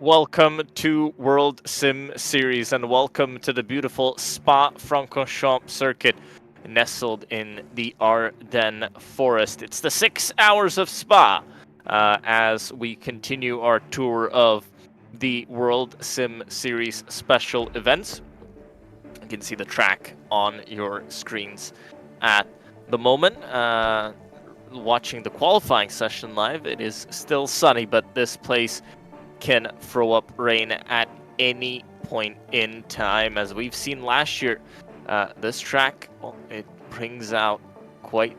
Welcome to World Sim Series and welcome to the beautiful Spa-Francorchamps circuit nestled in the Ardennes forest. It's the 6 hours of Spa as we continue our tour of the World Sim Series special events. You can see the track on your screens at the moment. Watching the qualifying session live, it is still sunny, but this place can throw up rain at any point in time. As we've seen last year, this track, it brings out quite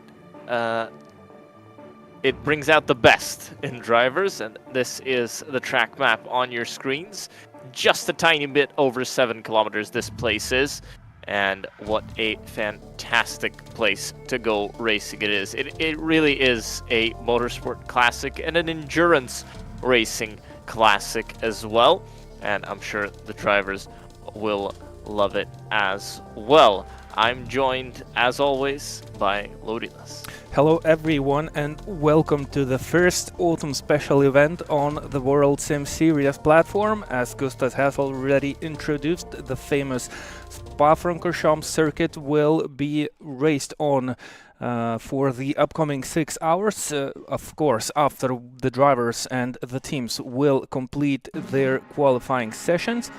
it brings out the best in drivers, and this is the track map on your screens. Just a tiny bit over 7 kilometers this place is, and what a fantastic place to go racing it is. It really is a motorsport classic and an endurance racing classic as well, and I'm sure the drivers will love it as well. I'm joined, as always, by Lodilas. Hello everyone and welcome to the first autumn special event on the World Sim Series platform. As Gustav has already introduced, the famous Spa-Francorchamps circuit will be raced on for the upcoming 6 hours. Of course, after the drivers and the teams will complete their qualifying sessions.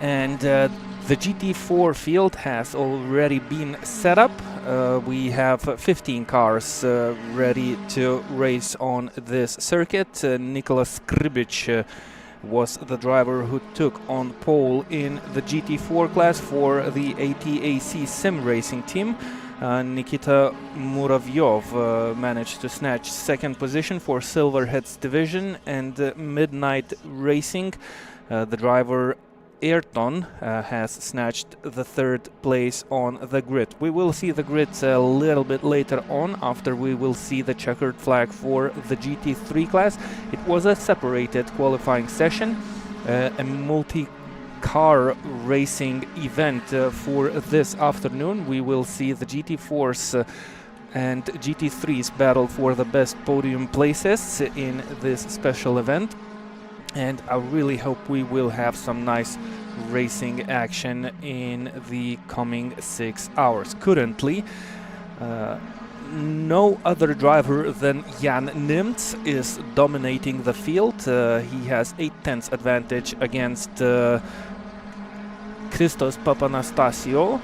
And the GT4 field has already been set up. We have 15 cars ready to race on this circuit. Nicholas Kribic was the driver who took on pole in the GT4 class for the ATAC Sim Racing team. Nikita Muravyov managed to snatch second position for Silverheads division, and Midnight Racing, the driver Ayrton has snatched the third place on the grid. We will see the grids a little bit later on, after we will see the checkered flag for the GT3 class. It was a separated qualifying session, a multi-car racing event for this afternoon. We will see the GT4s and GT3s battle for the best podium places in this special event. And I really hope we will have some nice racing action in the coming 6 hours. Currently, no other driver than Jan Nimtz is dominating the field. He has 8/10 advantage against Christos Papanastasio.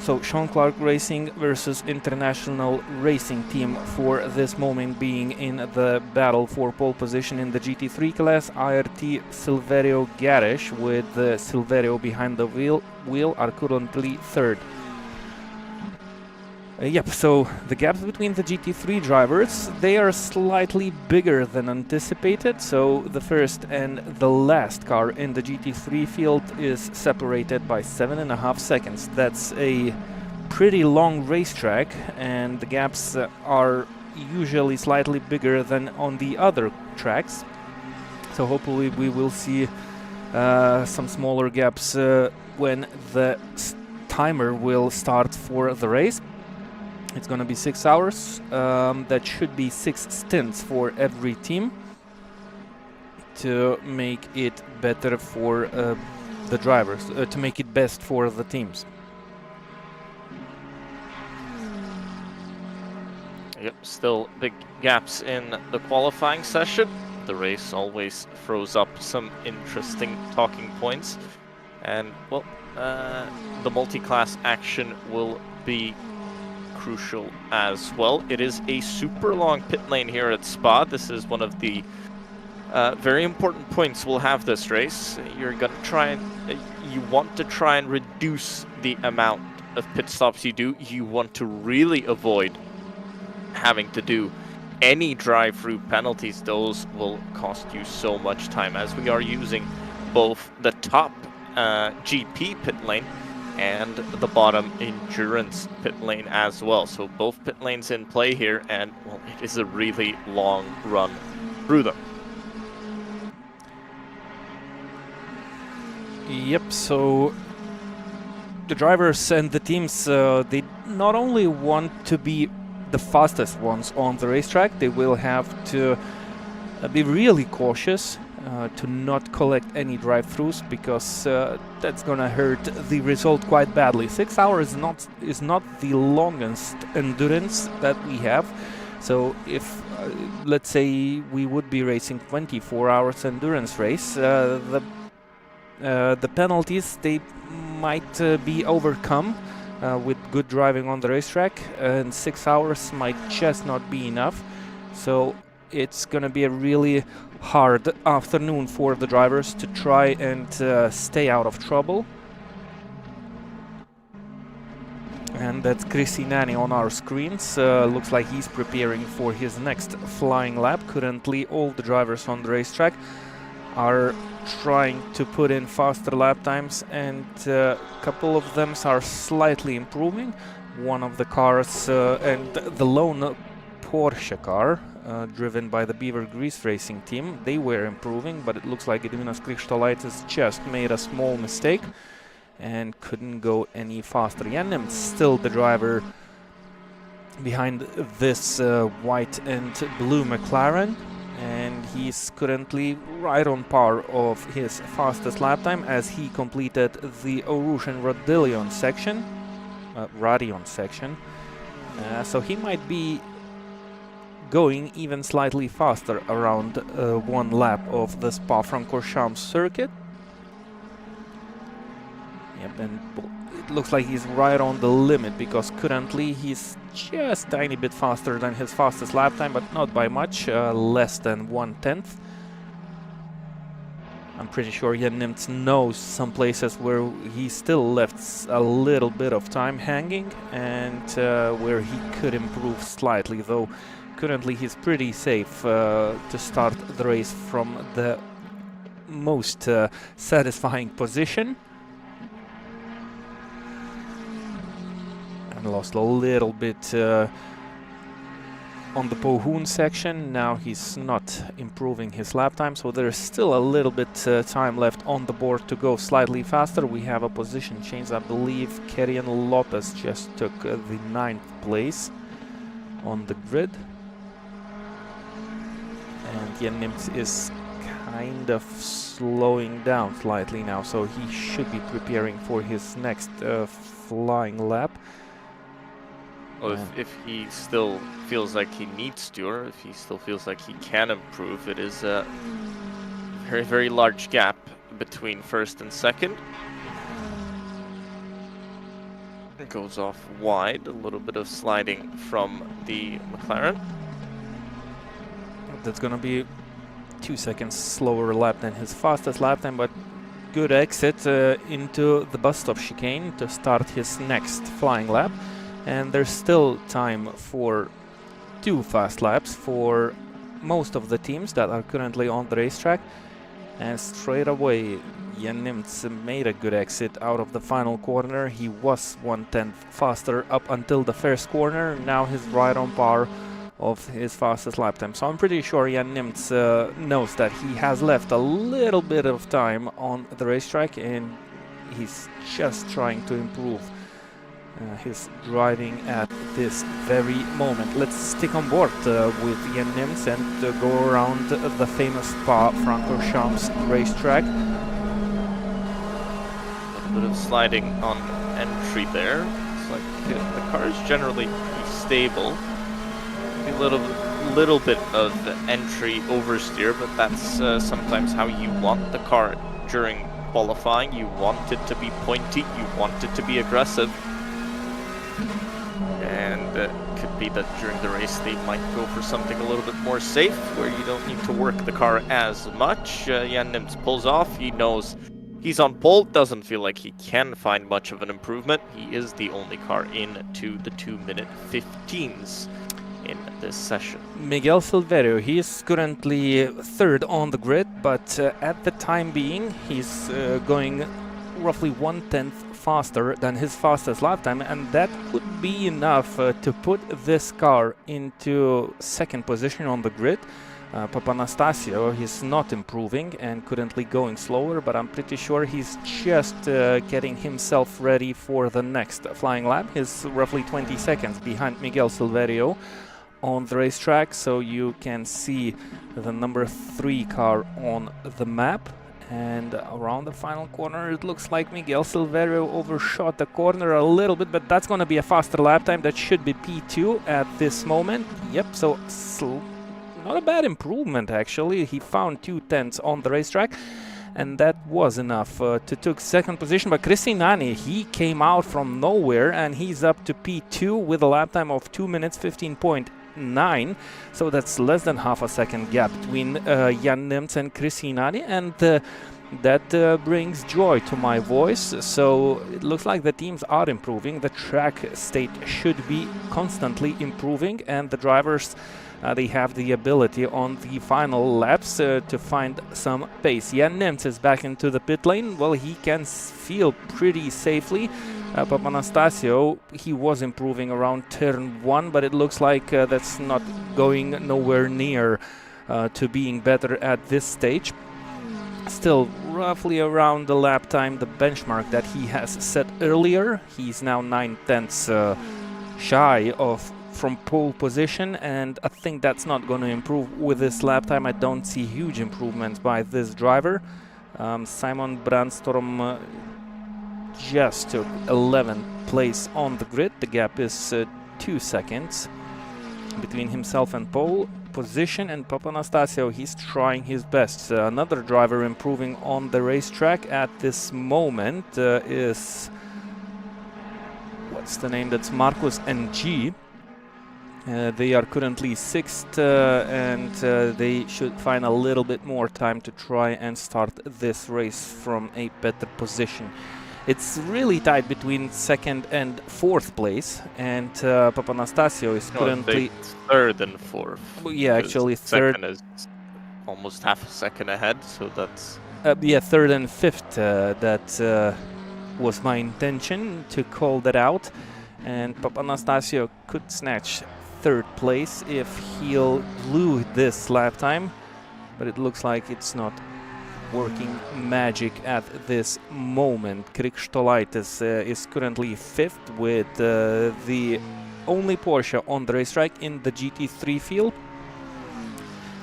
So Sean Clark Racing versus International Racing Team for this moment being in the battle for pole position in the GT3 class. IRT Silverio Garish with Silverio behind the wheel are currently third. Yep, so the gaps between the GT3 drivers, they are slightly bigger than anticipated. So the first and the last car in the GT3 field is separated by 7.5 seconds. That's a pretty long racetrack, and the gaps are usually slightly bigger than on the other tracks. So hopefully we will see some smaller gaps when the timer will start for the race. It's going to be 6 hours. That should be 6 stints for every team to make it better for the drivers, to make it best for the teams. Yep, still big gaps in the qualifying session. The race always throws up some interesting talking points. And, well, the multi-class action will be crucial as well. It is a super long pit lane here at Spa. This is one of the very important points we'll have this race. You're gonna try and you want to try and reduce the amount of pit stops you do. You want to really avoid having to do any drive-through penalties. Those will cost you so much time, as we are using both the top GP pit lane and the bottom endurance pit lane as well. So both pit lanes in play here, and well, it is a really long run through them. Yep, so the drivers and the teams, they not only want to be the fastest ones on the racetrack, they will have to be really cautious to not collect any drive-throughs, because that's gonna hurt the result quite badly. 6 hours is not the longest endurance that we have. So if let's say we would be racing 24 hours endurance race, the penalties, they might be overcome with good driving on the racetrack, and 6 hours might just not be enough. So it's gonna be a really hard afternoon for the drivers to try and stay out of trouble. And that's Christinani on our screens. Looks like he's preparing for his next flying lap. Currently, all the drivers on the racetrack are trying to put in faster lap times, and a couple of them are slightly improving. One of the cars, and the lone Porsche car, driven by the Beaver Grease Racing team, they were improving, but it looks like Edvinas Krikštolaitis just made a small mistake and couldn't go any faster. Janim still the driver behind this white and blue McLaren, and he's currently right on par of his fastest lap time as he completed the Orusian Radion section. So he might be going even slightly faster around one lap of the Spa-Francorchamps circuit. Yep, and it looks like he's right on the limit because currently he's just a tiny bit faster than his fastest lap time, but not by much, less than 1/10. I'm pretty sure Jan Nimtz knows some places where he still left a little bit of time hanging and where he could improve slightly, though currently he's pretty safe to start the race from the most satisfying position. And lost a little bit on the Pohun section. Now he's not improving his lap time, so there's still a little bit time left on the board to go slightly faster. We have a position change. I believe Kerian Lopez just took the 9th place on the grid. And Jan Nimtz is kind of slowing down slightly now, so he should be preparing for his next flying lap. Well, if he still feels like he needs to, or if he still feels like he can improve, it is a very, very large gap between first and second. It goes off wide, a little bit of sliding from the McLaren. That's gonna be 2 seconds slower lap than his fastest lap time, but good exit into the bus stop chicane to start his next flying lap. And there's still time for 2 fast laps for most of the teams that are currently on the racetrack. And straight away, Jan Nimtz made a good exit out of the final corner. He was 1/10 faster up until the first corner. Now he's right on par of his fastest lap time. So I'm pretty sure Jan Nimtz knows that he has left a little bit of time on the racetrack, and he's just trying to improve his driving at this very moment. Let's stick on board with Jan Nimtz and go around the famous Spa-Francorchamps racetrack. A little bit of sliding on entry there. It's like the car is generally pretty stable. A little bit of entry oversteer, but that's sometimes how you want the car during qualifying. You want it to be pointy, you want it to be aggressive. And it could be that during the race they might go for something a little bit more safe, where you don't need to work the car as much. Jan Nimtz pulls off. He knows he's on pole, doesn't feel like he can find much of an improvement. He is the only car into the 2-minute 15s in this session. Miguel Silverio, he is currently 3rd on the grid, but at the time being he's going roughly 1/10 faster than his fastest lap time, and that would be enough to put this car into 2nd position on the grid. Papanastasio, he's not improving and currently going slower, but I'm pretty sure he's just getting himself ready for the next flying lap. He's roughly 20 seconds behind Miguel Silverio on the racetrack, so you can see the number 3 car on the map. And around the final corner, it looks like Miguel Silverio overshot the corner a little bit, but that's going to be a faster lap time. That should be P2 at this moment. Yep, so not a bad improvement, actually. He found 2/10 on the racetrack, and that was enough to take 2nd position. But Christinani, he came out from nowhere, and he's up to P2 with a lap time of 2 minutes 15.9. So that's less than half a second gap between Jan Nimtz and Christinani. And That brings joy to my voice. So it looks like the teams are improving. The track state should be constantly improving, and the drivers they have the ability on the final laps to find some pace. Jan Nemts is back into the pit lane. Well, he can feel pretty safely. Papanastasio, he was improving around turn 1, but it looks like that's not going nowhere near to being better at this stage. Still roughly around the lap time, the benchmark that he has set earlier. He's now 9/10 shy of from pole position, and I think that's not going to improve with this lap time. I don't see huge improvements by this driver. Simon Brandstorm just took 11th place on the grid. The gap is 2 seconds between himself and pole position, and Papanastasio, he's trying his best. Another driver improving on the racetrack at this moment is, what's the name? That's Marcus NG. They are currently 6th and they should find a little bit more time to try and start this race from a better position. It's really tight between 2nd and 4th place, and Papanastasio is currently 3rd and 4th. Yeah, actually 3rd. 2nd is almost half a second ahead, so that's... Yeah, 3rd and 5th, that was my intention to call that out. And Papanastasio could snatch 3rd place if he'll glue this lap time, but it looks like it's not working magic at this moment. Krikštolaitis is currently 5th with the only Porsche on the racetrack in the GT3 field.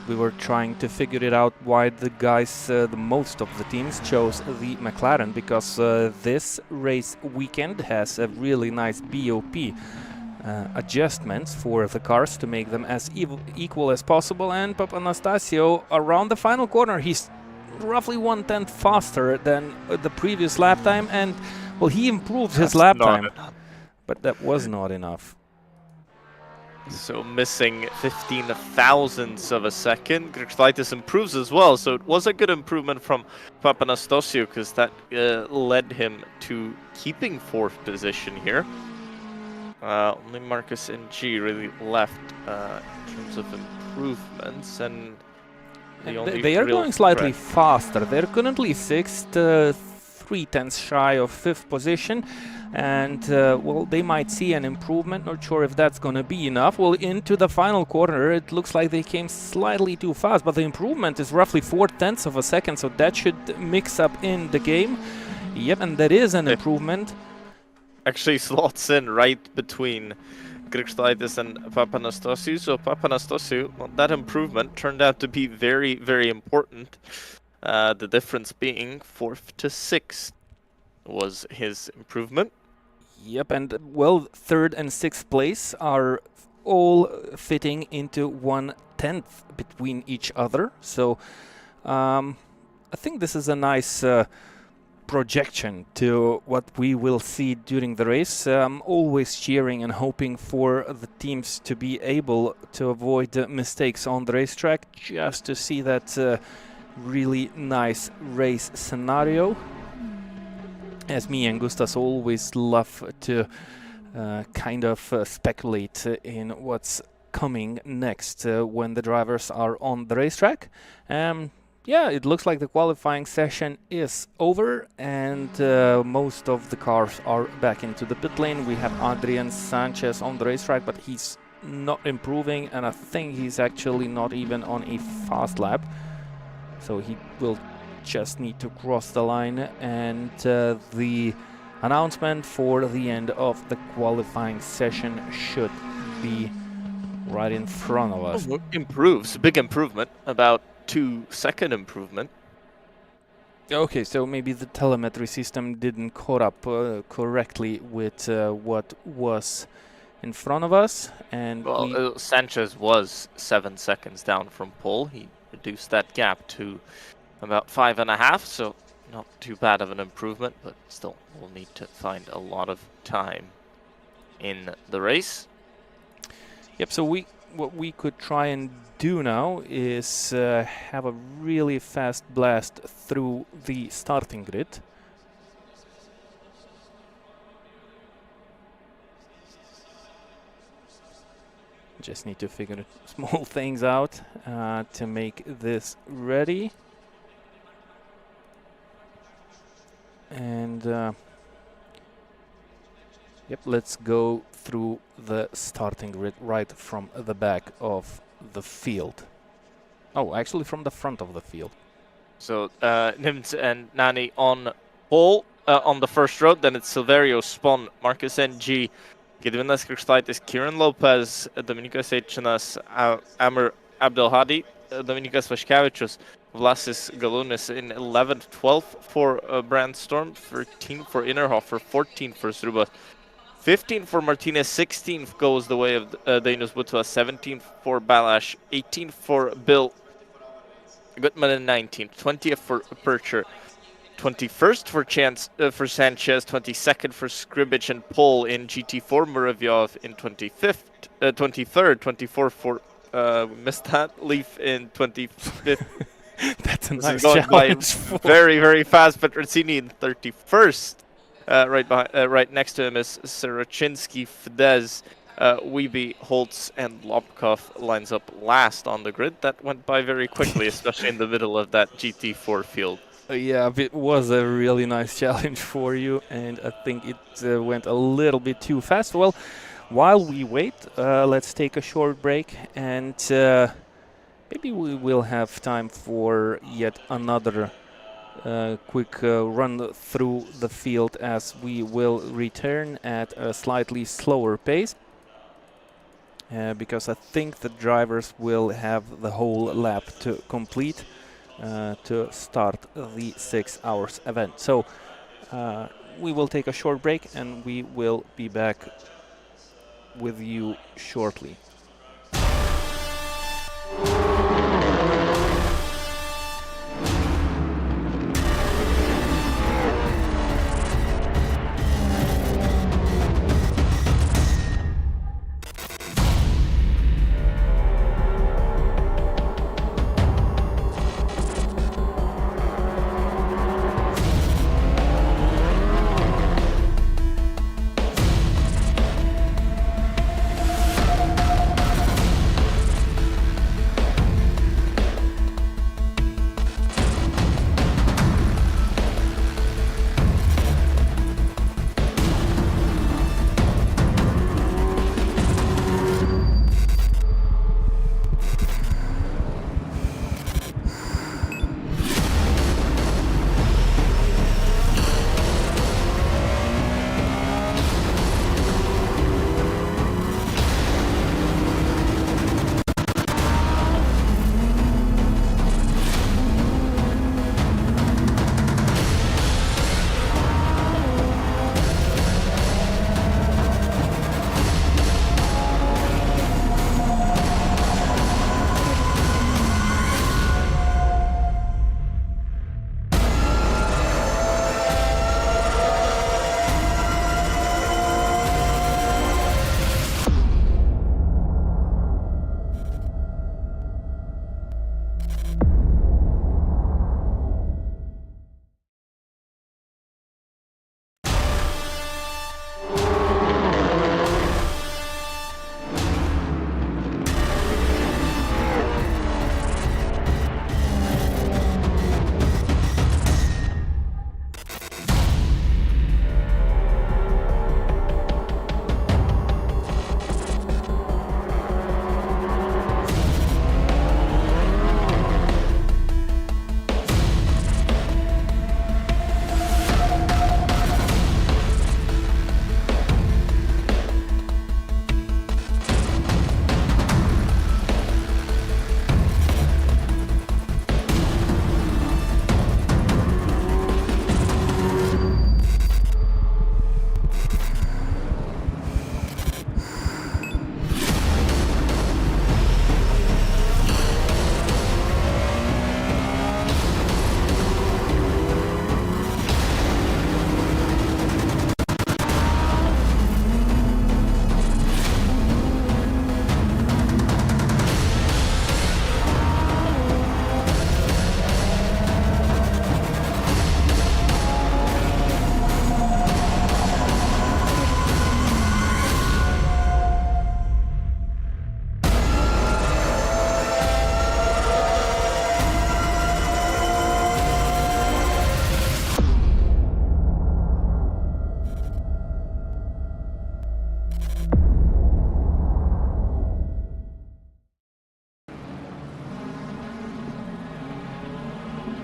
We were trying to figure it out why the guys, the most of the teams, chose the McLaren, because this race weekend has a really nice BOP adjustments for the cars to make them as equal as possible. And Papanastasio, around the final corner, he's roughly 1/10 faster than the previous lap time, and well, he improved his lap time, but that was not enough. So missing 15 thousandths of a second. Krikštolaitis improves as well, so it was a good improvement from Papanastasio, because that led him to keeping 4th position here. Only Marcus NG really left in terms of improvements, and they are going slightly faster. They're currently 6th, 3/10 shy of 5th position, and well, they might see an improvement. Not sure if that's going to be enough. Well, into the final corner, it looks like they came slightly too fast, but the improvement is roughly 4/10 of a second, so that should mix up in the game. Yep, and that is an improvement. Actually slots in right between Krikštolaitis and Papanastasio. So Papanastasio, well, that improvement turned out to be very, very important. The difference being 4th to 6th was his improvement. Yep, and well, 3rd and 6th place are all fitting into 1/10 between each other. So I think this is a nice projection to what we will see during the race. I'm always cheering and hoping for the teams to be able to avoid mistakes on the racetrack, just to see that really nice race scenario. As me and Gustas always love to kind of speculate in what's coming next when the drivers are on the racetrack. Yeah, it looks like the qualifying session is over, and most of the cars are back into the pit lane. We have Adrian Sanchez on the racetrack, but he's not improving, and I think he's actually not even on a fast lap. So he will just need to cross the line, and the announcement for the end of the qualifying session should be right in front of us. Improves, big improvement, about 2-second improvement. Okay, so maybe the telemetry system didn't caught up correctly with what was in front of us, and well, Sanchez was 7 seconds down from pole. He reduced that gap to about 5.5, so not too bad of an improvement, but still we'll need to find a lot of time in the race. Yep, so we what we could try and do now is have a really fast blast through the starting grid. Just need to figure small things out to make this ready. And yep, let's go through the starting grid right from the back of the field. Oh, actually from the front of the field. So Nims and Nani on pole on the first row. Then it's Silverio, Spon, Marcus NG, Gediminas Kristaitis, Kieran Lopez, Dominikas Eichinas, Amr Abdelhadi, Dominikas Vaškevičius, Vlasis Galunis in 11th, 12th for Brandstorm, 13th for Innerhofer, 14th for Zruba, 15th for Martinez, 16th goes the way of Dainus Butva, 17th for Balash, 18th for Bill Gutman, in 19th, 20th for Percher, 21st for Sanchez, 22nd for Scribbage and Pole in GT4, Muravyov in 25th, 23rd, 24th for missed that, Leaf in 25th. That's a This nice is going by challenge. very, very fast. Petrosini in 31st. Right next to him is Sorochinsky, Fidesz, Wiebe, Holtz, and Lobkov lines up last on the grid. That went by very quickly, especially in the middle of that GT4 field. Yeah, it was a really nice challenge for you, and I think it went a little bit too fast. Well, while we wait, let's take a short break, and maybe we will have time for yet another quick run through the field, as we will return at a slightly slower pace, because I think the drivers will have the whole lap to complete to start the 6 hours event. So we will take a short break, and we will be back with you shortly.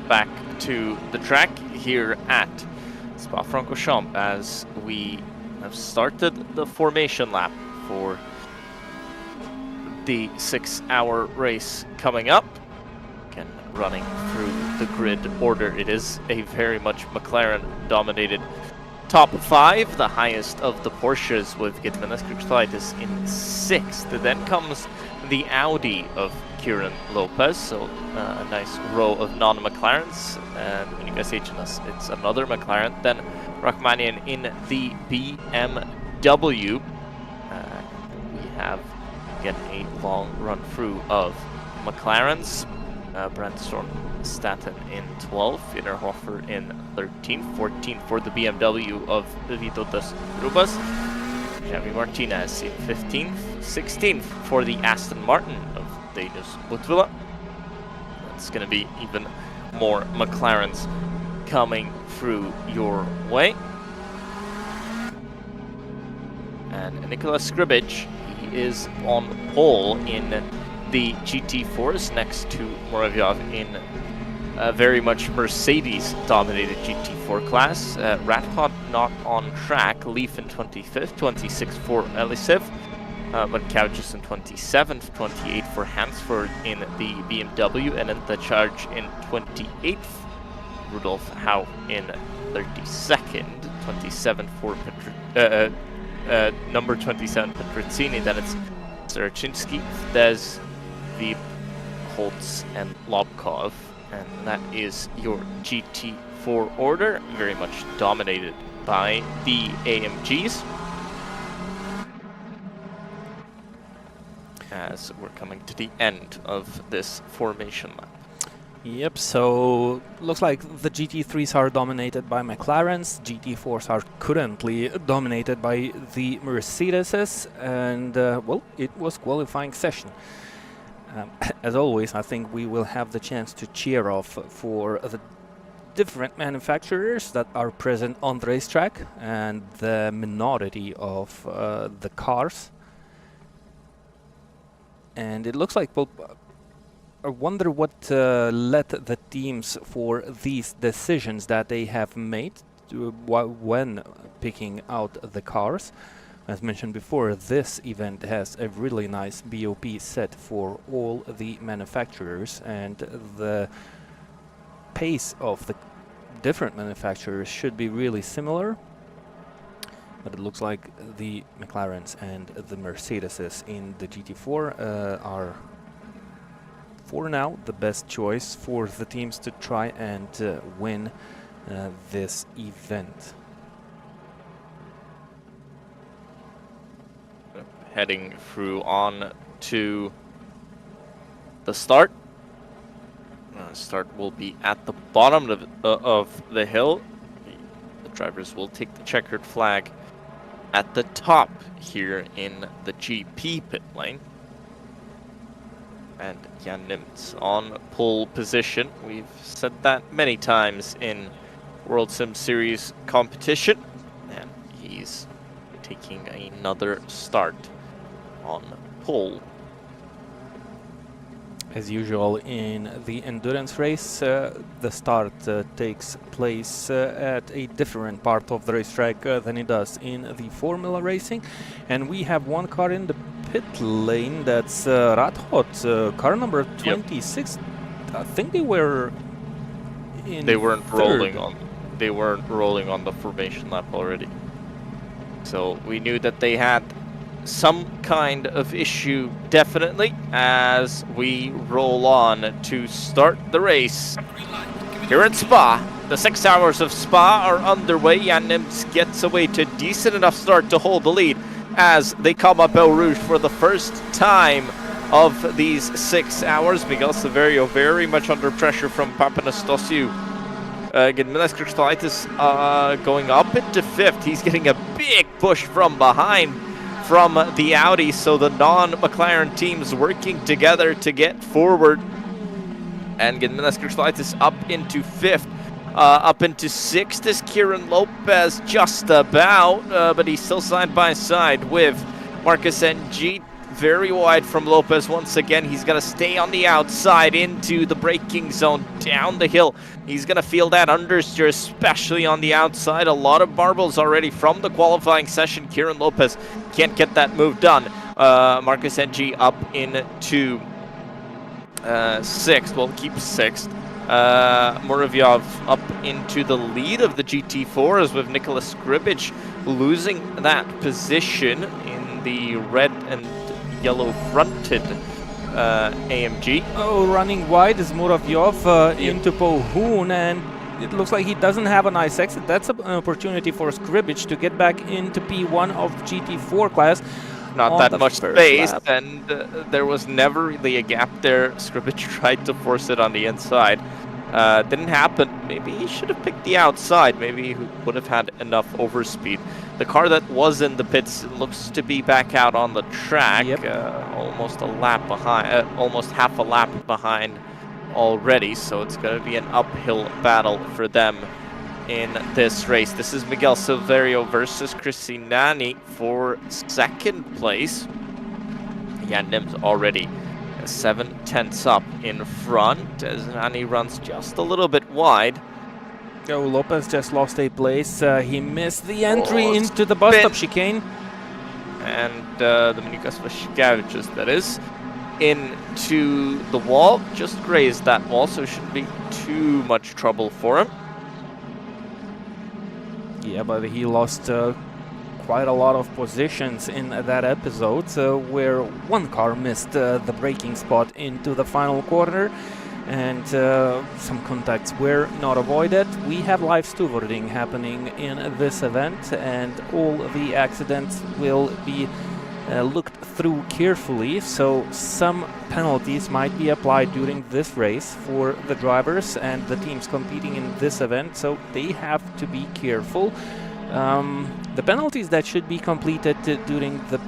back to the track here at Spa-Francorchamps as we have started the formation lap for the 6-hour race coming up. Again, running through the grid order, it is a very much McLaren-dominated top 5, the highest of the Porsches with Nurburgring in 6th. Then comes the Audi of Kieran Lopez, so a nice row of non-McLarens. And when you guys see us, it's another McLaren. Then Rachmanian in the BMW. We have again a long run through of McLarens. Brent Staten in 12th, Innerhofer in 13th, 14th for the BMW of Vytautas Rubas, Javi Martinez in 15th, 16th for the Aston Martin of Dainius Butvila. That's going to be even more McLarens coming through your way. And Nicholas Skribic, he is on pole in the GT4s next to Moraviov in a very much Mercedes-dominated GT4 class. Radhod not on track, Leaf in 25th, 26th for Elisev, but Couches in 27th, 28th for Hansford in the BMW, and then the Charge in 28th. Rudolf Hau in 32nd, 27th for number 27 Petrozzini. Then it's Sarachinsky, Des, Veep, Holtz, and Lobkov. And that is your GT4 order, very much dominated by the AMGs. As we're coming to the end of this formation lap. Yep, so looks like the GT3s are dominated by McLarens, GT4s are currently dominated by the Mercedeses, and well, it was qualifying session. As always, I think we will have the chance to cheer off for the different manufacturers that are present on the racetrack and the minority of the cars. And it looks like, well, I wonder what led the teams for these decisions that they have made when picking out the cars. As mentioned before, this event has a really nice BOP set for all the manufacturers, and the pace of the different manufacturers should be really similar. But it looks like the McLarens and the Mercedeses in the GT4 are, for now, the best choice for the teams to try and win this event. Heading through on to the start. Start will be at the bottom of the hill. The drivers will take the checkered flag at the top here in the GP pit lane. And Jan Nimtz on pole position. We've said that many times in World Sim Series competition. And he's taking another start on pole. As usual in the endurance race, the start takes place at a different part of the racetrack than it does in the Formula racing. And we have one car in the pit lane, that's Radhot, car number 26. Yep. I think they were in They weren't third. rolling on the formation lap already. So we knew that they had some kind of issue, definitely, as we roll on to start the race here at Spa. The 6 hours of Spa are underway. Jan Nimtz gets away to a decent enough start to hold the lead as they come up Eau Rouge for the first time of these 6 hours. Miguel Severio very much under pressure from Papanastasiou. Going up into 5th. He's getting a big push from behind from the Audi, so the non-McLaren teams working together to get forward. And Gediminas up into 5th. Up into 6th is Kieran Lopez, just about, but he's still side by side with Marcus NG. very wide from Lopez once again. He's going to stay on the outside into the braking zone down the hill. He's going to feel that understeer, especially on the outside. A lot of marbles already from the qualifying session. Kieran Lopez can't get that move done. Marcus Ng up into 6th. Well, keep 6th. Muravyov up into the lead of the GT4s with Nicholas Skribic losing that position in the red and yellow fronted AMG. Oh, running wide is Muravyov into Pohun, and it looks like he doesn't have a nice exit. That's an opportunity for Skribic to get back into P1 of GT4 class. Not that much space, and there was never really a gap there. Skribic tried to force it on the inside. Didn't happen. Maybe he should have picked the outside. Maybe he would have had enough overspeed. The car that was in the pits looks to be back out on the track. Yep. Almost a lap behind, almost half a lap behind already. So it's going to be an uphill battle for them in this race. This is Miguel Silverio versus Chris Nani for 2nd place. Jan Nims already 7/10 up in front as Nani runs just a little bit wide. Oh, Lopez just lost a place. He missed the entry into the bus stop chicane. And Dominikas Vaškevičius, that is, into the wall. Just grazed that wall, so shouldn't be too much trouble for him. Yeah, but he lost quite a lot of positions in that episode, where one car missed the braking spot into the final corner, and some contacts were not avoided. We have live stewarding happening in this event, and all the accidents will be looked through carefully, so some penalties might be applied during this race for the drivers and the teams competing in this event, so they have to be careful. The penalties that should be completed during the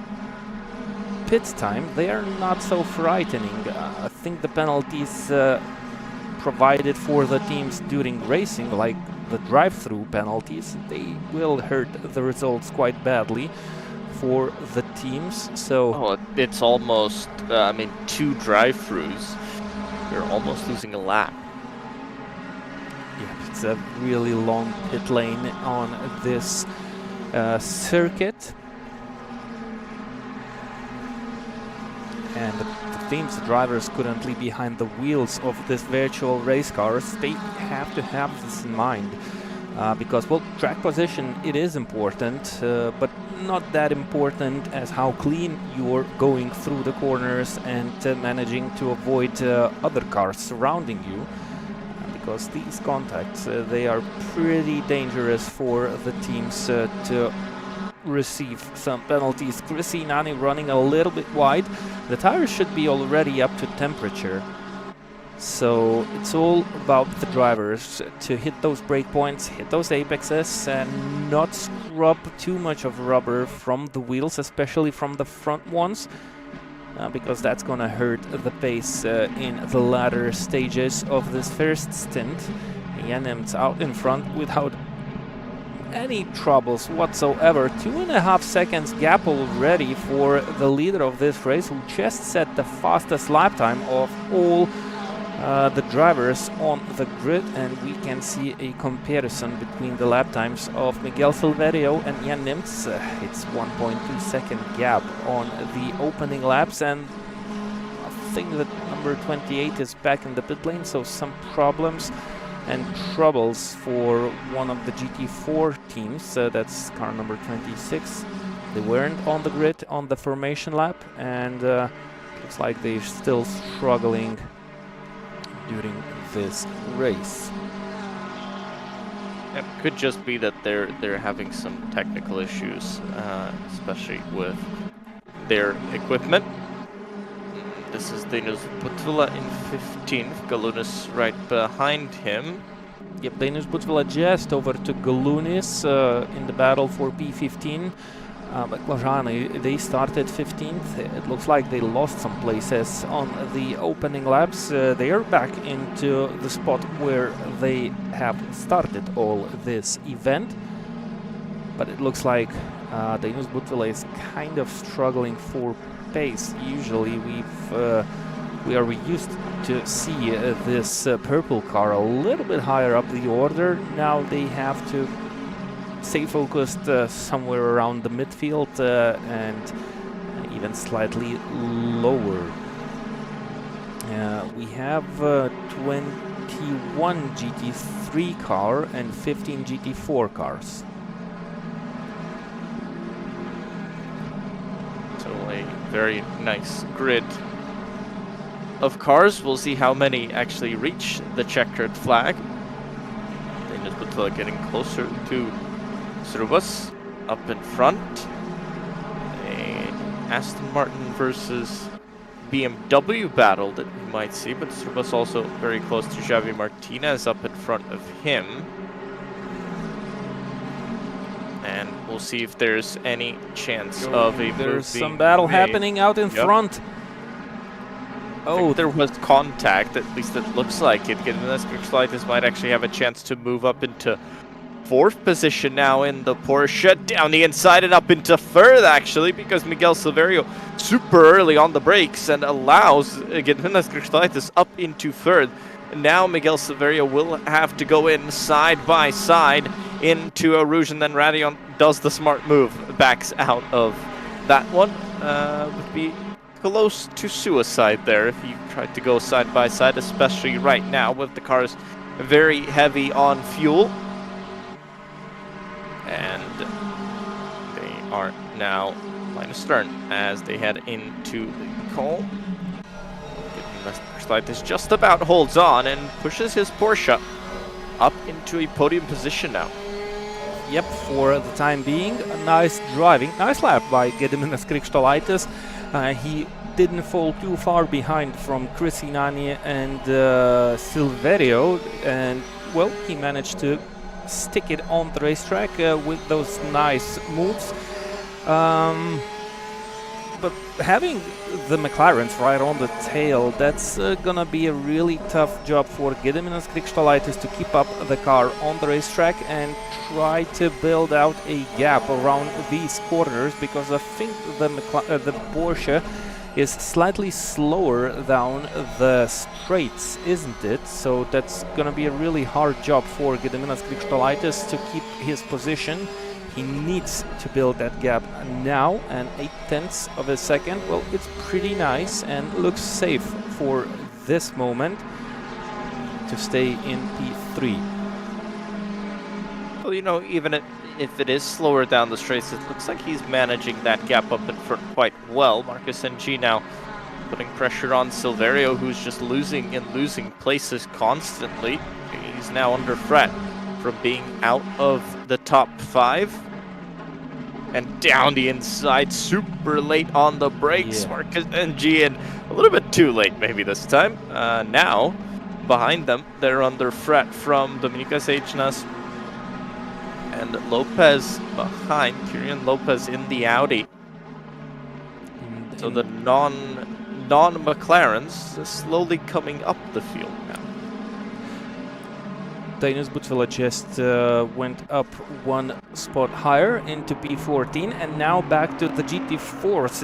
pit time, they are not so frightening. I think the penalties provided for the teams during racing, like the drive-through penalties, they will hurt the results quite badly for the teams. So it's almost, I mean, 2 drive-throughs. You're almost losing a lap. Yeah, it's a really long pit lane on this circuit. And the teams, the drivers currently behind the wheels of this virtual race cars, they have to have this in mind. Because, well, track position, it is important, but not that important as how clean you're going through the corners and managing to avoid other cars surrounding you. Because these contacts, they are pretty dangerous for the teams to receive some penalties. Chris Nani running a little bit wide. The tires should be already up to temperature. So it's all about the drivers to hit those breakpoints, hit those apexes, and not scrub too much of rubber from the wheels, especially from the front ones, because that's gonna hurt the pace in the latter stages of this first stint. Janem's out in front without any troubles whatsoever. 2.5 seconds gap already for the leader of this race, who just set the fastest lap time of all the drivers on the grid, and we can see a comparison between the lap times of Miguel Silverio and Jan Nims. It's 1.2 second gap on the opening laps, and I think that number 28 is back in the pit lane, so some problems and troubles for one of the GT4 teams. That's car number 26. They weren't on the grid on the formation lap, and looks like they're still struggling during this race. It could just be that they're having some technical issues, especially with their equipment. This is Daniel Butvila in 15th, Galunis right behind him. Yep, Daniel Butvila just over to Galunis in the battle for P15. McLaren, they started 15th. It looks like they lost some places on the opening laps. They are back into the spot where they have started all this event. But it looks like Daniel Butvila is kind of struggling for space. Usually we are used to see this purple car a little bit higher up the order. Now they have to stay focused somewhere around the midfield and even slightly lower. We have 21 GT3 car and 15 GT4 cars. So a very nice grid of cars. We'll see how many actually reach the checkered flag. Nurburgring getting closer to Strubas up in front. And Aston Martin versus BMW battle that we might see, but Strubas also very close to Javi Martinez up in front of him. And we'll see if there's any chance of a There's some battle happening out in front. Oh, there was contact, at least it looks like it. Nurschleife might actually have a chance to move up into 4th position now in the Porsche, down the inside and up into 3rd actually, because Miguel Silverio super early on the brakes and allows Nurschleife up into 3rd. Now Miguel Silverio will have to go in side by side into a Rouge, and then Radion does the smart move, backs out of that one. Would be close to suicide there if you tried to go side by side, especially right now with the cars very heavy on fuel. And they are now line astern as they head into the call. Nurschleife just about holds on and pushes his Porsche up into a podium position now. Yep, for the time being, nice driving, nice lap by Gediminas Krikštolaitis. He didn't fall too far behind from Chris Inani and Silverio, and well, he managed to stick it on the racetrack with those nice moves. But having the McLarens right on the tail, that's gonna be a really tough job for Gediminas Krikštolaitis to keep up the car on the racetrack and try to build out a gap around these corners, because I think the Porsche is slightly slower down the straights, isn't it? So that's gonna be a really hard job for Gediminas Krikštolaitis to keep his position. He needs to build that gap now, and 0.8 of a second, well, it's pretty nice and looks safe for this moment to stay in P3. Well, you know, even if it is slower down the straights, it looks like he's managing that gap up in front quite well. Marcus NG now putting pressure on Silverio, who's just losing places constantly. He's now under threat from being out of the top 5 and down the inside, super late on the brakes. Yeah. Marcus NG, and a little bit too late maybe this time. Now behind them, they're under threat from Dominika Sejnas and Lopez behind. Kyrian Lopez in the Audi. So the non-McLarens slowly coming up the field now. Dainius Butvila just went up 1 spot higher into P14, and now back to the GT4s.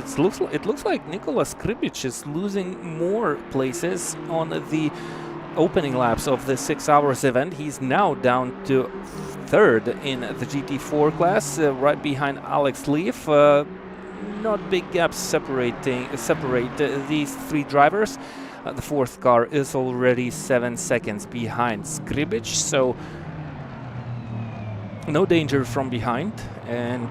It looks like Nikola Skribic is losing more places on the opening laps of the 6 hours event. He's now down to 3rd in the GT4 class, right behind Alex Leaf. Not big gaps separate these 3 drivers. The 4th car is already 7 seconds behind Skribic, so no danger from behind. And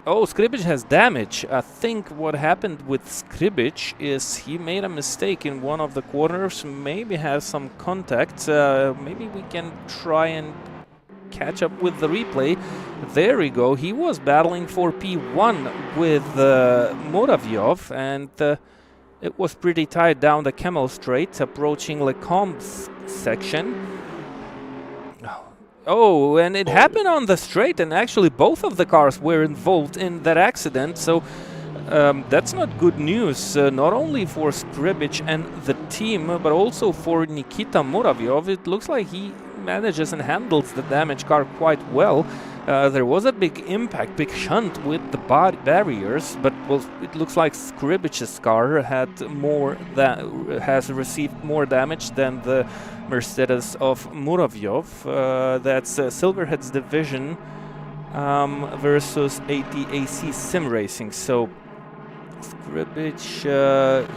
oh, Skribic has damage. I think what happened with Skribic is he made a mistake in one of the corners, maybe has some contact. Maybe we can try and catch up with the replay. There we go. He was battling for P1 with Moravyov, and it was pretty tight down the Camel Straight, approaching Lecomb's section. Oh, and it happened on the straight, and actually both of the cars were involved in that accident, so that's not good news, not only for Skribic and the team, but also for Nikita Moravyov. It looks like he manages and handles the damaged car quite well. There was a big impact, big shunt with the barriers, but well, it looks like Skribich's car has received more damage than the Mercedes of Muravyov. That's Silverhead's division versus ATAC Sim Racing. So Skribich,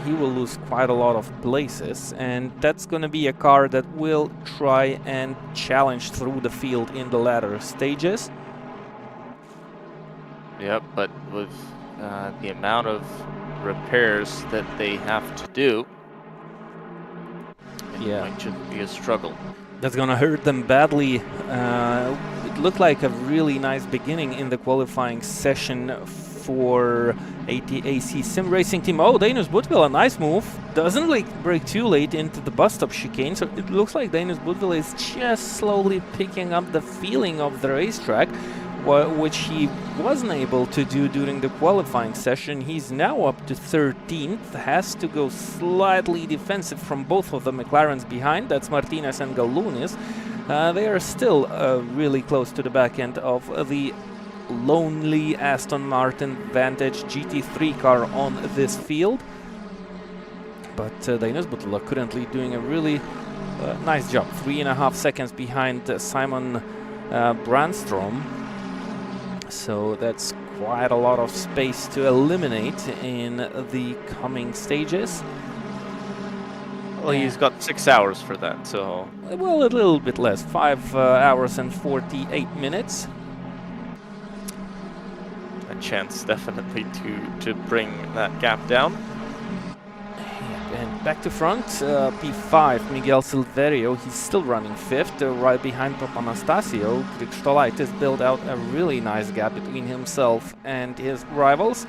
he will lose quite a lot of places, and that's going to be a car that will try and challenge through the field in the latter stages. Yep, but with the amount of repairs that they have to do, it might just be a struggle. That's gonna hurt them badly. It looked like a really nice beginning in the qualifying session for ATAC Sim Racing Team. Oh, Danius Budville, a nice move. Doesn't like break too late into the bus stop chicane, so it looks like Danius Budville is just slowly picking up the feeling of the racetrack, which he wasn't able to do during the qualifying session. He's now up to 13th, has to go slightly defensive from both of the McLarens behind. That's Martinez and Galunis. They are still really close to the back end of the lonely Aston Martin Vantage GT3 car on this field. But Danius Butler currently doing a really nice job. 3.5 seconds behind Simon Brandstrom. So that's quite a lot of space to eliminate in the coming stages. Well, he's got 6 hours for that, so... Well, a little bit less, 5 hours and 48 minutes. A chance definitely to bring that gap down. And back to front, P5, Miguel Silverio, he's still running 5th, right behind Papanastasio. Krikštolaitis built out a really nice gap between himself and his rivals.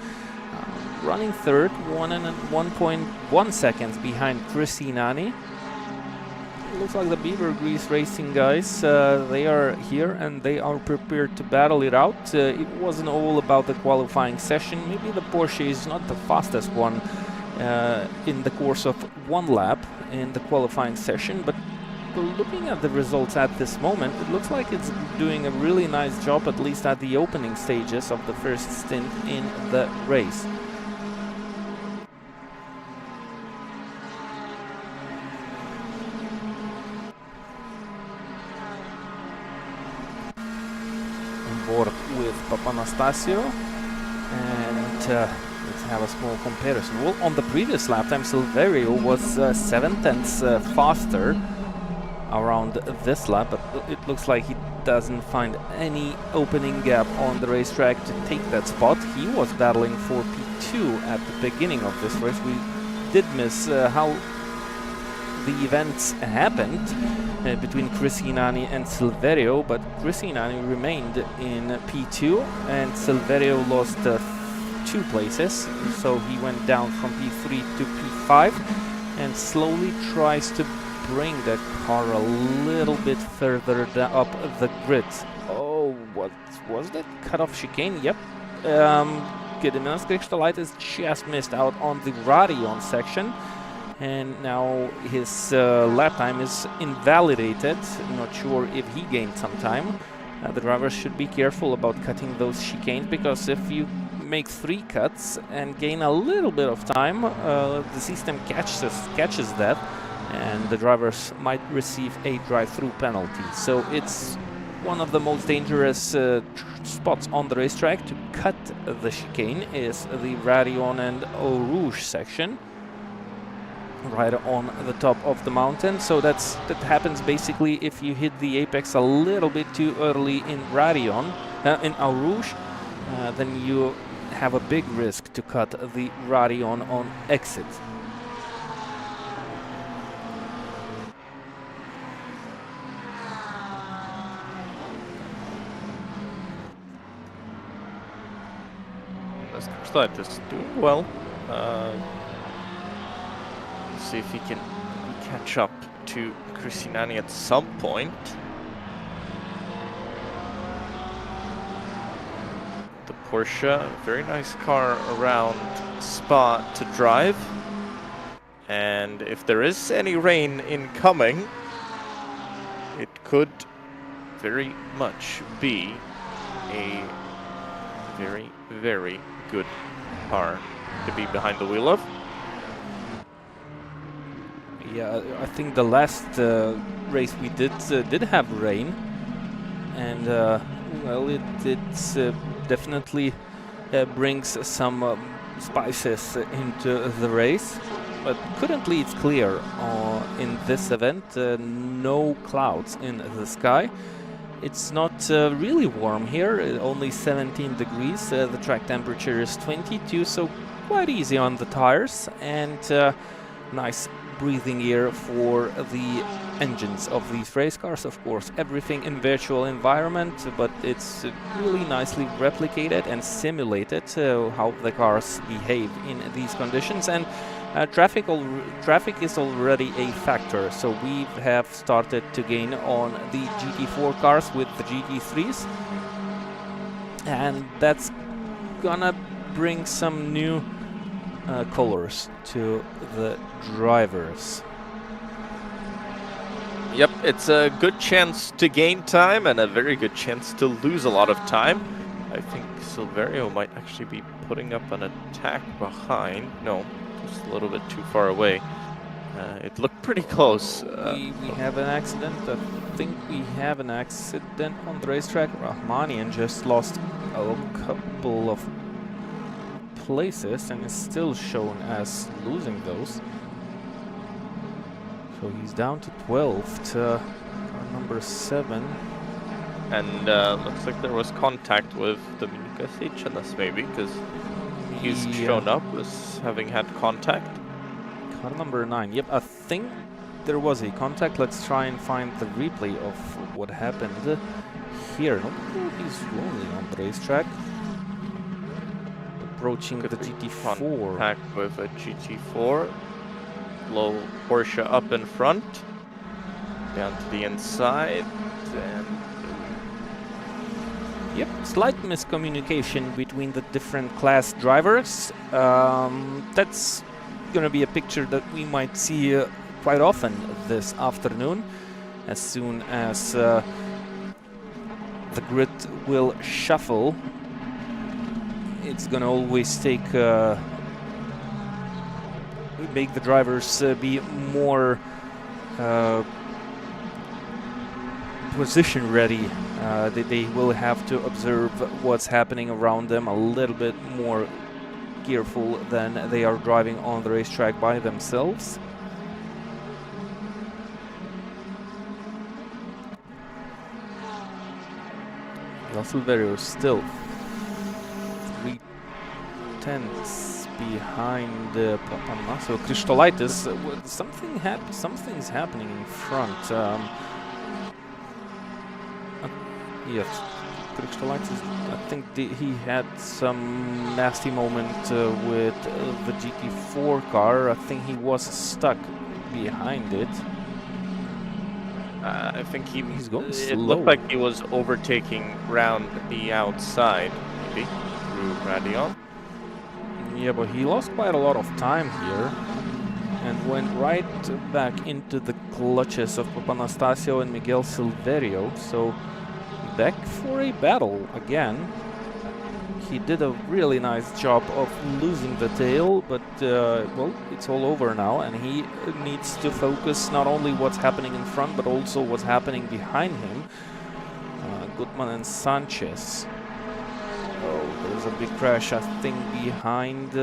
Running 3rd, 1.1 seconds behind Crisinani. Looks like the Beaver Grease Racing guys, they are here and they are prepared to battle it out. It wasn't all about the qualifying session. Maybe the Porsche is not the fastest one in the course of 1 lap in the qualifying session, but looking at the results at this moment, it looks like it's doing a really nice job, at least at the opening stages of the first stint in the race. On board with Papanastasio, and let's have a small comparison. Well, on the previous lap time, Silverio was 7 tenths faster around this lap, but it looks like he doesn't find any opening gap on the racetrack to take that spot. He was battling for P2 at the beginning of this race. We did miss how the events happened between Crisinani and Silverio, but Crisinani remained in P2 and Silverio lost 2 places, so he went down from P3 to P5 and slowly tries to bring that car a little bit further up the grid. Oh, what was that? Cut-off chicane? Yep. Gediminas Krikštolaitis just missed out on the Radion section, and now his lap time is invalidated. Not sure if he gained some time. The drivers should be careful about cutting those chicanes, because if you make 3 cuts and gain a little bit of time, the system catches that, and the drivers might receive a drive-through penalty. So it's one of the most dangerous spots on the racetrack to cut the chicane is the Radion and Eau Rouge section, right on the top of the mountain. So that happens basically if you hit the apex a little bit too early in Radion, in Eau Rouge, then you have a big risk to cut the Radion on exit. Krikštolaitis doing well. See if he can catch up to Crisinani at some point. The Porsche, very nice car around Spa to drive. And if there is any rain incoming, it could very much be a very, very good car to be behind the wheel of. Yeah, I think the last race we did have rain, and well, it definitely brings some spices into the race. But currently it's clear in this event, no clouds in the sky. It's not really warm here, only 17 degrees. The track temperature is 22, so quite easy on the tires, and nice breathing air for the engines of these race cars. Of course, everything in virtual environment, but it's really nicely replicated and simulated how the cars behave in these conditions. And traffic is already a factor, so we have started to gain on the GT4 cars with the GT3s, and that's gonna bring some new colors to the drivers. Yep, it's a good chance to gain time and a very good chance to lose a lot of time. I think Silverio might actually be putting up an attack behind. No, just a little bit too far away. It looked pretty close. We have an accident. I think we have an accident on the racetrack. Rahmanian just lost a couple of places and is still shown as losing those. So he's down to 12th, number 7. And looks like there was contact with Dominika Seychanas maybe, because he's shown up as having had contact. Car number 9. Yep, I think there was a contact. Let's try and find the replay of what happened here. No, he's lonely on the racetrack. Approaching the GT4. Contact with a GT4. Low Porsche up in front. Down to the inside. And yep, slight miscommunication between the different class drivers. That's going to be a picture that we might see quite often this afternoon, as soon as the grid will shuffle. It's going to always make the drivers be more position ready. They will have to observe what's happening around them a little bit more careful than they are driving on the racetrack by themselves. Silverio still 3/10 behind Papana. So Kristolaitis, something's happening in front. Yes, Kristolaitis, I think he had some nasty moment with the GT4 car. I think he was stuck behind it. I think he's going slow. It looked like he was overtaking round the outside, maybe, through Radion. Yeah, but he lost quite a lot of time here and went right back into the clutches of Papanastasio and Miguel Silverio. So back for a battle again. He did a really nice job of losing the tail, but well, it's all over now, and he needs to focus not only what's happening in front, but also what's happening behind him. Gutman and Sanchez. Oh, there's a big crash, I think, behind.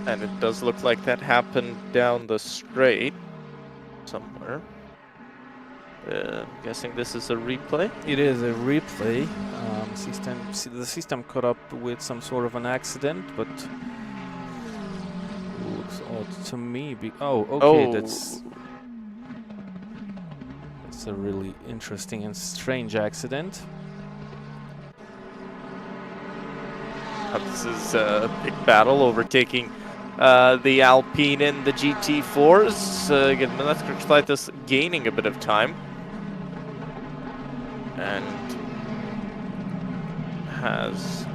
And it does look like that happened down the straight somewhere. I'm guessing this is a replay? It is a replay. The system caught up with some sort of an accident, but looks odd to me. Oh, okay, Oh. that's a really interesting and strange accident. This is a big battle overtaking the Alpine and the GT4s. Again, Kristolaitis gaining a bit of time. And has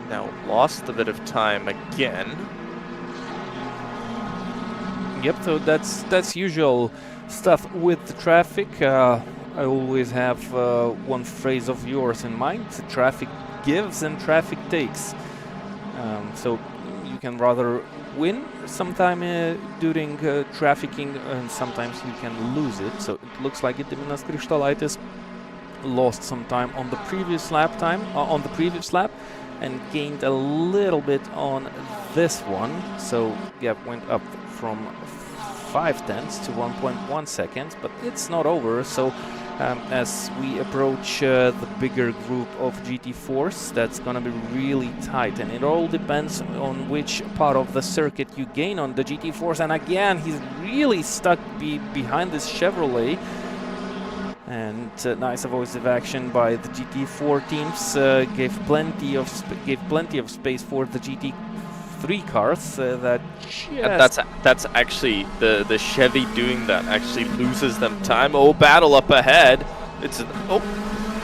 now lost a bit of time again. Yep, so that's usual stuff with the traffic. I always have one phrase of yours in mind: traffic gives and traffic takes. So you can rather win sometime during trafficking, and sometimes you can lose it. So it looks like Gediminas Krištolaitis lost some time on the previous lap and gained a little bit on this one. So yeah, went up from 0.5 to 1.1 seconds, but it's not over. So as we approach the bigger group of GT4s, that's gonna be really tight, and it all depends on which part of the circuit you gain on the GT4s. And again, he's really stuck behind this Chevrolet. And nice avoidance action by the GT4 teams gave plenty of space for the GT3 cars. That's actually the Chevy doing that actually loses them time. Oh, battle up ahead.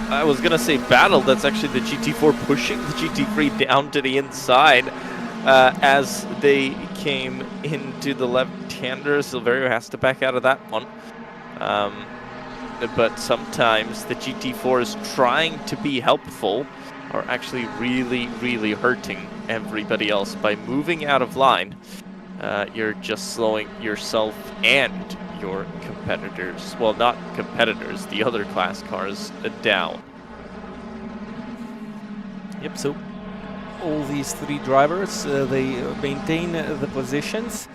I was gonna say battle. That's actually the GT4 pushing the GT3 down to the inside as they came into the left-hander. Silverio has to back out of that one. But sometimes the GT4s trying to be helpful are actually really, really hurting everybody else. By moving out of line, you're just slowing yourself and your competitors, well, not competitors, the other class cars, down. Yep, so all these three drivers, they maintain the positions.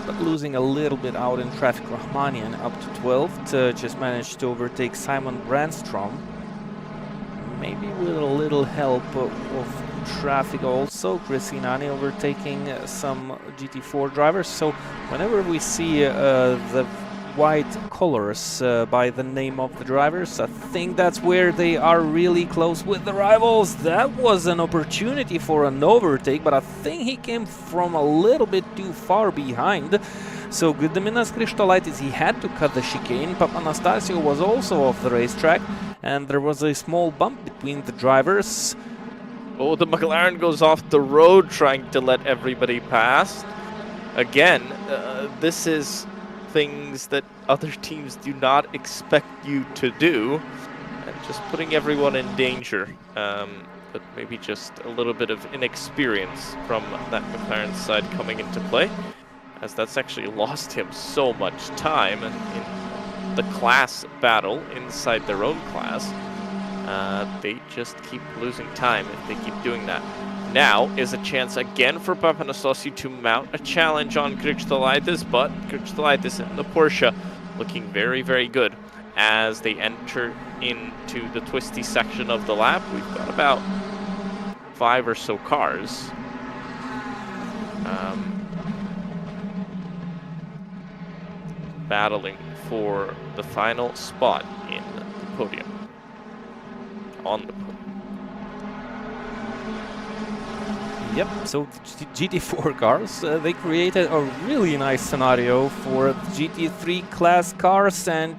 But losing a little bit out in traffic. Rahmanian up to 12th, just managed to overtake Simon Brandstrom. Maybe with a little help of traffic also. Chris Inani overtaking some GT4 drivers. So whenever we see the white colors by the name of the drivers, I think that's where they are really close with the rivals. That was an opportunity for an overtake, but I think he came from a little bit too far behind. So Gediminas Krištolaitis, he had to cut the chicane. Papanastasio was also off the racetrack, and there was a small bump between the drivers. Oh, the McLaren goes off the road trying to let everybody pass. Again, this is things that other teams do not expect you to do, and just putting everyone in danger. But maybe just a little bit of inexperience from that McLaren side coming into play, as that's actually lost him so much time in the class battle inside their own class. They just keep losing time if they keep doing that. Now is a chance again for Papanastasiou to mount a challenge on Krištolaitis, but Krištolaitis in the Porsche looking very, very good as they enter into the twisty section of the lap. We've got about 5 or so cars. Battling for the final spot in the podium. On the podium. Yep, so GT4 cars, they created a really nice scenario for GT3 class cars, and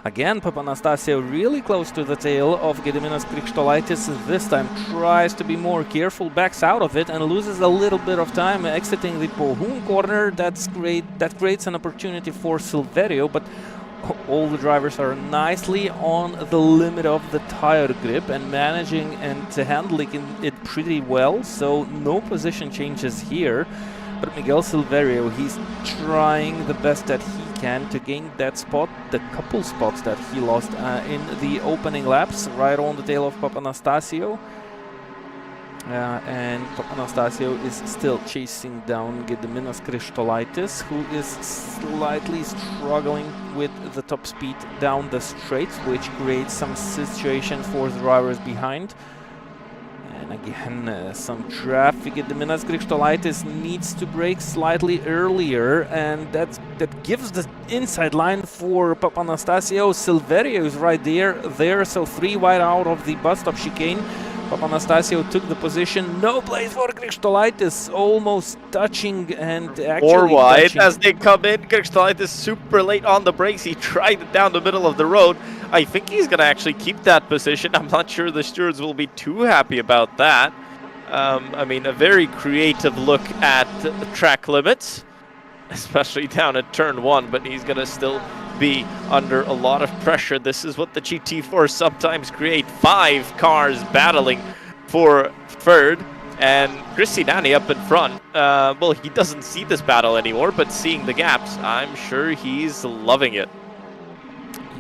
again, Papanastasio really close to the tail of Gediminas Krištolaitis. This time tries to be more careful, backs out of it, and loses a little bit of time exiting the Pohun corner. That's great. That creates an opportunity for Silverio, but all the drivers are nicely on the limit of the tire grip and managing and handling it pretty well, so no position changes here. But Miguel Silverio, he's trying the best that he can to gain that spot, the couple spots that he lost in the opening laps, right on the tail of Papanastasio. And Papanastasio is still chasing down Gediminas Krištolaitis, who is slightly struggling with the top speed down the straights, which creates some situation for the drivers behind. And again, some traffic. Gediminas Krištolaitis needs to brake slightly earlier, and that gives the inside line for Papanastasio. Silverio is right there, so 3 wide out of the bus stop chicane. Papanastasio took the position. No place for Krištolaitis, almost touching and actually 4 wide touching. As they come in. Krištolaitis super late on the brakes. He tried it down the middle of the road. I think he's going to actually keep that position. I'm not sure the stewards will be too happy about that. I mean, a very creative look at the track limits, especially down at turn 1, but he's going to still be under a lot of pressure. This is what the GT4 sometimes create. 5 cars battling for third, and Christinani up in front. Well, he doesn't see this battle anymore, but seeing the gaps, I'm sure he's loving it.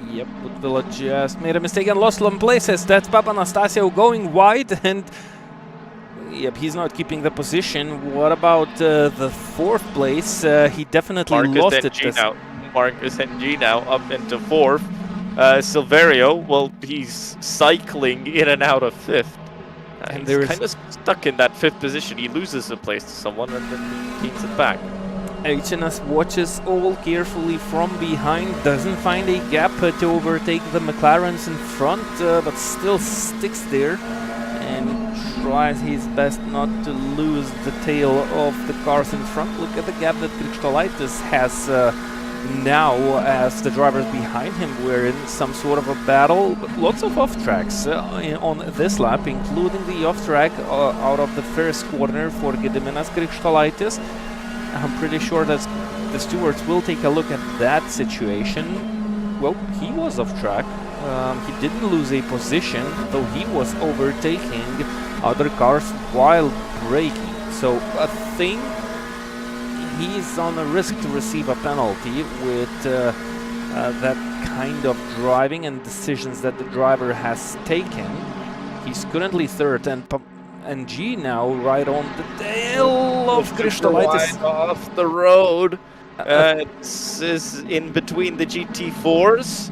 Yep, Villa just made a mistake and lost some places. That's Papanastasio going wide, and yep, he's not keeping the position. What about the 4th place? He definitely lost it. Marcus NG now up into 4th. Silverio, well, he's cycling in and out of 5th. And he's kind of stuck in that 5th position. He loses a place to someone and then he gains it back. HNS watches all carefully from behind, doesn't find a gap to overtake the McLarens in front, but still sticks there and tries his best not to lose the tail of the cars in front. Look at the gap that Krikštolaitis has now, as the drivers behind him were in some sort of a battle. But lots of off-tracks on this lap, including the off-track out of the first corner for Gediminas Krikštolaitis. I'm pretty sure that the stewards will take a look at that situation. Well, he was off track. He didn't lose a position, though he was overtaking other cars while braking. So I think he's on a risk to receive a penalty with that kind of driving and decisions that the driver has taken. He's currently 3rd, and G now right on the tail of Krikštolaitis. Off the road. This is in between the GT4s.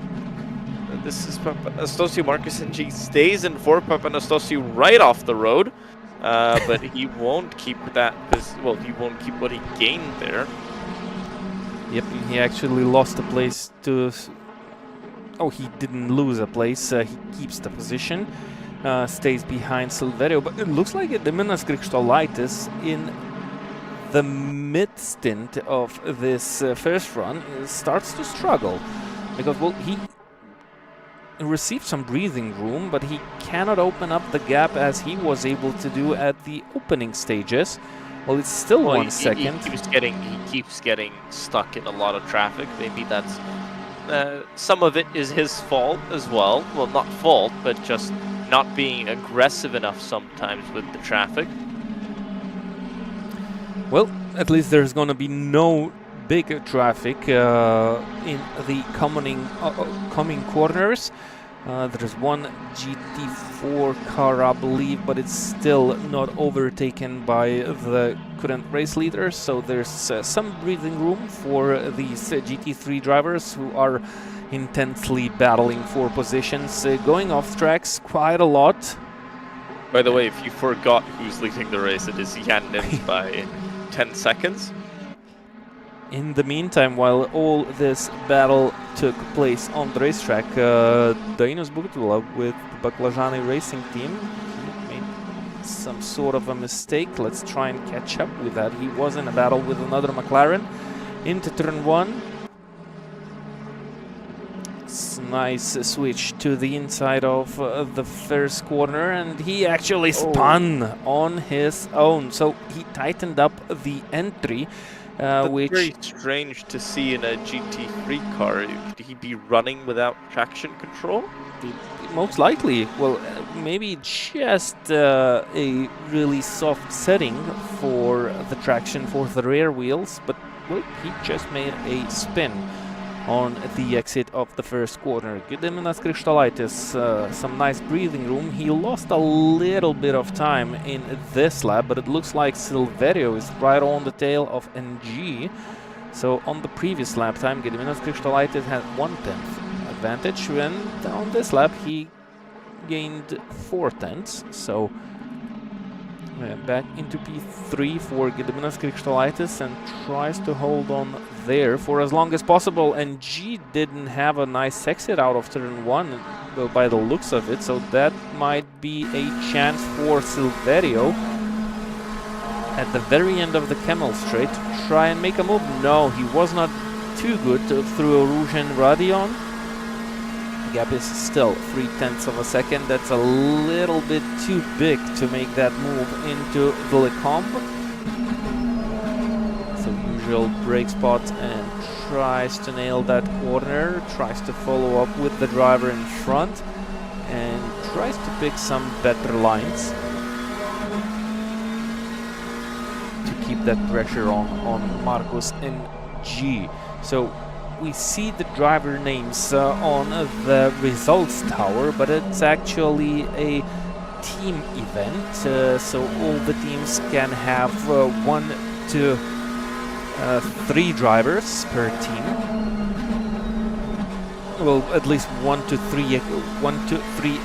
This is Papanastasio. Marcus and G stays in 4th. Papanastasio right off the road. But he won't keep that. Well, he won't keep what he gained there. Yep, he actually lost a place to. Oh, he didn't lose a place. He keeps the position. Stays behind Silverio, but it looks like Gediminas Krikštolaitis in the mid-stint of this first run starts to struggle, because, well, he received some breathing room, but he cannot open up the gap as he was able to do at the opening stages. Well, it's still 1 second. He keeps getting stuck in a lot of traffic. Maybe that's some of it is his fault as well. Well, not fault, but just not being aggressive enough sometimes with the traffic. Well, at least there's going to be no big traffic in the coming corners. There's one GT4 car, I believe, but it's still not overtaken by the current race leader, so there's some breathing room for these GT3 drivers who are intensely battling for positions, going off tracks quite a lot. By the way, if you forgot who's leading the race, it is Jan Nims by 10 seconds. In the meantime, while all this battle took place on the racetrack, Dainius Bugtvila with the Baklajani racing team made some sort of a mistake. Let's try and catch up with that. He was in a battle with another McLaren into turn 1. Nice switch to the inside of the first corner, and he actually spun on his own. So he tightened up the entry, which... very strange to see in a GT3 car. Could he be running without traction control? Most likely. Well, maybe just a really soft setting for the traction for the rear wheels, but well, he just made a spin on the exit of the first corner. Gediminas Krikštolaitis, some nice breathing room. He lost a little bit of time in this lap, but it looks like Silverio is right on the tail of NG. So on the previous lap time, Gediminas Krikštolaitis had 1/10 advantage, and on this lap he gained 4/10. So back into P3 for Gediminas Krikštolaitis, and tries to hold on there for as long as possible. And G didn't have a nice exit out of turn 1 by the looks of it, so that might be a chance for Silverio at the very end of the Camel Straight to try and make a move. No, he was not too good through a Rouge and Radion. gap is still 0.3 of a second. That's a little bit too big to make that move into the Lecombe. So usual brake spot and tries to nail that corner, tries to follow up with the driver in front and tries to pick some better lines to keep that pressure on Marcus and G. So we see the driver names on the results tower, but it's actually a team event, so all the teams can have 1 to 3 drivers per team. Well, at least 1 to 3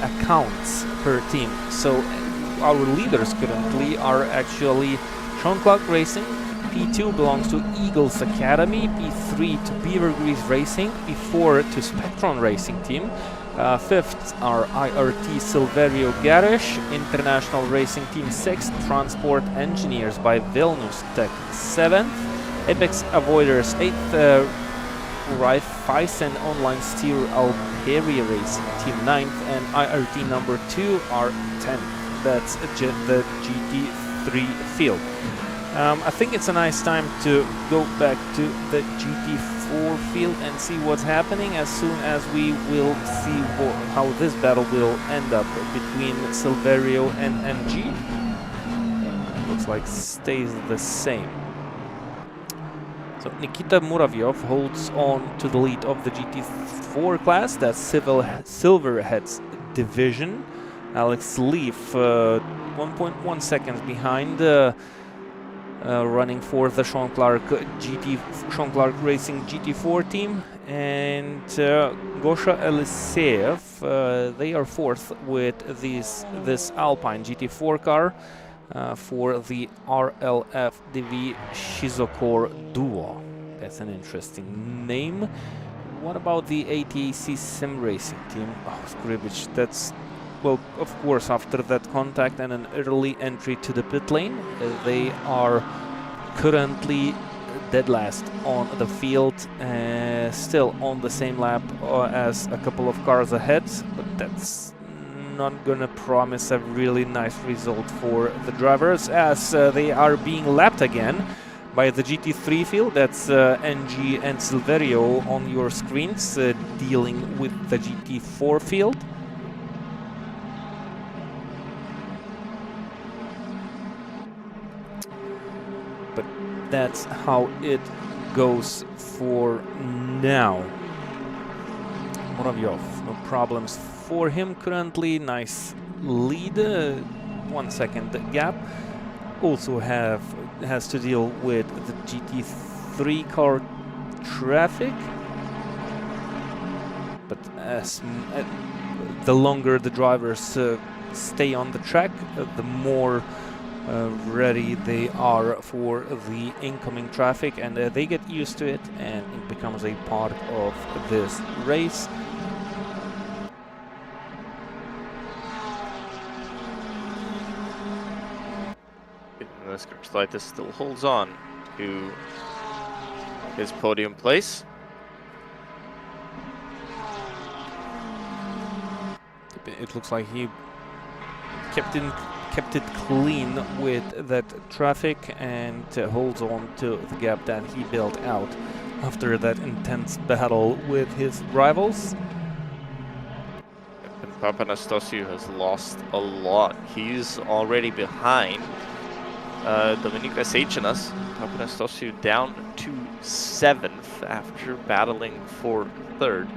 accounts per team. So our leaders currently are actually Sean Clark Racing. P2 belongs to Eagles Academy, P3 to Beaver Grease Racing, P4 to Spectron Racing Team. 5th are IRT Silverio Garage, International Racing Team 6th, Transport Engineers by Vilnius Tech 7th, Apex Avoiders 8th, Rife Feisen Online Steer Alperia Racing Team 9th, and IRT number 2 are 10th. That's the GT3 field. I think it's a nice time to go back to the GT4 field and see what's happening as soon as we will see how this battle will end up between Silverio and MG. Looks like stays the same. So Nikita Muravyov holds on to the lead of the GT4 class, that's Silverhead's division. Alex Leaf 1.1 seconds behind, running for the Sean Clark Racing GT4 team, and Gosha Eliseev, they are 4th with this Alpine GT4 car for the RLF DV Shizokor Duo. That's an interesting name. What about the ATAC Sim Racing team? Oh, Skribic, that's, well, of course, after that contact and an early entry to the pit lane, they are currently dead last on the field, still on the same lap as a couple of cars ahead, but that's not gonna promise a really nice result for the drivers, as they are being lapped again by the GT3 field. That's NG and Silverio on your screens, dealing with the GT4 field. But that's how it goes for now. Muravyov, no problems for him currently. Nice lead, 1 second gap. Also has to deal with the GT3 car traffic. But as the longer the drivers stay on the track, the more ready they are for the incoming traffic, and they get used to it, and it becomes a part of this race. Skrčlaitis still holds on to his podium place. It looks like he kept it clean with that traffic and holds on to the gap that he built out after that intense battle with his rivals. And Papanastasiou has lost a lot. He's already behind Dominykas Eichinas. Papanastasiou down to 7th after battling for 3rd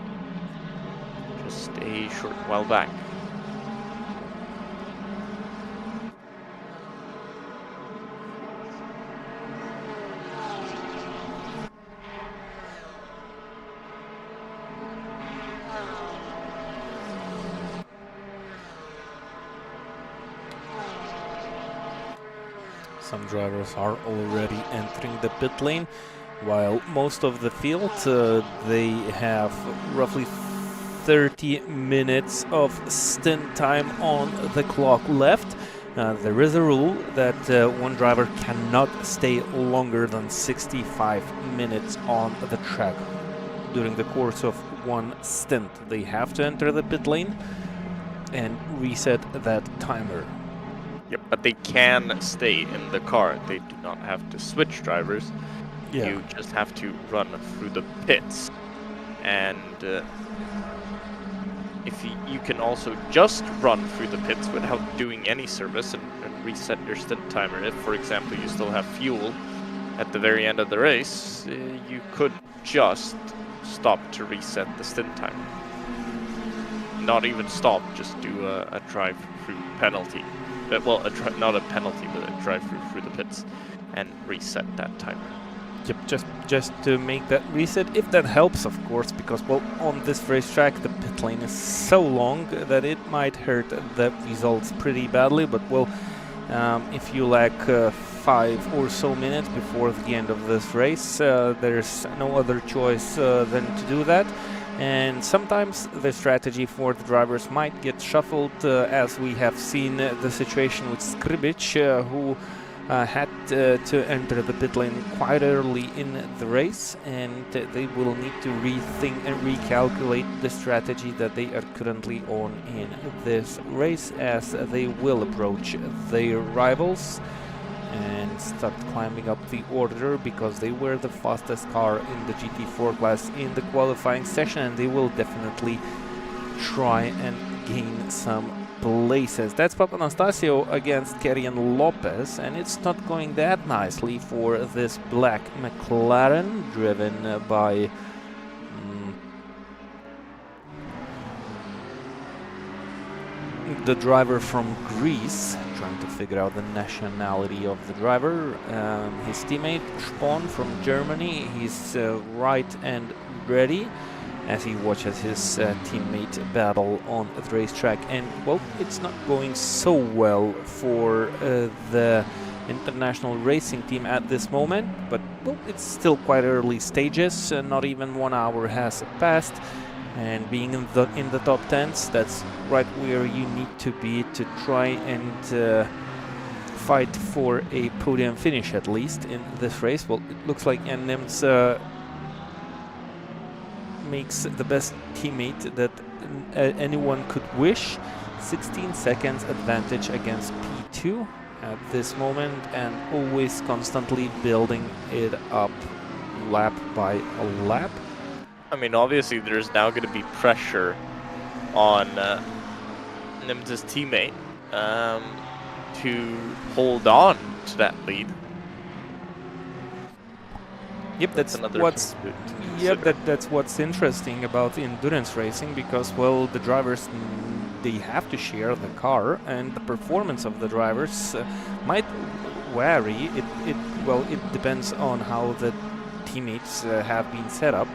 just a short while back. Some drivers are already entering the pit lane, while most of the field, they have roughly 30 minutes of stint time on the clock left. There is a rule that one driver cannot stay longer than 65 minutes on the track. during the course of one stint. They have to enter the pit lane and reset that timer. Yep, but they can stay in the car. They do not have to switch drivers. Yeah. You just have to run through the pits. And if you can also just run through the pits without doing any service and reset your stint timer. If, for example, you still have fuel at the very end of the race, you could just stop to reset the stint timer. Not even stop, just do a drive-through penalty. Well, not a penalty, but a drive-through through the pits and reset that timer. Yep, just to make that reset, if that helps, of course, because, well, on this racetrack the pit lane is so long that it might hurt the results pretty badly, but, well, if you lack 5 or so minutes before the end of this race, there's no other choice than to do that. And sometimes the strategy for the drivers might get shuffled, as we have seen the situation with Skribic, who had to enter the pit lane quite early in the race, and they will need to rethink and recalculate the strategy that they are currently on in this race, as they will approach their rivals and start climbing up the order, because they were the fastest car in the GT4 class in the qualifying session, and they will definitely try and gain some places. That's Papanastasio against Kerian Lopez, and it's not going that nicely for this black McLaren, driven by the driver from Greece. Trying to figure out the nationality of the driver. His teammate Spahn from Germany. He's right and ready as he watches his teammate battle on the racetrack. And, well, it's not going so well for the international racing team at this moment, but, well, it's still quite early stages. Not even 1 hour has passed, and being in the top 10s, that's right where you need to be to try and fight for a podium finish, at least in this race. Well, it looks like Jan Nims makes the best teammate that anyone could wish. 16 seconds advantage against P2 at this moment, and always constantly building it up lap by lap. I mean, obviously there's now going to be pressure on Nims' teammate to hold on to that lead. Yep, that's what's interesting about endurance racing, because, well, the drivers, they have to share the car, and the performance of the drivers might vary. It depends on how the teammates have been set up.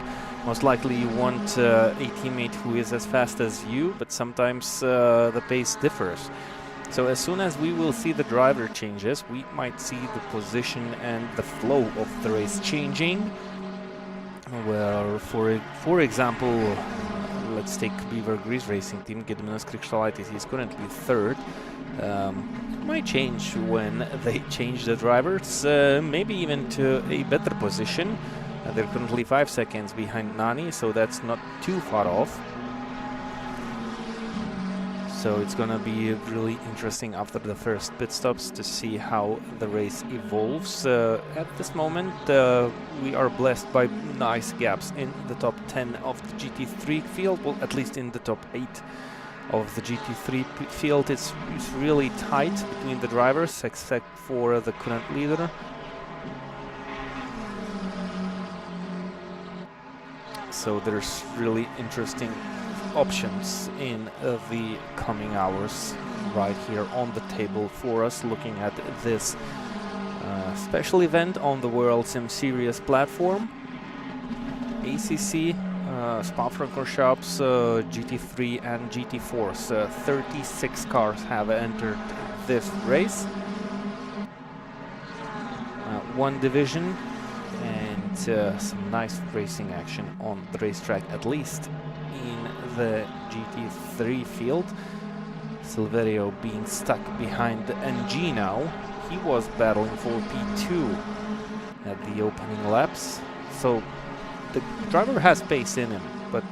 Most likely you want a teammate who is as fast as you, but sometimes the pace differs. So as soon as we will see the driver changes, we might see the position and the flow of the race changing. Where, for example, let's take Beaver Grease Racing Team, Gediminas Krikštalaitis, he's currently third. It might change when they change the drivers, maybe even to a better position. They're currently 5 seconds behind Nani, so that's not too far off. So it's gonna be really interesting after the first pit stops to see how the race evolves. At this moment, we are blessed by nice gaps in the top 10 of the GT3 field, well, at least in the top 8 of the GT3 field. It's really tight between the drivers, except for the current leader. So there's really interesting options in the coming hours right here on the table for us, looking at this special event on the World Sim Series platform. ACC, Spa-Francorchamps, GT3 and GT4s. 36 cars have entered this race. One division, and some nice racing action on the racetrack, at least in the GT3 field. Silverio being stuck behind NG now. He was battling for P2 at the opening laps. So the driver has pace in him, but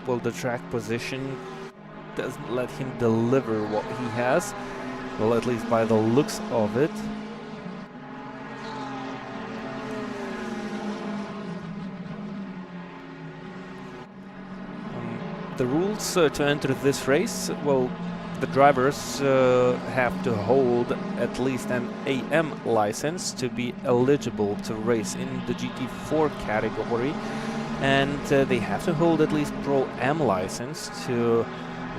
well, the track position doesn't let him deliver what he has. Well, at least by the looks of it. The rules to enter this race, well, the drivers have to hold at least an AM license to be eligible to race in the GT4 category, and they have to hold at least Pro M license to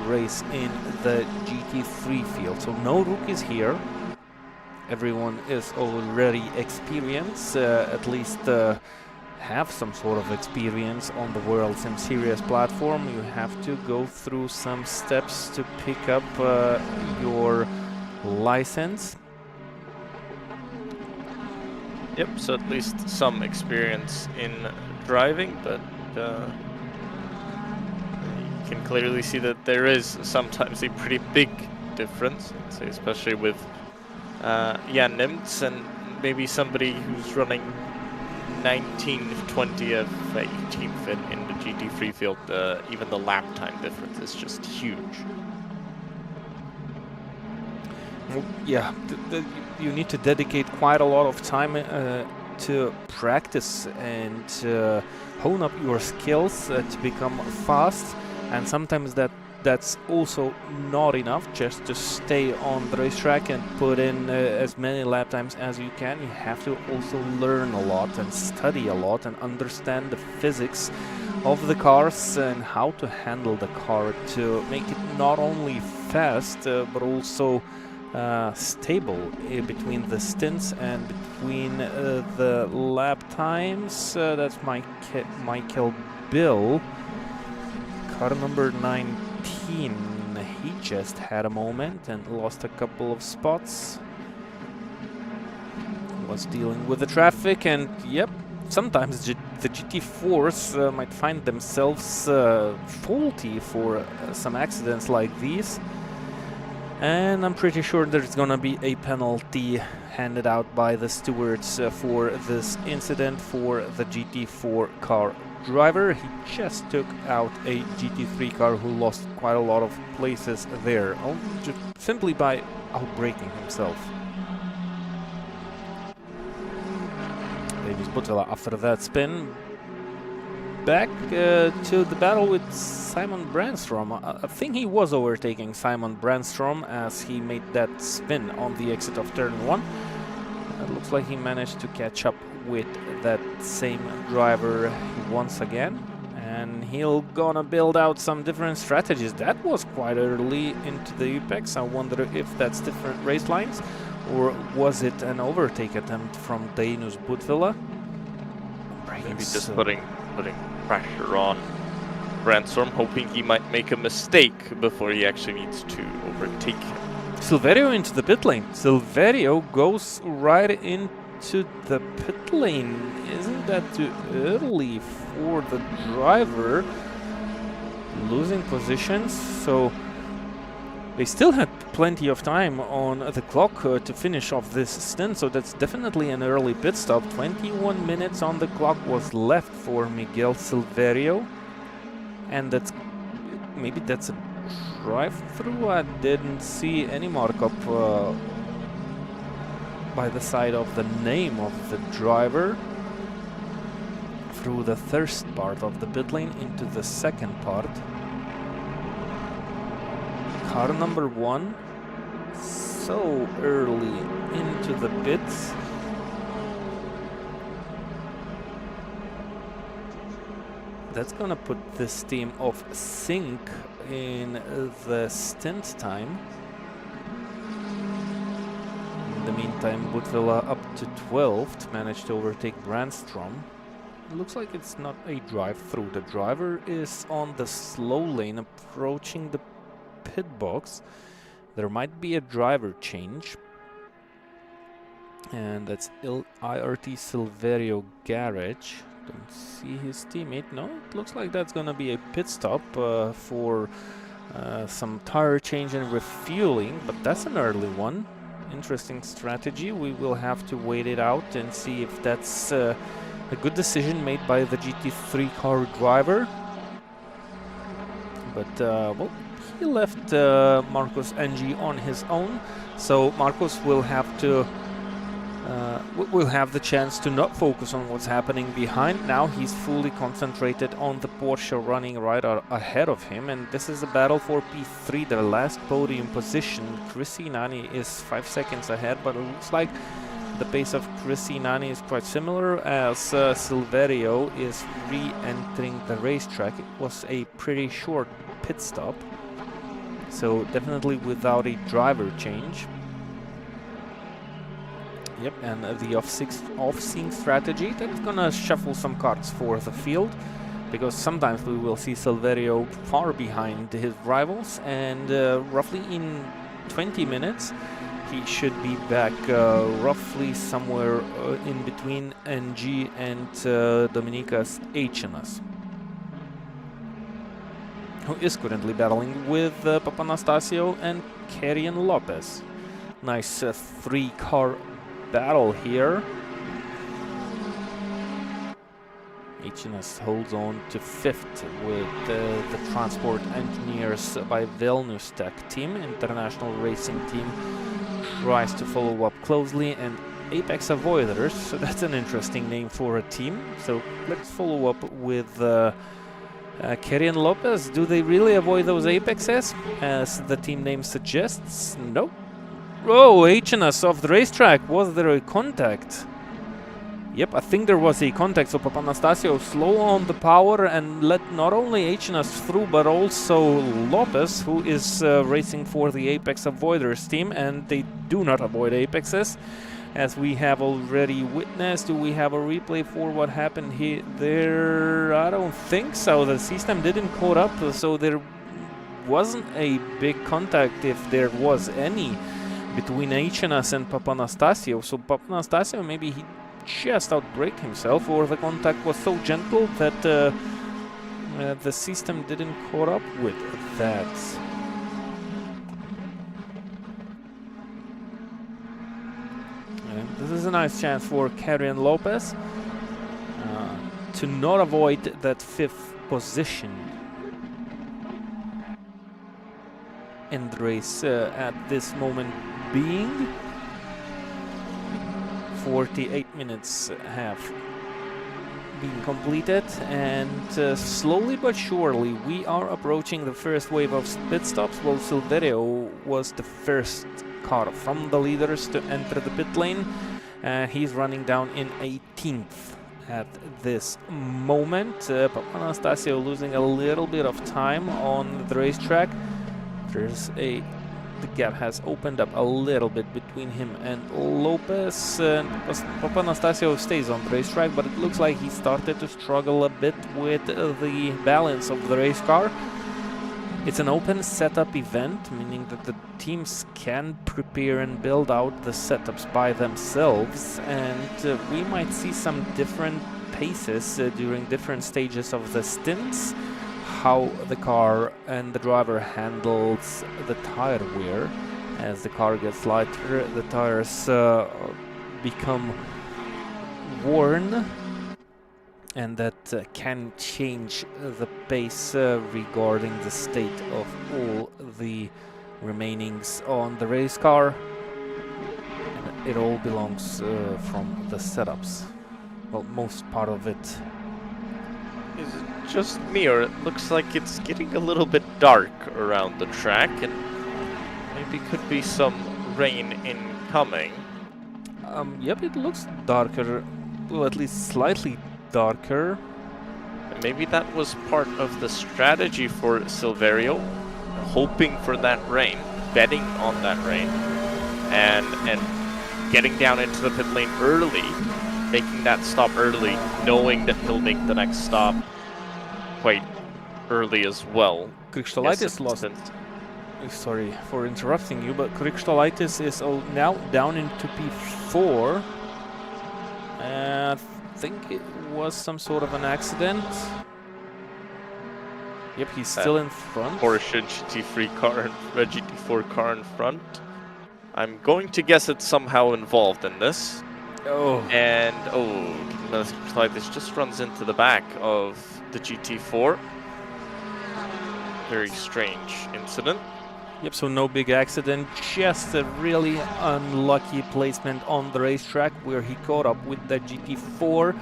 race in the GT3 field. So no rookies here. Everyone is already experienced, at least have some sort of experience on the World Sim Series platform. You have to go through some steps to pick up your license. Yep, so at least some experience in driving, but you can clearly see that there is sometimes a pretty big difference, I'd say, especially with Jan Nimtz and maybe somebody who's running 19th, 20th, 18th in the GT3 field. Even the lap time difference is just huge. Well, yeah, you need to dedicate quite a lot of time to practice and hone up your skills to become fast, and sometimes that's also not enough just to stay on the racetrack and put in as many lap times as you can. You have to also learn a lot and study a lot and understand the physics of the cars and how to handle the car to make it not only fast but also stable between the stints and between the lap times. That's Michael Bill, car number 19. He just had a moment and lost a couple of spots. Was dealing with the traffic, and yep, sometimes the GT4s might find themselves faulty for some accidents like these. And I'm pretty sure there's gonna be a penalty handed out by the stewards for this incident for the GT4 car driver. He just took out a GT3 car who lost quite a lot of places there, just simply by outbraking himself. Davis Butela, after that spin, back to the battle with Simon Brandstrom. I think he was overtaking Simon Brandstrom as he made that spin on the exit of turn 1. It looks like he managed to catch up with that same driver once again, and he'll gonna build out some different strategies. That was quite early into the apex. I wonder if that's different race lines, or was it an overtake attempt from Dainus Butvila? Maybe just putting pressure on Brandstrom, hoping he might make a mistake before he actually needs to overtake him. Silverio into the pit lane. Silverio goes right into the pit lane. Isn't that too early for the driver? Losing positions, so they still had plenty of time on the clock to finish off this stint, so that's definitely an early pit stop. 21 minutes on the clock was left for Miguel Silverio, and maybe that's a drive-through. I didn't see any markup by the side of the name of the driver through the first part of the pit lane into the second part. Car number 1 so early into the pits. That's gonna put this team off sync in the stint time. In the meantime, Butvila up to 12th, managed to overtake Brandstrom. It looks like it's not a drive-through. The driver is on the slow lane approaching the pit box. There might be a driver change, and that's IRT Silverio Garage. Don't see his teammate. No, it looks like that's gonna be a pit stop for some tire change and refueling, but that's an early one. Interesting strategy. We will have to wait it out and see if that's A good decision made by the GT3 car driver. But, well, he left Marcos NG on his own. So Marcos will have to will have the chance to not focus on what's happening behind. Now he's fully concentrated on the Porsche running right ahead of him, and this is a battle for P3, their last podium position. Chris Inani is 5 seconds ahead, but it looks like the pace of Chris Inani is quite similar as Silverio is re-entering the racetrack. It was a pretty short pit stop, so definitely without a driver change. Yep, and the off-sync strategy, that's gonna shuffle some cards for the field, because sometimes we will see Silverio far behind his rivals, and roughly in 20 minutes he should be back roughly somewhere in between NG and Dominikas Eichinas, who is currently battling with Papanastasio and Kerian Lopez. Nice three-car battle here. Eichinas holds on to 5th with the transport engineers by Vilnius Tech team. International racing team tries to follow up closely, and Apex Avoiders, so that's an interesting name for a team. So let's follow up with Kerian Lopez. Do they really avoid those apexes as the team name suggests? Nope. Oh, Eichinas off the racetrack. Was there a contact? Yep, I think there was a contact. So Papanastasio slow on the power and let not only Eichinas through, but also Lopez, who is racing for the Apex Avoiders team, and they do not avoid apexes, as we have already witnessed. Do we have a replay for what happened here? There, I don't think so. The system didn't caught up, so there wasn't a big contact, if there was any, between Eichinas and Papanastasio. So Papanastasio, maybe he just outbraked himself, or the contact was so gentle that the system didn't caught up with that. And this is a nice chance for Kerian Lopez to not avoid that 5th position in the race at this moment being. 48 minutes have been completed, and slowly but surely we are approaching the first wave of pit stops. While Silverio was the first car from the leaders to enter the pit lane. He's running down in 18th at this moment. Papanastasio losing a little bit of time on the racetrack. The gap has opened up a little bit between him and Lopez. Papanastasio stays on the racetrack, but it looks like he started to struggle a bit with the balance of the race car. It's an open setup event, meaning that the teams can prepare and build out the setups by themselves, and we might see some different paces during different stages of the stints. How the car and the driver handles the tire wear. As the car gets lighter, the tires become worn, and that can change the pace regarding the state of all the remainings on the race car. And it all belongs from the setups. Well, most part of it. Is it just me, or it looks like it's getting a little bit dark around the track, and maybe could be some rain incoming? Yep, it looks darker, well, at least slightly darker. And maybe that was part of the strategy for Silverio, hoping for that rain, betting on that rain, and getting down into the pit lane early, making that stop early, knowing that he'll make the next stop quite early as well. Krikštolaitis lost. Sorry for interrupting you, but Krikštolaitis is now down into P4. I think it was some sort of an accident. Yep, he's still in front. Porsche GT3 car and GT4 car in front. I'm going to guess it's somehow involved in this. Oh. And, oh, can Nordschleife just runs into the back of the GT4. Very strange incident. Yep, so no big accident, just a really unlucky placement on the racetrack where he caught up with the GT4.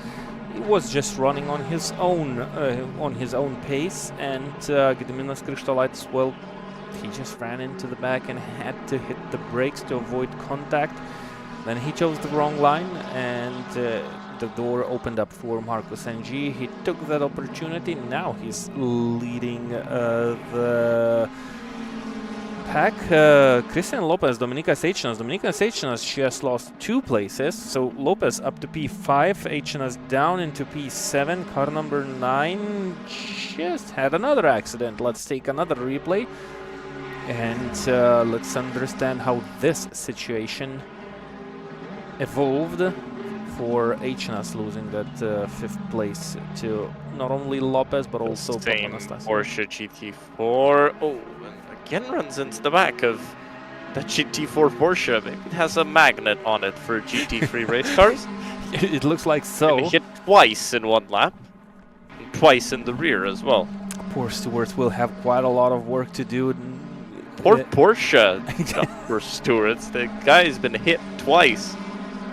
He was just running on his own pace, and Gediminas Krištolaitis, well, he just ran into the back and had to hit the brakes to avoid contact. Then he chose the wrong line, and the door opened up for Marcus NG. He took that opportunity. Now he's leading the pack. Christian Lopez, Dominicas Eičinas. Dominicas Eičinas just lost 2 places. So Lopez up to P5, Eičinas down into P7. Car number 9 just had another accident. Let's take another replay and let's understand how this situation evolved for Eičinas losing that 5th place to not only Lopez but also Papanastasiou. Porsche GT4. Oh, and again runs into the back of the GT4 Porsche. Maybe it has a magnet on it for GT3 race cars. It looks like so. And hit twice in 1 lap, and twice in the rear as well. Poor Stewarts will have quite a lot of work to do. Poor Porsche. Poor Stewarts. The guy's been hit twice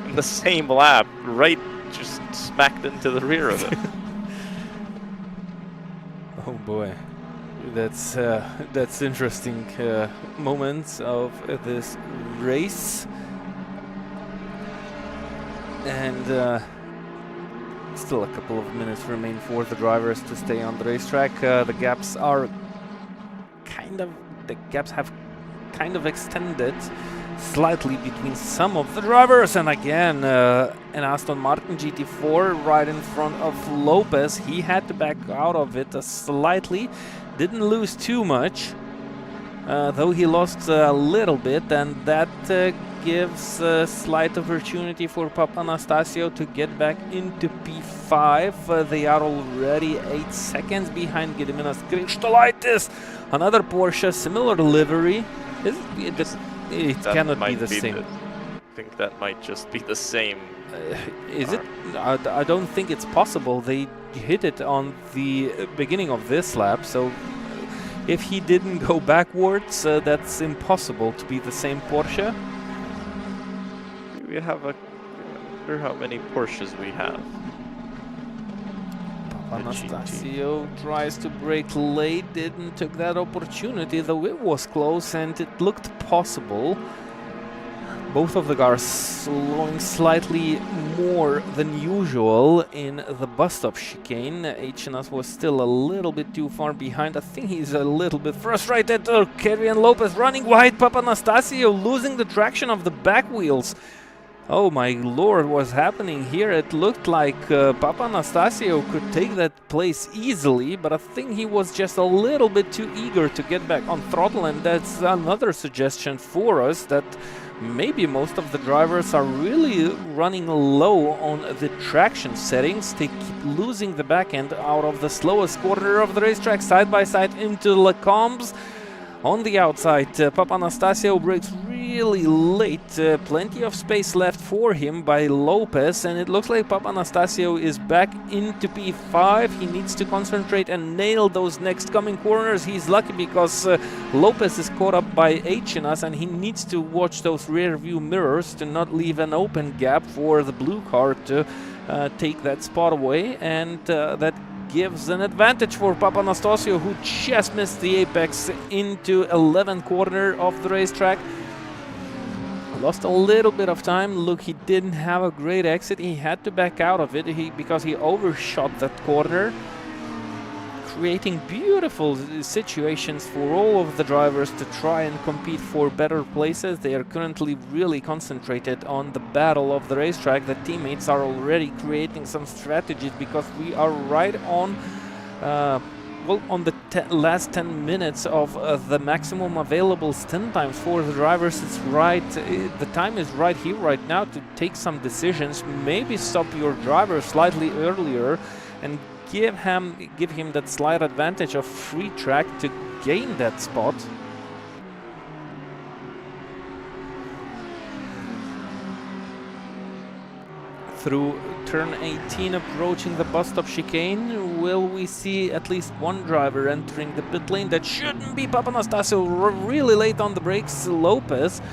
in the same lap, right, just smacked into the rear of it. Oh boy, that's interesting moments of this race, and still a couple of minutes remain for the drivers to stay on the racetrack. The gaps have kind of extended slightly between some of the drivers, and again an Aston Martin GT4 right in front of Lopez. He had to back out of it slightly, didn't lose too much, though he lost a little bit, and that gives a slight opportunity for Papanastasiou to get back into P5. They are already 8 seconds behind Gediminas Krištolaitis. Another Porsche, similar livery. It cannot be the same. I think that might just be the same. Is it? I don't think it's possible. They hit it on the beginning of this lap, so if he didn't go backwards, that's impossible to be the same Porsche. We have I wonder how many Porsches we have. Papanastasiou tries to brake late, didn't took that opportunity, though it was close and it looked possible. Both of the cars slowing slightly more than usual in the bus stop chicane. Eičinas was still a little bit too far behind. I think he's a little bit frustrated. Kerian Lopez running wide. Papanastasiou losing the traction of the back wheels. Oh my lord, what's happening here? It looked like Papanastasiou could take that place easily, but I think he was just a little bit too eager to get back on throttle, and that's another suggestion for us that maybe most of the drivers are really running low on the traction settings. They keep losing the back end out of the slowest corner of the racetrack, side by side into Le Combs. On the outside, Papanastasiou brakes really late. Plenty of space left for him by Lopez, and it looks like Papanastasiou is back into P5. He needs to concentrate and nail those next coming corners. He's lucky because Lopez is caught up by Eičinas, and he needs to watch those rear view mirrors to not leave an open gap for the blue car to take that spot away, and that gives an advantage for Papanastasiou, who just missed the apex into 11th corner of the racetrack. Lost a little bit of time. Look, he didn't have a great exit. He had to back out of it because he overshot that corner, creating beautiful situations for all of the drivers to try and compete for better places. They are currently really concentrated on the battle of the racetrack. The teammates are already creating some strategies because we are right on on the last 10 minutes of the maximum available stint times for the drivers. It's right, the time is right here, right now, to take some decisions. Maybe stop your driver slightly earlier and give him that slight advantage of free track to gain that spot. Through turn 18 approaching the bus stop chicane. Will we see at least one driver entering the pit lane? That shouldn't be Papanastasio, really late on the brakes, Lopez.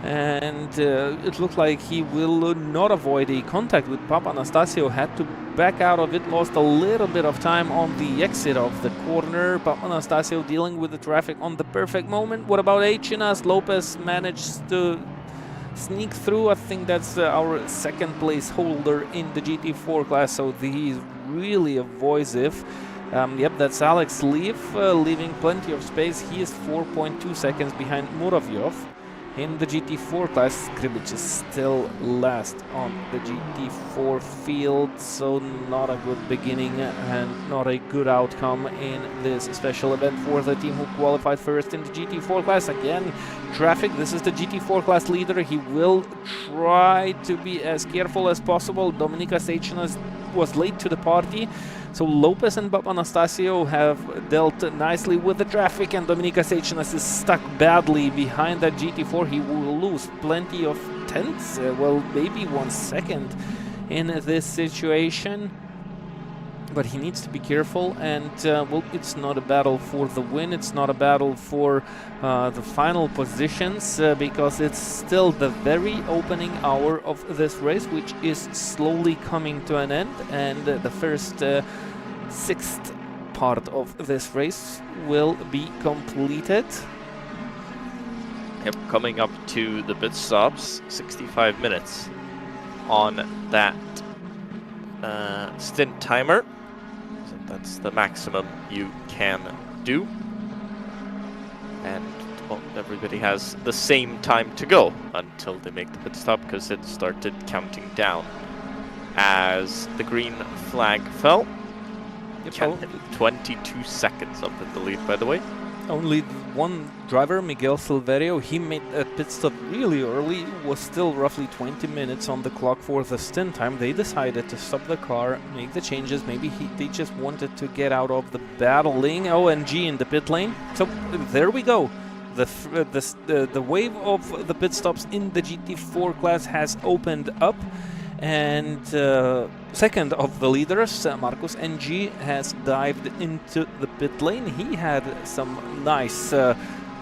And it looked like he will not avoid a contact with Papanastasio, had to back out of it, lost a little bit of time on the exit of the corner. Papanastasio dealing with the traffic on the perfect moment. What about H&S? Lopez managed to sneak through. I think that's our second place holder in the GT4 class, so he's really evasive. Yep, that's Alex Leaf, leaving plenty of space. He is 4.2 seconds behind Muravyov. In the GT4 class, Kribic is still last on the GT4 field, so not a good beginning and not a good outcome in this special event for the team who qualified first in the GT4 class. Again, traffic, this is the GT4 class leader. He will try to be as careful as possible. Dominykas Seichinas was late to the party, so Lopez and Papanastasio have dealt nicely with the traffic, and Dominykas Seichinas is stuck badly behind that GT4. He will lose plenty of tenths, well, maybe 1 second in this situation. But he needs to be careful, and well, it's not a battle for the win, it's not a battle for the final positions, because it's still the very opening hour of this race, which is slowly coming to an end, and the first sixth part of this race will be completed. Yep, coming up to the pit stops, 65 minutes on that stint timer. So that's the maximum you can do. And well, everybody has the same time to go until they make the pit stop, because it started counting down as the green flag fell. Yep, 22 seconds up in the lead, by the way. Only one driver, Miguel Silverio, he made a pit stop really early, was still roughly 20 minutes on the clock for the stint time. They decided to stop the car, make the changes. Maybe they just wanted to get out of the battling. ONG in the pit lane. So there we go. The wave of the pit stops in the GT4 class has opened up. And second of the leaders, Marcus NG, has dived into the pit lane. He had some nice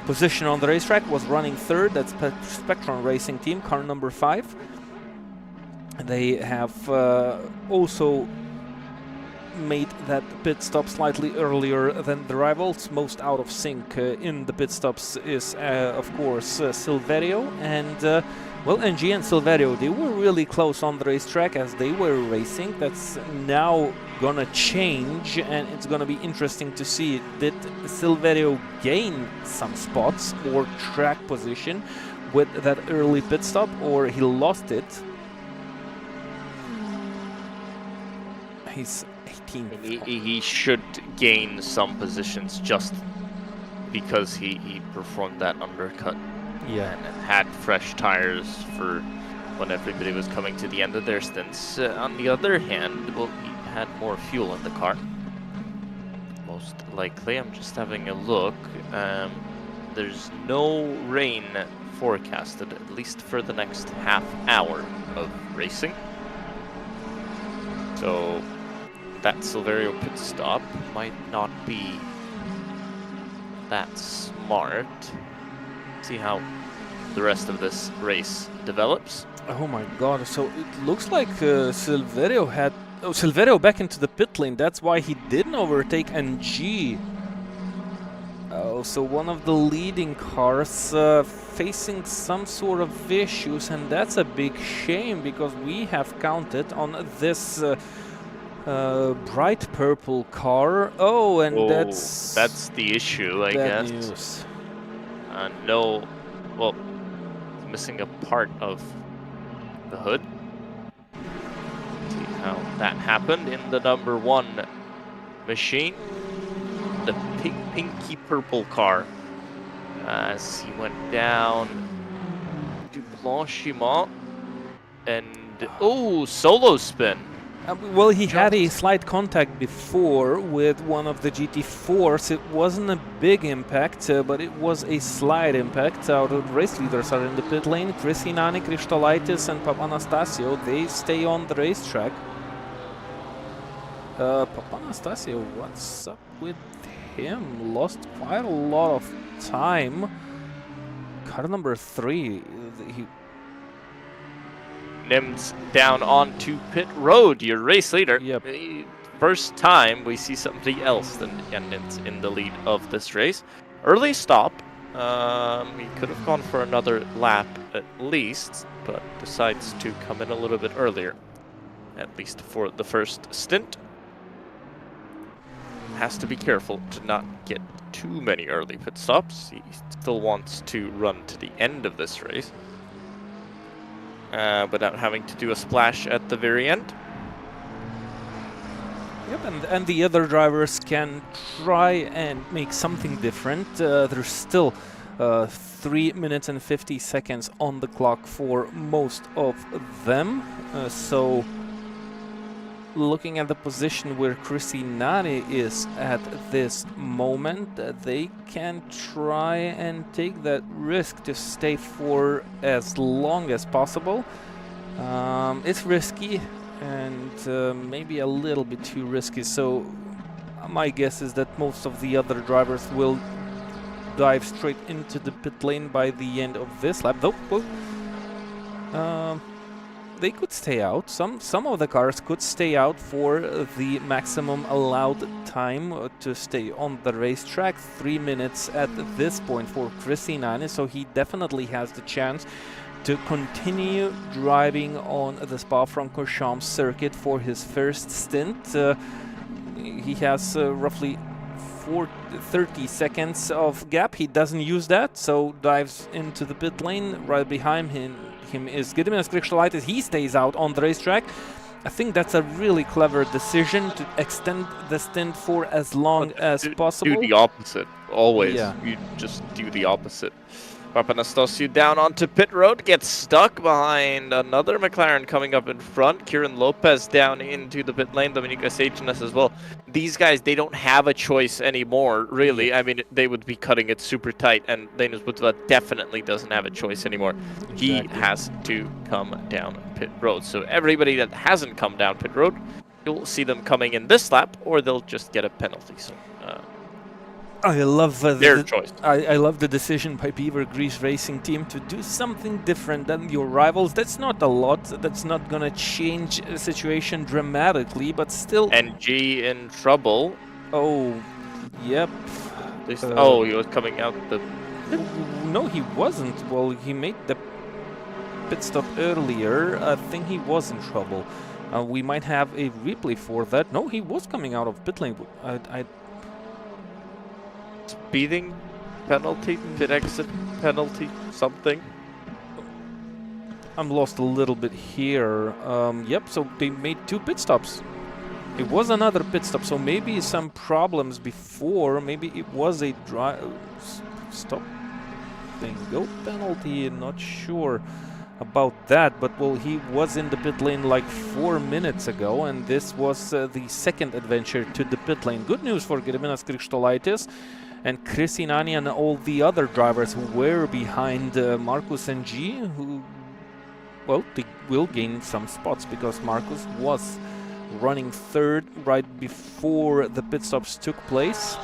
position on the racetrack, was running third. That's Spectrum Racing Team, car number 5. They have also made that pit stop slightly earlier than the rivals. Most out of sync in the pit stops is, of course, Silverio. And well, NG and Silverio, they were really close on the racetrack as they were racing. That's now gonna change, and it's gonna be interesting to see, did Silverio gain some spots or track position with that early pit stop, or he lost it? He's 18th. He should gain some positions just because he performed that undercut. Yeah, and had fresh tires for when everybody was coming to the end of their stints. On the other hand, well, he had more fuel in the car. Most likely. I'm just having a look. There's no rain forecasted, at least for the next half hour of racing. So that Silverio pit stop might not be that smart. See how the rest of this race develops. Oh my god, so it looks like Silverio had... Oh, Silverio back into the pit lane, that's why he didn't overtake NG. Oh, so one of the leading cars facing some sort of issues, and that's a big shame, because we have counted on this bright purple car. Oh, and that's the issue, I guess. News. No, well, missing a part of the hood. See how that happened in the number 1 machine. The pinky purple car. As he went down to Blanchiment. And, oh, solo spin. Well, he had a slight contact before with one of the GT4s. It wasn't a big impact, but it was a slight impact. Our race leaders are in the pit lane. Krisinani, Krištolaitis and Papanastasio, they stay on the racetrack. Papanastasio, what's up with him? Lost quite a lot of time. Car number 3, he... Nims down onto pit road, your race leader. Yep. First time we see somebody else than Nims in the lead of this race. Early stop. He could have gone for another lap at least, but decides to come in a little bit earlier, at least for the first stint. Has to be careful to not get too many early pit stops. He still wants to run to the end of this race without having to do a splash at the very end. Yep, and the other drivers can try and make something different. There's still 3 minutes and 50 seconds on the clock for most of them. So looking at the position where Krisinani is at this moment, they can try and take that risk to stay for as long as possible. It's risky and maybe a little bit too risky, so my guess is that most of the other drivers will dive straight into the pit lane by the end of this lap. Though, they could stay out. Some of the cars could stay out for the maximum allowed time to stay on the racetrack. 3 minutes at this point for Krisinani, so he definitely has the chance to continue driving on the Spa-Francorchamps circuit for his first stint. He has roughly 30 seconds of gap. He doesn't use that, so dives into the pit lane. Right behind him is Gediminas Krištolaitis. He stays out on the racetrack. I think that's a really clever decision to extend the stint for as long as possible. Do the opposite, always. Yeah. You just do the opposite. Papanastasio down onto pit road, gets stuck behind another McLaren coming up in front. Kieran Lopez down into the pit lane, Dominika Seičinas as well. These guys, they don't have a choice anymore, really. I mean, they would be cutting it super tight, and Linus Butila definitely doesn't have a choice anymore. Exactly. He has to come down pit road. So everybody that hasn't come down pit road, you'll see them coming in this lap, or they'll just get a penalty. So, I love their choice. I love the decision by Beaver Grease Racing Team to do something different than your rivals. That's not a lot. That's not gonna change the situation dramatically, but still. NG in trouble. Oh, yep. Oh, he was coming out the. No, he wasn't. Well, he made the pit stop earlier. I think he was in trouble. We might have a replay for that. No, he was coming out of pit lane. Speeding penalty, pit exit penalty, something. I'm lost a little bit here. Yep, so they made 2 pit stops. It was another pit stop, so maybe some problems before. Maybe it was a stop and go penalty. Not sure about that, but well, he was in the pit lane like 4 minutes ago, and this was the second adventure to the pit lane. Good news for Gediminas Krištolaitis and Krisinani and all the other drivers who were behind Markus NG, who, well, they will gain some spots because Markus was running third right before the pit stops took place.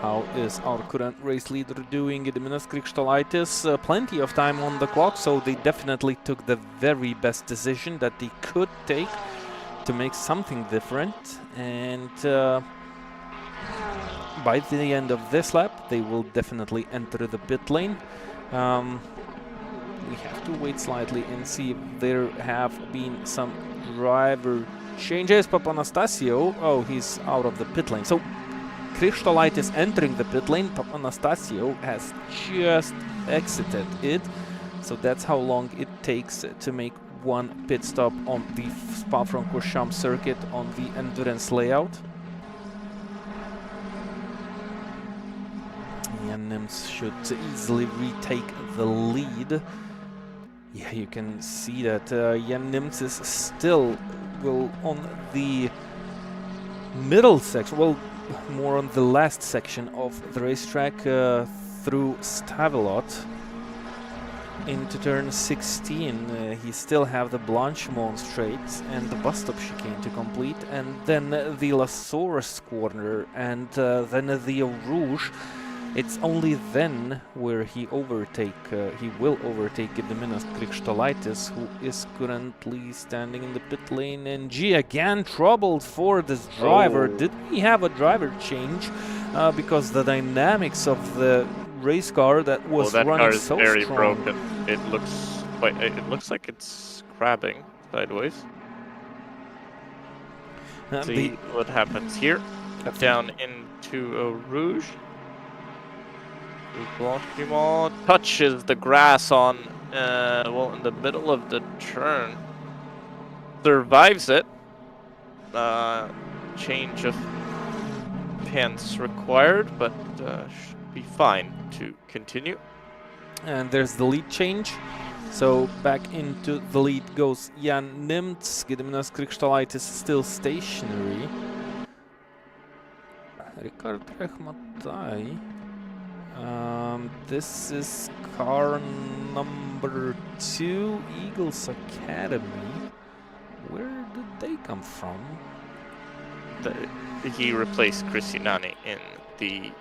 How is our current race leader doing? Gediminas Krištolaitis, plenty of time on the clock, so they definitely took the very best decision that they could take to make something different. And by the end of this lap, they will definitely enter the pit lane. We have to wait slightly and see if there have been some driver changes. Papanastasio, oh, he's out of the pit lane. So Krištolaitis entering the pit lane. Papanastasio has just exited it. So that's how long it takes to make one pit stop on the Spa-Francorchamps circuit on the endurance layout. And Nims should easily retake the lead. Yeah, you can see that Jan Nimtz is still on the middle section, well, more on the last section of the racetrack through Stavelot into turn 16. He still have the Blanchemont straight and the bus stop chicane to complete, and then the La Source corner, and then the Rouge. It's only then where he will overtake Gediminas Krikštolaitis, who is currently standing in the pit lane. And G again troubled for this driver. Did we have a driver change? Because the dynamics of the race car that was that running car is so very strong. broken. It looks like it's crabbing sideways. See what happens here. Down into a Rouge. Blanchemont touches the grass on, well, in the middle of the turn. Survives it. Change of pants required, but should be fine to continue. And there's the lead change. So back into the lead goes Jan Nimtz. Gediminas Krikštolaitis still stationary. Ricard Rechmatai. This is car number 2, Eagles Academy. Where did they come from? He replaced Christinani in the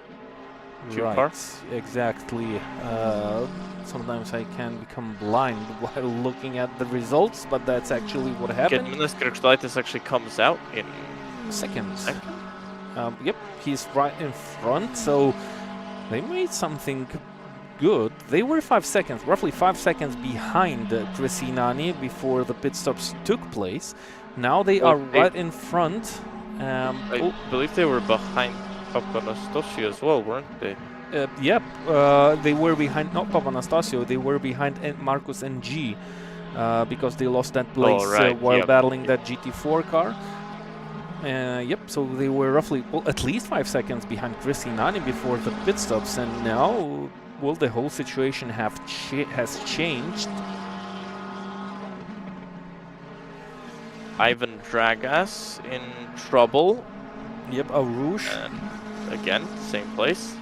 car. Exactly. Sometimes I can become blind while looking at the results, but that's actually what happened. Gediminas Krikštolaitis actually comes out in second. Yep, he's right in front, so they made something good. They were 5 seconds, roughly 5 seconds behind Christinani before the pit stops took place. Now they are right in front. I believe they were behind Papanastasio as well, weren't they? Yep, they were behind, not Papanastasio, they were behind Marcus NG because they lost that place while battling that GT4 car. Yep, so they were roughly, well, at least 5 seconds behind Christinani before the pit stops, and now, well, the whole situation has changed. Ivan Dragas in trouble. Yep, a Rouge. And again, same place.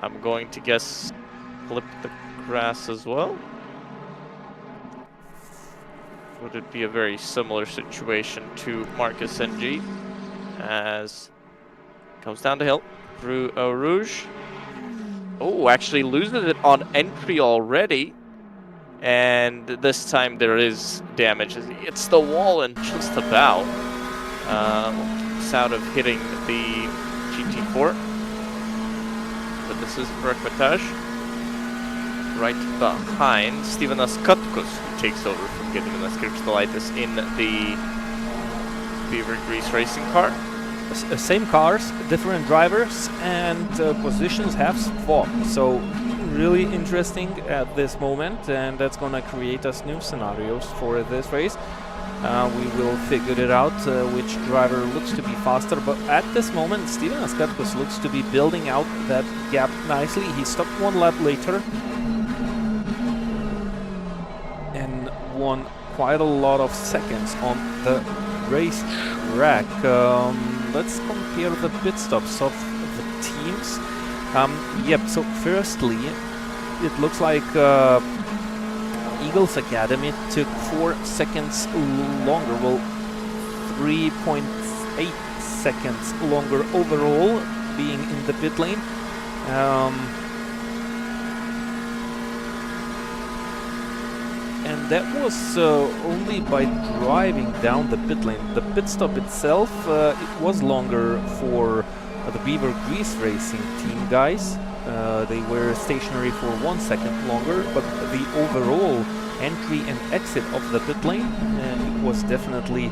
I'm going to guess flip the grass as well. Would it be a very similar situation to Marcus NG as comes down the hill through a Rouge? Oh, actually loses it on entry already. And this time there is damage. It's the wall and just about. It's out of hitting the GT4. But this is Rekmataj. Right behind Stevenas Katkus, who takes over from Gediminas Krikštolaitis in the Beaver Grease racing car. Same cars, different drivers, and positions have swapped. So really interesting at this moment, and that's gonna create us new scenarios for this race. We will figure it out which driver looks to be faster, but at this moment Stevenas Katkus looks to be building out that gap nicely. He stopped 1 lap later and won quite a lot of seconds on the racetrack. Let's compare the pit stops of the teams. Yep, so firstly, it looks like Eagles Academy took 4 seconds longer, well, 3.8 seconds longer overall being in the pit lane. And that was only by driving down the pit lane. The pit stop itself, it was longer for the Beaver Grease Racing team guys. They were stationary for 1 second longer, but the overall entry and exit of the pit lane it was definitely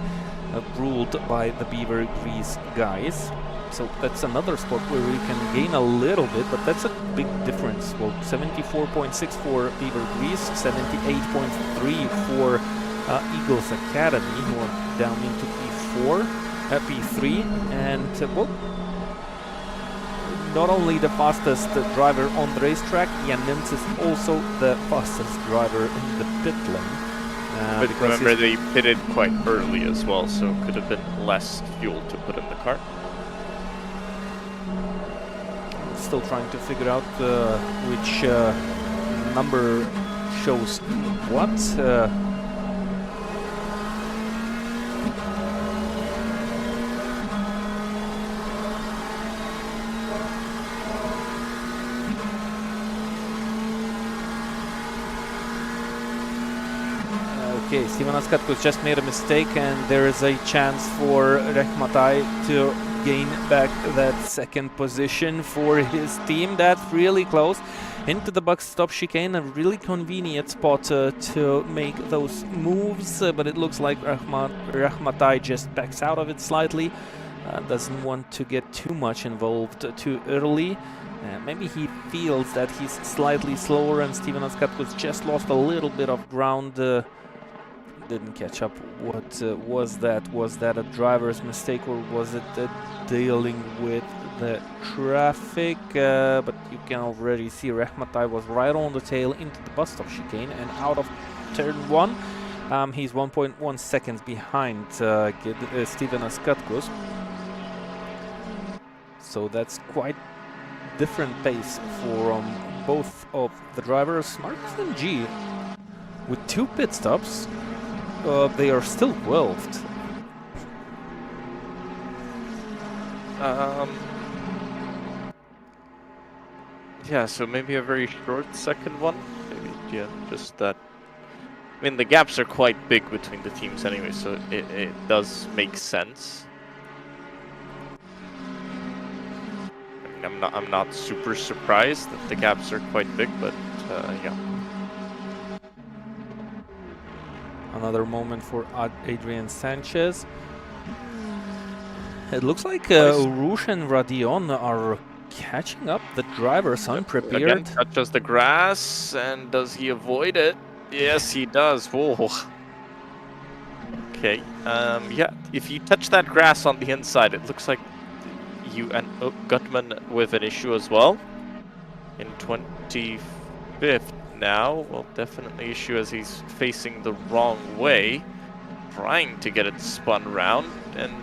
ruled by the Beaver Grease guys. So that's another spot where we can gain a little bit, but that's a big difference. Well, 74.6 for Beaver Grease, 78.3 for Eagles Academy, who are down into P3, and well, not only the fastest driver on the racetrack, Jan Nims is also the fastest driver in the pit lane. But remember, they pitted quite early as well, so could have been less fuel to put in the car. Still trying to figure out which number shows what. Okay, Steven Askatkus just made a mistake, and there is a chance for Rehmatai to gain back that second position for his team. That's really close. Into the box stop chicane, a really convenient spot to make those moves, but it looks like Rehmatai just backs out of it slightly. Doesn't want to get too much involved too early. Maybe he feels that he's slightly slower, and Steven Askatkus just lost a little bit of ground. Didn't catch up. What was that? Was that a driver's mistake, or was it dealing with the traffic? But you can already see Rehmatai was right on the tail into the bus stop chicane and out of turn 1. He's 1.1 seconds behind Steven Askatkus. So that's quite different pace for both of the drivers. Marcus and G with 2 pit stops. They are still 12th. Yeah, so maybe a very short second one. Maybe, yeah, just that. I mean, the gaps are quite big between the teams anyway, so it does make sense. I mean, I'm not super surprised that the gaps are quite big, but yeah. Another moment for Adrian Sanchez. It looks like Rouge and Radion are catching up. The driver's unprepared. Again, touches the grass, and does he avoid it? Yes, he does. Whoa. Okay. Yeah, if you touch that grass on the inside, it looks like you and Gutman with an issue as well. In 25th. Now, well, definitely issue as he's facing the wrong way, trying to get it spun round, and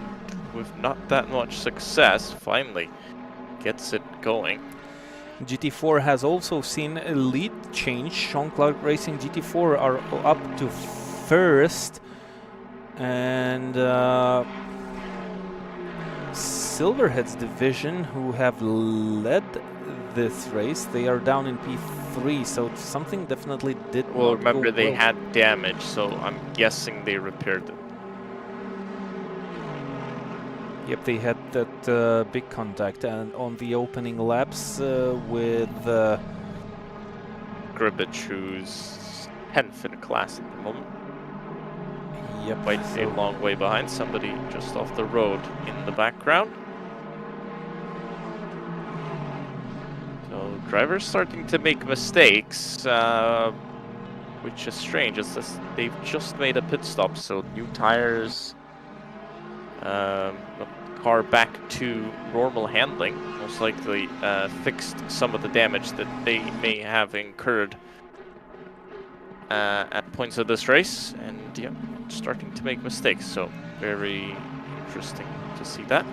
with not that much success, finally gets it going. GT4 has also seen a lead change. Sean Clark Racing GT4 are up to 1st, and Silverhead's division, who have led this race, they are down in P3, so something definitely did not Well, remember go they well. had damage, so I'm guessing they repaired it. Yep, they had that big contact and on the opening laps with Gribic, who's 10th in class at the moment. Yep, Quite a long way behind, somebody just off the road in the background. So drivers starting to make mistakes, which is strange. It's just they've just made a pit stop, so new tires, car back to normal handling. Most likely fixed some of the damage that they may have incurred at points of this race, and yeah, starting to make mistakes. So very interesting to see that.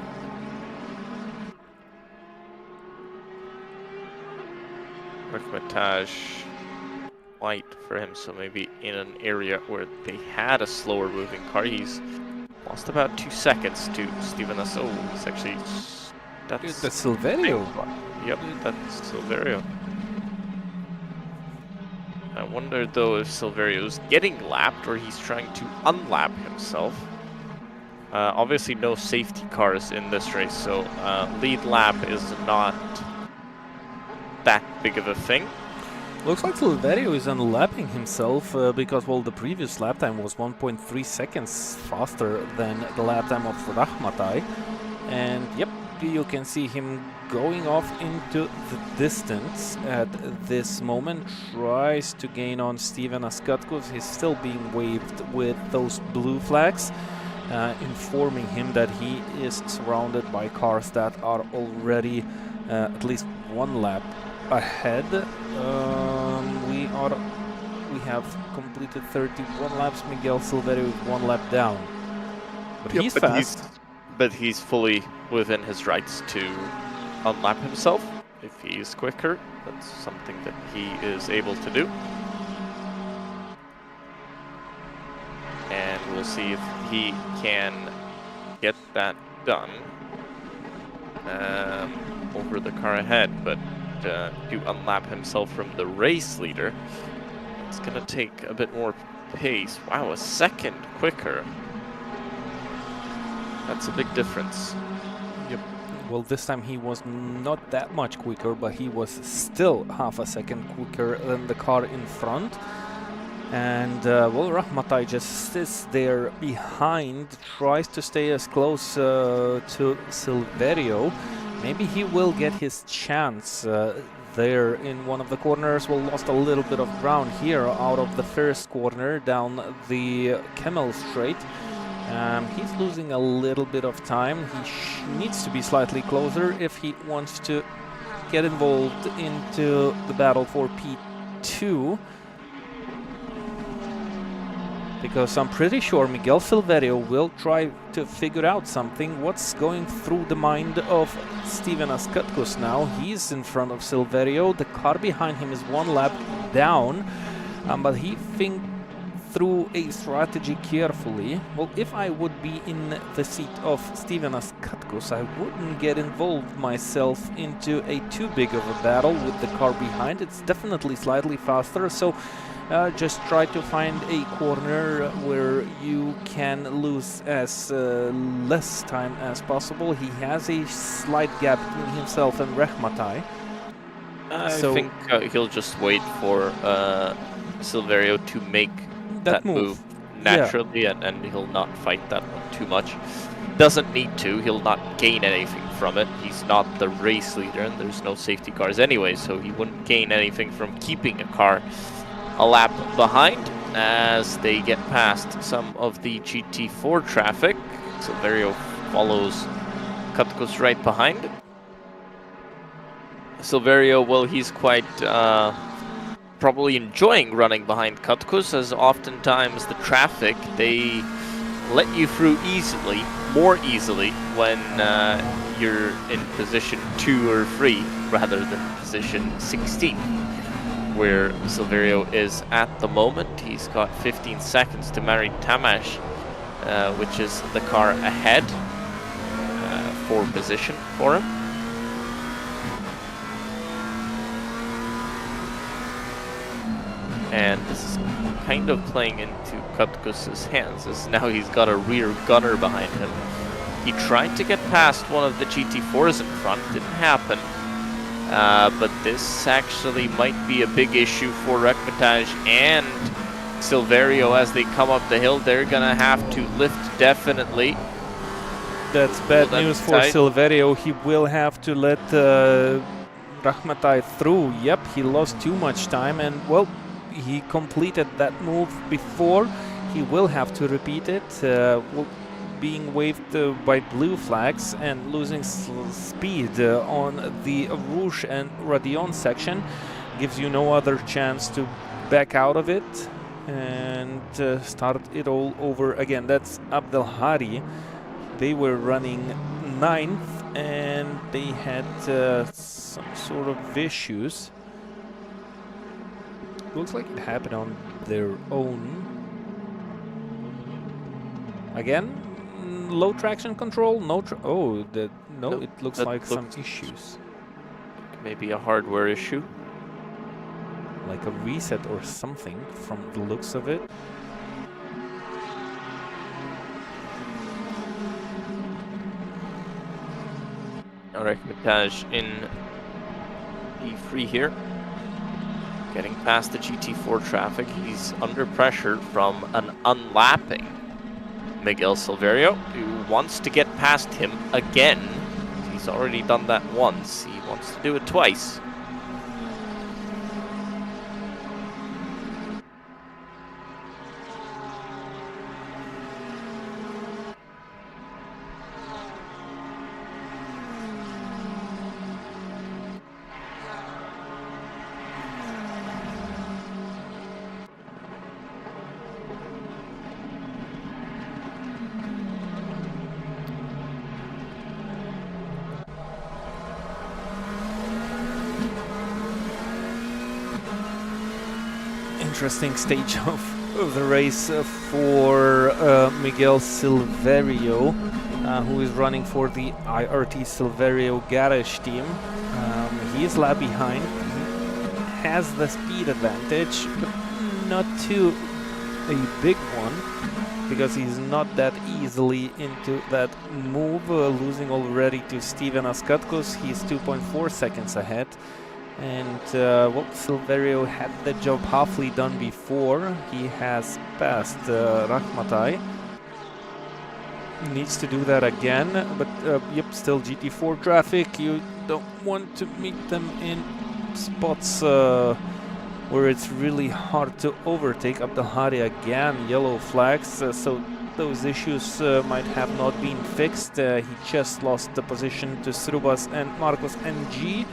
Rehmatai white for him, so maybe in an area where they had a slower moving car. He's lost about 2 seconds to Steven S. Oh, he's actually... That's Silverio. Yep, that's Silverio. I wonder though if Silverio's getting lapped or he's trying to unlap himself. Obviously no safety cars in this race, so lead lap is not that big of a thing. Looks like Silverio is unlapping himself because, well, the previous lap time was 1.3 seconds faster than the lap time of Rehmatai. And yep, you can see him going off into the distance at this moment. Tries to gain on Steven Askatkus. He's still being waved with those blue flags, informing him that he is surrounded by cars that are already at least one lap ahead. We have completed 31 laps. Miguel Silverio is 1 lap down. But Yep, he's fast. But he's fully within his rights to unlap himself. If he's quicker, that's something that he is able to do. And we'll see if he can get that done over the car ahead. But to unlap himself from the race leader, it's going to take a bit more pace. Wow, a second quicker. That's a big difference. Yep. Well, this time he was not that much quicker, but he was still half a second quicker than the car in front. And, well, Rahmatai just sits there behind, tries to stay as close to Silverio. Maybe he will get his chance there in one of the corners. Well, lost a little bit of ground here out of the first corner down the Camel Straight. He's losing a little bit of time. He needs to be slightly closer if he wants to get involved into the battle for P2. Because I'm pretty sure Miguel Silverio will try to figure out something. What's going through the mind of Steven Askatkus now? He's in front of Silverio. The car behind him is 1 lap down. But he thinks through a strategy carefully. Well, if I would be in the seat of Steven Askatkus, I wouldn't get involved myself into a too big of a battle with the car behind. It's definitely slightly faster, so just try to find a corner where you can lose as less time as possible. He has a slight gap between himself and Rehmatai. I think he'll just wait for Silverio to make that move naturally, yeah. and he'll not fight that one too much. Doesn't need to. He'll not gain anything from it. He's not the race leader, and there's no safety cars anyway, so he wouldn't gain anything from keeping a car a lap behind as they get past some of the GT4 traffic. Silverio follows Katkus right behind. Silverio, well, he's quite probably enjoying running behind Katkus, as oftentimes the traffic, they let you through easily, more easily, when you're in position 2 or 3 rather than position 16. Where Silverio is at the moment. He's got 15 seconds to Mari Tamash, which is the car ahead for position for him. And this is kind of playing into Katkus's hands, as now he's got a rear gunner behind him. He tried to get past one of the GT4s in front, didn't happen. But this actually might be a big issue for Rekmataj and Silverio as they come up the hill. They're gonna have to lift definitely. That's bad news for Silverio. He will have to let Rahmatai through. Yep, he lost too much time, and well, he completed that move before. He will have to repeat it. Being waved by blue flags and losing speed on the Rouge and Radion section gives you no other chance to back out of it and start it all over again. That's Abdelhadi. They were running 9th and they had some sort of issues. Looks like it happened on their own. Again, low traction control, no. It looks like some issues. Maybe a hardware issue, like a reset or something from the looks of it. Rekmataj in E3 here. Getting past the GT4 traffic, he's under pressure from an unlapping Miguel Silverio, who wants to get past him again. He's already done that once. He wants to do it twice. interesting stage of the race for Miguel Silverio, who is running for the IRT Silverio garage team. He is lap behind. He has the speed advantage, but not too a big one, because he's not that easily into that move, losing already to Steven Askatkos. He's 2.4 seconds ahead. And well, Silverio had the job halfly done before. He has passed Rahmatai. Needs to do that again, but yep, still GT4 traffic. You don't want to meet them in spots where it's really hard to overtake. Abdelhadi again, yellow flags, so those issues might have not been fixed. He just lost the position to Srubas and Marcos NG.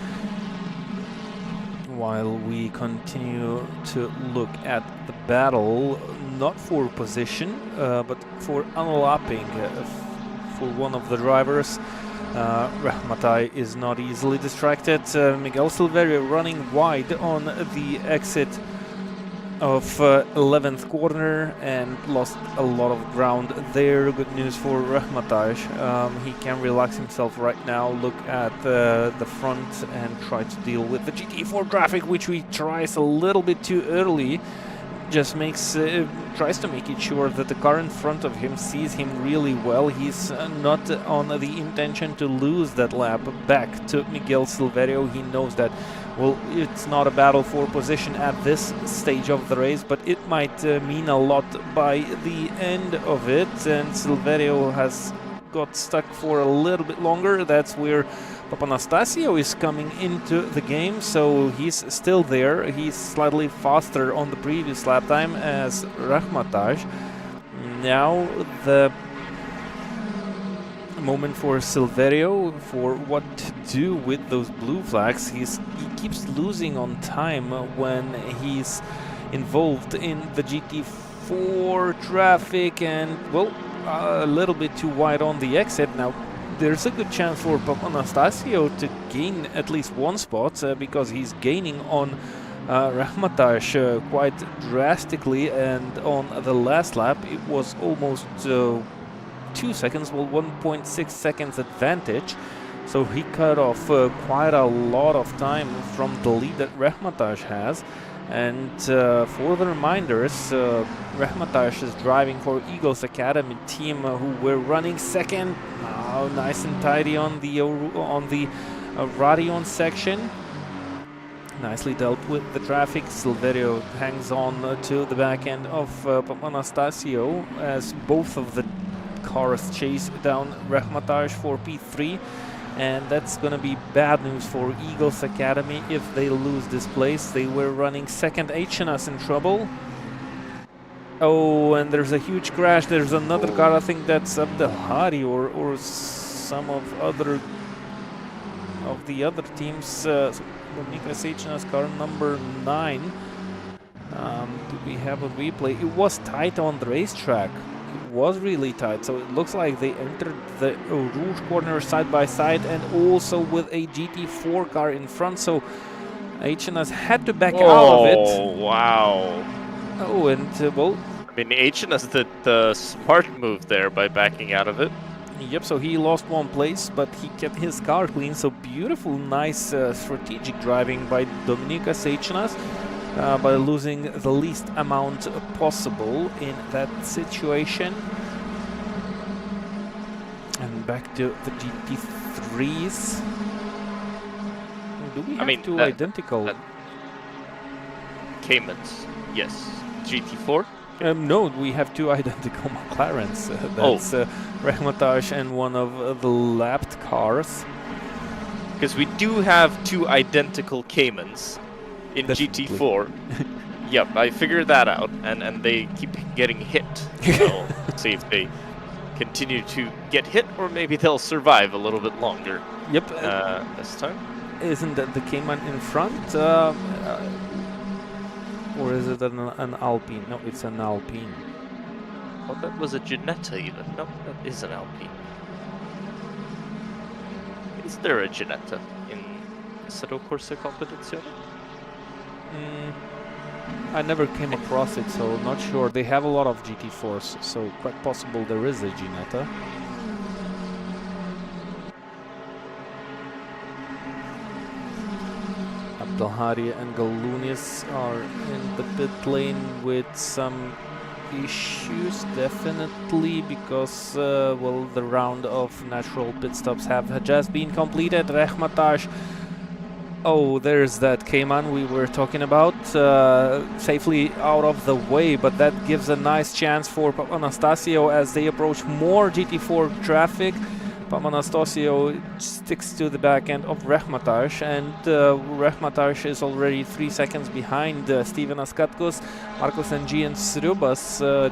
While we continue to look at the battle, not for position, but for unlapping for one of the drivers. Rahmatai is not easily distracted. Miguel Silverio running wide on the exit of 11th corner and lost a lot of ground there. Good news for Rahmataj. He can relax himself right now, look at the front and try to deal with the GT4 traffic, which he tries a little bit too early. Just tries to make it sure that the car in front of him sees him really well. He's not on the intention to lose that lap back to Miguel Silverio. He knows that, well, it's not a battle for position at this stage of the race, but it might mean a lot by the end of it. And Silverio has got stuck for a little bit longer. That's where Papanastasio is coming into the game, so he's still there. He's slightly faster on the previous lap time as Rahmataj. Now the moment for Silverio for what to do with those blue flags. He keeps losing on time when he's involved in the GT4 traffic, and well, a little bit too wide on the exit. Now there's a good chance for Papanastasio to gain at least one spot, because he's gaining on Rahmataj quite drastically, and on the last lap it was almost 2 seconds, well, 1.6 seconds advantage. So he cut off quite a lot of time from the lead that Rahmataj has. And for the reminders, Rahmataj is driving for Eagles Academy team, who were running second. Nice and tidy on the Radion section. Nicely dealt with the traffic. Silverio hangs on to the back end of Papanastasio as both of the cars chase down Rahmataj for P3. And that's going to be bad news for Eagles Academy if they lose this place. They were running second. HNS in trouble. Oh, and there's a huge crash. There's another car. I think that's Abdelhadi or some of the other teams. Dominika Sejna's car number 9. Do we have a replay? It was tight on the racetrack. Was really tight, so it looks like they entered the Rouge corner side by side, and also with a GT4 car in front, so HNS had to back out of it. Oh, wow. Oh, and well, I mean, HNS did the smart move there by backing out of it. Yep, so he lost one place, but he kept his car clean, so beautiful, nice strategic driving by Dominika Sejnas. By losing the least amount possible in that situation. And back to the GT3s. Do we have two identical? Caymans, yes. GT4? No, we have two identical McLarens. That's Rahmataj and one of the lapped cars. Because we do have two identical Caymans in GT4. Yep, I figured that out, and they keep getting hit. So let's see if they continue to get hit, or maybe they'll survive a little bit longer. Yep. This time. Isn't that the Cayman in front? Or is it an Alpine? No, it's an Alpine. Oh, that was a Ginetta even. No, that is an Alpine. Is there a Ginetta in Assetto Corsa Competizione? I never came across it, so not sure. They have a lot of GT4s, so quite possible there is a Ginetta. Abdelhadi and Galunis are in the pit lane with some issues, definitely, because well, the round of natural pit stops have just been completed. Rehmatash, oh, there's that Cayman we were talking about, safely out of the way, but that gives a nice chance for Anastasio as they approach more GT4 traffic. Anastasio sticks to the back end of Rehmatash, and Rehmatash is already 3 seconds behind Steven Askatkus, Marcos NG and Srubas. I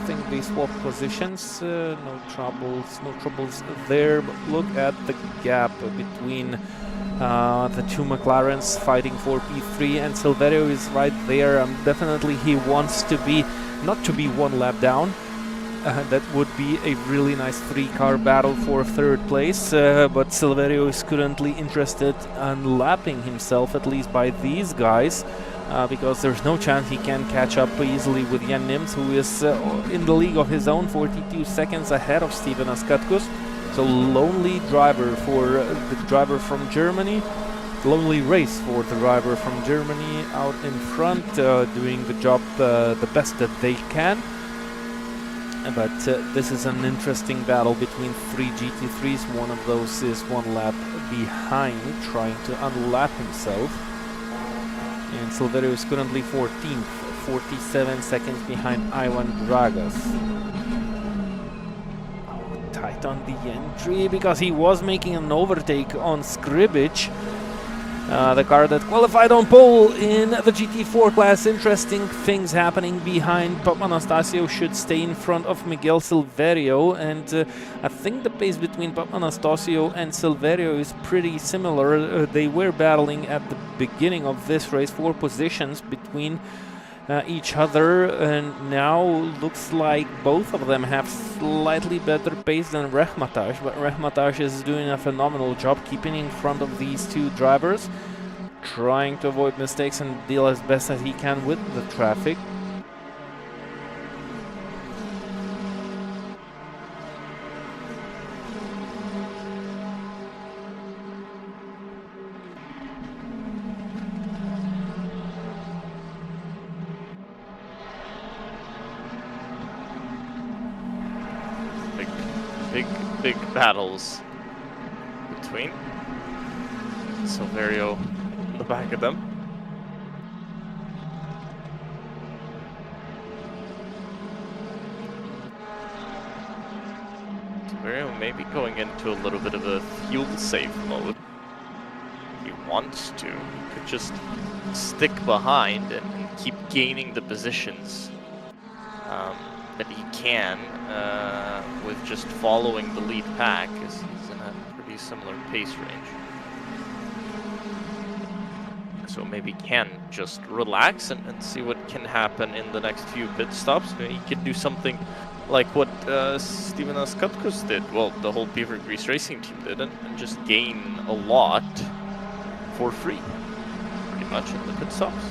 think they swap positions, no troubles there, but look at the gap between the two McLarens fighting for P3, and Silverio is right there. Definitely he wants to be, not to be one lap down. That would be a really nice 3-car battle for third place, but Silverio is currently interested in lapping himself, at least by these guys, because there's no chance he can catch up easily with Jan Nims, who is in the league of his own, 42 seconds ahead of Steven Askatkus. So lonely driver for the driver from Germany, lonely race for the driver from Germany out in front, doing the job the best that they can. But this is an interesting battle between 3 GT3s. One of those is 1 lap behind, trying to unlap himself. And Silverio is currently 14th, 47 seconds behind Ivan Dragas. Oh, tight on the entry, because he was making an overtake on Skribic. The car that qualified on pole in the GT4 class. Interesting things happening behind. Anastasio should stay in front of Miguel Silverio, and I think the pace between Anastasio and Silverio is pretty similar. They were battling at the beginning of this race for positions between each other, and now looks like both of them have slightly better pace than Rehmatash, but Rehmatash is doing a phenomenal job keeping in front of these two drivers, trying to avoid mistakes and deal as best as he can with the traffic. Big battles between Silverio in the back of them. Silverio may be going into a little bit of a fuel save mode. He wants to. He could just stick behind and keep gaining the positions that he can with just following the lead pack, as he's in a pretty similar pace range. So maybe can just relax and see what can happen in the next few pit stops. Maybe he could do something like what Steven Askatkus did, well, the whole Beaver Grease Racing team did, and just gain a lot for free, pretty much, in the pit stops.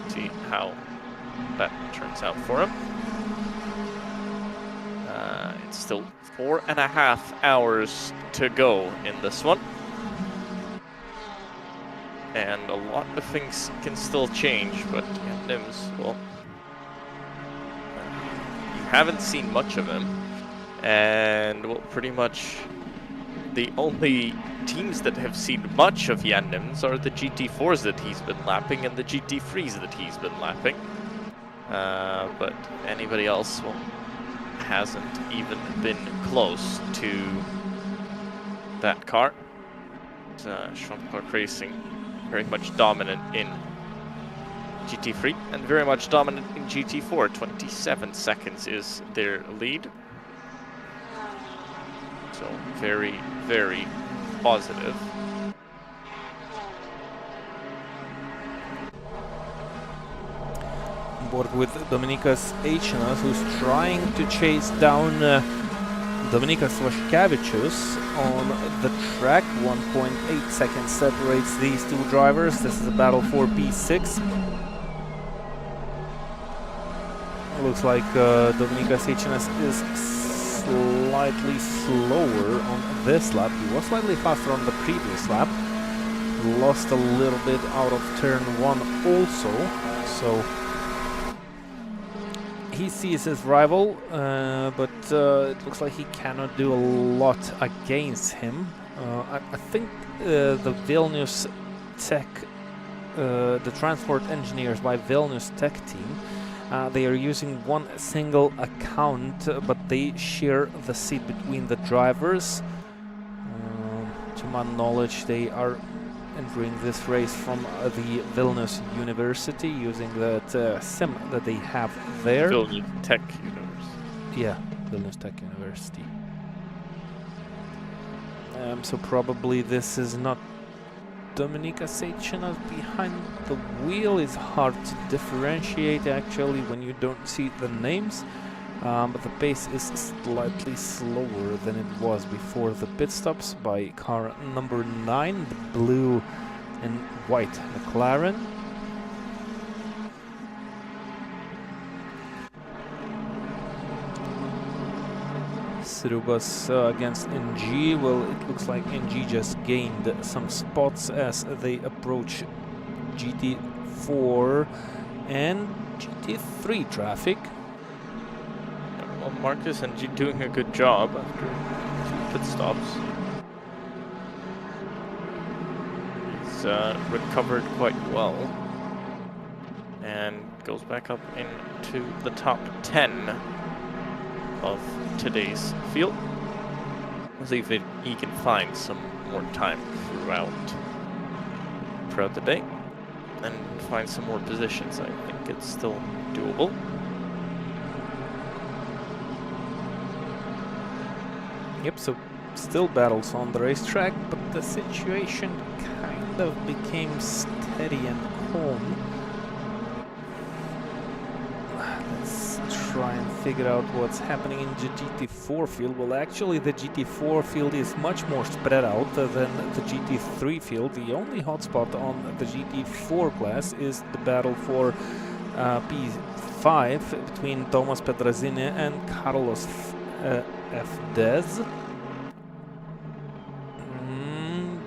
See how that turns out for him. It's still 4.5 hours to go in this one. And a lot of things can still change, but yeah, Nims, well, you haven't seen much of him. And, well, pretty much the only teams that have seen much of Jan Nims are the GT4s that he's been lapping and the GT3s that he's been lapping. But anybody else, well, hasn't even been close to that car. Schwab Clark Racing very much dominant in GT3 and very much dominant in GT4. 27 seconds is their lead. So very, very positive. Board with Dominikas Eichinas, who's trying to chase down Dominikas Vaškevičius on the track. 1.8 seconds separates these two drivers. This is a battle for P6. looks like Dominika Seichinas is slightly slower on this lap. He was slightly faster on the previous lap. Lost a little bit out of turn 1 also, so he sees his rival, but it looks like he cannot do a lot against him. I think the Vilnius Tech, the transport engineers by Vilnius Tech team, they are using one single account, but they share the seat between the drivers. To my knowledge, they are entering this race from the Vilnius University using that sim that they have there. Vilnius Tech University. Yeah, Vilnius Tech University. So probably this is not Dominika Seichinas behind the wheel. It's hard to differentiate actually when you don't see the names. But the pace is slightly slower than it was before the pit stops by car number 9, the blue and white McLaren. Srubas against NG. Well, it looks like NG just gained some spots as they approach GT4 and GT3 traffic. Well, Marcus and G doing a good job after 2 pit stops. He's recovered quite well and goes back up into the top 10 of today's field. Let's see if he can find some more time throughout the day and find some more positions. I think it's still doable. Yep, so still battles on the racetrack, but the situation kind of became steady and calm. Let's try and figure out what's happening in the GT4 field. Well, actually the GT4 field is much more spread out than the GT3 field. The only hotspot on the GT4 class is the battle for P5 between Tomas Pedrazini and Carlos F.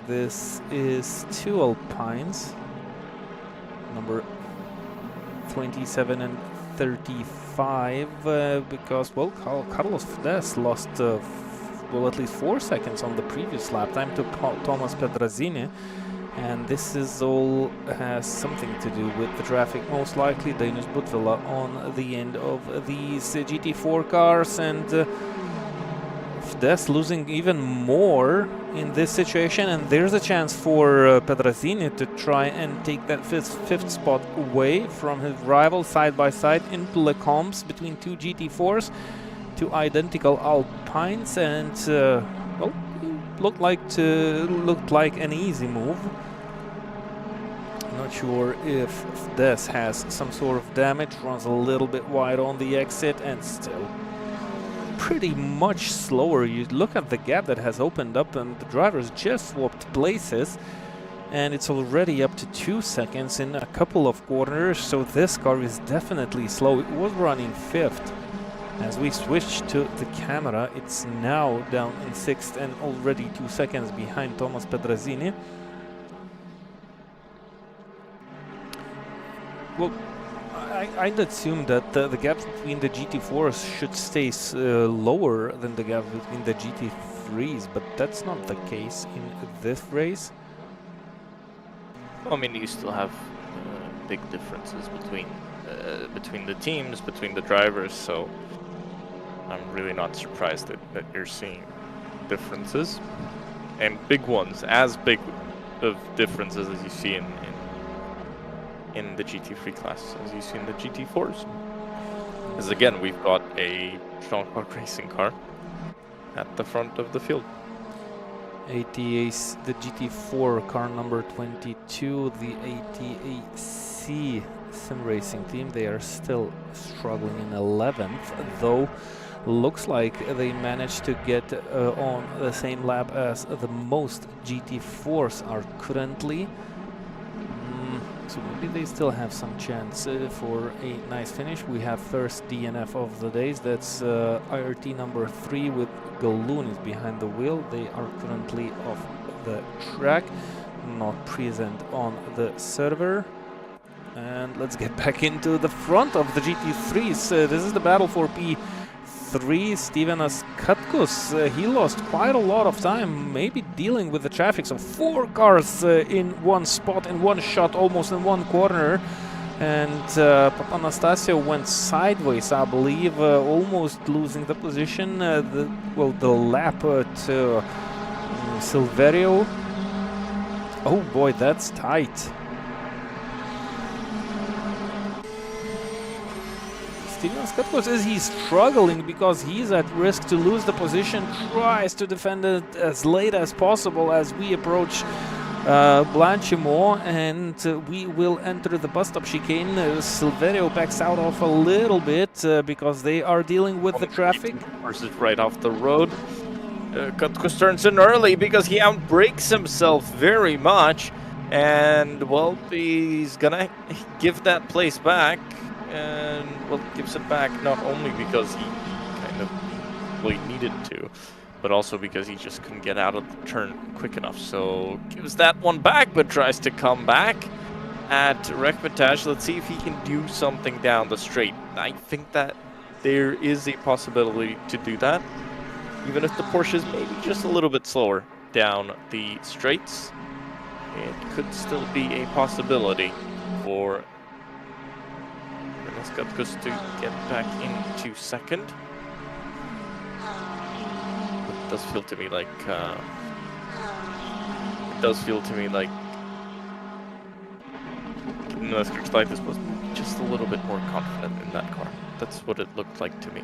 This is 2 Alpines, number 27 and 35, because, well, Carlos F. lost, well, at least 4 seconds on the previous lap time to Tomas Pedrazini, and this is all has something to do with the traffic, most likely. Dainius Butvila on the end of these GT4 cars, and Fdes losing even more in this situation, and there's a chance for Pedrazini to try and take that fifth spot away from his rival side by side into Le Combs between 2 GT4s, 2 identical Alpines, and well, looked like an easy move. Not sure if Fdes has some sort of damage, runs a little bit wide on the exit, and still pretty much slower. You look at the gap that has opened up, and the drivers just swapped places, and it's already up to 2 seconds in a couple of corners, so this car is definitely slow. It was running 5th. As we switch to the camera, it's now down in 6th and already 2 seconds behind Tomas Pedrazini. Well, I'd assume that the gap between the GT4s should stay lower than the gap between the GT3s, but that's not the case in this race. Well, I mean, you still have big differences between the teams, between the drivers, so I'm really not surprised that you're seeing differences, and big ones, as big of differences as you see in the GT3 class as you see in the GT4s. Because again, we've got a Strong Park Racing car at the front of the field. ATA's the GT4 car number 22, the ATAC sim racing team. They are still struggling in 11th, though looks like they managed to get on the same lap as the most GT4s are currently. So maybe they still have some chance for a nice finish. We have first DNF of the days. That's IRT number 3 with Galoon is behind the wheel. They are currently off the track, not present on the server. And let's get back into the front of the GT3s. This is the battle for P3. Steven Assetto, he lost quite a lot of time, maybe dealing with the traffic. So 4 cars in one spot, in one shot, almost in one corner. And Papanastasio went sideways, I believe, almost losing the position. The lap to Silverio. Oh boy, that's tight. Steven Assetto says he's struggling because he's at risk to lose the position, tries to defend it as late as possible as we approach Blanchimont, and we will enter the bus stop chicane. Silverio backs out of a little bit because they are dealing with the traffic. Versus right off the road. Katkus turns in early because he outbrakes himself very much, and well, he's gonna give that place back. And well, gives it back not only because he kind of needed to, but also because he just couldn't get out of the turn quick enough. So gives that one back, but tries to come back at Rechmatage. Let's see if he can do something down the straight. I think that there is a possibility to do that, even if the Porsche is maybe just a little bit slower down the straights. It could still be a possibility for Katkus to get back into second. It does feel to me like Nurburgring was just a little bit more confident in that car. That's what it looked like to me.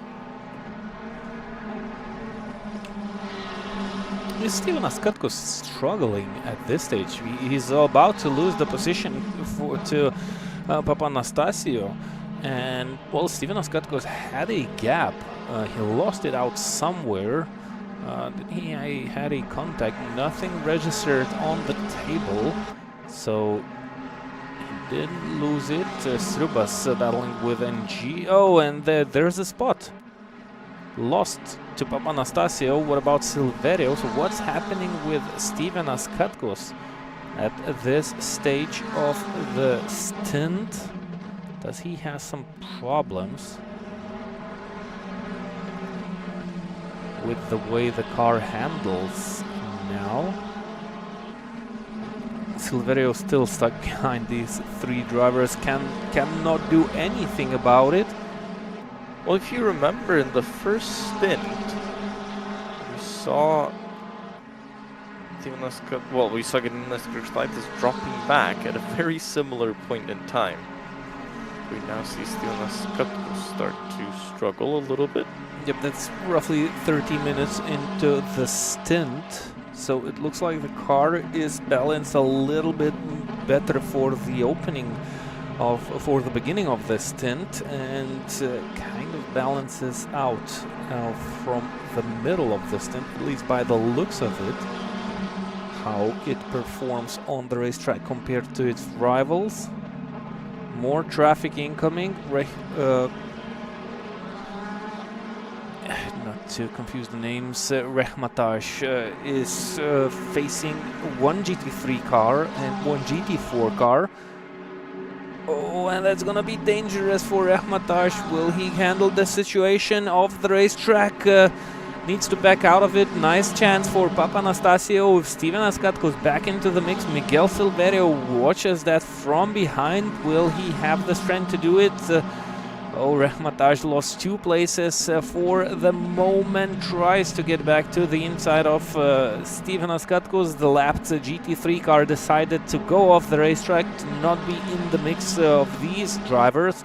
Steven Assetto struggling at this stage. He's about to lose the position to Papanastasio. And well, Steven Assetto had a gap. He lost it out somewhere. He had a contact. Nothing registered on the table, so he didn't lose it. Srubas battling with NG. Oh, and there's a spot. Lost to Papanastasio. What about Silverio? So what's happening with Steven Assetto at this stage of the stint? Does he have some problems with the way the car handles now? Silverio still stuck behind these 3 drivers, cannot do anything about it. Well, if you remember in the first stint, we saw Nurschleife-Endurance dropping back at a very similar point in time. We now see Steven Assetto start to struggle a little bit. Yep, that's roughly 30 minutes into the stint. So it looks like the car is balanced a little bit better for the beginning of the stint, and kind of balances out from the middle of the stint, at least by the looks of it, how it performs on the racetrack compared to its rivals. More traffic incoming. Not to confuse the names, Rechmatage is facing one GT3 car and one GT4 car. Oh, and that's gonna be dangerous for Rechmatage. Will he handle the situation off the racetrack? Needs to back out of it. Nice chance for Papanastasio with Steven Assetto goes back into the mix. Miguel Silverio watches that from behind. Will he have the strength to do it? Rechmatage lost 2 places for the moment. Tries to get back to the inside of Steven Assetto. The lapped GT3 car decided to go off the racetrack, to not be in the mix of these drivers.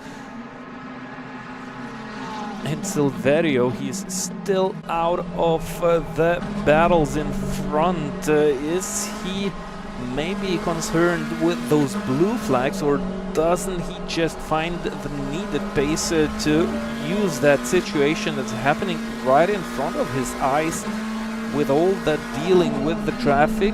And Silverio, he's still out of the battles in front. Is he maybe concerned with those blue flags, or doesn't he just find the needed pace to use that situation that's happening right in front of his eyes with all that dealing with the traffic?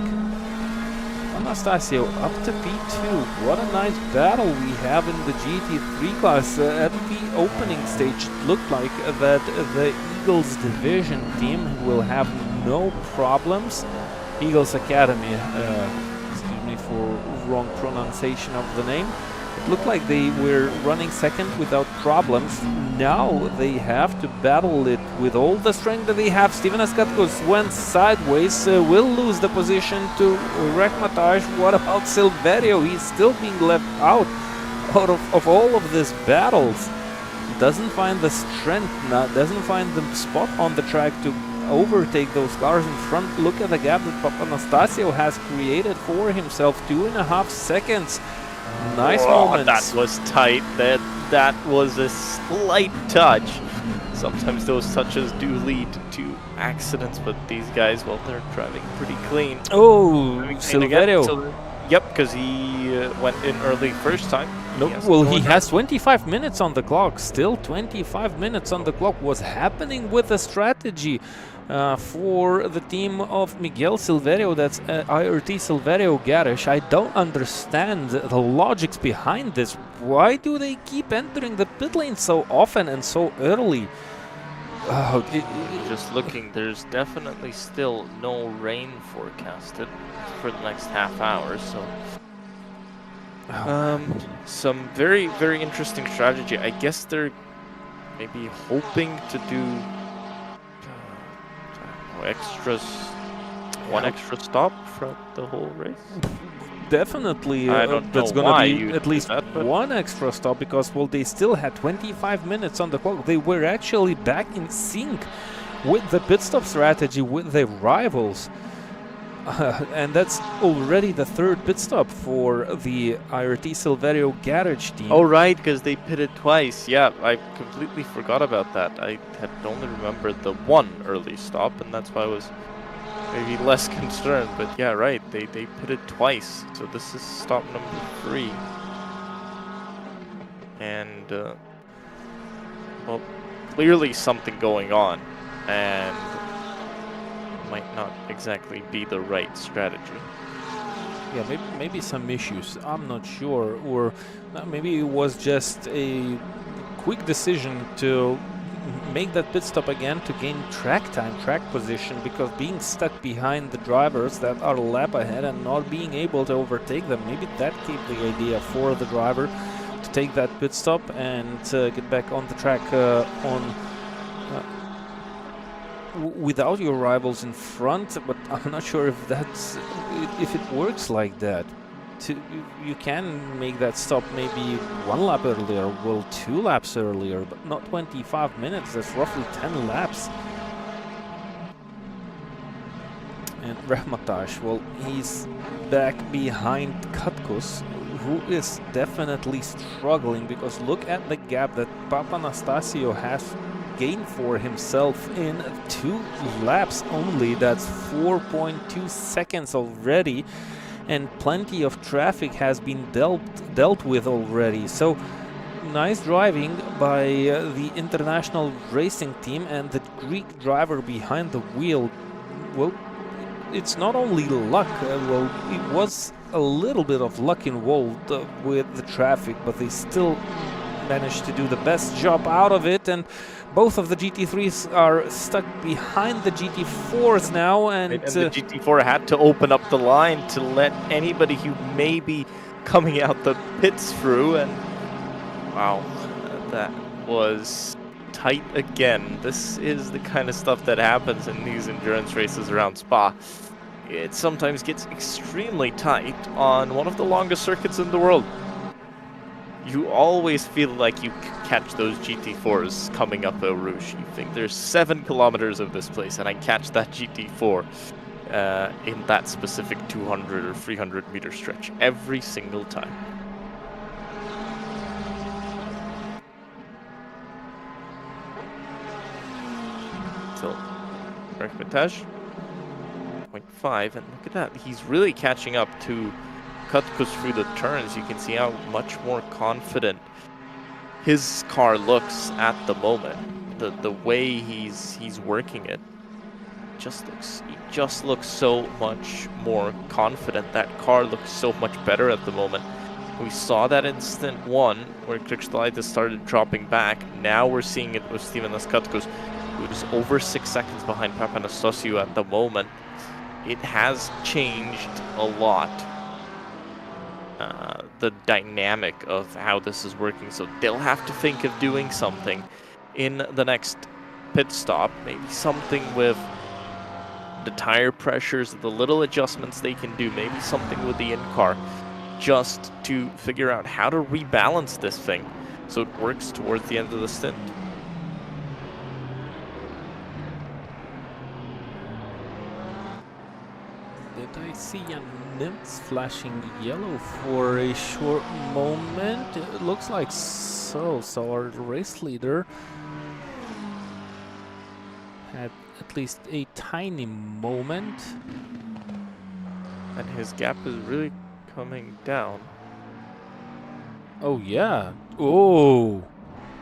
Anastasio up to P2. What a nice battle we have in the GT3 class. At the opening stage, it looked like that the Eagles Division team will have no problems. Eagles Academy, excuse me for wrong pronunciation of the name. It looked like they were running second without problems. Now they have to battle it with all the strength that they have. Steven Askatkos went sideways, will lose the position to Rekmataj. What about Silverio? He's still being left out of all of these battles. Doesn't find the strength, doesn't find the spot on the track to overtake those cars in front. Look at the gap that Papanastasio has created for himself, 2.5 seconds. Nice moments. That was tight. That was a slight touch. Sometimes those touches do lead to accidents, but these guys, well, they're driving pretty clean. Oh, Silverio. Yep, because he went in early first time. Nope. Well, he has 25 minutes on the clock. Still 25 minutes on the clock. What's happening with the strategy for the team of Miguel Silverio? That's IRT Silverio Garage. I don't understand the logics behind this. Why do they keep entering the pit lane so often and so early? Just looking, there's definitely still no rain forecasted for the next half hour, so some very, very interesting strategy. I guess they're maybe hoping to do one extra stop throughout the whole race. Definitely, that's going to be at least one extra stop, because, well, they still had 25 minutes on the clock. They were actually back in sync with the pit stop strategy with their rivals. And that's already the third pit stop for the IRT Silverio Garage team. Oh, right, because they pitted twice. Yeah, I completely forgot about that. I had only remembered the one early stop, and that's why I was maybe less concerned. But yeah, right, they pitted twice. So this is stop number 3. And, well, clearly something going on. And might not exactly be the right strategy. Yeah, maybe some issues. I'm not sure, or maybe it was just a quick decision to make that pit stop again to gain track time, track position, because being stuck behind the drivers that are a lap ahead and not being able to overtake them, maybe that gave the idea for the driver to take that pit stop and get back on the track without your rivals in front. But I'm not sure if it works like that. You can make that stop maybe 1 lap earlier, well, 2 laps earlier, but not 25 minutes. That's roughly 10 laps. And Rahmatash, well, he's back behind Katkos, who is definitely struggling, because look at the gap that Papanastasio has gained for himself in 2 laps only. That's 4.2 seconds already, and plenty of traffic has been dealt with already. So nice driving by the international racing team and the Greek driver behind the wheel. Well, it's not only luck, well, it was a little bit of luck involved with the traffic, but they still managed to do the best job out of it. And both of the GT3s are stuck behind the GT4s now, and the GT4 had to open up the line to let anybody who may be coming out the pits through, and wow, that was tight again. This is the kind of stuff that happens in these endurance races around Spa. It sometimes gets extremely tight on one of the longest circuits in the world. You always feel like you catch those GT4s coming up Eau Rouge. You think there's 7 kilometers of this place, and I catch that GT4 in that specific 200 or 300 meter stretch every single time. So, Rekmataj, 0.5, and look at that. He's really catching up to Katkos through the turns. You can see how much more confident his car looks at the moment. The way he's working it. just looks so much more confident. That car looks so much better at the moment. We saw that in stint 1 where Krikstalitis started dropping back. Now we're seeing it with Stevenas Katkus, who's over 6 seconds behind Papanastasiou at the moment. It has changed a lot, the dynamic of how this is working. So they'll have to think of doing something in the next pit stop. Maybe something with the tire pressures, the little adjustments they can do. Maybe something with the in-car, just to figure out how to rebalance this thing so it works towards the end of the stint. Did I see Jan Nimtz flashing yellow for a short moment? It looks like so. So our race leader had at least a tiny moment. And his gap is really coming down. Oh yeah. Oh,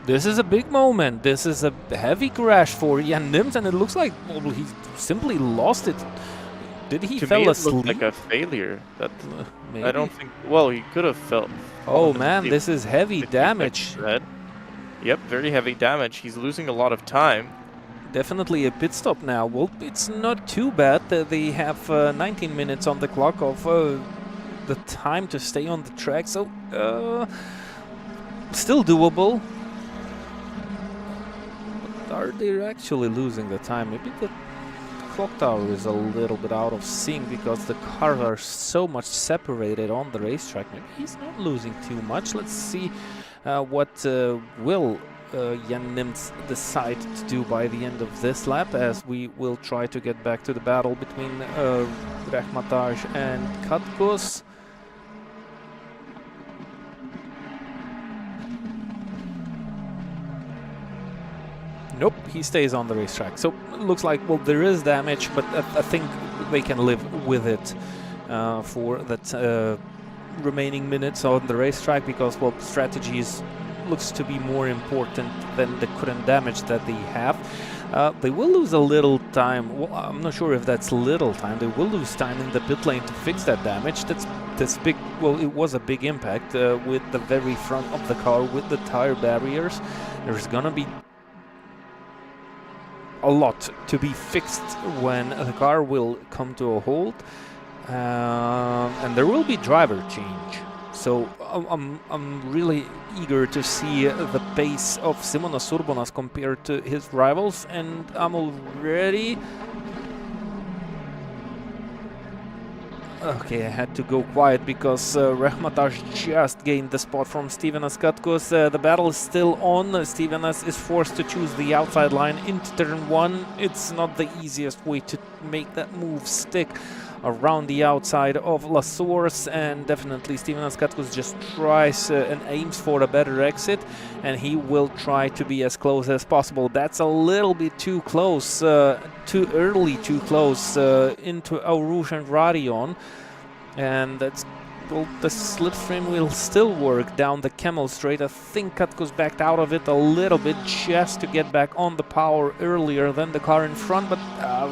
this is a big moment. This is a heavy crash for Jan Nimtz, and it looks like, well, he simply lost it. Did he To fell me, it asleep? looked like a failure. That Maybe. I don't think. Well, he could have felt. Oh man, this is heavy damage. Yep, very heavy damage. He's losing a lot of time. Definitely a pit stop now. Well, it's not too bad. They have 19 minutes on the clock of the time to stay on the track, so still doable. But are they actually losing the time? Maybe the clock tower is a little bit out of sync because the cars are so much separated on the racetrack. Maybe he's not losing too much. Let's see what will Jan Nimtz decide to do by the end of this lap, as we will try to get back to the battle between Rehmataj and Katkus. Nope, he stays on the racetrack. So it looks like, well, there is damage, but I think they can live with it for that remaining minutes on the racetrack, because, well, strategies looks to be more important than the current damage that they have. They will lose a little time. Well, I'm not sure if that's little time. They will lose time in the pit lane to fix that damage. That's big. Well, it was a big impact with the very front of the car, with the tire barriers. There's gonna be a lot to be fixed when the car will come to a halt, and there will be driver change. So I'm really eager to see the pace of Simonas Urbonas compared to his rivals, and I'm already... Okay, I had to go quiet because Rehmataj just gained the spot from Stevenas Katkus. The battle is still on. Stevenas is forced to choose the outside line into turn 1. It's not the easiest way to make that move stick around the outside of La Source, and definitely Stevenas Katkus just tries and aims for a better exit, and he will try to be as close as possible. That's a little bit too close, too early, too close into Aurouge and Radion, and that's, well, the slipstream will still work down the Camel Straight. I think Katkus backed out of it a little bit just to get back on the power earlier than the car in front, but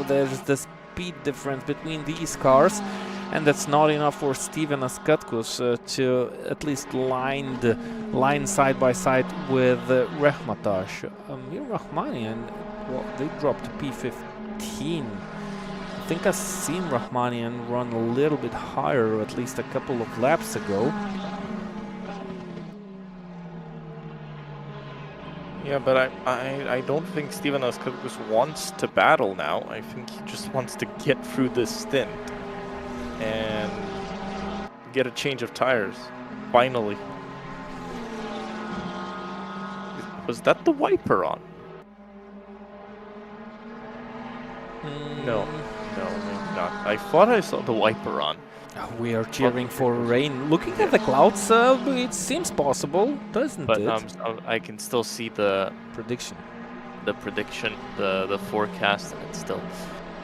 there's this speed difference between these cars, and that's not enough for Stevenas Katkus to at least line side by side with Rehmataj. Amir Rahmanian, well, they dropped to P15. I think I've seen Rahmanian run a little bit higher, at least a couple of laps ago. Yeah, but I don't think Stevenas Katkus wants to battle now. I think he just wants to get through this stint and get a change of tires, finally. Was that the wiper on? No, maybe not. I thought I saw the wiper on. We are cheering for rain. Looking at the clouds, it seems possible, doesn't it? But I can still see the prediction. The forecast, and it's still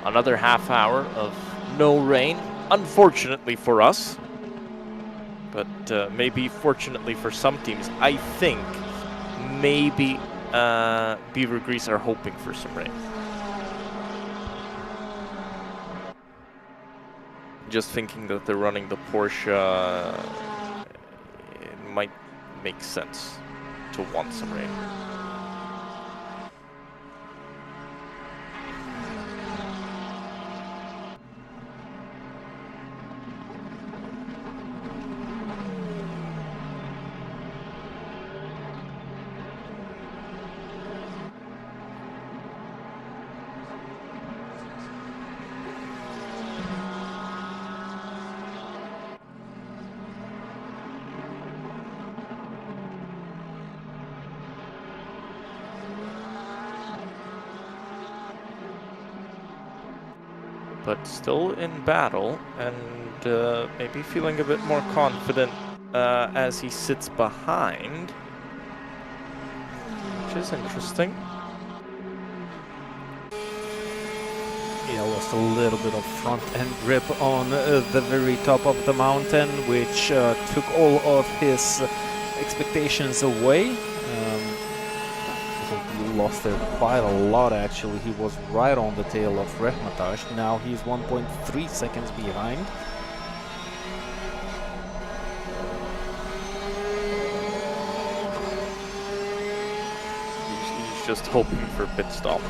another half hour of no rain, unfortunately for us. But maybe fortunately for some teams. I think maybe Beaver Grease are hoping for some rain. just thinking that they're running the Porsche, it might make sense to want some rain. But still in battle, and maybe feeling a bit more confident as he sits behind, which is interesting. Yeah, lost a little bit of front end grip on the very top of the mountain, which took all of his expectations away. He lost there quite a lot actually. He was right on the tail of Rehmataj. Now he's 1.3 seconds behind. He's just hoping for a pit stop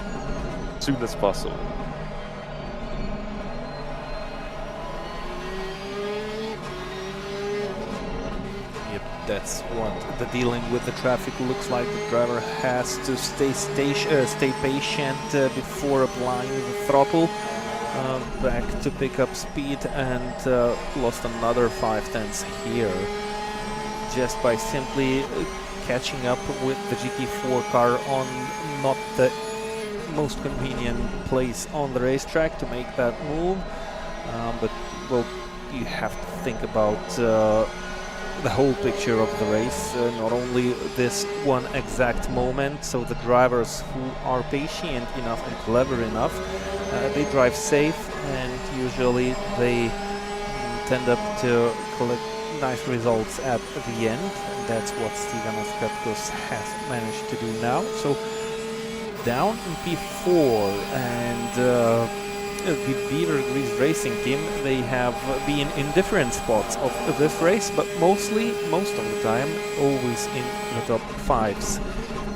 as soon as possible. That's what the dealing with the traffic looks like. The driver has to stay patient before applying the throttle. Back to pick up speed, and lost another 5/10 here just by simply catching up with the GT4 car on not the most convenient place on the racetrack to make that move. But well, you have to think about the whole picture of the race, not only this one exact moment. So the drivers who are patient enough and clever enough, they drive safe, and usually they tend up to collect nice results at the end. And that's what Stefanos Katkos has managed to do now. So down in P4, and the Beaver Grease Racing team, they have been in different spots of this race, but most of the time, always in the top 5s.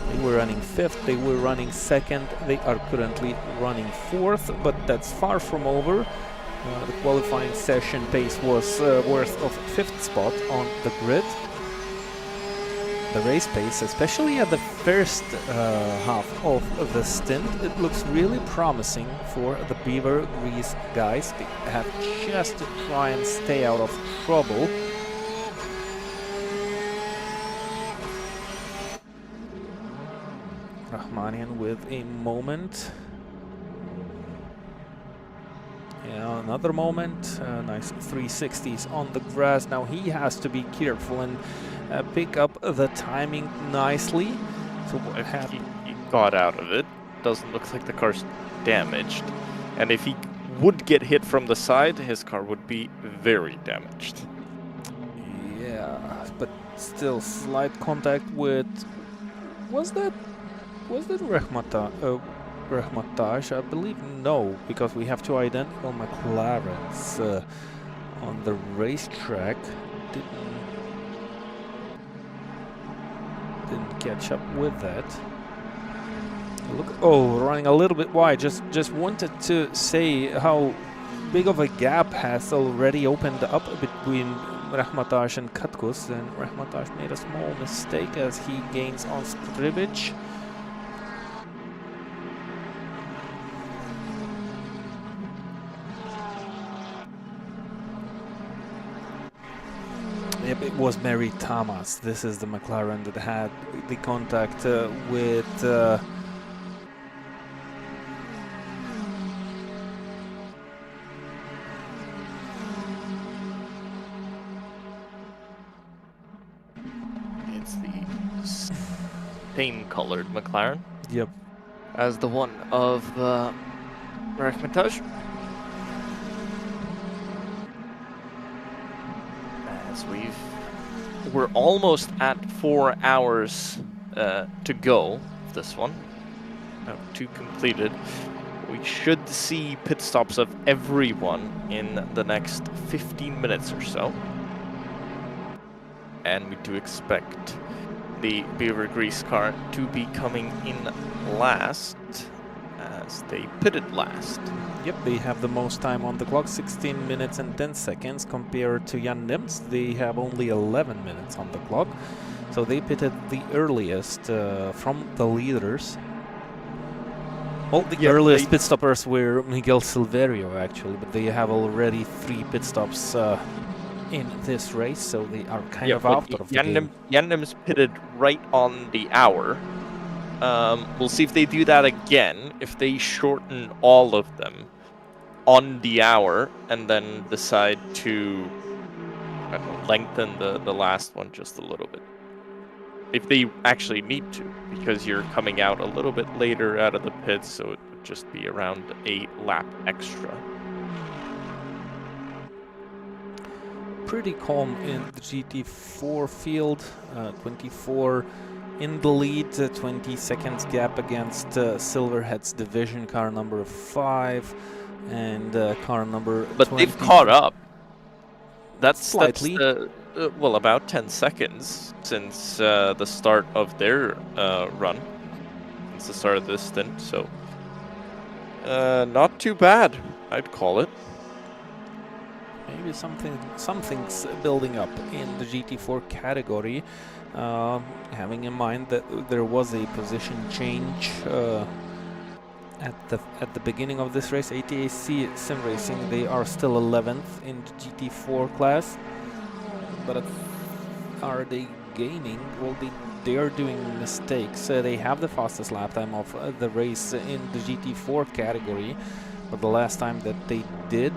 They were running 5th, they were running 2nd, they are currently running 4th, but that's far from over. The qualifying session pace was worth of 5th spot on the grid. The race pace, especially at the first half of the stint, it looks really promising for the Beaver Grease guys. They have just to try and stay out of trouble. Rahmanian with a moment. Yeah, another moment. Nice 360s on the grass. Now he has to be careful and pick up the timing nicely. So what happened? He got out of it. Doesn't look like the car's damaged. And if he would get hit from the side, his car would be very damaged. Yeah, but still slight contact with... Was that Rehmataj? I believe no, because we have two identical McLarens on the racetrack. Didn't catch up with that. Look, oh, running a little bit wide. Just wanted to say how big of a gap has already opened up between Rehmataj and Katkos, and Rehmataj made a small mistake as he gains on Skribic. Yep, it was Mary Thomas. This is the McLaren that had the contact with It's the same colored McLaren. Yep. As the one of Rehmataj. As we're almost at 4 hours to go. This one, now 2 completed. we should see pit stops of everyone in the next 15 minutes or so. And we do expect the Beaver Grease car to be coming in last, as they pitted last. Yep, they have the most time on the clock, 16 minutes and 10 seconds, compared to Jan Nims. They have only 11 minutes on the clock. So they pitted the earliest from the leaders. Well, the earliest pit stoppers were Miguel Silverio, actually, but they have already 3 pit stops in this race, so they are kind of out of the game. Jan Nims pitted right on the hour. We'll see if they do that again, if they shorten all of them on the hour, and then decide to lengthen the last one just a little bit. If they actually need to, because you're coming out a little bit later out of the pits, so it would just be around a lap extra. Pretty calm in the GT4 field, 24 in the lead, 20 seconds gap against Silverhead's division car number 5 and car number 20. But they've caught up. That's slightly. Well, about 10 seconds since the start of their run, since the start of this stint, so not too bad, I'd call it. Maybe something's building up in the GT4 category, having in mind that there was a position change at the beginning of this race. ATAC Sim Racing, they are still 11th in the GT4 class. But are they gaining? Well, they are doing mistakes. They have the fastest lap time of the race in the GT4 category, but the last time that they did,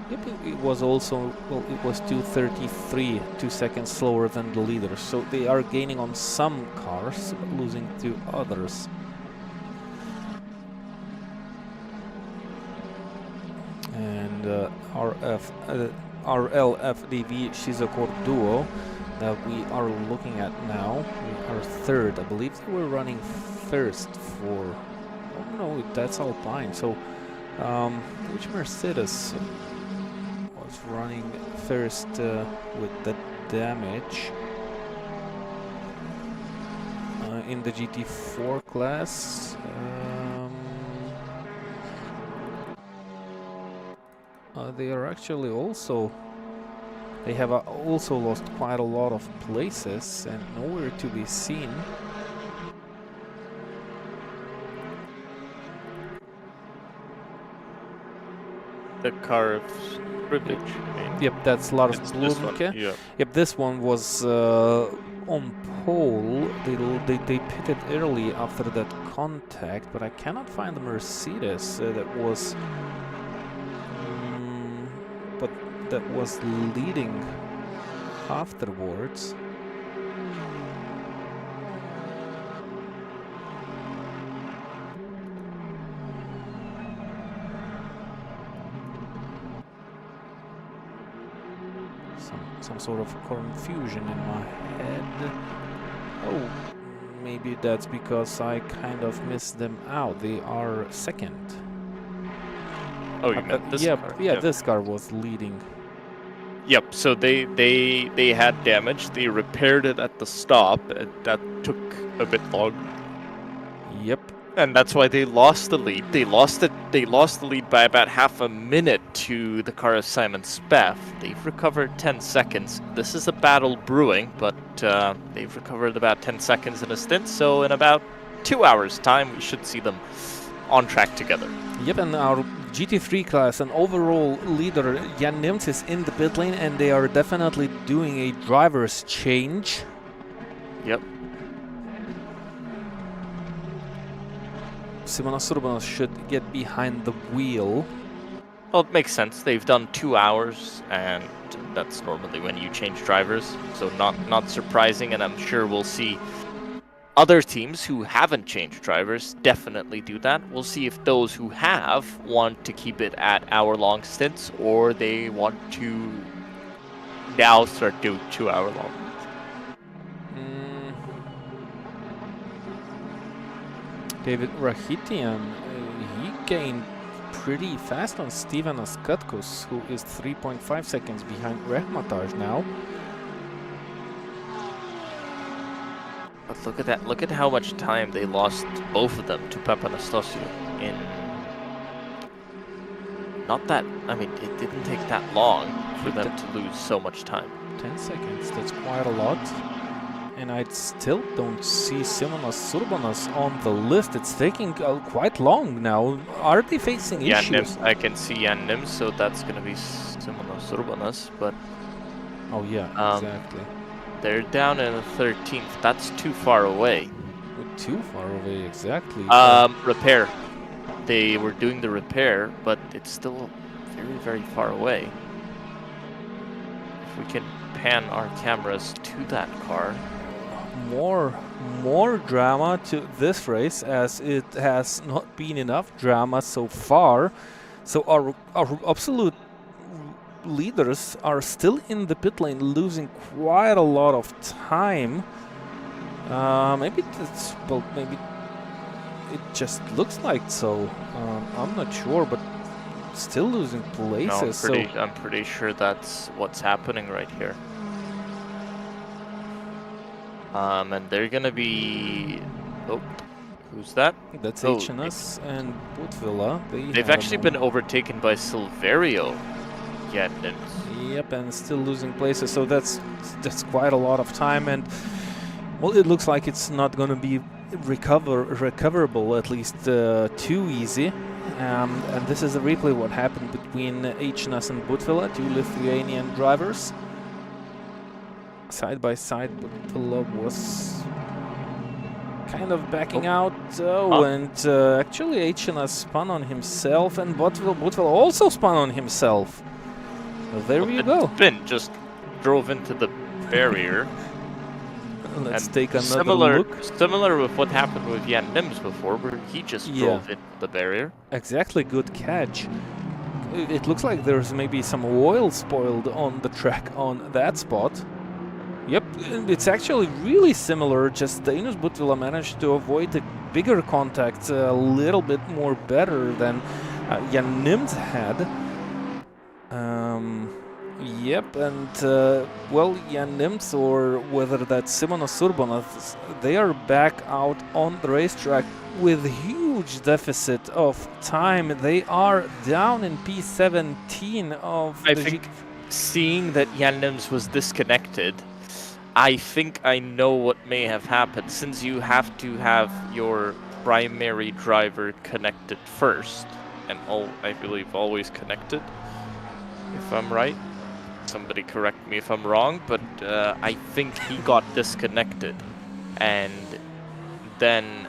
yep, it was also, well, it was 2:33, 2 seconds slower than the leaders. So they are gaining on some cars, losing to others. And RLFDV Shizokor duo that we are looking at now, we are 3rd. I believe they were running first for, oh no, that's Alpine. So which Mercedes was running first with the damage in the GT4 class? They are actually also, they have also lost quite a lot of places and nowhere to be seen. The car of privilege. Yep, that's Lars Blumke. Yeah. Yep, this one was on pole. They pitted early after that contact, but I cannot find the Mercedes that was leading afterwards. Some sort of confusion in my head. Oh, maybe that's because I kind of missed them out. They are 2nd. Oh, you meant this car? Yeah, this car was leading. Yep, so they had damage. They repaired it at the stop. That took a bit long. Yep. And that's why they lost the lead. They lost the lead by about half a minute to the car of Simon Speff. They've recovered 10 seconds. This is a battle brewing, but they've recovered about 10 seconds in a stint. So in about 2 hours' time, we should see them on track together. Yep, and our GT3 class and overall leader Jan Nims is in the pit lane, and they are definitely doing a driver's change. Yep. Simonas Urbanos should get behind the wheel. Well, it makes sense. They've done 2 hours, and that's normally when you change drivers. So not surprising, and I'm sure we'll see other teams who haven't changed drivers definitely do that. We'll see if those who have want to keep it at hour-long stints, or they want to now start doing 2 hour-long. David Rahitian, he gained pretty fast on Steven Askatkus, who is 3.5 seconds behind Rehmataj now. But look at that. Look at how much time they lost, both of them, to Papanastasiou in... Not that... I mean, it didn't take that long for them to lose so much time. 10 seconds, that's quite a lot. And I still don't see Simonas Surbanas on the list. It's taking quite long now. Are they facing issues? I can see Jan Nims, so that's going to be Simonas Surbanas, but... Oh yeah, exactly. They're down in the 13th. That's too far away. Too far away, exactly. Repair. They were doing the repair, but it's still very, very far away. If we can pan our cameras to that car. More drama to this race, as it has not been enough drama so far. So our absolute leaders are still in the pit lane, losing quite a lot of time. Maybe it just looks like so. I'm not sure, but still losing places. No, I'm pretty sure that's what's happening right here. And they're gonna be... Oh, who's that? That's HNS and Butvilla. They've actually been overtaken by Silverio. Yeah, yep, and still losing places. So that's quite a lot of time, and well, it looks like it's not gonna be recoverable, at least too easy. And this is a replay what happened between HNS and Butvilla, two Lithuanian drivers. Side by side, Butvilla was kind of backing out, and actually HNS spun on himself, and Butvilla also spun on himself. There you go. Spin just drove into the barrier. Let's take another look. Similar with what happened with Jan Nims before, where he just drove into the barrier. Exactly, good catch. It looks like there's maybe some oil spoiled on the track on that spot. Yep, it's actually really similar, just Dainius Butvilla managed to avoid the bigger contact a little bit more better than Jan Nims had. Yep, and well, Jan Nims or whether that's Simonas Surbanas, they are back out on the racetrack with huge deficit of time. They are down in P17 of I think seeing that Jan Nims was disconnected, I think I know what may have happened, since you have to have your primary driver connected first, and I believe always connected, if I'm right. Somebody correct me if I'm wrong, but I think he got disconnected, and then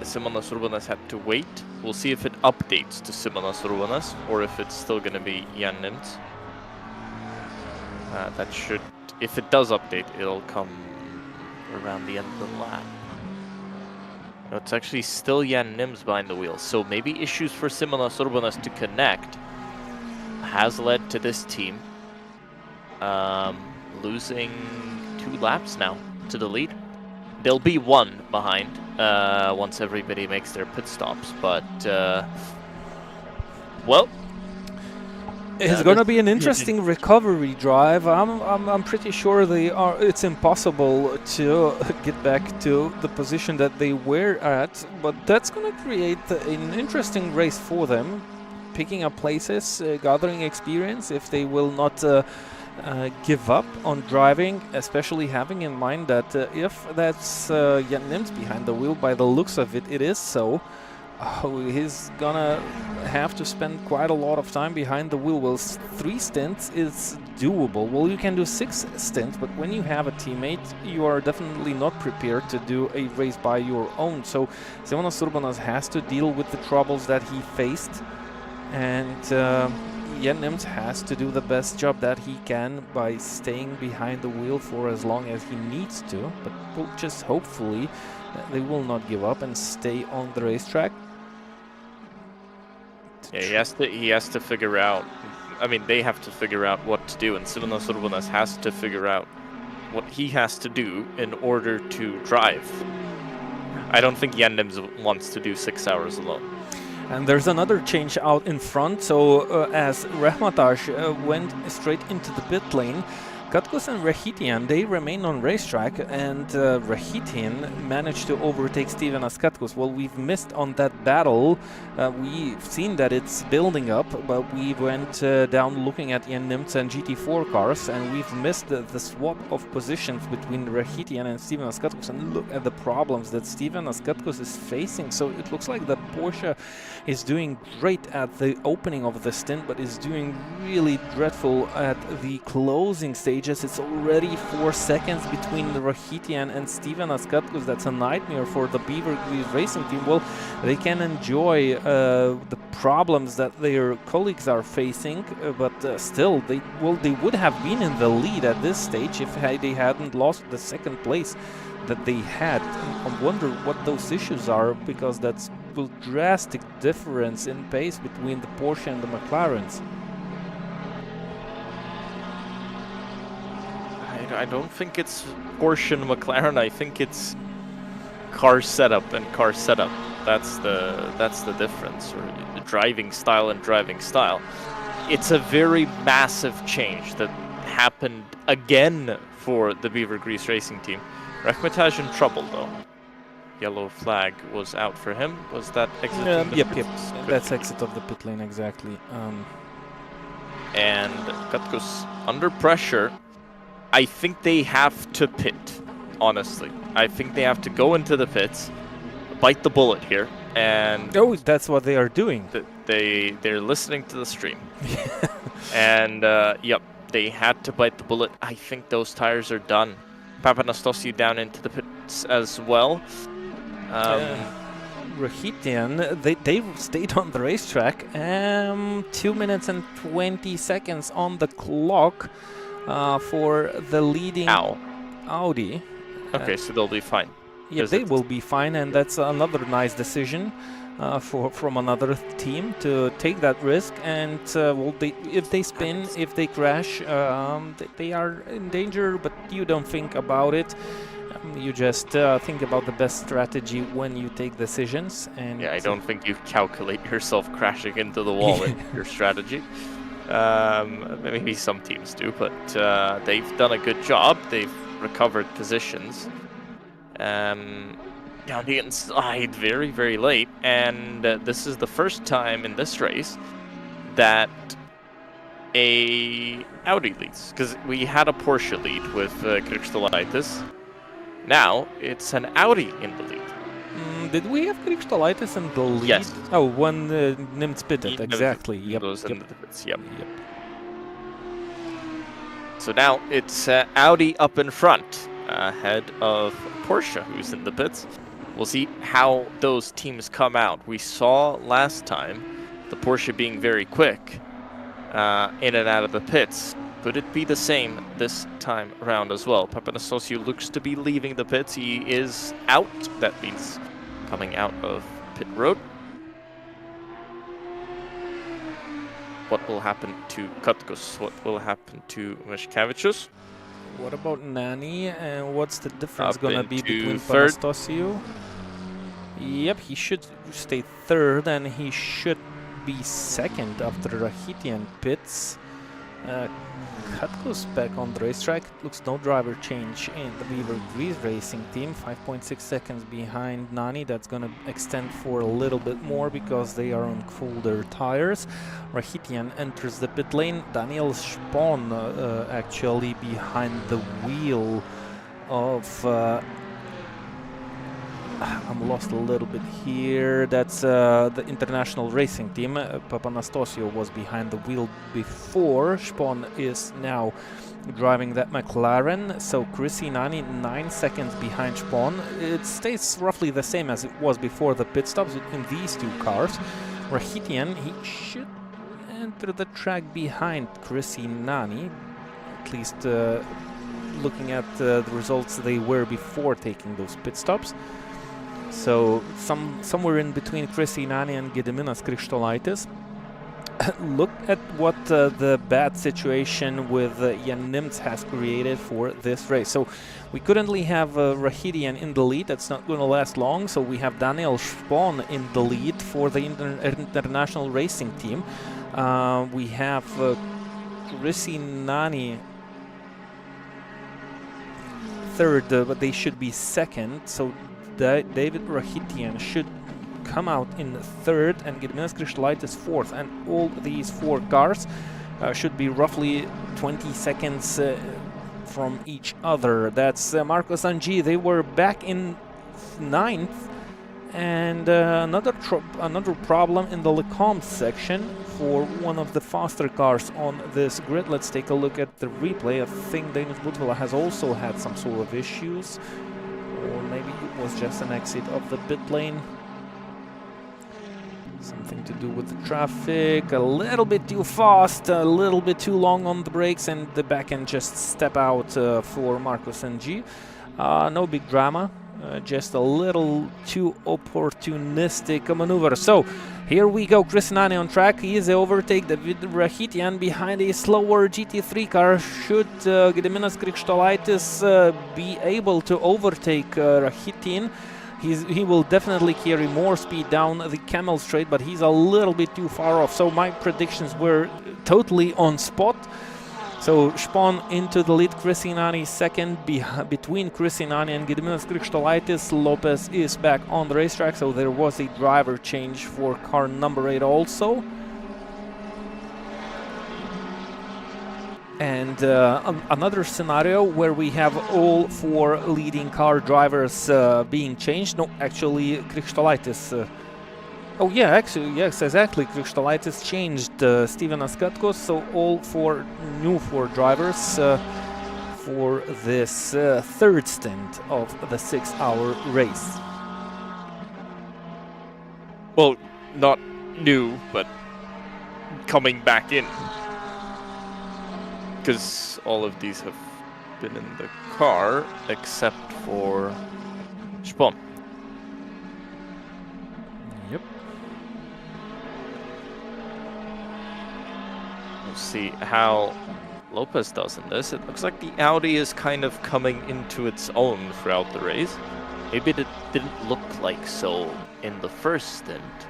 Simonas Urbanas had to wait. We'll see if it updates to Simonas Urbanas, or if it's still going to be Jan Nims. That should, if it does update, it'll come around the end of the lap. No, it's actually still Jan Nims behind the wheel, so maybe issues for Simonas Urbanas to connect has led to this team losing 2 laps now to the lead. They'll be 1 behind once everybody makes their pit stops, but well, it's gonna be an interesting recovery drive. I'm pretty sure it's impossible to get back to the position that they were at, but that's gonna create an interesting race for them, picking up places, gathering experience if they will not give up on driving, especially having in mind that if that's Jan Nims behind the wheel, by the looks of it, it is so. He's gonna have to spend quite a lot of time behind the wheel. Well, 3 stints is doable. Well, you can do 6 stints, but when you have a teammate, you are definitely not prepared to do a race by your own. So Simonas Urbanas has to deal with the troubles that he faced, and Jan Nims has to do the best job that he can by staying behind the wheel for as long as he needs to. But we'll just hopefully they will not give up and stay on the racetrack. Yeah, he has to figure out. I mean, they have to figure out what to do, and Simonas Urbanas has to figure out what he has to do in order to drive. I don't think Yannims wants to do 6 hours alone. And there's another change out in front, so as Rahmatash went straight into the pit lane, Katkus and Rahitian, they remain on racetrack, and Rahitian managed to overtake Steven Askatkus. Well, we've missed on that battle. We've seen that it's building up, but we went down looking at Jan Nimtz and GT4 cars, and we've missed the swap of positions between Rahitian and Steven Askatkus, and look at the problems that Steven Askatkus is facing. So it looks like the Porsche is doing great at the opening of the stint, but is doing really dreadful at the closing stages. It's already 4 seconds between Rahitian and Steven Askatkus. That's a nightmare for the Beaver Grease racing team. Well, they can enjoy the problems that their colleagues are facing, but still, they would have been in the lead at this stage if they hadn't lost the second place that they had. I wonder what those issues are, because that's a drastic difference in pace between the Porsche and the McLarens. I don't think it's Porsche and McLaren. I think it's car setup and car setup. That's the difference, or driving style and driving style. It's a very massive change that happened again for the Beaver Grease racing team. Rakhmataj in trouble though. Yellow flag was out for him. Was that exit? Yep. That's exit of the pit lane, exactly. And Katkus under pressure. I think they have to pit, honestly. I think they have to go into the pits, bite the bullet here, and... Oh, that's what they are doing. They're listening to the stream. And, yep, they had to bite the bullet. I think those tires are done. Papanastasiou down into the pits as well. Rahitian, they stayed on the racetrack. 2 minutes and 20 seconds on the clock. For the leading Audi. Okay, so they'll be fine. Yeah, they will be fine, and that's another nice decision from another team to take that risk. And well, if they spin, if they crash, they are in danger, but you don't think about it. You just think about the best strategy when you take decisions. And yeah, I don't think you calculate yourself crashing into the wall in your strategy. Maybe some teams do, but they've done a good job. They've recovered positions. Down the inside very, very late, and this is the first time in this race that a Audi leads, because we had a Porsche lead with Krikštolaitis. Now it's an Audi in the lead. Did we have Krikštolaitis in the lead? Yes. Oh, when Nimtz pitted, exactly. Yep. So now it's Audi up in front, ahead of Porsche, who's in the pits. We'll see how those teams come out. We saw last time the Porsche being very quick in and out of the pits. Could it be the same this time around as well? Papanastasiou looks to be leaving the pits. He is out. That means coming out of pit road. What will happen to Katkus? What will happen to Meškevičius? What about Nani? And what's the difference gonna be between third? Papanastasiou? Yep, he should stay third, and he should be second after Rahitian pits. Katkus back on the racetrack. Looks no driver change in the Beaver Grease racing team. 5.6 seconds behind Nani. That's gonna extend for a little bit more because they are on colder tires. Rahitian enters the pit lane. Daniel Spahn actually behind the wheel of... I'm lost a little bit here. That's the international racing team. Papanastasiou was behind the wheel before. Spahn is now driving that McLaren. So Chrissy Nani 9 seconds behind Spahn. It stays roughly the same as it was before the pit stops in these two cars. Rahitian, he should enter the track behind Chrissy Nani. At least looking at the results they were before taking those pit stops. So somewhere in between Chrissy Nani and Gediminas Krikštolaitis. look at what the bad situation with Jan Nimtz has created for this race. So we currently have Rahitian in the lead. That's not going to last long. So we have Daniel Spahn in the lead for the international racing team. We have Chrissy Nani third, but they should be second. So David Rahitian should come out in third and Gediminas Krištolaitis fourth, and all these four cars should be roughly 20 seconds from each other. That's Marcos Angi. They were back in ninth, and another problem in the Lecombe section for one of the faster cars on this grid. Let's take a look at the replay. I think Dainius Butvila has also had some sort of issues, or maybe it was just an exit of the pit lane. Something to do with the traffic, a little bit too fast, a little bit too long on the brakes, and the back end just step out for Marcos Ng. No big drama, just a little too opportunistic maneuver. So here we go, Chris Nani on track. He is overtake David Rahitian behind a slower GT3 car. Should Gediminas Krištolaitis be able to overtake Rahitian, he will definitely carry more speed down the Camel Straight, but he's a little bit too far off. So my predictions were totally on spot. So Spahn into the lead, Krisinani second, between Krisinani and Gediminas Krištolaitis. Lopez is back on the racetrack, so there was a driver change for car number 8 also. And another scenario where we have all 4 leading car drivers being changed. No, actually, Krištolaitis. Oh yeah, actually, yes, exactly. Krištolaitis changed Steven Askatkos, so all 4 new 4 drivers for this third stint of the 6-hour race. Well, not new, but coming back in. Because all of these have been in the car, except for Spahn. Yep. We'll see how Lopez does in this. It looks like the Audi is kind of coming into its own throughout the race. Maybe it didn't look like so in the first stint,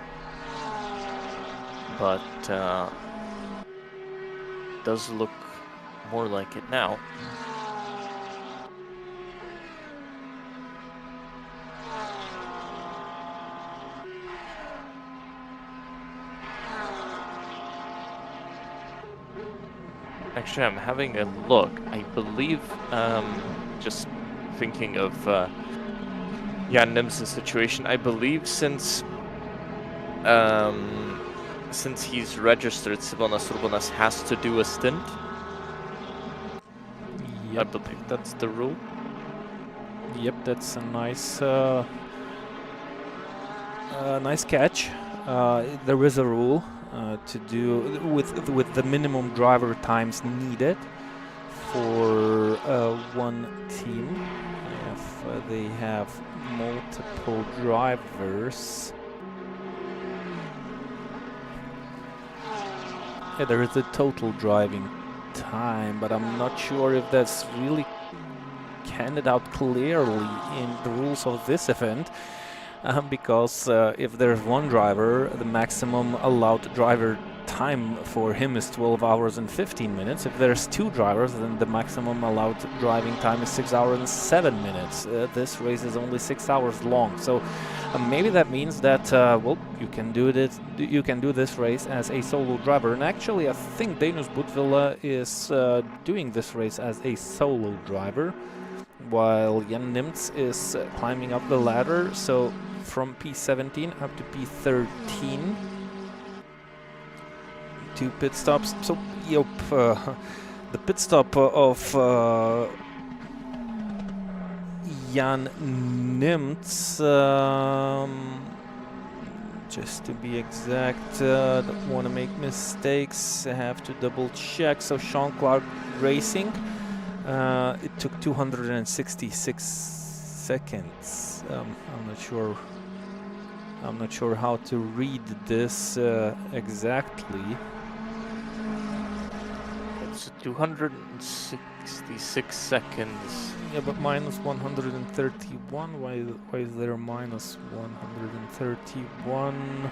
but does look more like it now. Actually, I'm having a look. I believe, just thinking of Jan Nimtz's situation, I believe since he's registered, Simonas Urbonas has to do a stint. Yep. I believe that's the rule. Yep, that's a nice nice catch. There is a rule to do with the minimum driver times needed for one team. If they have multiple drivers, yeah, there is a total driving time, but I'm not sure if that's really handed out clearly in the rules of this event, because if there's one driver, the maximum allowed driver time for him is 12 hours and 15 minutes. If there's 2 drivers, then the maximum allowed driving time is 6 hours and 7 minutes. This race is only 6 hours long, so maybe that means that well, you can do this race as a solo driver. And actually, I think Dainius Butvila is doing this race as a solo driver, while Jan Nimtz is climbing up the ladder. So from P17 up to P13. 2 pit stops. So, yep, the pit stop of Jan Nimtz, just to be exact, don't want to make mistakes, I have to double check. So Sean Clark Racing, it took 266 seconds. I'm not sure how to read this exactly. So 266 seconds. Yeah, but minus 131. Why is there minus 131?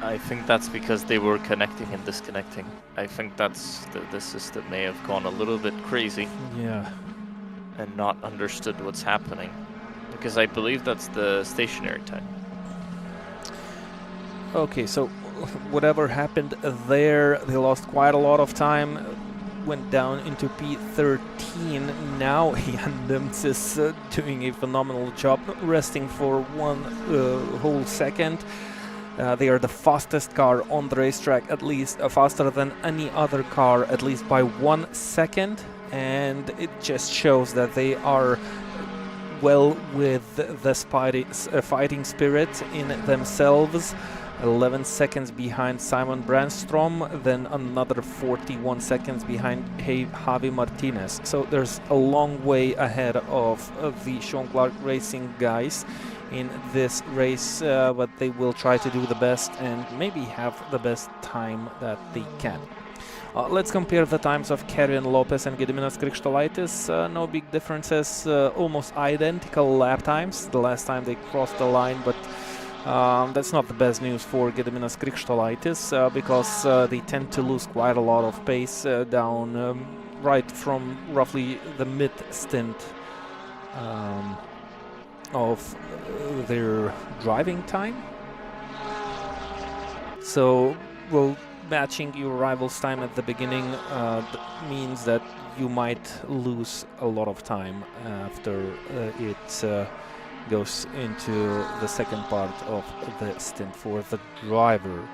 I think that's because they were connecting and disconnecting. I think that's the system may have gone a little bit crazy. Yeah. And not understood what's happening. Because I believe that's the stationary time. Okay, so whatever happened there, they lost quite a lot of time. Went down into P13. Now Jan Nims is doing a phenomenal job, not resting for one whole second. They are the fastest car on the racetrack, at least faster than any other car, at least by 1 second. And it just shows that they are well with the fighting spirit in themselves. 11 seconds behind Simon Brandstrom, then another 41 seconds behind Javi Martinez. So there's a long way ahead of the Sean Clark Racing guys in this race, but they will try to do the best and maybe have the best time that they can. Let's compare the times of Kevin Lopez and Gediminas Krikštolaitis. No big differences, almost identical lap times. The last time they crossed the line, but that's not the best news for Gediminas Krikštolaitis because they tend to lose quite a lot of pace down right from roughly the mid-stint of their driving time. So, well, matching your rival's time at the beginning means that you might lose a lot of time after it goes into the second part of the stint for the driver.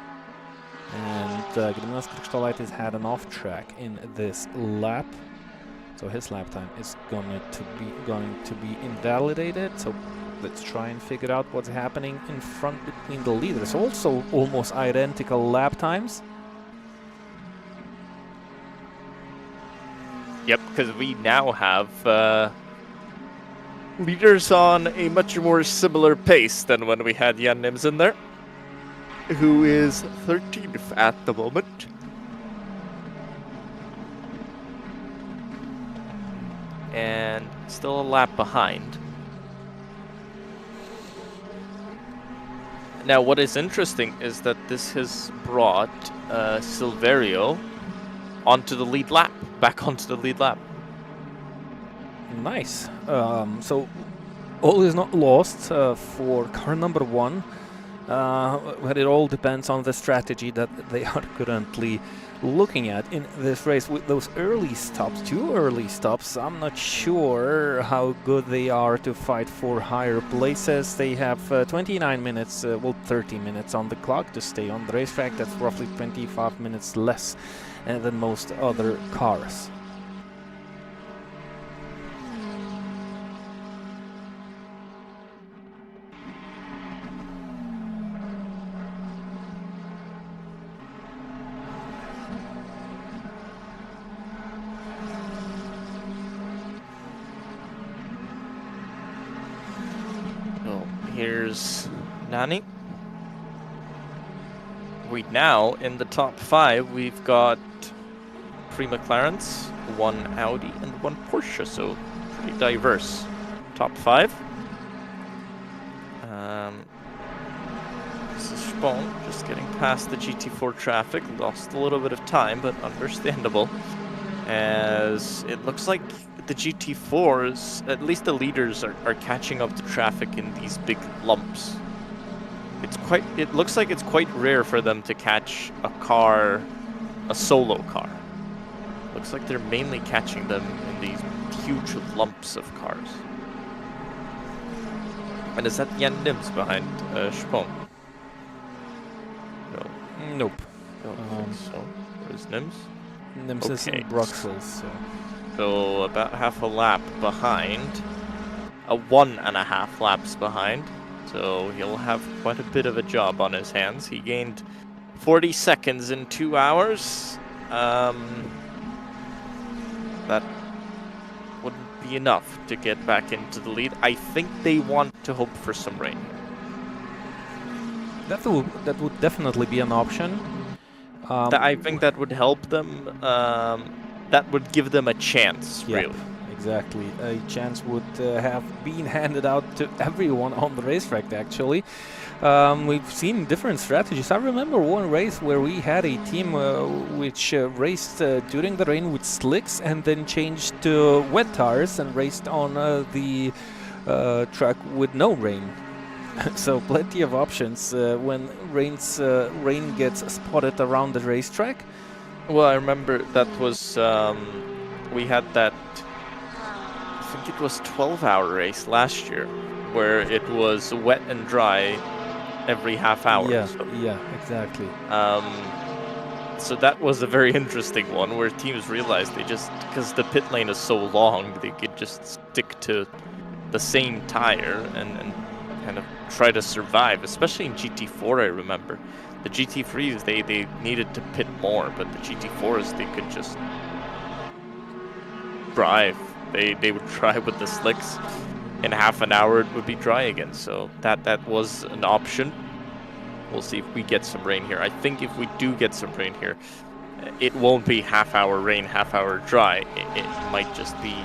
And Gediminas Krikštolaitis had an off track in this lap, so his lap time is going to be invalidated. So let's try and figure out what's happening in front between the leaders. Also almost identical lap times. Yep, because we now have leaders on a much more similar pace than when we had Jan Nims in there, who is 13th at the moment. And still a lap behind. Now, what is interesting is that this has brought Silverio onto the lead lap, back onto the lead lap. Nice. So all is not lost for car number 1, but it all depends on the strategy that they are currently looking at in this race. With those early stops, 2 early stops, I'm not sure how good they are to fight for higher places. They have 29 minutes, well 30 minutes on the clock to stay on the racetrack. That's roughly 25 minutes less than most other cars. Here's Nani. Now in the top 5 we've got 3 McLarens, 1 Audi and 1 Porsche, so pretty diverse top 5. This is Spohn just getting past the GT4 traffic, lost a little bit of time, but understandable, as it looks like the GT4s, at least the leaders, are catching up to traffic in these big lumps. It looks like it's quite rare for them to catch a solo car. Looks like they're mainly catching them in these huge lumps of cars. And is that Jan Nims behind Spohn? No. Nope. Don't think so. Where's Nims? Nims is in Brussels, so about half a lap behind. 1.5 laps behind. So he'll have quite a bit of a job on his hands. He gained 40 seconds in 2 hours. That wouldn't be enough to get back into the lead. I think they want to hope for some rain. That would definitely be an option. I think that would help them. that would give them a chance, Yep, really. exactly. A chance would have been handed out to everyone on the racetrack, actually. We've seen different strategies. I remember one race where we had a team which raced during the rain with slicks and then changed to wet tires and raced on the track with no rain. So plenty of options when rain gets spotted around the racetrack. Well, I remember that was we had that. I think it was 12-hour race last year, where it was wet and dry every half hour. Yeah, yeah, exactly. So that was a very interesting one, where teams realized they just, because the pit lane is so long, they could just stick to the same tire and kind of try to survive, especially in GT4, I remember. The GT3s, they needed to pit more, but the GT4s, they could just drive. They would drive with the slicks. In half an hour, it would be dry again, so that was an option. We'll see if we get some rain here. I think if we do get some rain here, it won't be half-hour rain, half-hour dry. It might just be,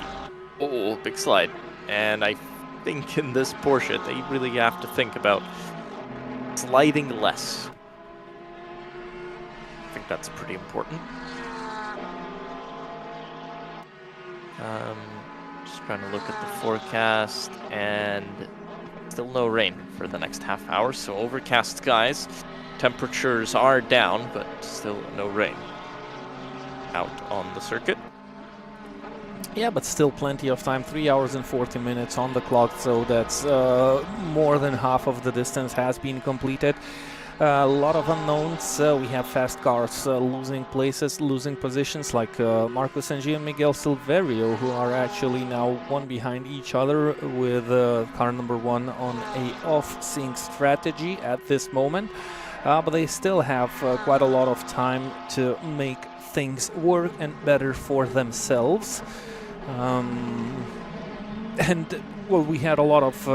oh, big slide. And I think in this Porsche, they really have to think about sliding less. I think that's pretty important. Just trying to look at the forecast, and still no rain for the next half hour, so overcast skies. Temperatures are down, but still no rain out on the circuit. Yeah, but still plenty of time, 3 hours and 40 minutes on the clock, so that's more than half of the distance has been completed. A lot of unknowns. We have fast cars losing places, losing positions, like Marcos Ng and Miguel Silverio, who are actually now one behind each other, with car number 1 on a off-sync strategy at this moment. But they still have quite a lot of time to make things work and better for themselves. And well, we had a lot of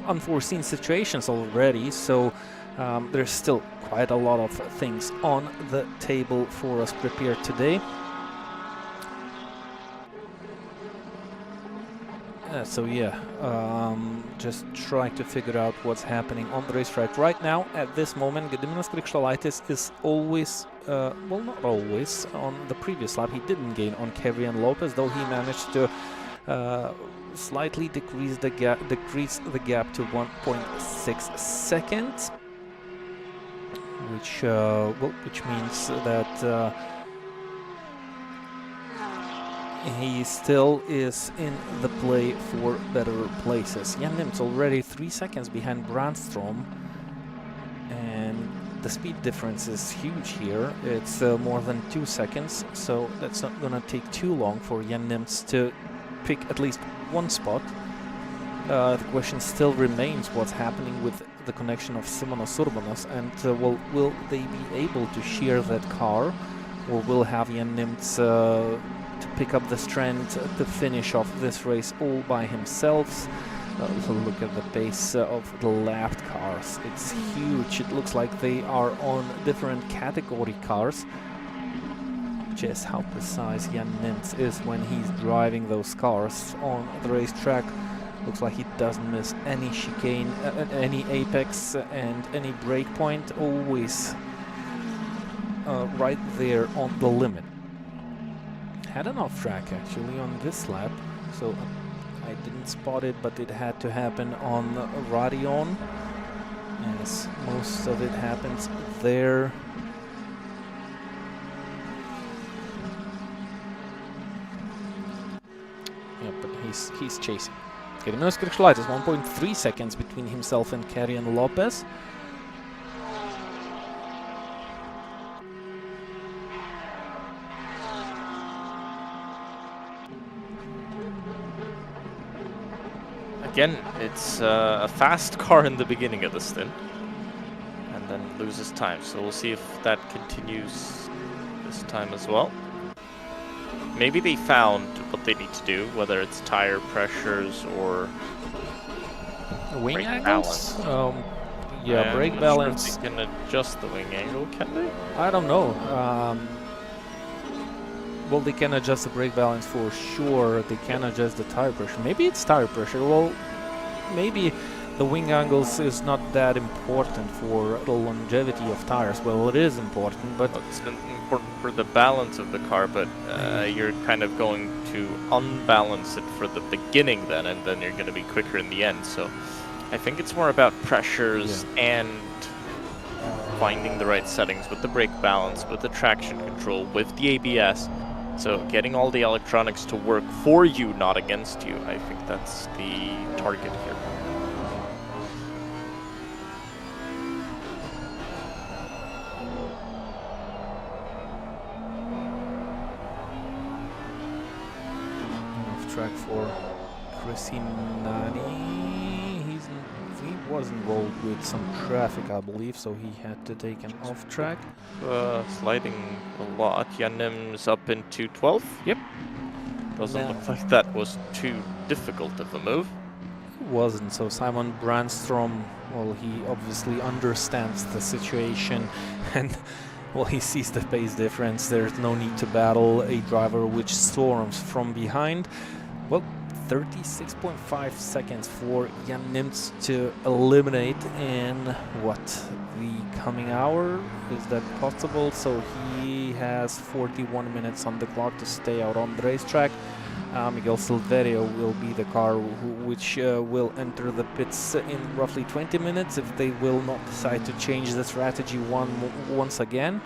unforeseen situations already, so there's still quite a lot of things on the table for us prepared today. So yeah, just trying to figure out what's happening on the racetrack right now. At this moment, Gediminas Krikštalaitis is always, well, not always. On the previous lap, he didn't gain on Kevin Lopez, though he managed to slightly decrease the gap to 1.6 seconds. Which means that he still is in the play for better places. Jan Nim's already 3 seconds behind Brandstrom, and the speed difference is huge here. It's more than 2 seconds, so that's not gonna take too long for Jan Nims to pick at least one spot. The question still remains what's happening with the connection of Simonas Urbanas, and will they be able to share that car, or will have Jan Nimts to pick up the strength to finish off this race all by himself? So look at the base of the lapped cars. It's huge. It looks like they are on different category cars. Just how precise Jan Nimts is when he's driving those cars on the racetrack. Looks like he doesn't miss any chicane, any apex, and any breakpoint. Always right there on the limit. Had an off track actually on this lap, so I didn't spot it, but it had to happen on Radion, as most of it happens there. Yeah, but he's chasing. Gediminas Krikštalaitis, 1.3 seconds between himself and Karian Lopez. Again, it's a fast car in the beginning of the stint, and then loses time. So we'll see if that continues this time as well. Maybe they found what they need to do, whether it's tire pressures or wing brake angles. balance. Yeah, brake balance. Sure if they can adjust the wing angle, can they? I don't know. Well, they can adjust the brake balance for sure. They can adjust the tire pressure. Maybe it's tire pressure. Well, maybe the wing angles is not that important for the longevity of tires. Well, it is important, but it's important for the balance of the car, but you're kind of going to unbalance it for the beginning then, and then you're going to be quicker in the end. So I think it's more about pressures and finding the right settings with the brake balance, with the traction control, with the ABS. So getting all the electronics to work for you, not against you. I think that's the target here. Off track for Christinani. He was involved with some traffic, I believe, so he had to take an off track. Sliding a lot. Janim's up into 12th. Yep. Doesn't look like that was too difficult of a move. It wasn't. So Simon Brandstrom, well, he obviously understands the situation and, well, he sees the pace difference. There's no need to battle a driver which storms from behind. Well, 36.5 seconds for Jan Nimtz to eliminate in what, the coming hour? Is that possible? So he has 41 minutes on the clock to stay out on the racetrack. Miguel Silverio will be the car which will enter the pits in roughly 20 minutes if they will not decide to change the strategy once again.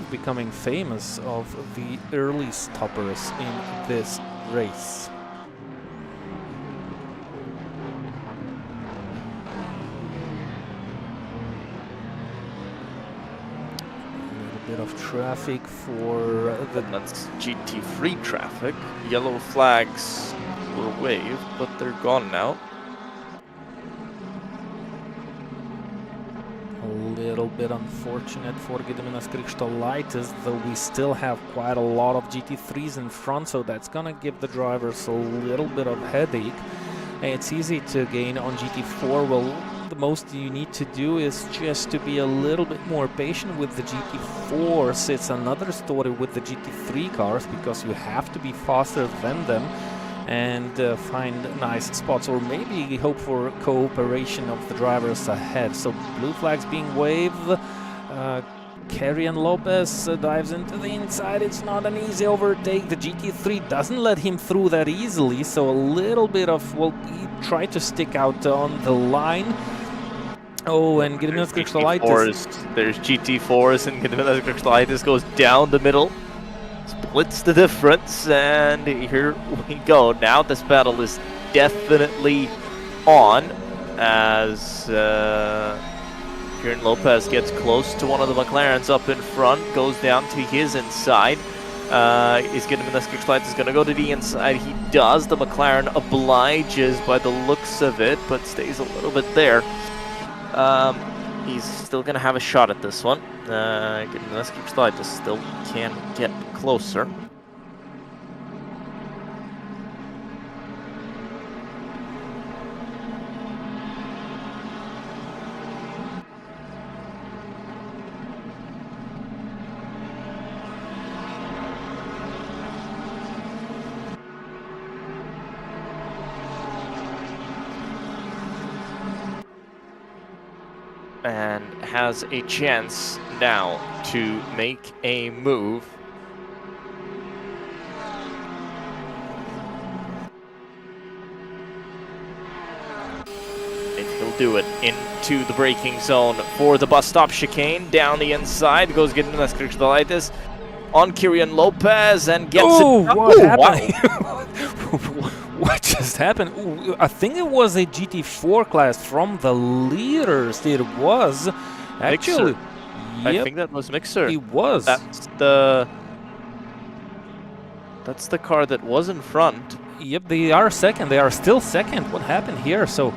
Becoming famous of the early stoppers in this race. A little bit of traffic for the... That's GT3 traffic. Yellow flags were waved, but they're gone now. Little bit unfortunate for Gediminas Krikštolaitis, though we still have quite a lot of GT3s in front, so that's gonna give the drivers a little bit of headache. It's easy to gain on GT4. Well, the most you need to do is just to be a little bit more patient with the GT4s. It's another story with the GT3 cars, because you have to be faster than them and find nice spots, or maybe hope for cooperation of the drivers ahead. So blue flags being waved. Kerian Lopez dives into the inside. It's not an easy overtake. The GT3 doesn't let him through that easily, so a little bit of, well, he tried to stick out on the line. Oh, and Gediminas Krikštolaitis. There's GT4s, and Gediminas Krikštolaitis goes down the middle. Splits the difference, and here we go. Now this battle is definitely on as Kieran Lopez gets close to one of the McLarens up in front, goes down to his inside. Is Gediminas Krikštolaitis going to go to the inside? He does. The McLaren obliges by the looks of it, but stays a little bit there. He's still going to have a shot at this one. Gediminas Krikštolaitis still can get closer. And has a chance now to make a move. And he'll do it into the braking zone for the bus stop chicane. Down the inside goes Gediminas Krikštolaitis on Kirian Lopez and gets it. What happened? Wow. What just happened? Ooh, I think it was a GT4 class from the leaders. It was actually. Yep. I think that was Mixer. It was. That's the car that was in front. Yep, they are second. They are still second. What happened here? So,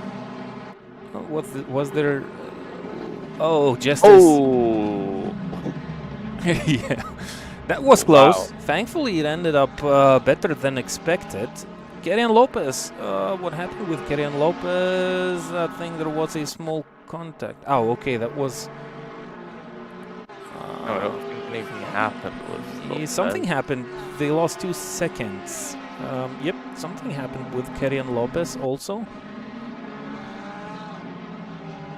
was there? Oh, just. Oh. Yeah, that was close. Wow. Thankfully, it ended up better than expected. Kerian Lopez, what happened with Kerian Lopez? I think there was a small contact. Oh, okay, that was... anything happened with Lopez. Something happened. They lost 2 seconds. Yep, something happened with Kerry and Lopez also.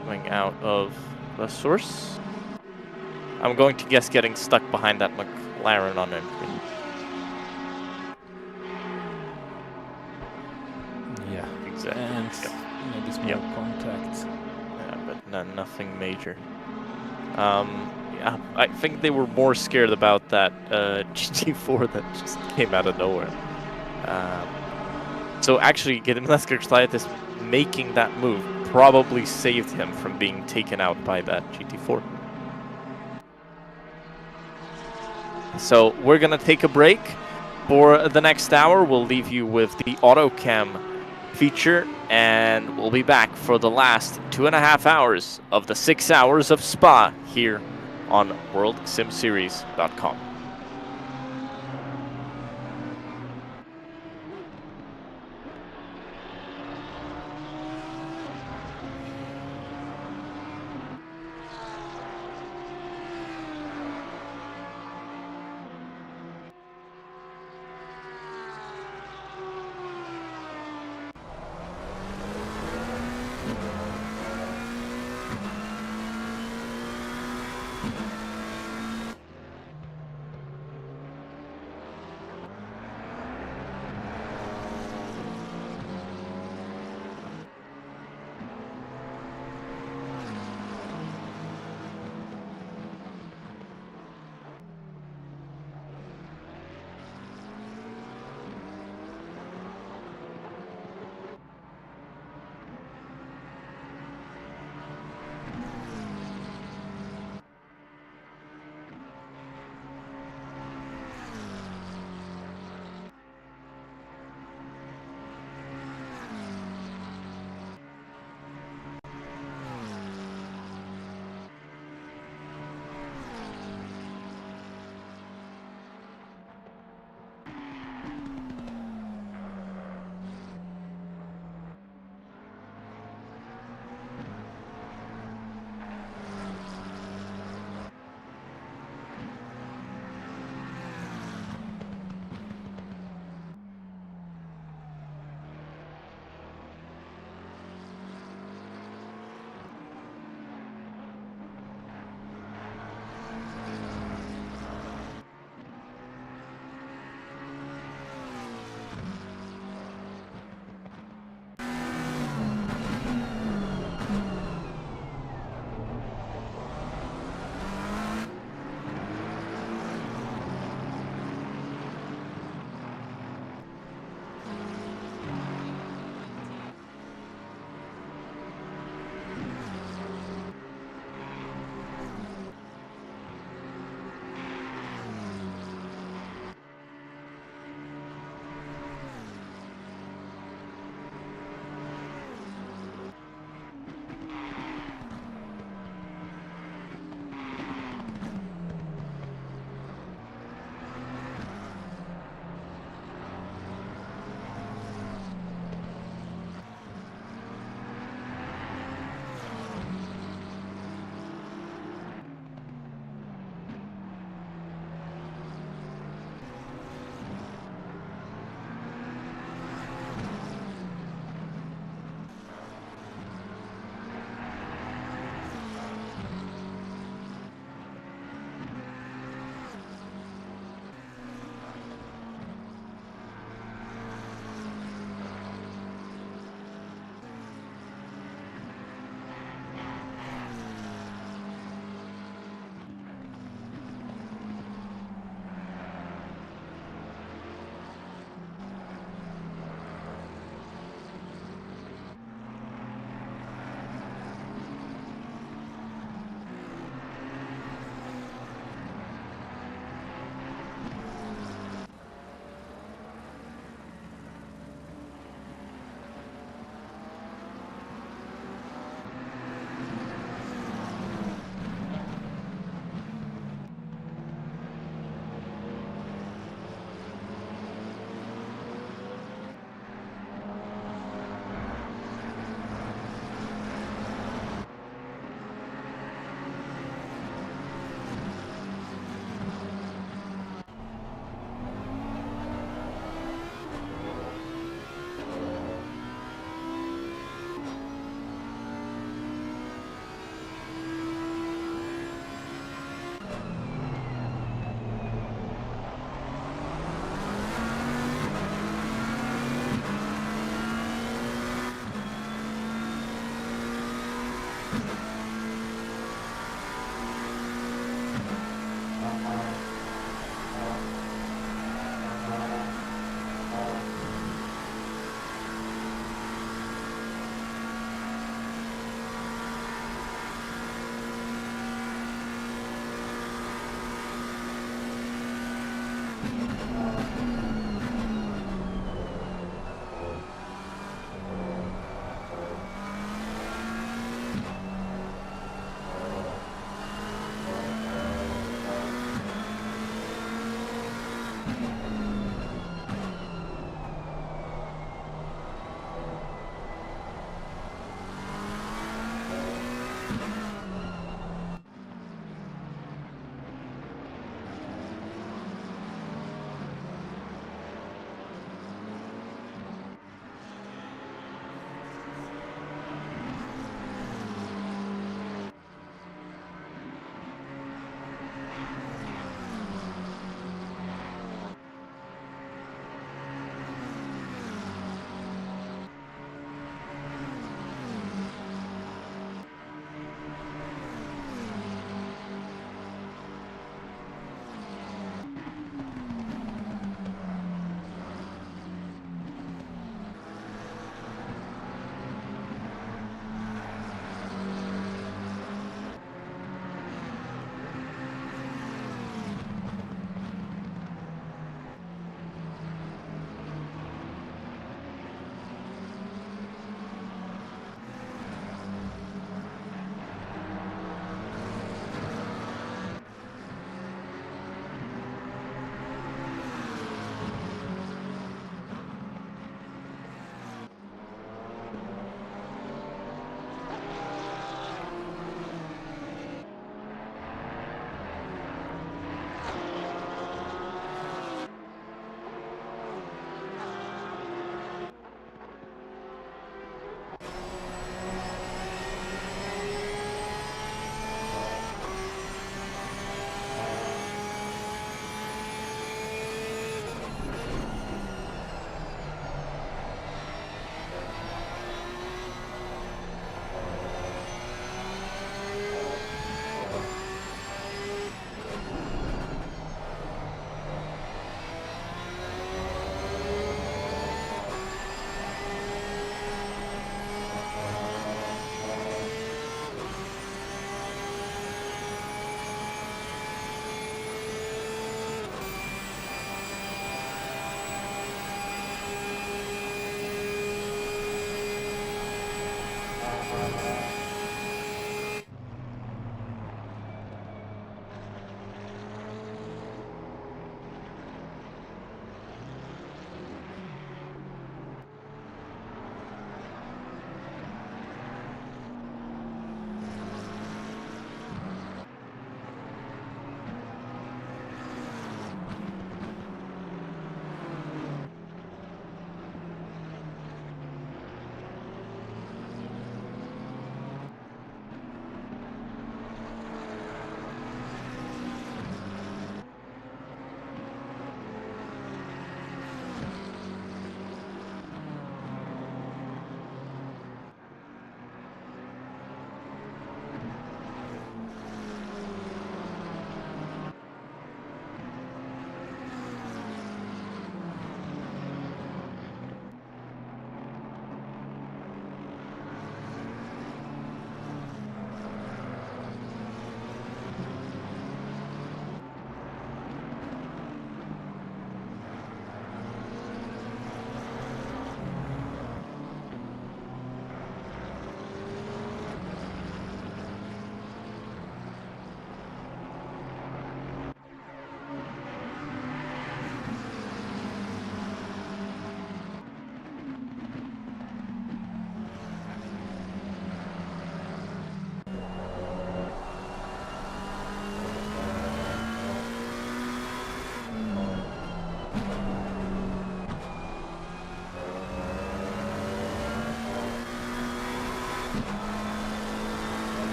Coming out of the source. I'm going to guess getting stuck behind that McLaren on entry. Yeah, Exactly. and maybe small contact. Yeah, but nothing major. Yeah, I think they were more scared about that GT4 that just came out of nowhere. So actually, Nurburgring making that move probably saved him from being taken out by that GT4. So we're gonna take a break for the next hour. We'll leave you with the AutoCam feature, and we'll be back for the last 2.5 hours of the 6 hours of Spa here on WorldSimSeries.com.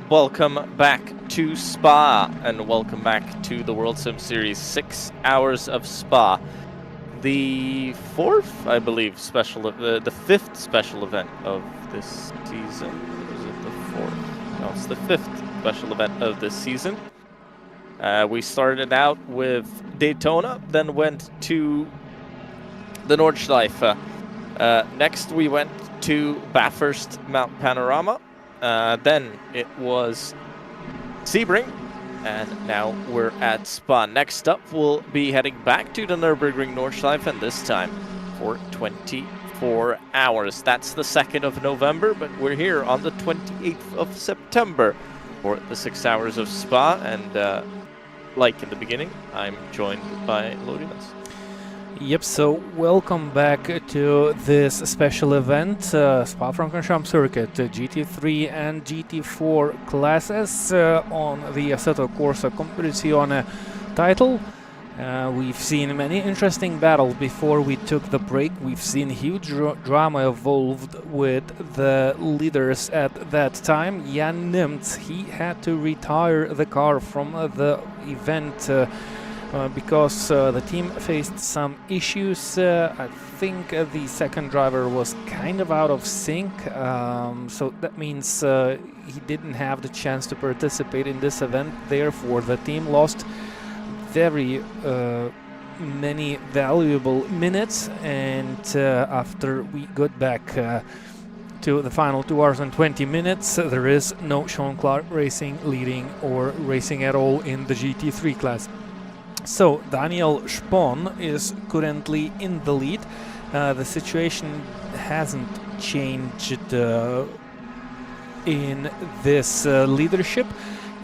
Welcome back to Spa, and welcome back to the World Sim Series 6 Hours of Spa. The fourth, I believe, the fifth special event of this season. Or is it the fourth? No, it's the fifth special event of this season. We started out with Daytona, then went to the Nordschleife. Next we went to Bathurst Mount Panorama. Then it was Sebring, and now we're at Spa. Next up, we'll be heading back to the Nurburgring Nordschleife, and this time for 24 hours. That's the 2nd of November, but we're here on the 28th of September for the 6 hours of Spa, and like in the beginning, I'm joined by Lodinas. Yep, so welcome back to this special event, Spa-Francorchamps Circuit, GT3 and GT4 classes on the Assetto Corsa Competizione title. We've seen many interesting battles before we took the break. We've seen huge drama evolved with the leaders at that time. Jan Nimtz, he had to retire the car from the event because the team faced some issues. I think the second driver was kind of out of sync, so that means he didn't have the chance to participate in this event. Therefore, the team lost very many valuable minutes, and after we got back to the final 2 hours and 20 minutes, there is no Sean Clark Racing leading or racing at all in the GT3 class. So Daniel Spahn is currently in the lead. The situation hasn't changed in this leadership.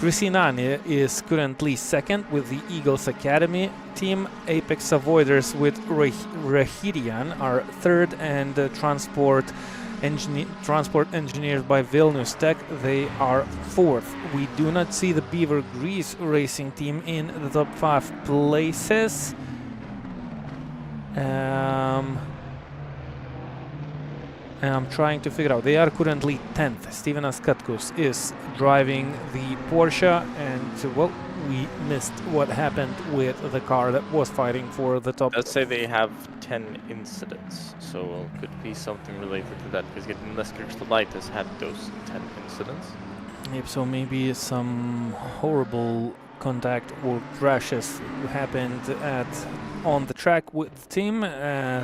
Chrisinani is currently second with the Eagles Academy team. Apex Avoiders with Rahirian are third, and transport engineers by Vilnius Tech, they are fourth. We do not see the Beaver Grease racing team in the top 5 places. I'm trying to figure out. They are currently 10th. Steven Askatkus is driving the Porsche, and well, we missed what happened with the car that was fighting for the top. Let's say they have 10 incidents, so it could be something related to that, because Crystal Light has had those 10 incidents. Yep, so maybe some horrible contact or crashes happened on the track with the team.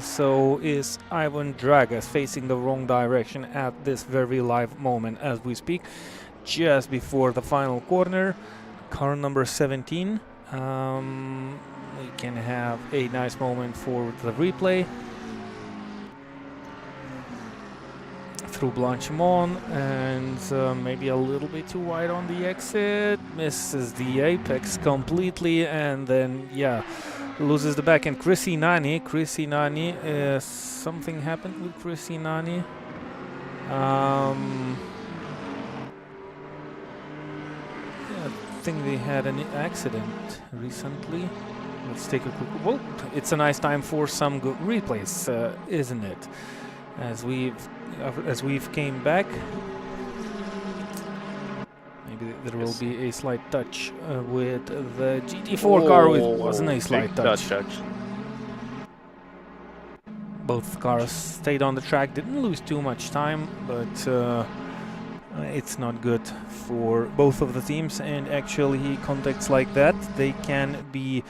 So is Ivan Dragas facing the wrong direction at this very live moment as we speak, just before the final corner. Car number 17. We can have a nice moment for the replay. Through Blanchimont, and maybe a little bit too wide on the exit, misses the apex completely, and then loses the back end. Chrisinani, something happened with Chrisinani. I think they had an accident recently. Let's take a quick. Well, it's a nice time for some good replays, isn't it? As we've came back, maybe there will be a slight touch with the GT4 car. It wasn't a slight touch. Both cars stayed on the track, didn't lose too much time, but it's not good for both of the teams. And actually, contacts like that, they can be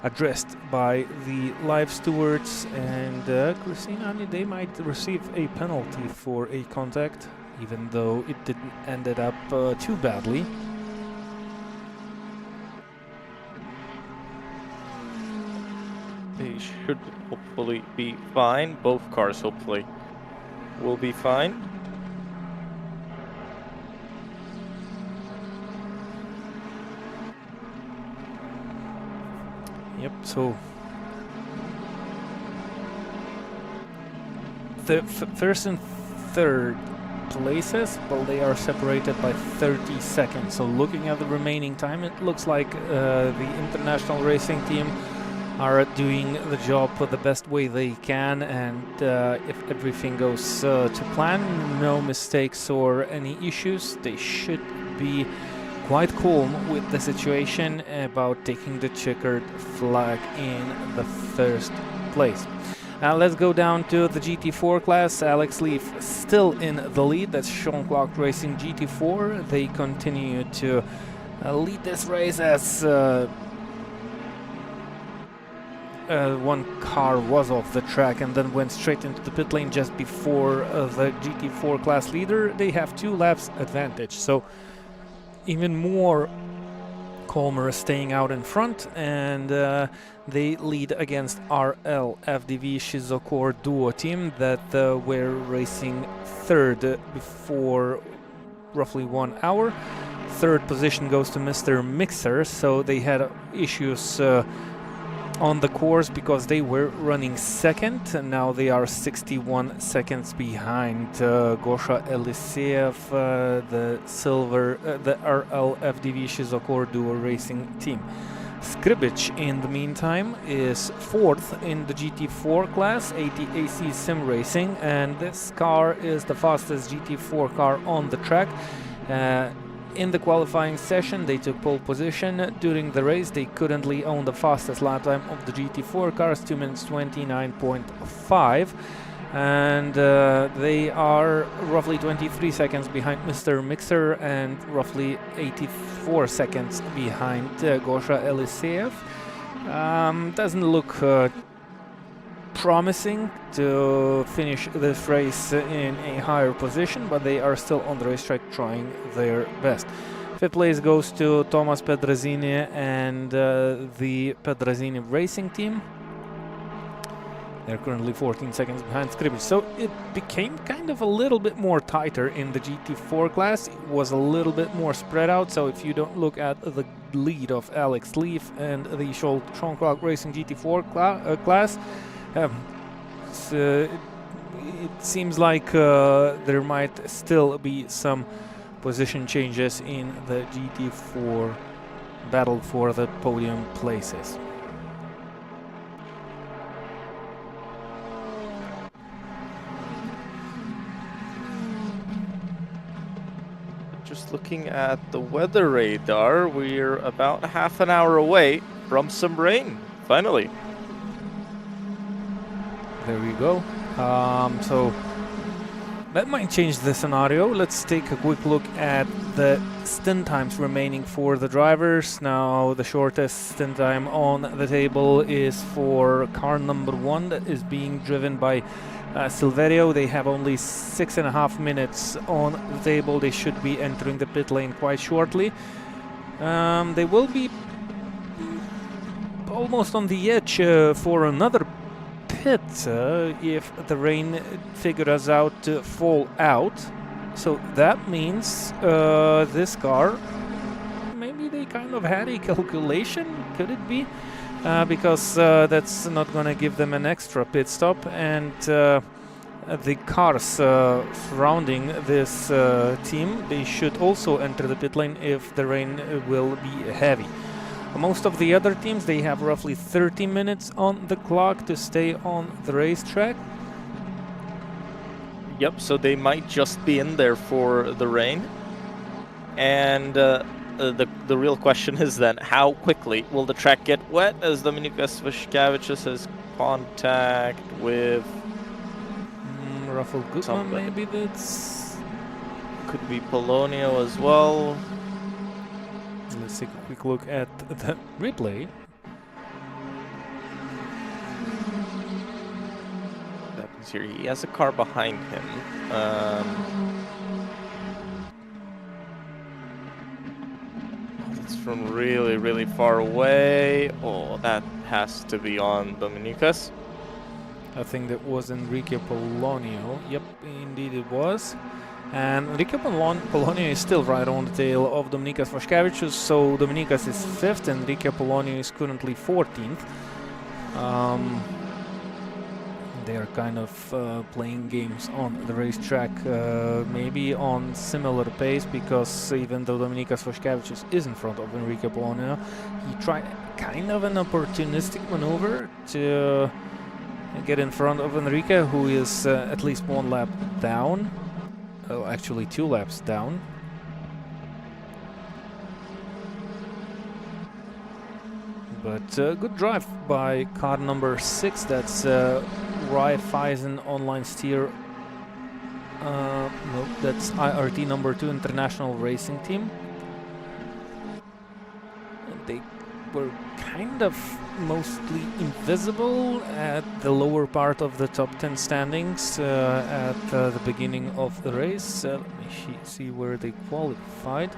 addressed by the live stewards, and Chrisinani, they might receive a penalty for a contact, even though it didn't ended up too badly. They should hopefully be fine. Both cars hopefully will be fine. Yep, so the first and third places, well, they are separated by 30 seconds. So looking at the remaining time, it looks like the International Racing Team are doing the job the best way they can, and if everything goes to plan, no mistakes or any issues, they should be quite calm with the situation about taking the checkered flag in the first place. Let's go down to the GT4 class. Alex Leaf still in the lead. That's Jean-Claude Racing GT4. They continue to lead this race as one car was off the track and then went straight into the pit lane just before the GT4 class leader. They have 2 laps advantage, so even more calmer staying out in front, and they lead against RL FDV Shizuko duo team that were racing third before roughly 1 hour. Third position goes to Mr. Mixer, so they had issues on the course because they were running second, and now they are 61 seconds behind Gosha Eliseev, the RL FDV Shizuko duo racing team. Skribic, in the meantime, is 4th in the GT4 class, ATAC Sim Racing, and this car is the fastest GT4 car on the track. In the qualifying session, they took pole position. During the race, they currently own the fastest lap time of the GT4 cars, 2 minutes 29.5, and they are roughly 23 seconds behind Mr. Mixer and roughly 84 seconds behind Gosha Eliseev. Doesn't look promising to finish this race in a higher position, but they are still on the racetrack trying their best. 5th place goes to Thomas Pedrazini and the Pedrazini racing team. They're currently 14 seconds behind Skribic. So it became kind of a little bit more tighter in the GT4 class. It was a little bit more spread out, so if you don't look at the lead of Alex Leaf and the Jean-Claude Racing GT4 class, it seems like there might still be some position changes in the GT4 battle for the podium places. Just looking at the weather radar, we're about half an hour away from some rain, finally. There we go. So that might change the scenario. Let's take a quick look at the stint times remaining for the drivers. Now, the shortest stint time on the table is for car number 1 that is being driven by Silverio. They have only 6.5 minutes on the table. They should be entering the pit lane quite shortly. They will be almost on the edge for another pit if the rain figures out to fall out. So that means this car, maybe they kind of had a calculation, could it be? Because that's not going to give them an extra pit stop, and the cars surrounding this team, they should also enter the pit lane if the rain will be heavy. Most of the other teams, they have roughly 30 minutes on the clock to stay on the racetrack. Yep, so they might just be in there for the rain. And the real question is then, how quickly will the track get wet as Dominykas Vaškevičius has contact with Rafael Gutman, maybe that's... Could be Polonio as well. Let's take a quick look at the replay. What happens here? He has a car behind him. It's from really, really far away. Oh, that has to be on Dominykas. I think that was Enrique Polonio. Yep, indeed it was. And Enrique Polonio is still right on the tail of Dominykas Vaškevičius, so Dominykas is 5th, Enrique Polonio is currently 14th. they are kind of playing games on the racetrack, maybe on similar pace, because even though Dominykas Voškevičius is in front of Enrique Polonio, he tried kind of an opportunistic maneuver to get in front of Enrique, who is at least 1 lap down. Oh, actually 2 laps down. But good drive by car number 6. That's Raiffeisen Online Steer. No, that's IRT number 2 International Racing Team. And they were kind of mostly invisible at the lower part of the top 10 standings at the beginning of the race. Let me see where they qualified.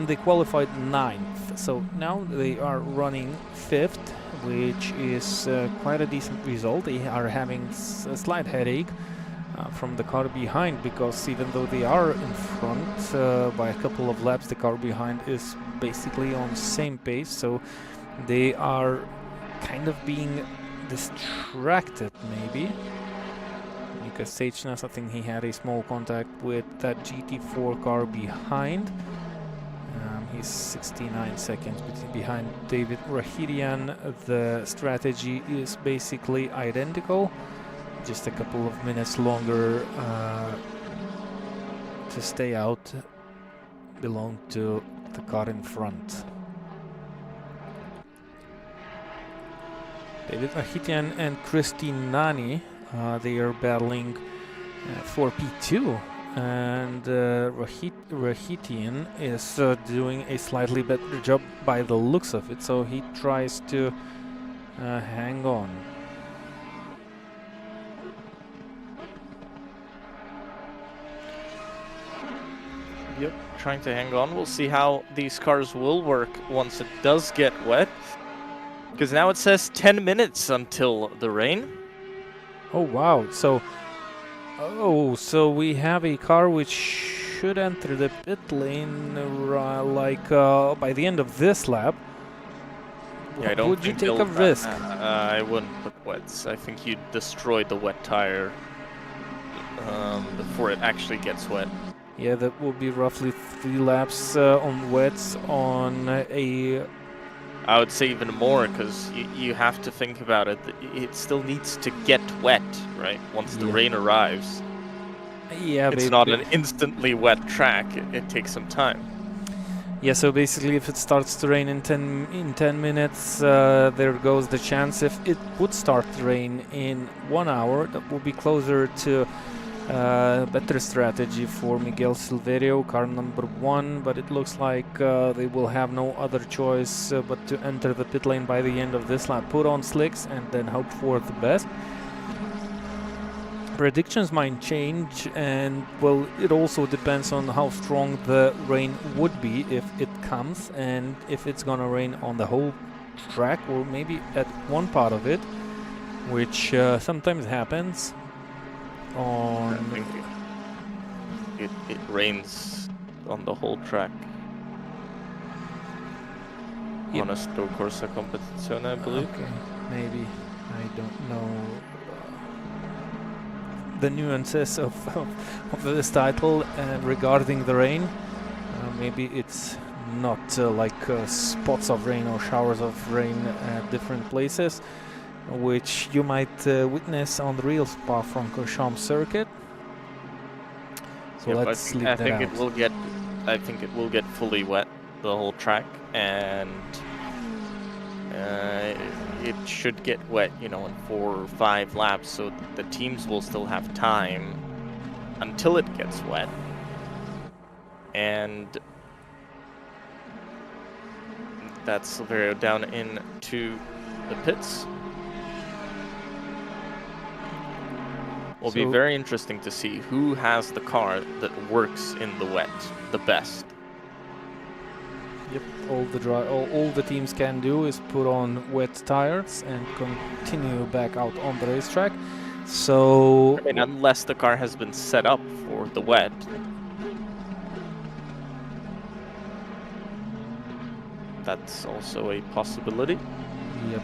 They qualified 9th, so now they are running 5th, which is quite a decent result. They are having a slight headache from the car behind, because even though they are in front by a couple of laps, the car behind is basically on the same pace, so they are kind of being distracted maybe. Because Sejnas, I think he had a small contact with that GT4 car behind. He's 69 seconds behind David Rahirian. The strategy is basically identical, just a couple of minutes longer to stay out belong to the car in front. David Rahirian and Christine Nani, they are battling for P2. And Rahitian is doing a slightly better job by the looks of it, so he tries to hang on. Yep, trying to hang on. We'll see how these cars will work once it does get wet. Because now it says 10 minutes until the rain. Oh wow, so we have a car which should enter the pit lane by the end of this lap. Yeah, I don't Would you think take a risk? I wouldn't put wets. I think you'd destroy the wet tire before it actually gets wet. Yeah, that will be roughly 3 laps on wets on a... I would say even more, because you have to think about it. It still needs to get wet, right? Once the rain arrives. Yeah, it's not an instantly wet track. It takes some time. Yeah, so basically if it starts to rain in 10 minutes, there goes the chance. If it would start to rain in 1 hour, that will be closer to better strategy for Miguel Silverio, car number 1, but it looks like they will have no other choice but to enter the pit lane by the end of this lap, put on slicks and then hope for the best. Predictions might change, and well, it also depends on how strong the rain would be if it comes, and if it's gonna rain on the whole track or maybe at one part of it, which sometimes happens. I think it rains on the whole track. Yep. On Assetto Corsa Competizione, I believe. Okay, maybe. I don't know the nuances of this title regarding the rain. Maybe it's not like spots of rain or showers of rain at different places, which you might witness on the real Spa-Francorchamps circuit. So let's leave that out. I think it will get fully wet, the whole track, and it should get wet, in 4 or 5 laps, so the teams will still have time until it gets wet. And that's Silverio down into the pits. Will be very interesting to see who has the car that works in the wet the best. Yep, all the teams can do is put on wet tires and continue back out on the racetrack. So I mean, unless the car has been set up for the wet. That's also a possibility. Yep.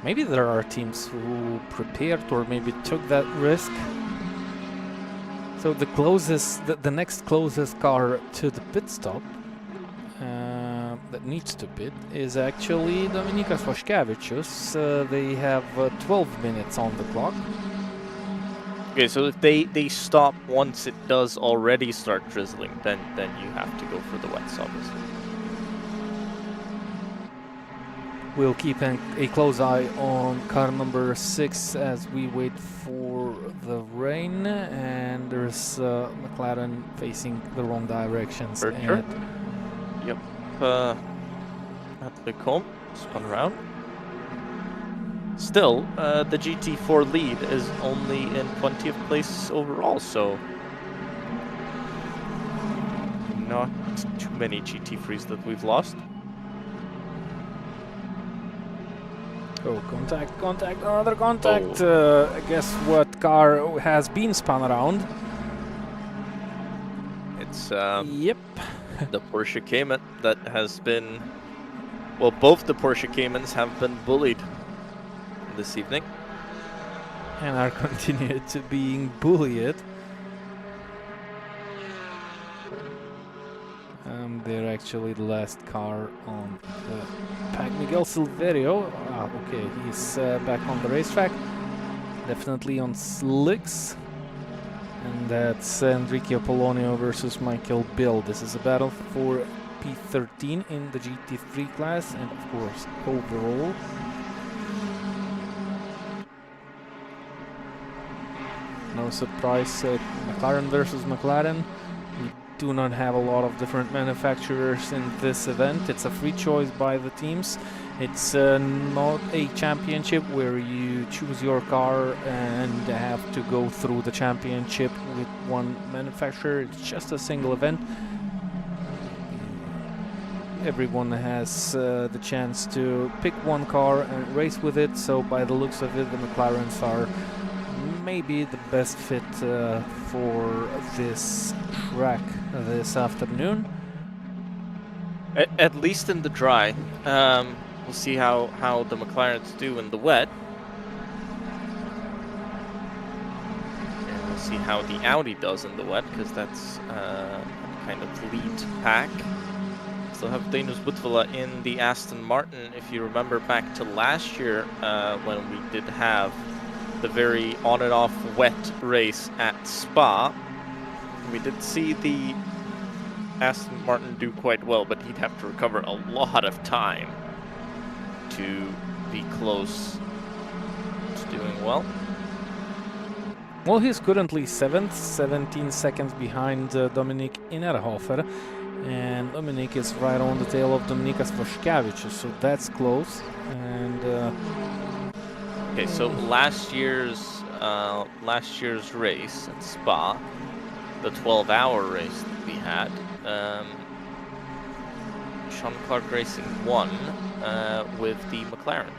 Maybe there are teams who prepared or maybe took that risk. So the next closest car to the pit stop that needs to pit is actually Dominykas Vaškevičius. They have 12 minutes on the clock. Okay, so if they stop once it does already start drizzling, then you have to go for the wets, obviously. We'll keep a close eye on car number 6 as we wait for the rain, and there's McLaren facing the wrong directions. Sure. Yep. At the comb, spun around. Still, the GT4 lead is only in 20th place overall, so not too many GT3s that we've lost. Oh, contact, another contact. Guess what car has been spun around? It's yep. the Porsche Cayman that has been, well, both the Porsche Caymans have been bullied this evening. And are continued to being bullied. They're actually the last car on the pack. Miguel Silverio, okay, he's back on the racetrack. Definitely on slicks. And that's Enrique Polonio versus Michael Bill. This is a battle for P13 in the GT3 class and of course overall. No surprise, McLaren versus McLaren. We do not have a lot of different manufacturers in this event. It's a free choice by the teams. It's not a championship where you choose your car and have to go through the championship with one manufacturer. It's just a single event. Everyone has the chance to pick one car and race with it, so by the looks of it, the McLarens are maybe the best fit for this track this afternoon. At least in the dry. We'll see how the McLarens do in the wet. And we'll see how the Audi does in the wet, because that's kind of lead pack. Still have Dainius Butvila in the Aston Martin. If you remember back to last year when we did have the very on and off wet race at Spa, we did see the Aston Martin do quite well, but he'd have to recover a lot of time to be close to doing well. Well, he's currently 7th, 17 seconds behind Dominik Innerhofer, and Dominik is right on the tail of Dominykas Vaškevičius, so that's close. And okay, so last year's race at Spa, the 12-hour race that we had, Sean Clark Racing won with the McLaren.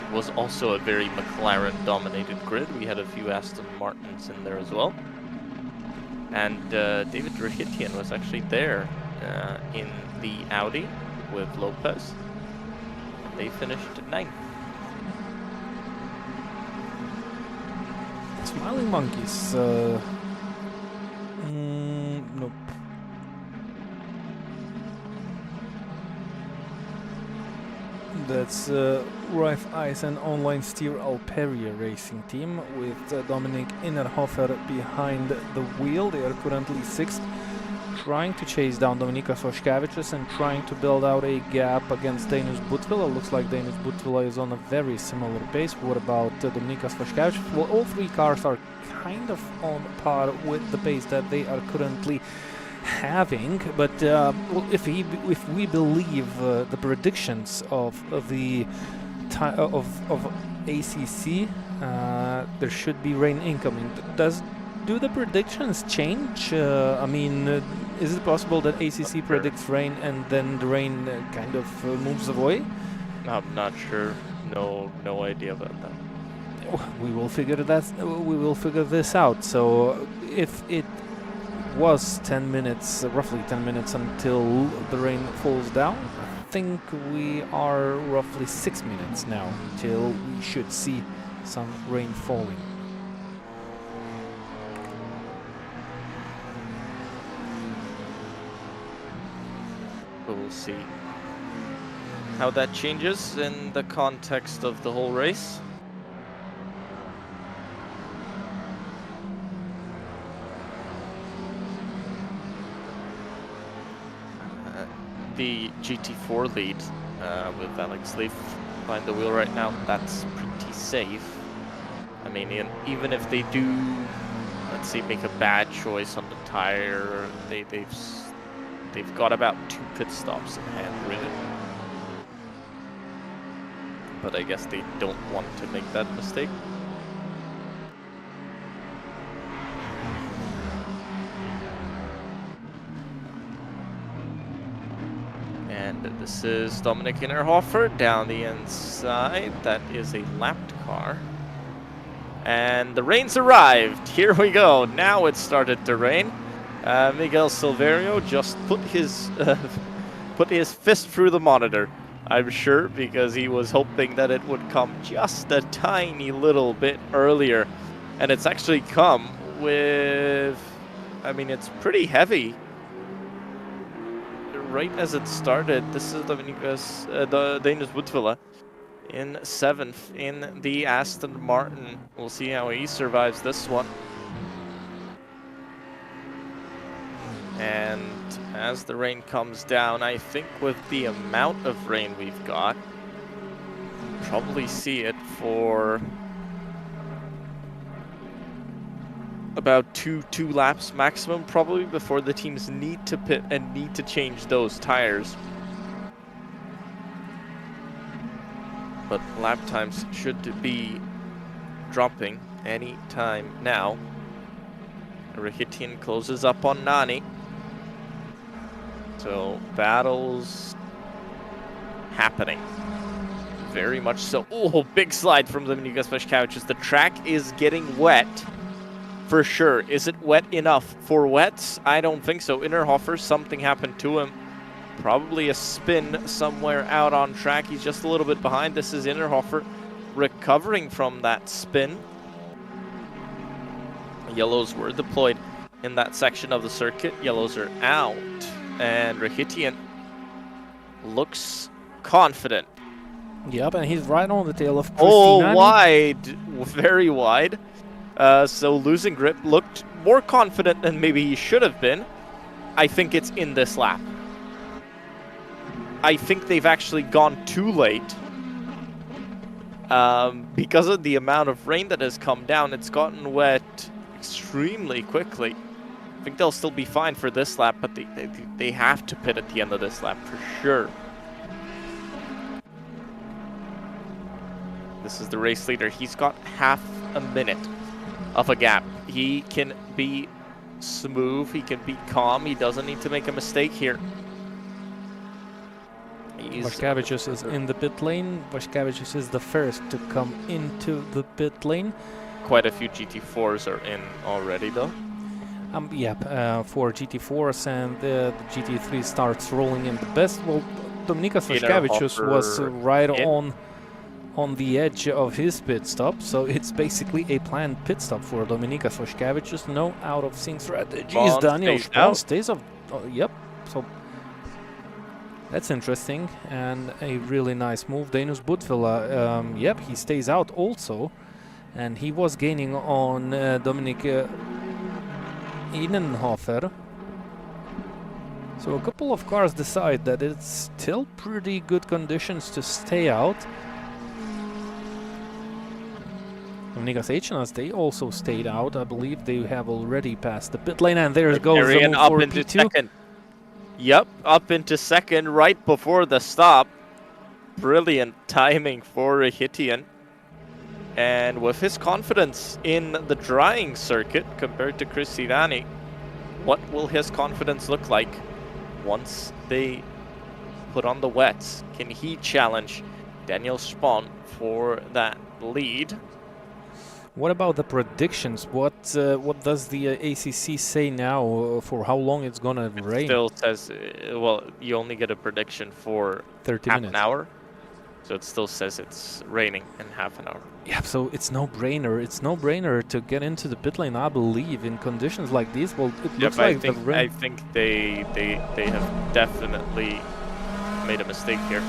It was also a very McLaren-dominated grid. We had a few Aston Martins in there as well. And David Rahitian was actually there in the Audi with Lopez. They finished at 9th. Smiling Monkeys. Nope. That's Rife Ice and Online Steer Alperia racing team with Dominik Innerhofer behind the wheel. They are currently 6th, trying to chase down Dominykas Vaškevičius and trying to build out a gap against Dainius Butvila. Looks like Dainius Butvila is on a very similar pace. What about Dominykas Vaškevičius? Well, all three cars are kind of on par with the pace that they are currently having, but well, if we believe the predictions of the of ACC, there should be rain incoming. Do the predictions change? I mean, is it possible that ACC predicts rain and then the rain kind of moves away? I'm not sure. No idea about that. We will figure this out. So if it was 10 minutes, roughly 10 minutes until the rain falls down, I think we are roughly 6 minutes now till we should see some rain falling. We'll see how that changes in the context of the whole race. The GT4 lead with Alex Leaf behind the wheel right now, that's pretty safe. I mean, even if they do, let's say, make a bad choice on the tire, they've got about 2 pit stops in hand, really. But I guess they don't want to make that mistake. And this is Dominic Innerhofer down the inside. That is a lapped car. And the rain's arrived. Here we go. Now it started to rain. Miguel Silverio just put his fist through the monitor, I'm sure, because he was hoping that it would come just a tiny little bit earlier. And it's actually come with, I mean, it's pretty heavy. Right as it started, this is the Danish Woodvilla in 7th in the Aston Martin. We'll see how he survives this one. And as the rain comes down, I think with the amount of rain we've got, probably see it for about two laps maximum, probably, before the teams need to pit and need to change those tires. But lap times should be dropping any time now. Rahitian closes up on Nani. So battles happening. Very much so. Oh, big slide from Dominykas Vaškevičius. The track is getting wet. For sure. Is it wet enough for wets? I don't think so. Innerhofer, something happened to him. Probably a spin somewhere out on track. He's just a little bit behind. This is Innerhofer recovering from that spin. Yellows were deployed in that section of the circuit. Yellows are out. And Rahitian looks confident. Yep, and he's right on the tail of Christy Oh, Nani. wide. Very wide. So losing grip, looked more confident than maybe he should have been. I think it's in this lap. I think they've actually gone too late. Because of the amount of rain that has come down, it's gotten wet extremely quickly. I think they'll still be fine for this lap, but they have to pit at the end of this lap for sure. This is the race leader. He's got half a minute of a gap. He can be smooth, he can be calm, he doesn't need to make a mistake here. Vaškevičius is in the pit lane. Vaškevičius is the first to come into the pit lane. Quite a few GT4s are in already though. For GT4s, and the GT3 starts rolling in the best. Well, Dominykas Vaškevičius was right on the edge of his pit stop, so it's basically a planned pit stop for Dominykas Vaškevičius. No out of sync strategies. Daniel Spahn stays off. Yep, so that's interesting, and a really nice move. Danish Budvilla, yep, he stays out also, and he was gaining on Dominic Innerhofer. So a couple of cars decide that it's still pretty good conditions to stay out. Dominykas Eičinas, they also stayed out. I believe they have already passed the pit lane, and there goes the move for into P2. Second. Yep, up into second right before the stop. Brilliant timing for Rahitian. And with his confidence in the drying circuit compared to Chris Sivani, what will his confidence look like once they put on the wets? Can he challenge Daniel Spahn for that lead? What about the predictions? What does the ACC say now for how long it's gonna rain? Still says, well, you only get a prediction for 30 half minutes. an hour. So it still says it's raining in half an hour. Yeah, so it's no-brainer. It's no-brainer to get into the pit lane, I believe, in conditions like these. Well, it looks like the rain. I think they have definitely made a mistake here.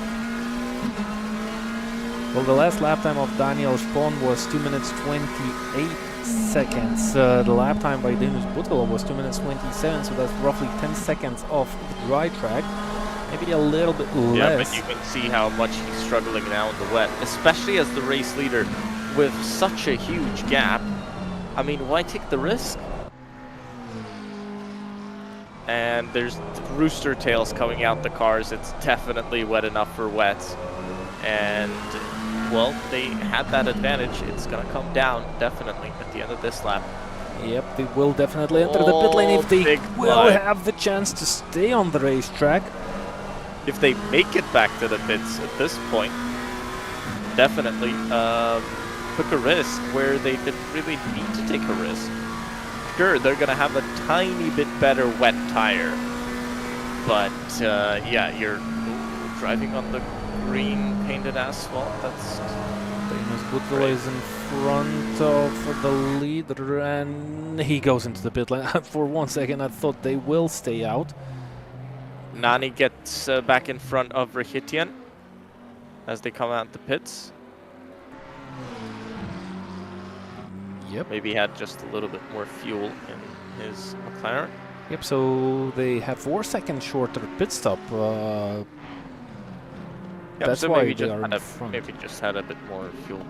Well, the last lap time of Daniel Spahn was 2 minutes 28 seconds. The lap time by Dennis Buttel was 2 minutes 27, so that's roughly 10 seconds off the dry track. Maybe a little bit less. Yeah, but you can see how much he's struggling now in the wet, especially as the race leader with such a huge gap. I mean, why take the risk? And there's rooster tails coming out the cars. It's definitely wet enough for wets. And, well, they had that advantage. It's going to come down, definitely, at the end of this lap. Yep, they will definitely enter the pit lane if they will have the chance to stay on the racetrack. If they make it back to the pits at this point, definitely took a risk where they didn't really need to take a risk. Sure, they're going to have a tiny bit better wet tire. But, yeah, you're driving on the green painted asphalt. That's Dennis Buttel is in front of the leader, and he goes into the pit lane. For 1 second, I thought they will stay out. Nani gets back in front of Rahitian as they come out the pits. Yep. Maybe he had just a little bit more fuel in his McLaren. Yep, so they have 4 seconds shorter pit stop. Yep, that's so why maybe they just are had in front. maybe just had a bit more fuel.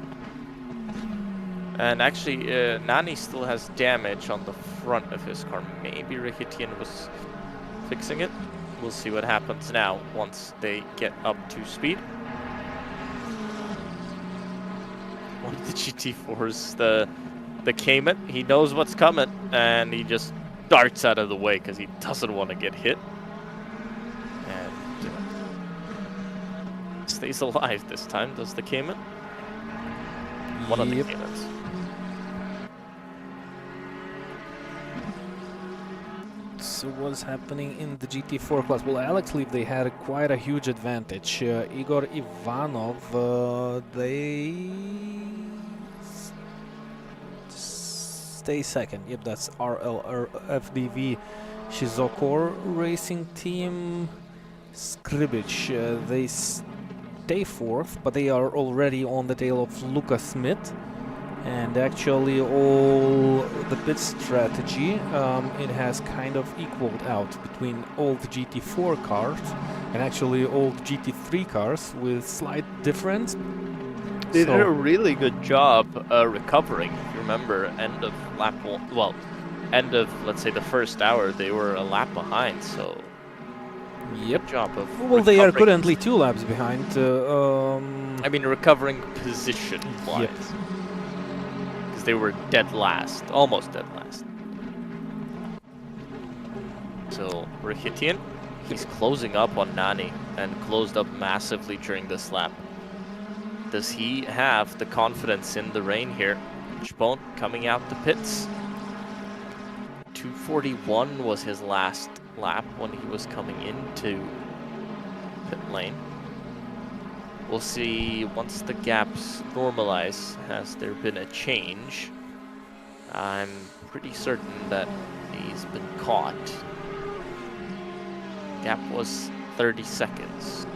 And actually, Nani still has damage on the front of his car. Maybe Rahitian was fixing it. We'll see what happens now once they get up to speed. One of the GT4s, the Cayman, he knows what's coming, and he just darts out of the way because he doesn't want to get hit. And stays alive this time, does the Cayman? One of the Caymans. So what's happening in the GT4 class? Well, Alex Leaf, they had quite a huge advantage. Igor Ivanov, they stay second. Yep, that's RLFDV Shizokor Racing Team. Skribic, they stay fourth, but they are already on the tail of Luca Smith. And actually all the pit strategy, it has kind of equaled out between all the GT4 cars and actually all the GT3 cars with slight difference. They did a really good job recovering. If you remember, end of lap one, well, end of, let's say, the first hour, they were a lap behind, so yep. Good job of well, they are currently 2 laps behind. I mean, recovering position-wise. Yep. They were dead last, almost dead last. So Rahitian, he's closing up on Nani and closed up massively during this lap. Does he have the confidence in the rain here? Spahn coming out the pits. 2:41 was his last lap when he was coming into pit lane. We'll see once the gaps normalize. Has there been a change? I'm pretty certain that he's been caught. Gap was 30 seconds.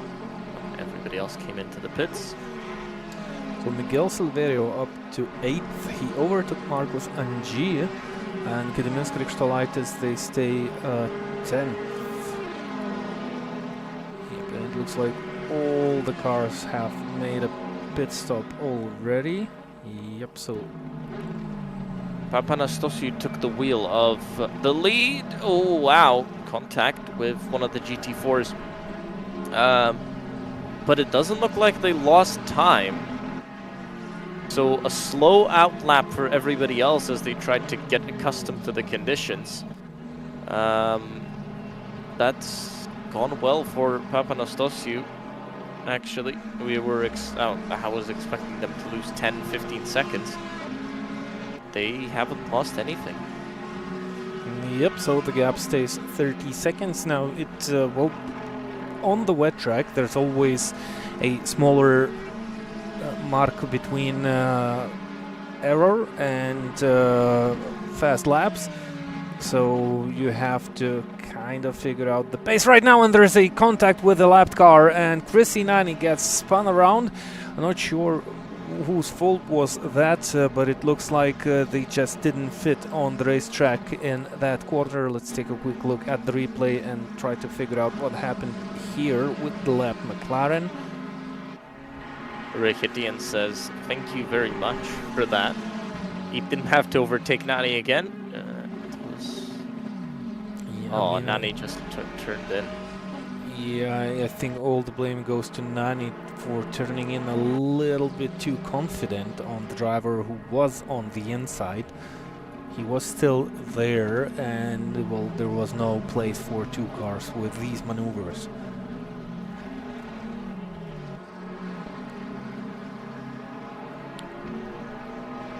Everybody else came into the pits. So Miguel Silverio up to 8th. He overtook Marcos Angie, and Gediminas Krikštolaitis, they stay 10th. Yep, and it looks like all the cars have made a pit stop already. Yep, so Papanastasiou took the wheel of the lead. Oh, wow. Contact with one of the GT4s. But it doesn't look like they lost time. So a slow out lap for everybody else as they tried to get accustomed to the conditions. That's gone well for Papanastasiou. Actually, I was expecting them to lose 10-15 seconds. they haven't lost anything. Yep, so the gap stays 30 seconds. Now, well, on the wet track, there's always a smaller mark between error and fast laps. So you have to kind of figure out the pace right now, and there's a contact with the lapped car, and Chrissy Nani gets spun around. I'm not sure whose fault was that, but it looks like they just didn't fit on the racetrack in that quarter. Let's take a quick look at the replay and try to figure out what happened here with the lap McLaren. Rikitian says, thank you very much for that. He didn't have to overtake Nani again. Yeah, Nani just turned in. Yeah, I think all the blame goes to Nani for turning in a little bit too confident on the driver who was on the inside. He was still there, and well, there was no place for two cars with these maneuvers.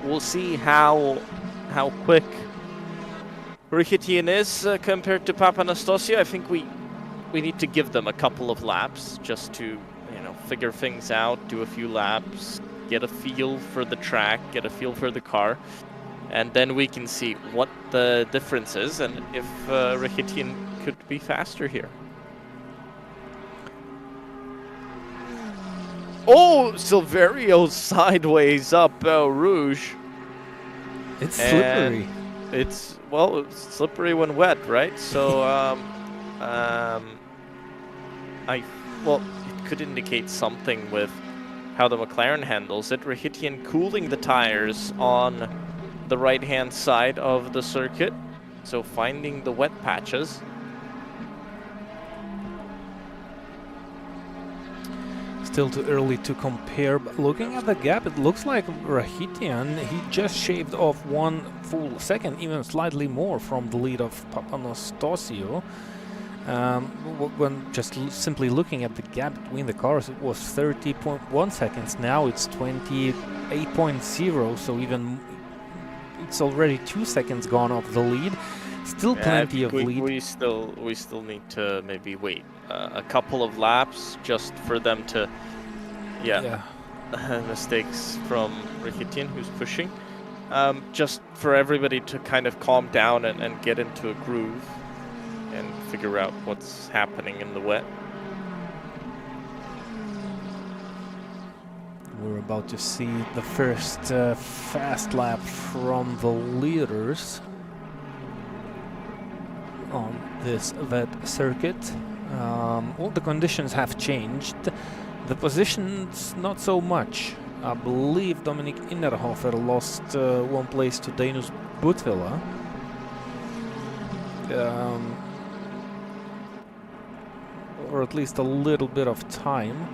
We'll see how quick Rikitian is compared to Papanastasiou. I think we need to give them a couple of laps just to, you know, figure things out, do a few laps, get a feel for the track, get a feel for the car, and then we can see what the difference is and if Rikitian could be faster here. Oh, Silverio's sideways up Rouge. It's slippery. It's, well, it's slippery when wet, right? So, well, it could indicate something with how the McLaren handles it. Rikitian cooling the tires on the right-hand side of the circuit, so finding the wet patches. Still too early to compare, but looking at the gap, it looks like Rikitian, he just shaved off 1 full second, even slightly more from the lead of Papanastasiou. When just simply looking at the gap between the cars, it was 30.1 seconds. Now it's 28.0, so even it's already 2 seconds gone off the lead. Still plenty of lead. We still need to maybe wait a couple of laps just for them to, mistakes from Rikitian, who's pushing. Just for everybody to kind of calm down and get into a groove and figure out what's happening in the wet. We're about to see the first fast lap from the leaders on this wet circuit. All the conditions have changed. The positions not so much. I believe Dominik Innerhofer lost 1 place to Danius Butvila. Or at least a little bit of time.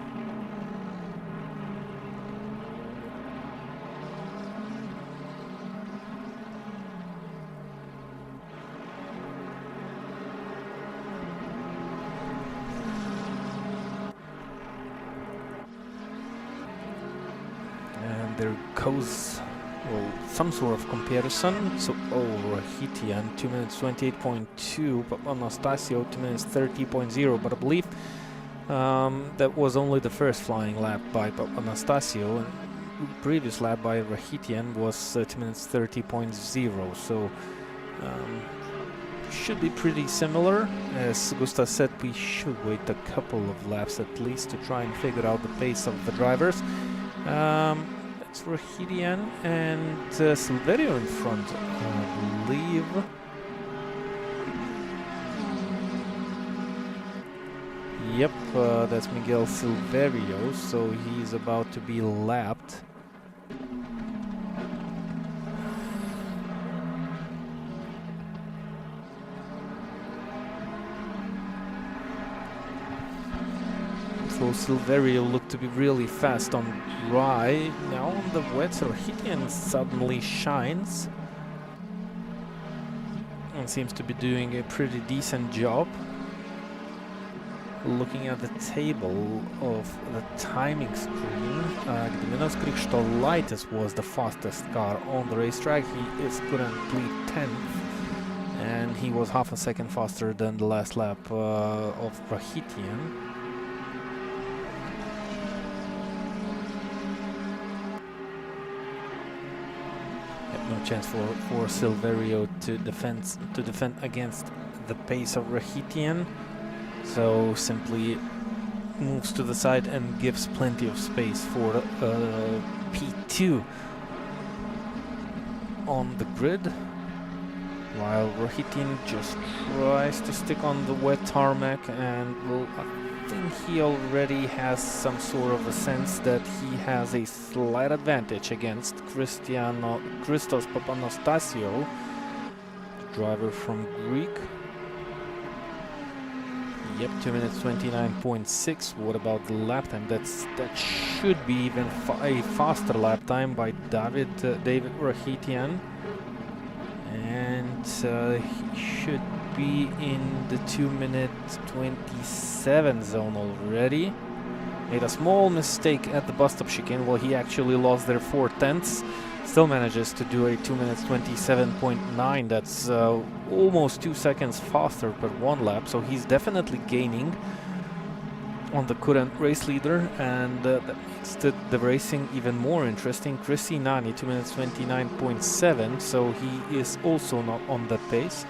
And there goes, well, some sort of comparison. So, Rikitian 2 minutes 28.2, but Papanastasiou 2 minutes 30.0. But I believe that was only the first flying lap by Papanastasiou, and the previous lap by Rikitian was 2 minutes 30.0. So should be pretty similar. As Gustav said, we should wait a couple of laps at least to try and figure out the pace of the drivers. It's Rikitian and Silverio in front, I believe. Yep, that's Miguel Silverio, so he's about to be lapped. So Silverio looked to be really fast on dry. Now on the wet, Rikitian suddenly shines and seems to be doing a pretty decent job. Looking at the table of the timing screen, Gediminas Krikštolaitis was the fastest car on the racetrack. He is currently 10th, and he was half a second faster than the last lap of Rahitian. No chance for Silverio to defend against the pace of Rahitian, so simply moves to the side and gives plenty of space for P2 on the grid, while Rahitian just tries to stick on the wet tarmac, and I think he already has some sort of a sense that he has a slight advantage against Christos Papanastasio, the driver from Greek. Yep, 2 minutes 29.6. What about the lap time? That should be even a faster lap time by David Rahitian, and he should be in the 2 minute 27 zone already. Made a small mistake at the bus stop chicane. Well, he actually lost there 4/10. Still manages to do a 2 minutes 27.9. That's almost 2 seconds faster per one lap, so he's definitely gaining on the current race leader, and that makes the racing even more interesting. Chrissy Nani, 2 minutes 29.7, so he is also not on that pace.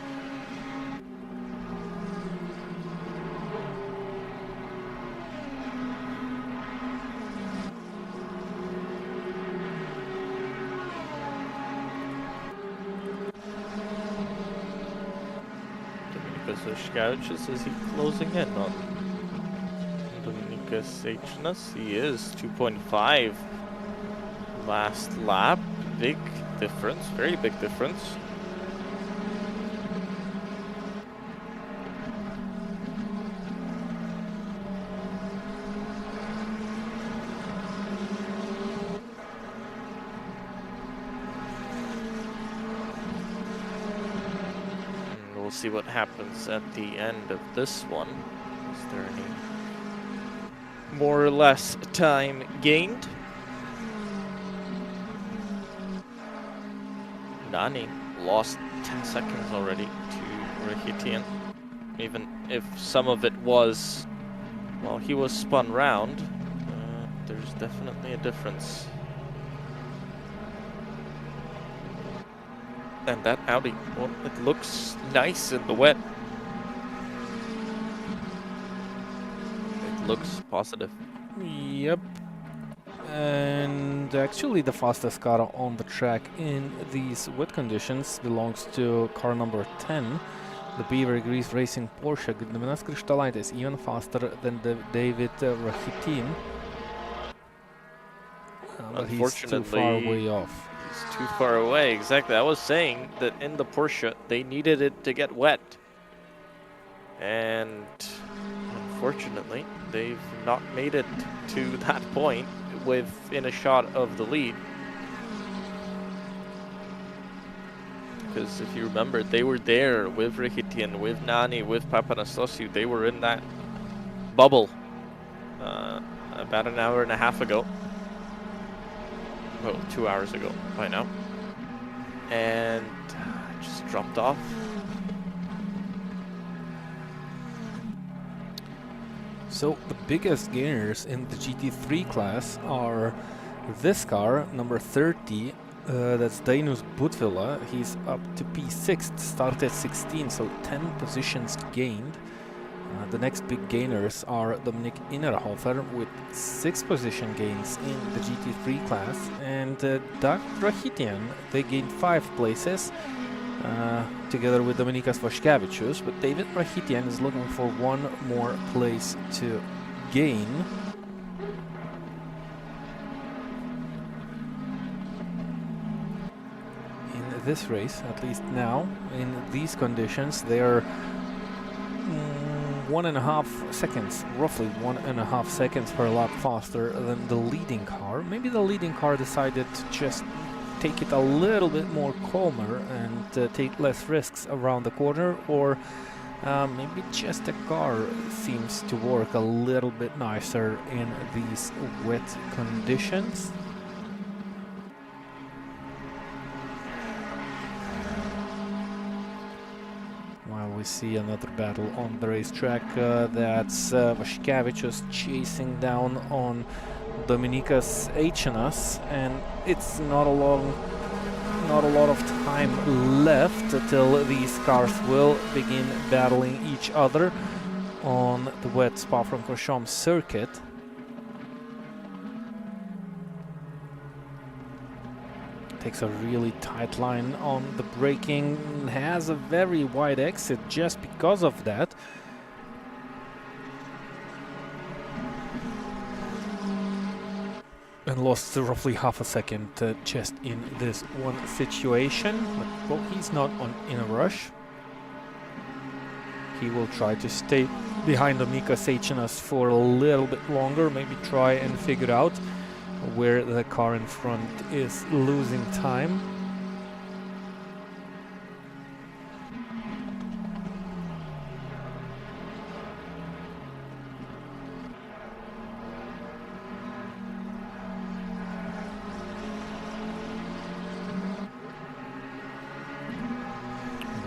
Skouches, is he closing in on Dominykas Seichnas? He is 2.5 last lap. Big difference, very big difference. See what happens at the end of this one. Is there any more or less time gained? Nani lost 10 seconds already to Rahitian. Even if some of it was, well, he was spun round, there's definitely a difference. And that Audi, well, it looks nice in the wet. It looks positive. Yep. And actually the fastest car on the track in these wet conditions belongs to car number 10, the Beaver Grease Racing Porsche. Gediminas Krikštolaitis is even faster than David Rahitian. But he's too far away off. Too far away, exactly. I was saying that in the Porsche they needed it to get wet, and unfortunately they've not made it to that point within a shot of the lead, because if you remember, they were there with Rahitian, with Nani, with Papanastasiou. They were in that bubble about an hour and a half ago. Well, 2 hours ago by now, and just dropped off. So the biggest gainers in the GT3 class are this car, number 30, that's Dainus Butvila. He's up to P6, started 16, so 10 positions gained. The next big gainers are Dominik Innerhofer with 6 position gains in the GT3 class, and Doug Rahitian, they gained 5 places together with Dominikas Vaškevičius, but David Rahitian is looking for 1 more place to gain. In this race, at least now, in these conditions, they are 1.5 seconds, roughly 1.5 seconds per lap faster than the leading car. Maybe the leading car decided to just take it a little bit more calmer and take less risks around the corner, or Maybe just the car seems to work a little bit nicer in these wet conditions. While we see another battle on the racetrack, that's Vaškevičius chasing down on Dominikas Eičinas, and it's not a lot of time left until these cars will begin battling each other on the wet Spa-Francorchamps circuit. Takes a really tight line on the braking, has a very wide exit just because of that. And lost roughly half a second just in this one situation. But, well, he's not in a rush. He will try to stay behind Dominikas Eičinas for a little bit longer, maybe try and figure out where the car in front is losing time.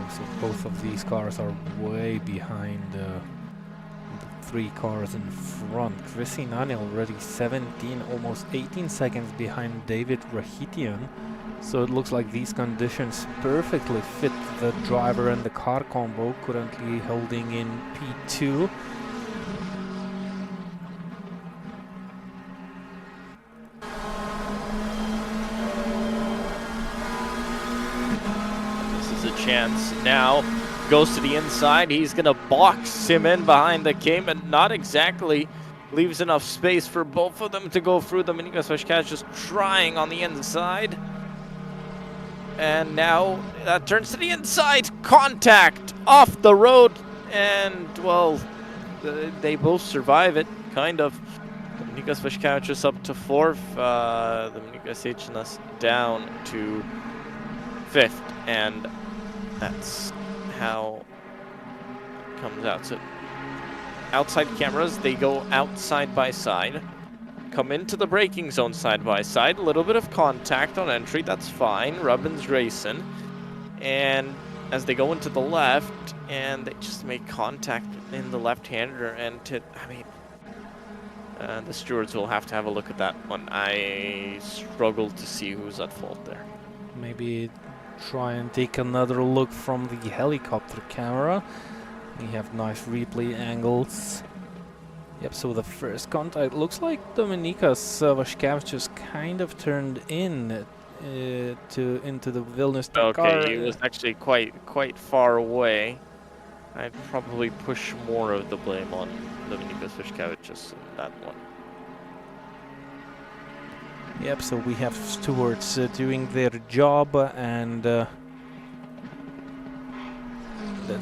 So both of these cars are way behind the 3 cars in front. Chris Inani already 17, almost 18 seconds behind David Rahitian. So it looks like these conditions perfectly fit the driver and the car combo, currently holding in P2. This is a chance now. Goes to the inside. He's going to box him in behind the Cayman. Not exactly leaves enough space for both of them to go through. Dominikas Vaškevičius just trying on the inside. And now that turns to the inside. Contact off the road. And, well, they both survive it, kind of. Dominikas Vaškevičius up to 4th. Dominikas Eičinas down to 5th. And that's how it comes out. So outside cameras, they go out side by side, come into the braking zone side by side, a little bit of contact on entry, that's fine. Rubin's racing, and as they go into the left, and they just make contact in the left-hander, and the stewards will have to have a look at that one. I struggle to see who's at fault there. Maybe try and take another look from the helicopter camera. We have nice replay angles. Yep, so the first contact looks like Dominikas Vaškevičius kind of turned in into the Vilnius car. Okay, he was actually quite far away. I'd probably push more of the blame on Dominikas Vaškevičius in that one. Yep, so we have stewards doing their job, and that's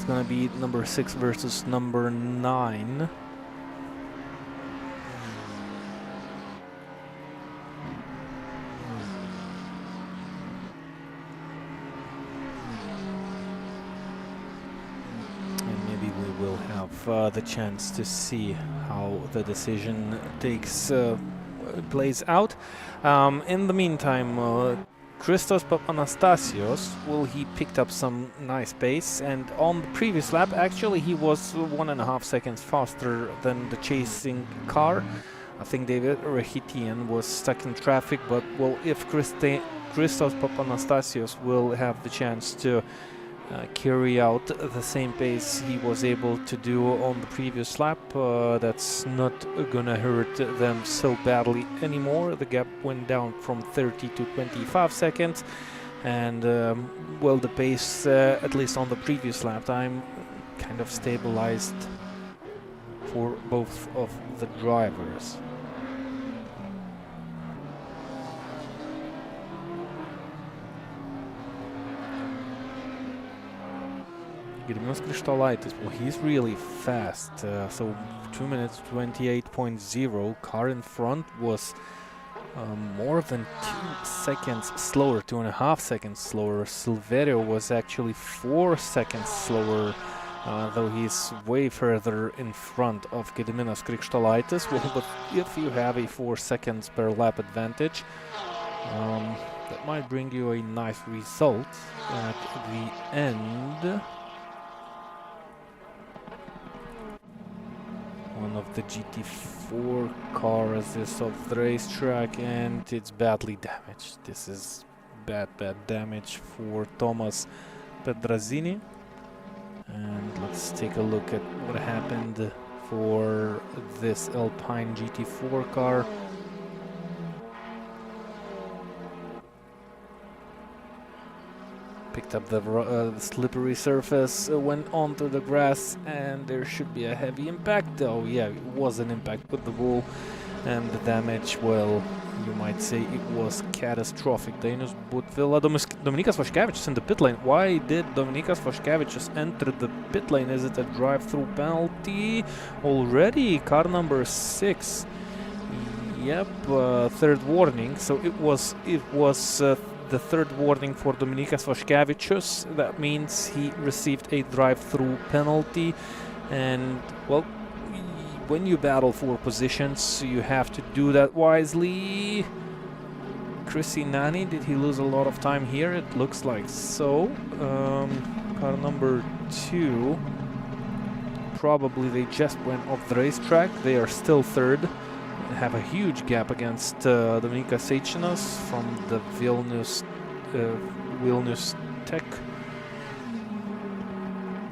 gonna be number 6 versus number 9. And maybe we will have the chance to see how the decision plays out. In the meantime, Christos Papanastasios, well, he picked up some nice pace, and on the previous lap, actually, he was 1.5 seconds faster than the chasing car. I think David Rahitian was stuck in traffic, but, well, if Christos Papanastasios will have the chance to carry out the same pace he was able to do on the previous lap, that's not gonna hurt them so badly anymore. The gap went down from 30 to 25 seconds, and well, the pace, at least on the previous lap time, kind of stabilized for both of the drivers. Gediminas Krištolaitis, well, he's really fast, so 2 minutes 28.0. Car in front was more than 2 seconds slower, 2.5 seconds slower. Silverio was actually 4 seconds slower though he's way further in front of Gediminas Krikštolaitis. Well, but if you have a 4 seconds per lap advantage, that might bring you a nice result at the end. One of the GT4 cars is off the racetrack and it's badly damaged. This is bad damage for Thomas Pedrazzini. And let's take a look at what happened for this Alpine GT4 car. Picked up the slippery surface, went onto the grass, and there should be a heavy impact. Oh yeah, it was an impact with the wall, and the damage, well, you might say it was catastrophic. Dainius Butvila, Dominikas Vaškevičius in the pit lane. Why did Dominikas Vaškevičius enter the pit lane? Is it a drive-through penalty already? Car number 6. Yep, third warning. So it was the third warning for Dominikas Vaškevičius. That means he received a drive-through penalty, and well, when you battle for positions, you have to do that wisely. Chrissy Nani, did he lose a lot of time here? It looks like so. Car number 2, probably they just went off the racetrack. They are still third. Have a huge gap against Dominika Seičinas from the Vilnius Tech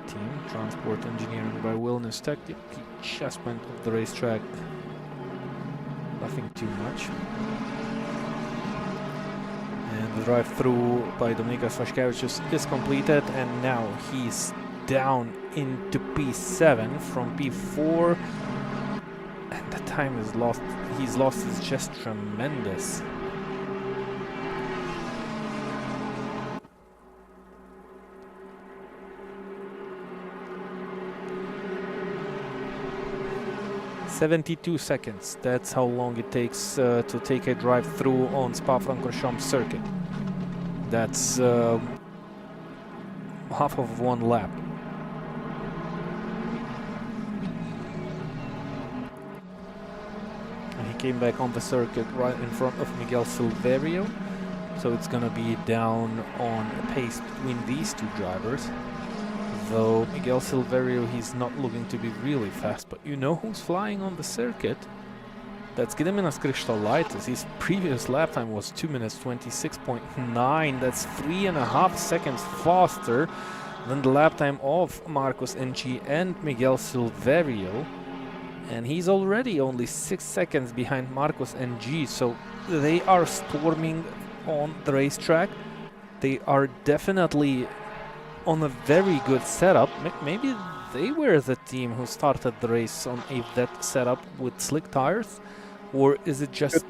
team, transport engineering by Vilnius Tech. He just went off the racetrack, nothing too much. And the drive-through by Dominikas Vaškevičius is completed, and now he's down into P7 from P4. And the time is lost. He's lost is just tremendous. "72 seconds. That's how long it takes to take a drive-through on Spa-Francorchamps circuit. That's half of one lap. Came back on the circuit right in front of Miguel Silverio, so it's gonna be down on a pace between these two drivers. Though Miguel Silverio, he's not looking to be really fast, but you know who's flying on the circuit? That's Gediminas Krikštolaitis. His previous lap time was 2 minutes 26.9. That's 3.5 seconds faster than the lap time of Marcus NG and Miguel Silverio. And he's already only 6 seconds behind Marcus NG, so they are storming on the racetrack. They are definitely on a very good setup. Maybe they were the team who started the race on that setup with slick tires, or is it just...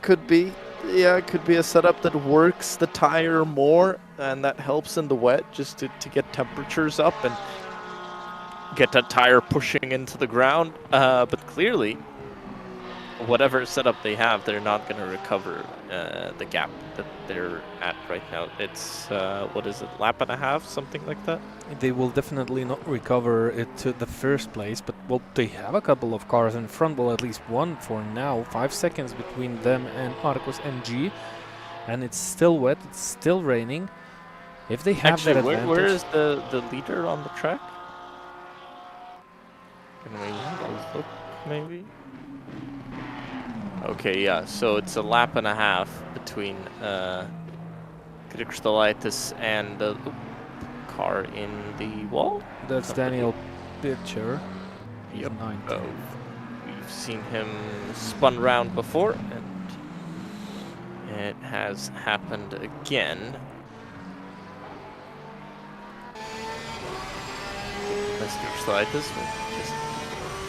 Could be a setup that works the tire more, and that helps in the wet just to get temperatures up and get that tire pushing into the ground, but clearly, whatever setup they have, they're not going to recover the gap that they're at right now. It's, what is it, lap and a half, something like that? They will definitely not recover it to the first place, but well, they have a couple of cars in front, well, at least one for now. 5 seconds between them and Marcus NG, and it's still wet, it's still raining. If they have that advantage... where is the leader on the track? Can we look, maybe? Okay, yeah, so it's a lap and a half between Krikštolaitis and the car in the wall? That's Somebody. Daniel Pitcher. He's Yep. 19. We've seen him spun round before, and it has happened again. Krikštolaitis just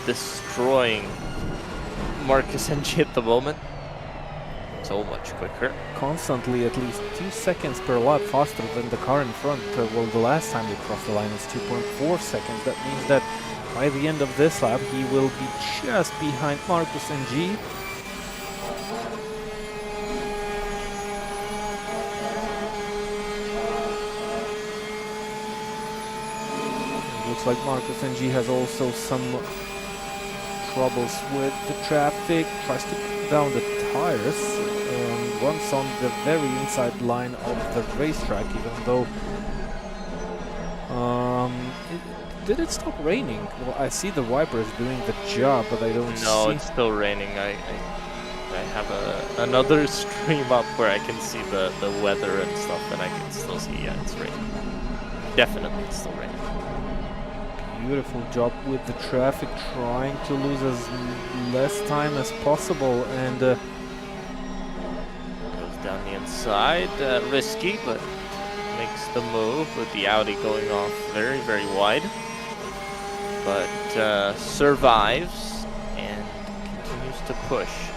destroying Marcus NG at the moment. So much quicker. Constantly at least 2 seconds per lap faster than the car in front. Well, the last time they crossed the line was 2.4 seconds. That means that by the end of this lap, he will be just behind Marcus NG. Looks like Marcus NG has also some troubles with the traffic. Tries to put down the tires. Runs on the very inside line of the racetrack, even though... did it stop raining? Well, I see the wipers doing the job, but I don't see... No, it's still raining. I have another stream up where I can see the weather and stuff, and I can still see, yeah, it's raining. Definitely it's still raining. Beautiful job with the traffic, trying to lose as less time as possible, and goes down the inside, risky, but makes the move with the Audi going off very, very wide, but survives and continues to push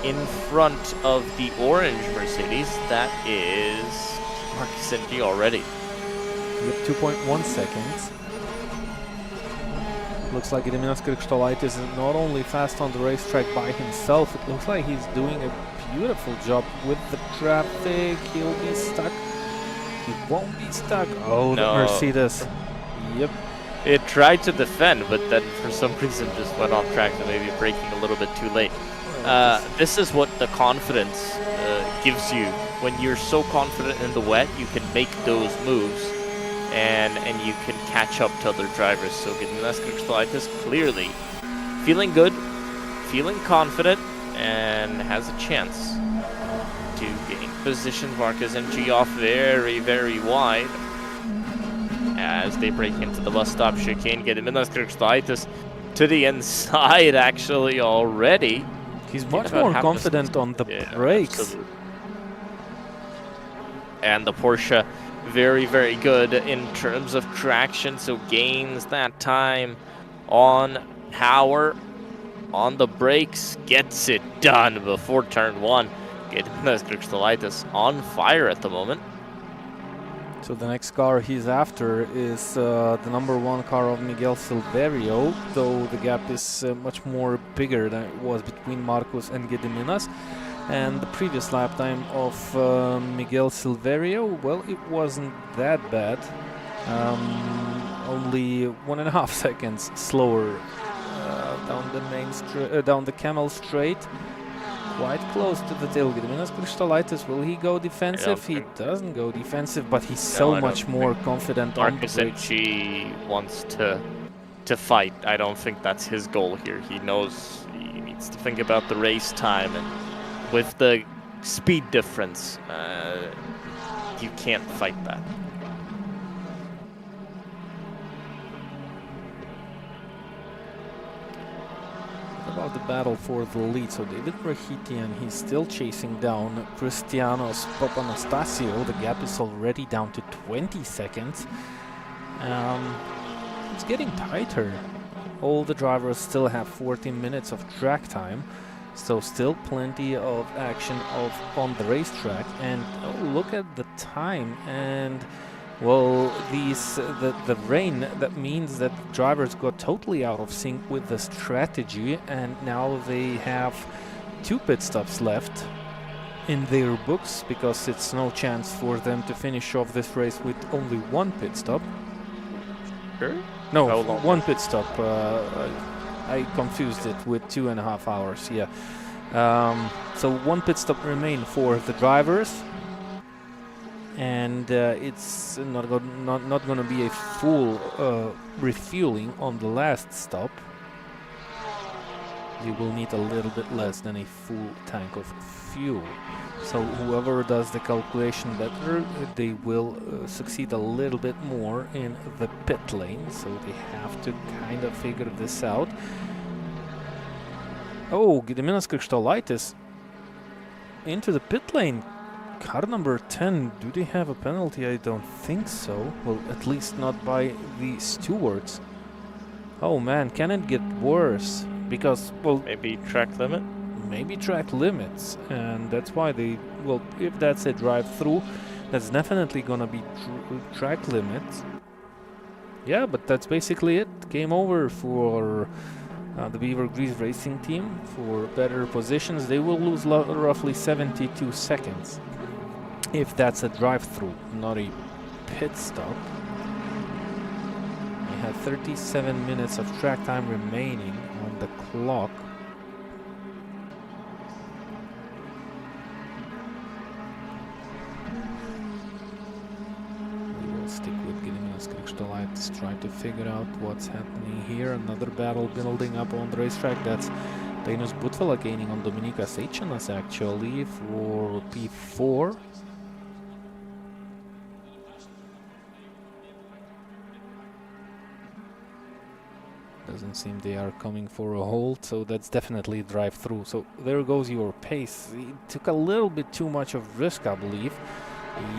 in front of the orange Mercedes. That is Marcus NG already. Yep, 2.1 seconds. Looks like Gediminas Krikštolaitis is not only fast on the racetrack by himself, it looks like he's doing a beautiful job with the traffic. He'll be stuck. He won't be stuck. Oh, no. The Mercedes. Yep. It tried to defend, but then for some reason just went off track, so maybe braking a little bit too late. This is what the confidence gives you. When you're so confident in the wet, you can make those moves. And you can catch up to other drivers. So Gediminas Krikštolaitis clearly feeling good, feeling confident, and has a chance to gain position. Marcus NG off very, very wide as they break into the bus stop chicane. Gediminas Krikštolaitis to the inside actually already. He's much more confident on the brakes. Absolutely. And the Porsche very, very good in terms of traction, so gains that time on power, on the brakes, gets it done before turn one. Gediminas Krikštolaitis on fire at the moment. So the next car he's after is the #1 car of Miguel Silverio, though the gap is much more bigger than it was between Marcus and Gediminas. And the previous lap time of Miguel Silverio, well, it wasn't that bad. Only 1.5 seconds slower down the Camel Straight. Quite close to the tail. Gediminas Krikštolaitis, will he go defensive? He doesn't go defensive, but he's so much more confident on the brakes. Marcus NG wants to fight. I don't think that's his goal here. He knows he needs to think about the race time, and with the speed difference, you can't fight that. What about the battle for the lead? So David Rahitian, he's still chasing down Cristianos Papanastasio. The gap is already down to 20 seconds. It's getting tighter. All the drivers still have 14 minutes of track time. So still plenty of action on the racetrack, and look at the time, and well, the rain, that means that drivers got totally out of sync with the strategy, and now they have 2 pit stops left in their books, because it's no chance for them to finish off this race with only 1 pit stop. Sure? No, 1 pit stop. I confused it with 2.5 hours, yeah. So 1 pit stop remain for the drivers, and it's not going to be a full refueling on the last stop. You will need a little bit less than a full tank of fuel. So whoever does the calculation better, they will succeed a little bit more in the pit lane. So they have to kind of figure this out. Oh, Gediminas Krikštolaitis into the pit lane. Car number 10, do they have a penalty? I don't think so. Well, at least not by the stewards. Oh man, can it get worse? Because, well... Maybe track limit? Maybe track limits, and that's why they... Well, if that's a drive-through, that's definitely gonna be track limits. Yeah, but that's basically it. Game over for the Beaver Grease Racing team. For better positions, they will lose roughly 72 seconds. If that's a drive-through, not a pit stop. They had 37 minutes of track time remaining on the clock. We will stick with Gediminas Krikštolaitis, try to figure out what's happening here. Another battle building up on the racetrack. That's Dainius Butvila gaining on Dominykas Eičinas actually for P4. Doesn't seem they are coming for a hold, so that's definitely drive-through. So there goes your pace. It took a little bit too much of risk, I believe.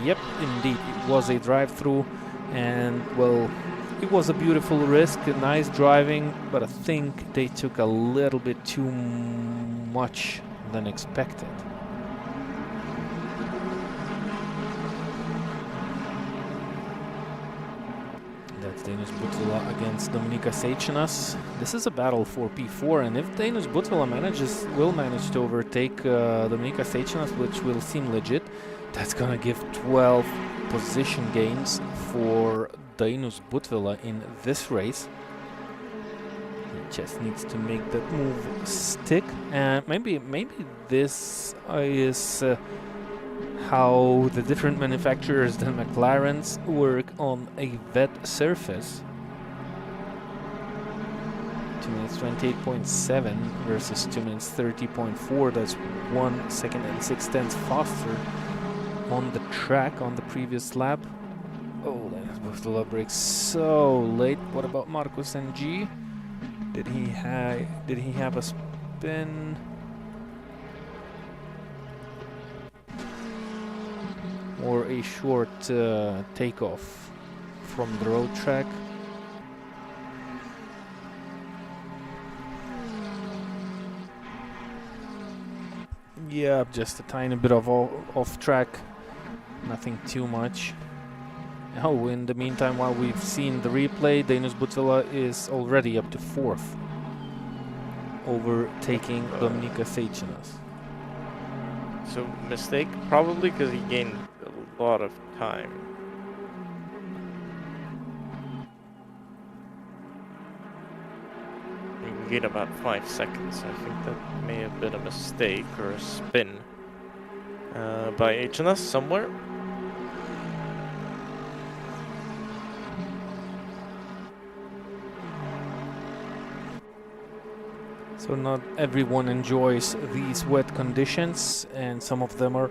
Yep, indeed, it was a drive-through, and well, it was a beautiful risk, nice driving, but I think they took a little bit too much than expected. That's Dainius Butvila against Dominykas Eičinas. This is a battle for P4, and if Dainius Butvila will manage to overtake Dominykas Eičinas, which will seem legit, that's gonna give 12 position gains for Dainius Butvila in this race. He just needs to make that move stick, and maybe this is how the different manufacturers than McLaren's work on a wet surface. 2 minutes 28.7 versus 2 minutes 30.4. That's 1 second and 6/10 faster on the track on the previous lap. Oh, Butvila brakes so late. What about Markus NG? Did he have a spin? Or a short takeoff from the road track? Yeah, just a tiny bit of off track, nothing too much. Oh, in the meantime, while we've seen the replay, Dainius Butvila is already up to 4th, overtaking Dominykas Eičinas. So mistake, probably because he gained a lot of time. He gained about 5 seconds. I think that may have been a mistake or a spin by Eičinas somewhere. So not everyone enjoys these wet conditions, and some of them are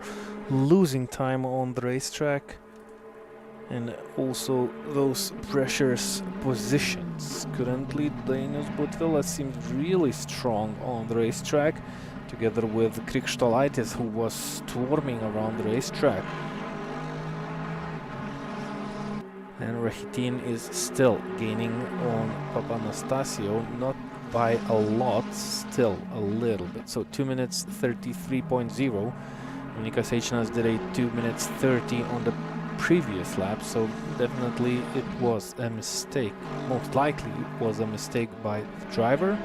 losing time on the racetrack, and also those precious positions. Currently, Dainius Butvila seems really strong on the racetrack, together with Krikštolaitis, who was storming around the racetrack. And Rahitin is still gaining on Papanastasio, not by a lot, still a little bit. So 2 minutes 33.0. Dominykas Eičinas did a 2 minutes 30 on the previous lap, so definitely it was a mistake. Most likely it was a mistake by the driver.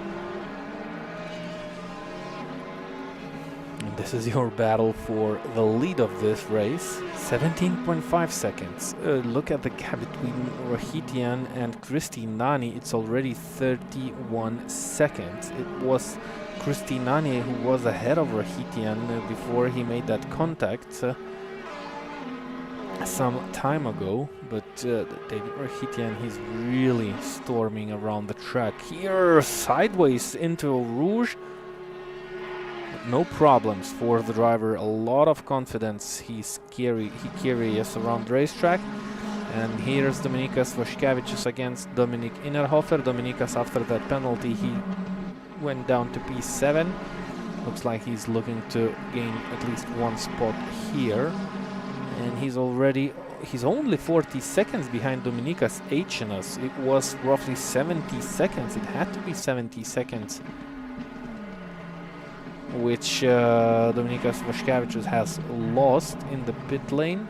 And this is your battle for the lead of this race. 17.5 seconds. Look at the gap between Rahitian and Kristinani. It's already 31 seconds. It was Kristinani who was ahead of Rahitian before he made that contact some time ago. But David Rahitian, he's really storming around the track. Here, sideways into Rouge. No problems for the driver, a lot of confidence. He carries around the racetrack. And here's Dominykas Vaškevičius against Dominik Innerhofer. Dominykas, after that penalty, he went down to P7. Looks like he's looking to gain at least one spot here. And he's only 40 seconds behind Dominykas Eičinas. It was roughly 70 seconds. It had to be 70 seconds, which Dominykas Vaškevičius has lost in the pit lane.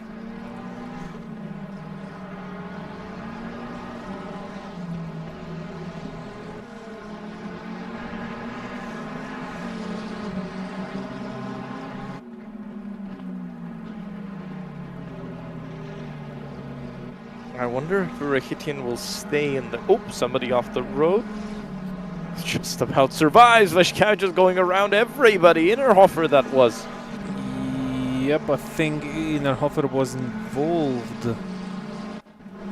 I wonder if Rakitin will stay in the... Oh, somebody off the road. Just about survives. Vaškevičius is going around everybody. Innerhofer that was. Yep, I think Innerhofer was involved.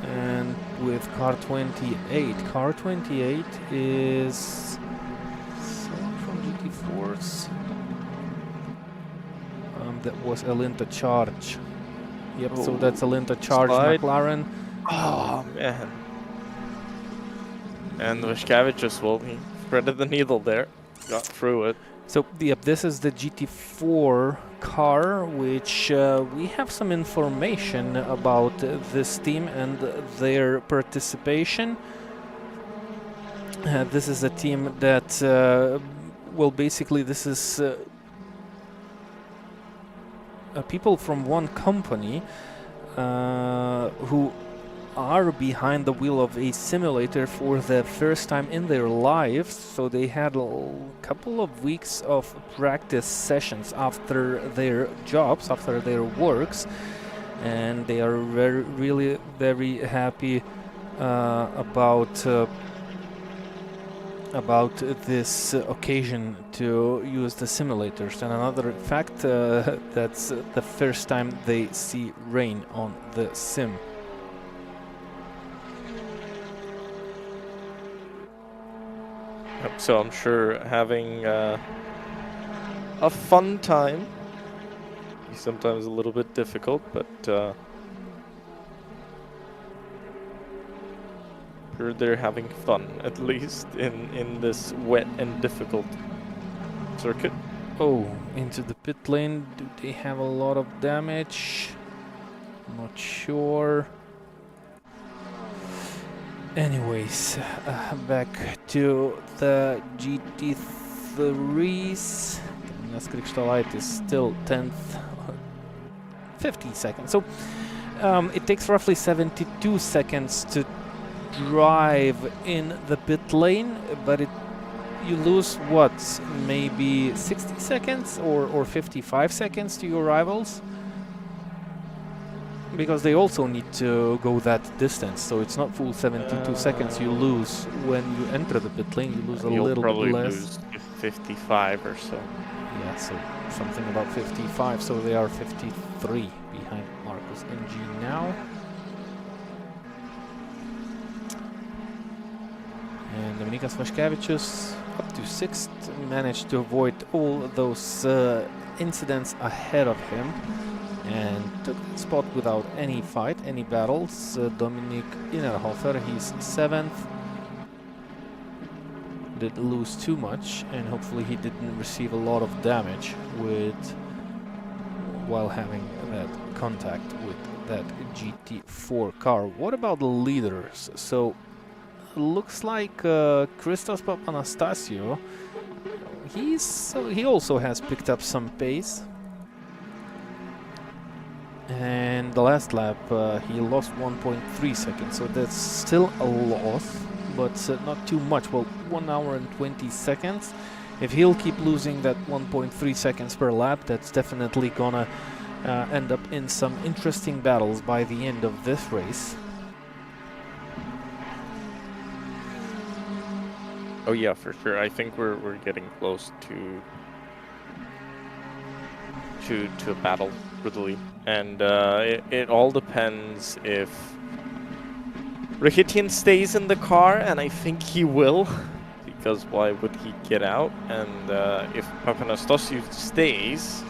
And with car 28. Car 28 is someone from GT4s. That was Alinta Charge. Yep, so that's Alinta Charge slide. McLaren. Oh, man. And Vaškevičius, well, he threaded the needle there. Got through it. So, yep, this is the GT4 car, which we have some information about this team and their participation. This is a team that, well, basically this is people from one company who are behind the wheel of a simulator for the first time in their lives. So they had a couple of weeks of practice sessions after their jobs, after their works, and they are really very happy about this occasion to use the simulators. And another fact, that's the first time they see rain on the sim. So I'm sure having a fun time. Sometimes a little bit difficult, but sure they're having fun, at least in this wet and difficult circuit. Oh, into the pit lane. Do they have a lot of damage? Not sure. Anyways, back to the GT3s. Nes Krikštolaitis is still 10th, 50 seconds. So it takes roughly 72 seconds to drive in the pit lane, but you lose what, maybe 60 seconds or 55 seconds to your rivals, because they also need to go that distance. So it's not full 72 seconds you lose when you enter the pit lane. You lose a little bit less. Lose 55 or so. Yeah, so something about 55. So they are 53 behind Marcus NG now. And Dominykas Vaškevičius up to 6th, managed to avoid all those incidents ahead of him and took that spot without any fight, any battles. Dominik Innerhofer, he's 7th. Didn't lose too much, and hopefully he didn't receive a lot of damage while having that contact with that GT4 car. What about the leaders? So looks like Christos Papanastasio, he also has picked up some pace. And the last lap he lost 1.3 seconds, so that's still a loss, but not too much. Well, 1 hour and 20 seconds. If he'll keep losing that 1.3 seconds per lap, that's definitely gonna end up in some interesting battles by the end of this race. Oh yeah, for sure. I think we're getting close to a battle, really, and it all depends if Rakitin stays in the car, and I think he will, because why would he get out? And if Papanastasiou stays,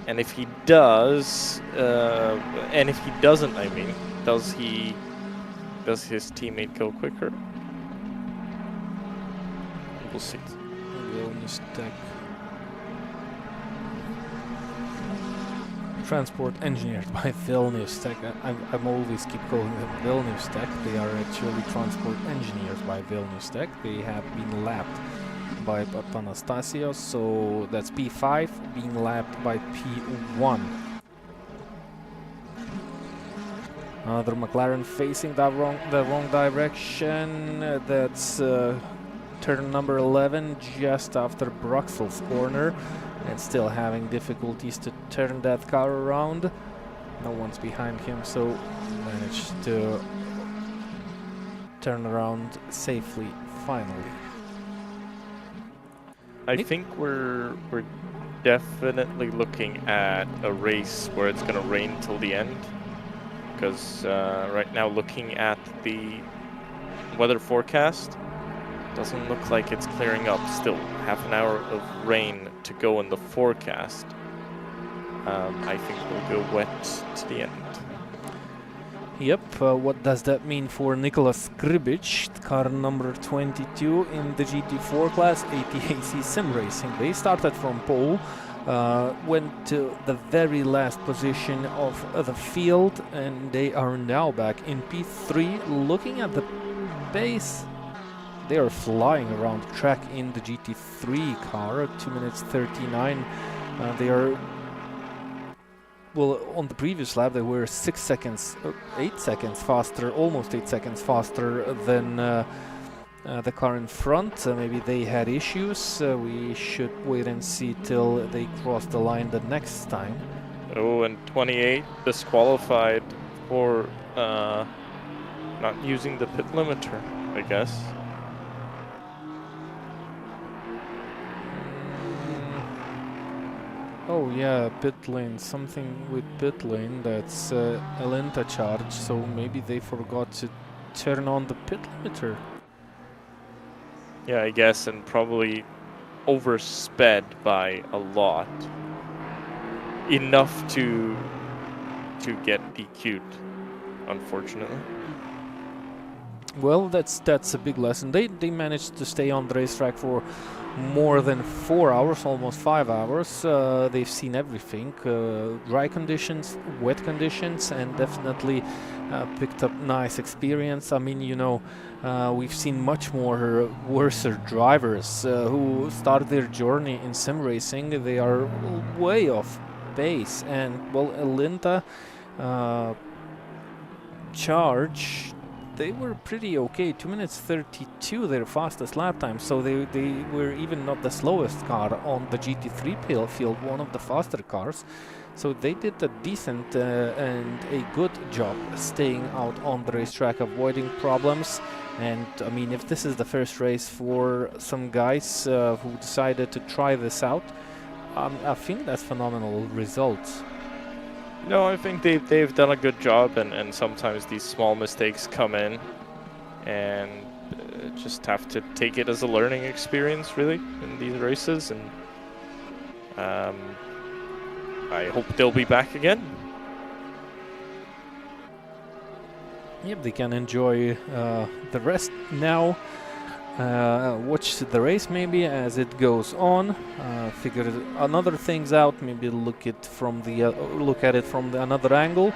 and if he does, and if he doesn't, I mean, does his teammate go quicker? We'll see. Transport engineered by Vilnius Tech. I'm always keep calling them Vilnius Tech. They are actually transport engineers by Vilnius Tech. They have been lapped by Papanastasios, so that's P5 being lapped by P1. Another McLaren facing the wrong direction. That's turn number 11, just after Bruxelles corner, and still having difficulties to turn that car around. No one's behind him, so managed to turn around safely, finally. I think we're definitely looking at a race where it's gonna rain till the end, because right now, looking at the weather forecast, doesn't look like it's clearing up. Still, half an hour of rain to go in the forecast. I think we'll go wet to the end. Yep, what does that mean for Nicholas Kribic, car number 22 in the GT4 class, ATAC Sim Racing? They started from pole, went to the very last position of the field, and they are now back in P3. Looking at the pace, they are flying around the track in the GT3 car, 2 minutes 39. They are... Well, on the previous lap, they were 6 seconds, 8 seconds faster, almost 8 seconds faster than the car in front. Maybe they had issues. We should wait and see till they cross the line the next time. Oh, and 28 disqualified for not using the pit limiter, I guess. Oh yeah, pit lane, something with pit lane, that's Alenta charge, so maybe they forgot to turn on the pit limiter. Yeah, I guess, and probably oversped by a lot. Enough to get DQ'd, unfortunately. Well, that's a big lesson. They managed to stay on the racetrack for more than 4 hours, almost 5 hours. They've seen everything, dry conditions, wet conditions, and definitely picked up nice experience. I mean, you know, we've seen much more worser drivers who start their journey in sim racing. They are way off pace, and well, Alinta charge, they were pretty okay. 2 minutes 32 their fastest lap time, so they were even not the slowest car on the GT3 field, one of the faster cars. So they did a decent and a good job staying out on the racetrack, avoiding problems. And I mean, if this is the first race for some guys who decided to try this out, I think that's phenomenal results. No, I think they've done a good job, and sometimes these small mistakes come in, and just have to take it as a learning experience, really, in these races. And I hope they'll be back again. Yep, they can enjoy the rest now. Watch the race maybe as it goes on. Figure another things out. Maybe look at it from another angle.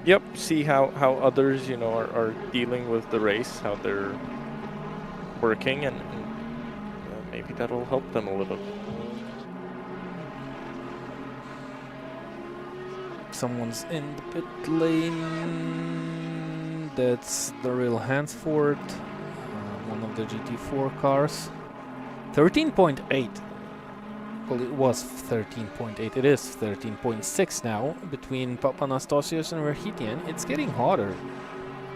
Yep, see how others, you know, are dealing with the race, how they're working, and maybe that'll help them a little. Someone's in the pit lane. That's the real Hansford, one of the GT4 cars. 13.8. Well, it was 13.8. It is 13.6 now between Papanastasios and Verhitian. It's getting hotter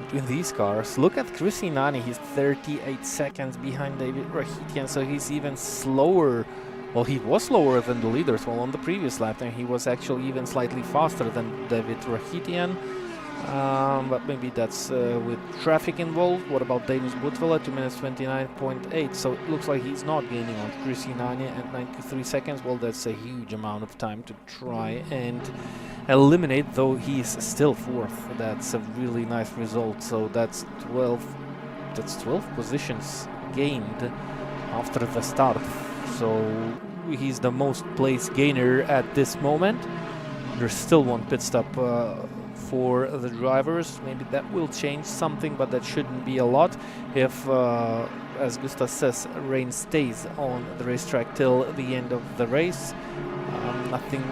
between these cars. Look at Chris Inani. He's 38 seconds behind David Verhitian, so he's even slower. Well, he was slower than the leaders. Well, on the previous lap time, he was actually even slightly faster than David Verhitian. But maybe that's with traffic involved. What about Davis Butvela? 2 minutes 29.8. So it looks like he's not gaining on Chris Inani at 93 seconds. Well, that's a huge amount of time to try and eliminate, though he's still fourth. That's a really nice result. So that's 12 positions gained after the start. So he's the most place gainer at this moment. There's still one pit stop for the drivers. Maybe that will change something, but that shouldn't be a lot if, as Gustav says, rain stays on the racetrack till the end of the race. Nothing,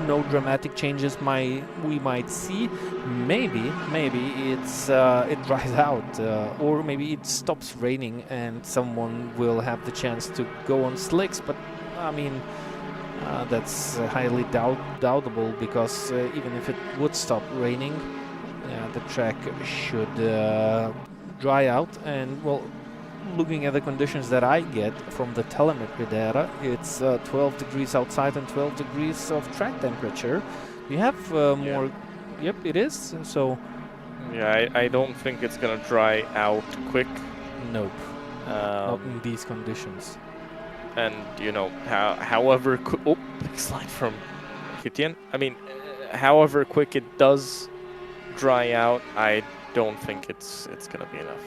no dramatic changes we might see. Maybe it dries out, or maybe it stops raining and someone will have the chance to go on slicks. But I mean, That's highly doubtable because even if it would stop raining, the track should dry out. And well, looking at the conditions that I get from the telemetry data, it's 12 degrees outside and 12 degrees of track temperature. You have more. Yep, it is. So Yeah, I don't think it's gonna dry out quick. nope, not in these conditions. And you know, however, oh, big slide from Hitian. I mean, however quick it does dry out, I don't think it's gonna be enough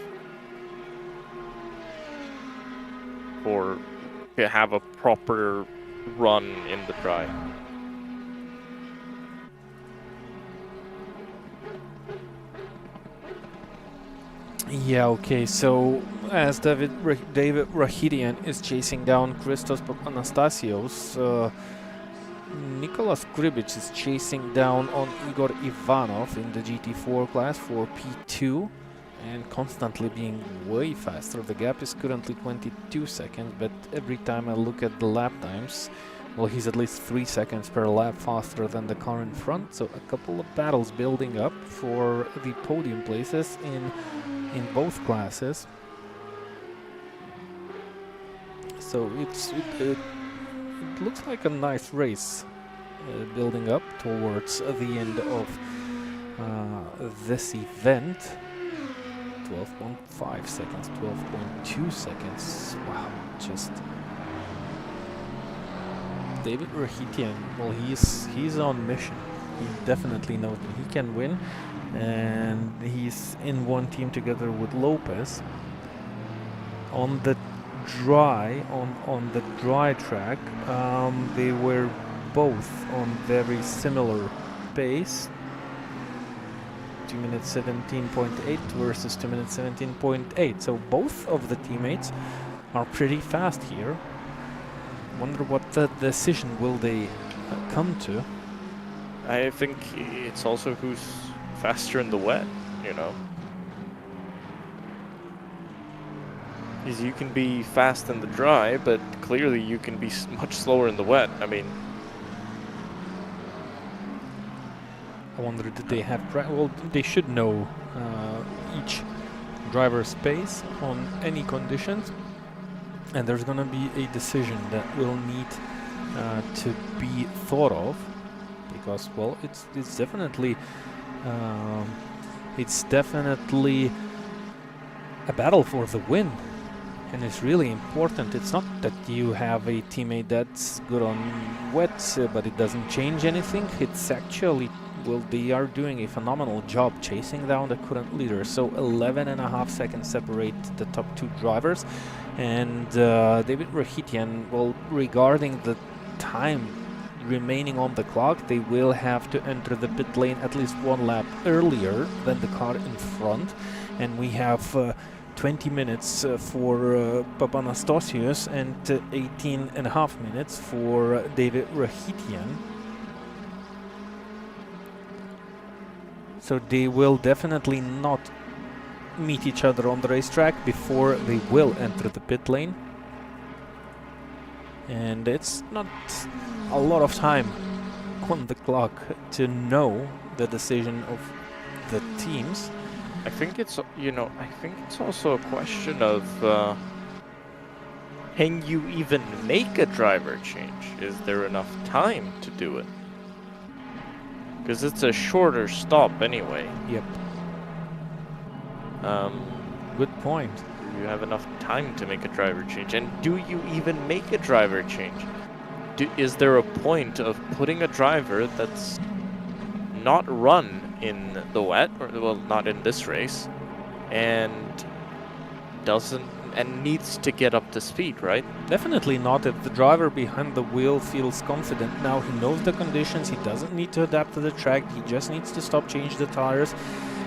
for to have a proper run in the dry. Yeah, okay, so as David Rahidian is chasing down Christos Anastasios, Nicolas Gribic is chasing down on Igor Ivanov in the GT4 class for P2 and constantly being way faster. The gap is currently 22 seconds, but every time I look at the lap times, well, he's at least 3 seconds per lap faster than the car in front, so a couple of battles building up for the podium places in both classes. So it looks like a nice race building up towards the end of this event. 12.5 seconds, 12.2 seconds. Wow, just David Rahitian. Well, he's on mission. He definitely knows that he can win, and he's in one team together with Lopez. On the dry track, they were both on very similar pace. 2 minutes 17.8 versus 2 minutes 17.8. So both of the teammates are pretty fast here. Wonder what the decision will they come to. I think it's also who's faster in the wet, you know. Because you can be fast in the dry, but clearly you can be much slower in the wet. I mean, I wonder, did they have... Well, they should know each driver's pace on any conditions. And there's going to be a decision that will need to be thought of. Because, well, it's definitely... it's definitely a battle for the win. And it's really important. It's not that you have a teammate that's good on wet, but it doesn't change anything. It's actually... Well, they are doing a phenomenal job chasing down the current leader. So 11.5 seconds separate the top two drivers. And David Rahitian, well, regarding the time remaining on the clock, they will have to enter the pit lane at least one lap earlier than the car in front. And we have 20 minutes for Papanastasios and 18.5 minutes for David Rahitian. So they will definitely not meet each other on the racetrack before they will enter the pit lane. And it's not a lot of time on the clock to know the decision of the teams. I think it's, you know, I think it's also a question of can you even make a driver change? Is there enough time to do it? Because it's a shorter stop anyway. Yep. Good point. You have enough time to make a driver change. And do you even make a driver change? Is there a point of putting a driver that's not run in the wet, or well, not in this race, and needs to get up to speed, right? Definitely not if the driver behind the wheel feels confident. Now he knows the conditions, he doesn't need to adapt to the track, he just needs to stop, change the tires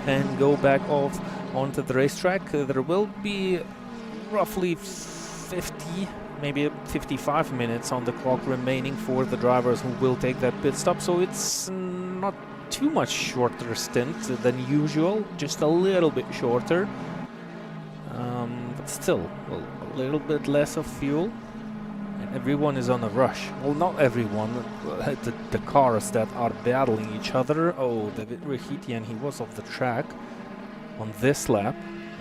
and go back off onto the racetrack. There will be roughly 50, maybe 55 minutes on the clock remaining for the drivers who will take that pit stop, so it's not too much shorter stint than usual, just a little bit shorter. But still, well, a little bit less of fuel. And everyone is on a rush. Well, not everyone. The cars that are battling each other. Oh, David Rahitian, he was off the track on this lap.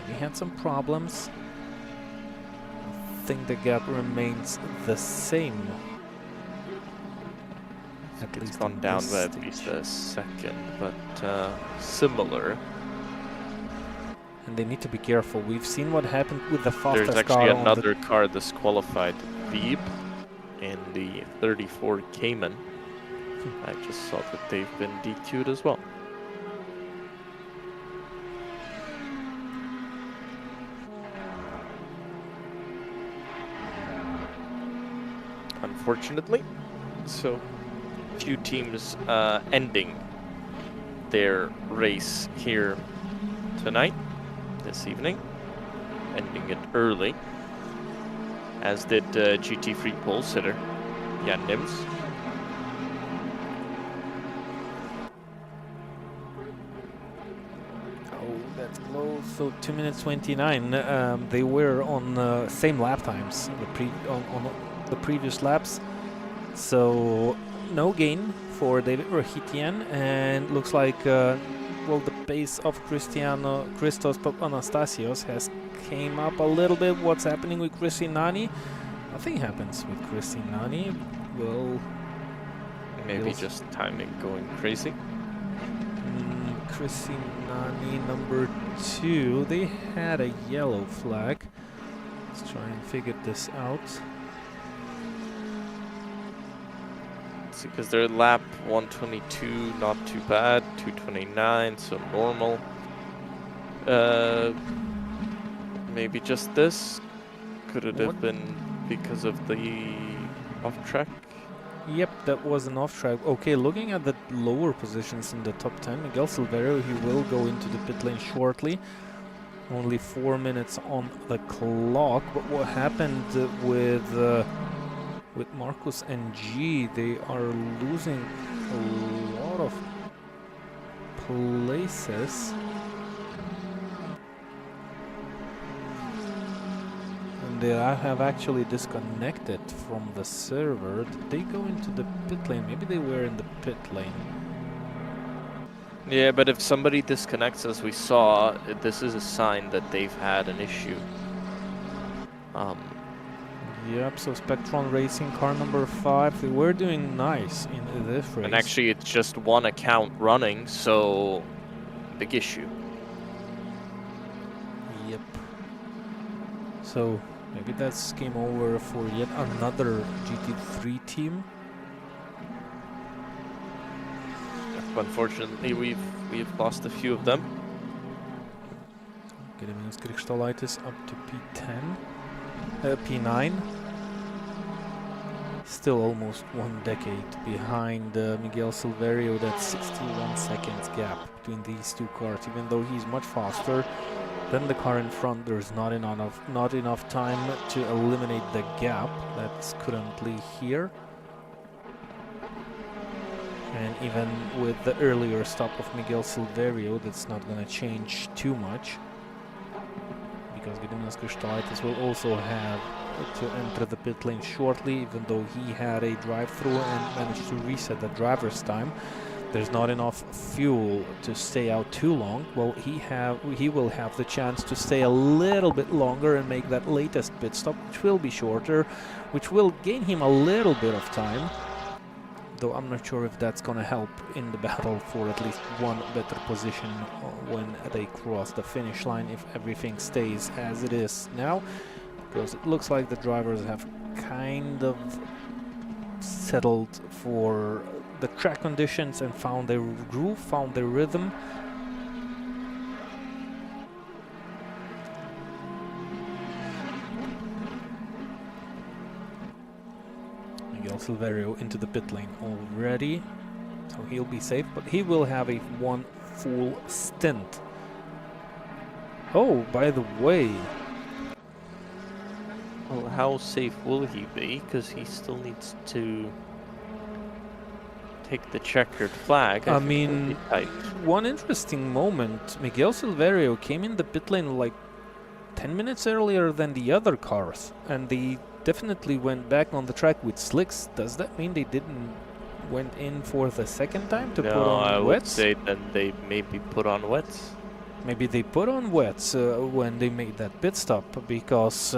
He had some problems. I think the gap remains the same. At least Gone down by at least a second, but similar. And they need to be careful. We've seen what happened with the fastest There's car. actually another car disqualified, Veeb, in the 34 Cayman. I just saw that they've been DQ'd as well. Unfortunately, so few teams ending their race here tonight, this evening, ending it early, as did GT Free pole sitter Jan Nims. Oh, that's close. So 2 minutes 29. They were on same lap times on the previous laps. So no gain for David Rahitian, and looks like well, the pace of Christos Anastasios has came up a little bit. What's happening with Christinani? Nothing happens with Christinani. Well, maybe just timing going crazy. Christinani number 2. They had a yellow flag. Let's try and figure this out. Because they're lap 122, not too bad. 229, so normal. Maybe just this. Could it have been because of the off track? Yep, that was an off track. Okay, looking at the lower positions in the top 10, Miguel Silverio, he will go into the pit lane shortly. Only 4 minutes on the clock. But what happened with Marcus and G, they are losing a lot of places. And they have actually disconnected from the server. Did they go into the pit lane? Maybe they were in the pit lane. Yeah, but if somebody disconnects, as we saw, this is a sign that they've had an issue. Yep, so Spectron Racing, car number 5, they were doing nice in this race. And actually, it's just one account running, so big issue. Yep. So maybe that's game over for yet another GT3 team. Unfortunately, we've lost a few of them. Gediminas Krikštolaitis up to P10. P9. Still almost 1 decade behind Miguel Silverio. That's 61 seconds gap between these two cars. Even though he's much faster than the car in front, there's not enough time to eliminate the gap. That's currently here. And even with the earlier stop of Miguel Silverio, that's not going to change too much, because Gediminas Krikštolaitis will also have to enter the pit lane shortly, even though he had a drive-through and managed to reset the driver's time. There's not enough fuel to stay out too long. Well, he will have the chance to stay a little bit longer and make that latest pit stop, which will be shorter, which will gain him a little bit of time. Though I'm not sure if that's gonna help in the battle for at least one better position when they cross the finish line, if everything stays as it is now. Because it looks like the drivers have kind of settled for the track conditions and found their groove, found their rhythm. Miguel Silverio into the pit lane already, so he'll be safe, but he will have a 1 full stint. Oh, by the way, Well, how safe will he be? Because he still needs to take the checkered flag. I mean, one interesting moment, Miguel Silverio came in the pit lane like 10 minutes earlier than the other cars, and the definitely went back on the track with slicks. Does that mean they didn't went in for the second time to put No, on I would wets? say then they maybe put on wets. Maybe they put on wets when they made that pit stop because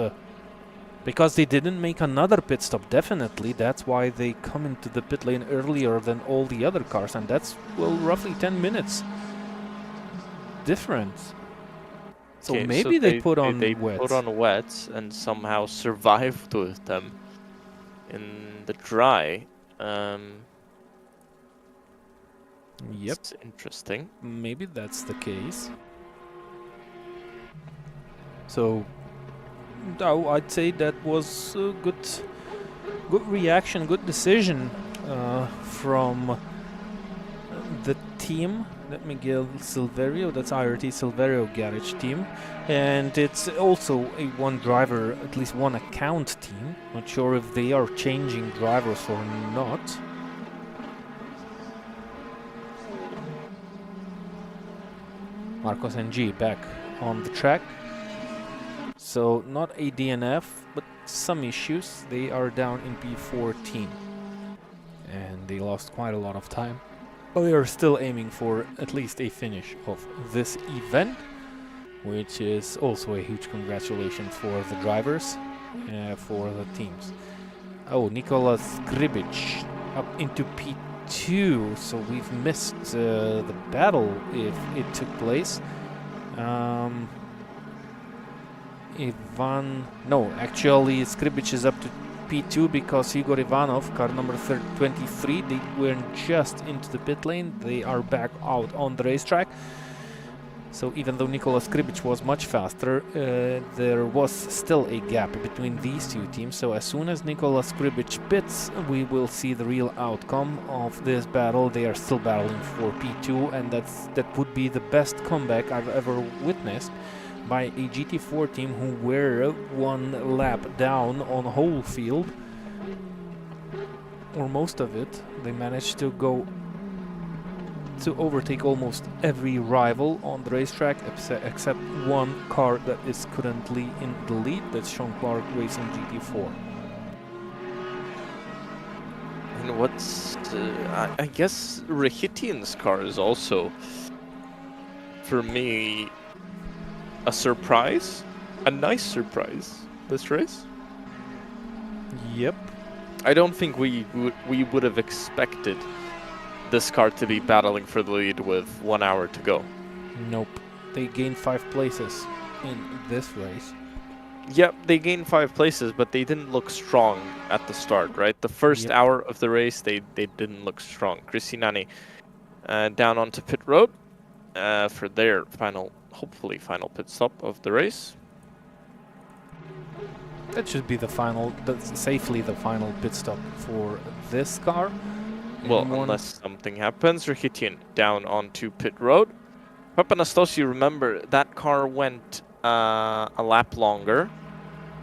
they didn't make another pit stop. Definitely, that's why they come into the pit lane earlier than all the other cars, and that's, well, roughly 10 minutes difference. So Okay, maybe they put on they wets. put on wets and somehow survived with them in the dry. Yep, It's interesting. maybe that's the case. So I'd say that was a good reaction, good decision from the team. Let me give Silverio, that's IRT Silverio Garage team, and it's also a one driver, at least one account team. Not sure if they are changing drivers or not. Marcos NG back on the track. So not a DNF, but some issues. They are down in P14 and they lost quite a lot of time. But they are still aiming for at least a finish of this event, which is also a huge congratulations for the drivers, for the teams. Oh, Nikola Skribic up into P2, so we've missed the battle if it took place. Actually Skribic is up to P2 because Igor Ivanov, car number 23, they went just into the pit lane. They are back out on the racetrack. So even though Nikola Skribic was much faster, there was still a gap between these two teams. So as soon as Nikola Skribic pits, we will see the real outcome of this battle. They are still battling for P2, and that would be the best comeback I've ever witnessed by a GT4 team who were one lap down on the whole field, or most of it. They managed to go to overtake almost every rival on the racetrack except one car that is currently in the lead. That's Sean Clark Racing GT4. And what's I guess Rahitian's car is also, for me, a surprise, a nice surprise this race. Yep. I don't think we would have expected this car to be battling for the lead with 1 hour to go. Nope. They gained 5 places in this race. Yep, they gained 5 places, but they didn't look strong at the start, right? The first hour of the race, they didn't look strong. Christinani down onto pit road for their hopefully final pit stop of the race. That should be safely the final pit stop for this car. Well, unless something happens. Rahitian down onto pit road. Papanastasiou, remember, that car went a lap longer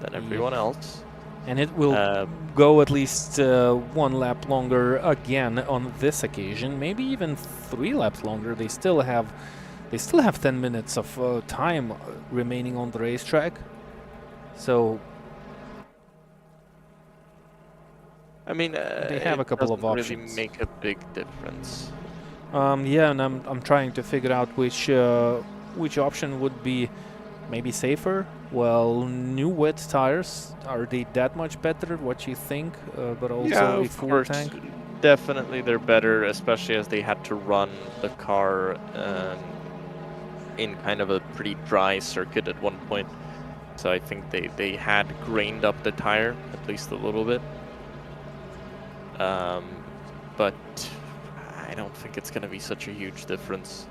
than everyone else. And it will go at least 1 lap longer again on this occasion. Maybe even 3 laps longer. They still have 10 minutes of time remaining on the racetrack. So I mean, they have a couple of options. Really make a big difference. Yeah, and I'm trying to figure out which option would be maybe safer. Well, new wet tires, are they that much better? What you think? But also a full tank. Definitely, they're better, especially as they had to run the car in kind of a pretty dry circuit at one point. So I think they had grained up the tire at least a little bit. But I don't think it's going to be such a huge difference.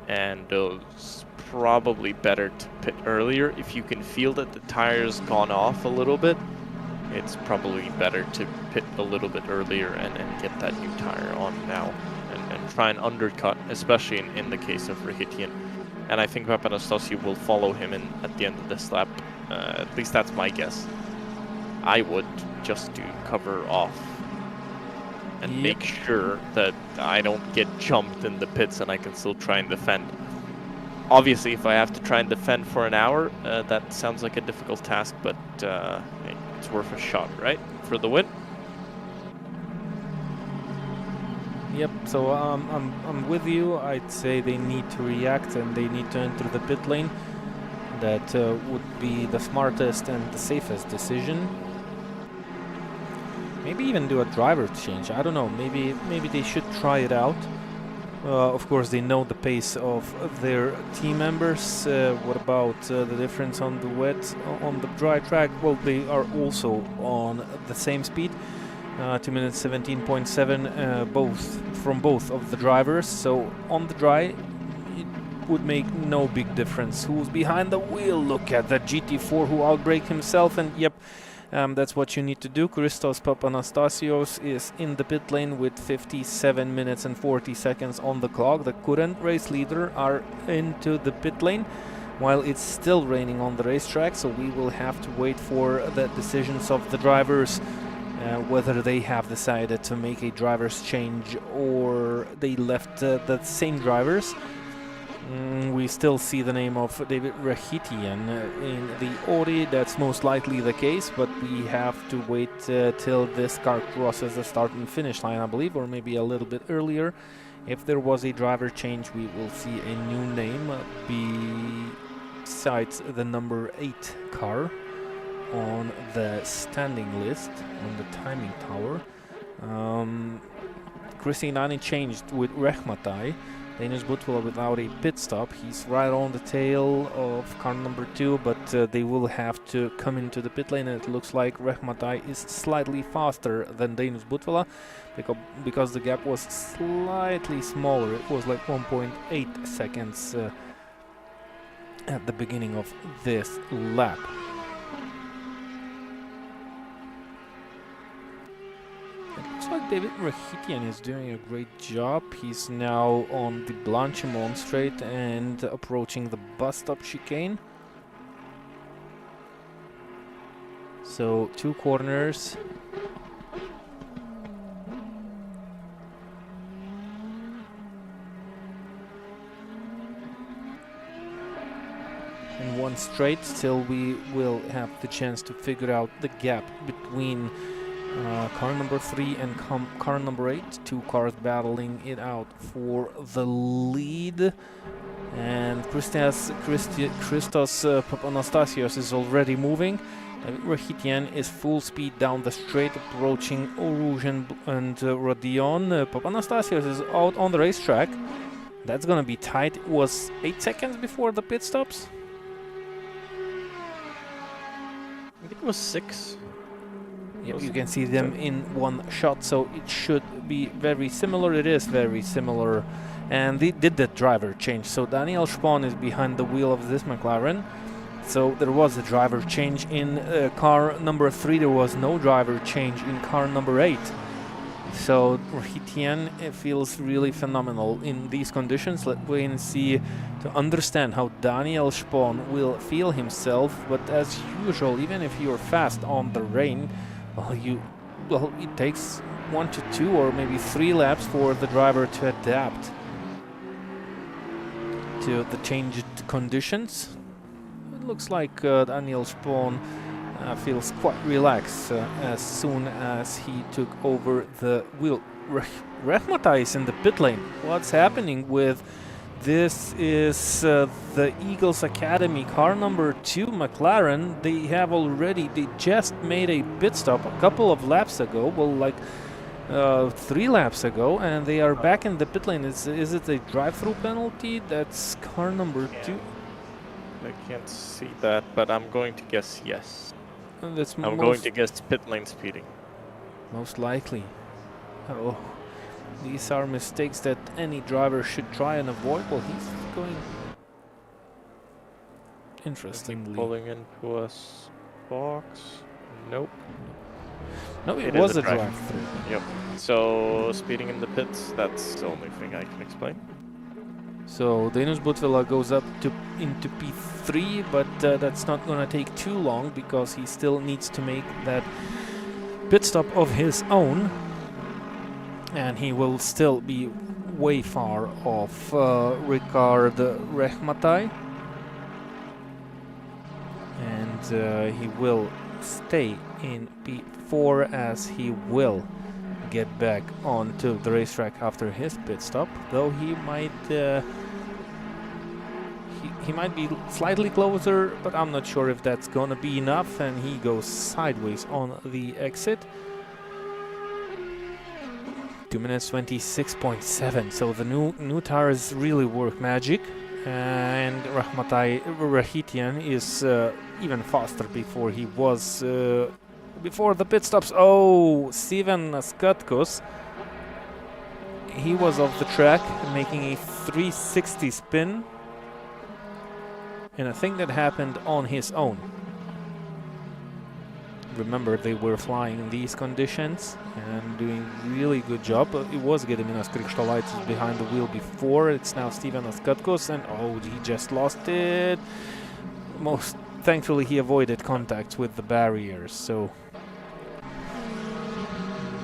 And it's probably better to pit earlier. If you can feel that the tire's gone off a little bit, it's probably better to pit a little bit earlier and get that new tire on now and try and undercut, especially in the case of Rahitian. And I think Papanastasiou will follow him in at the end of this lap. At least that's my guess. I would, just to cover off and make sure that I don't get jumped in the pits and I can still try and defend. obviously, if I have to try and defend for an hour, that sounds like a difficult task, but hey, it's worth a shot, right? For the win. Yep, so I'm with you. I'd say they need to react and they need to enter the pit lane. That would be the smartest and the safest decision. Maybe even do a driver change. I don't know. Maybe they should try it out. Of course, they know the pace of their team members. What about the difference on the wet, on the dry track? Well, they are also on the same speed. 2 minutes 17.7 both of the drivers. So on the dry, it would make no big difference who's behind the wheel. Look at that GT4 who outbraked himself, and yep, that's what you need to do. Christos Papanastasios is in the pit lane with 57 minutes and 40 seconds on the clock. The current race leader are into the pit lane while it's still raining on the racetrack, so we will have to wait for the decisions of the drivers. Whether they have decided to make a driver's change or they left the same drivers. We still see the name of David Rahitian in the Audi. That's most likely the case, but we have to wait till this car crosses the start and finish line, I believe, or maybe a little bit earlier. If there was a driver change, we will see a new name besides the number 8 car on the standing list on the timing tower. Christianani changed with Rehmatai. Danish Butwala without a pit stop. He's right on the tail of car number 2, but they will have to come into the pit lane, and it looks like Rehmatai is slightly faster than Danish Butwala because the gap was slightly smaller. It was like 1.8 seconds at the beginning of this lap. Looks like David Rahitian is doing a great job. He's now on the Blanchimont straight and approaching the bus stop chicane. So 2 corners. And 1 straight, till we will have the chance to figure out the gap between car number 3 and car number 8. 2 cars battling it out for the lead. And Christos Papanastasios is already moving. Rahitian is full speed down the straight, approaching Orouge and Rodion. Papanastasios is out on the racetrack. That's gonna be tight. It was 8 seconds before the pit stops. I think it was 6. Yep, you can see them in one shot, so it should be very similar. It is very similar. And they did the driver change. So Daniel Spahn is behind the wheel of this McLaren. So there was a driver change in car number 3. There was no driver change in car number 8. So Rahitian feels really phenomenal in these conditions. Let's wait and see to understand how Daniel Spahn will feel himself. But as usual, even if you're fast on the rain, well, it takes 1 to 2 or maybe 3 laps for the driver to adapt to the changed conditions. It looks like Daniel Spahn feels quite relaxed as soon as he took over the wheel. Rehmatai is in the pit lane. What's happening with this? Is the Eagles Academy car number 2 McLaren. They just made a pit stop a couple of laps ago, well, like 3 laps ago, and they are back in the pit lane. Is it a drive-through penalty? That's car number 2. I can't see that, but I'm going to guess yes. And that's I'm going to guess pit lane speeding. Most likely. Oh, these are mistakes that any driver should try and avoid. Well, he's going interestingly. Pulling into a box. Nope. No, it was a drive through. Yep. So speeding in the pits, that's the only thing I can explain. So Danish Butwala goes up into P3, but that's not going to take too long because he still needs to make that pit stop of his own. And he will still be way far off Ricard Rehmatai. And he will stay in P4 as he will get back onto the racetrack after his pit stop, though he might he might be slightly closer, but I'm not sure if that's gonna be enough, and he goes sideways on the exit. 2 minutes 26.7, so the new tires really work magic, and Rahitian is even faster before he was before the pit stops. Oh, Steven Skatkos, he was off the track making a 360 spin, and I think that happened on his own. Remember, they were flying in these conditions and doing really good job. It was Gediminas Krikštolaitis behind the wheel before. It's now Stevenas Katkos, and oh, he just lost it. Most thankfully, he avoided contact with the barriers, so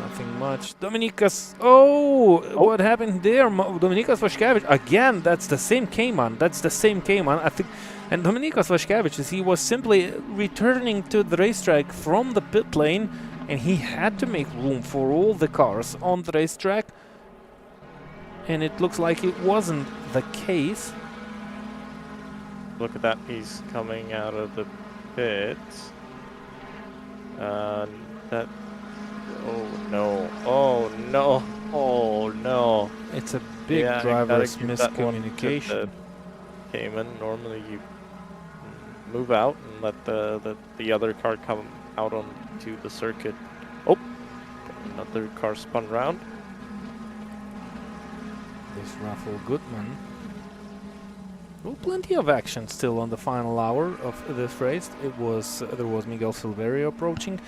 nothing much. Dominikas, oh, what happened there? Dominikas Vaškevičius again. That's the same Cayman. That's the same Cayman, I think. And Dominikas Vaškevičius, he was simply returning to the racetrack from the pit lane, and he had to make room for all the cars on the racetrack. And it looks like it wasn't the case. Look at that, he's coming out of the pits. That... Oh no, oh no, oh no. It's a big driver's miscommunication. Cayman, normally you move out and let the other car come out onto the circuit. Oh, another car spun round. This Rafael Gutmann. Well, plenty of action still on the final hour of this race. There was Miguel Silverio approaching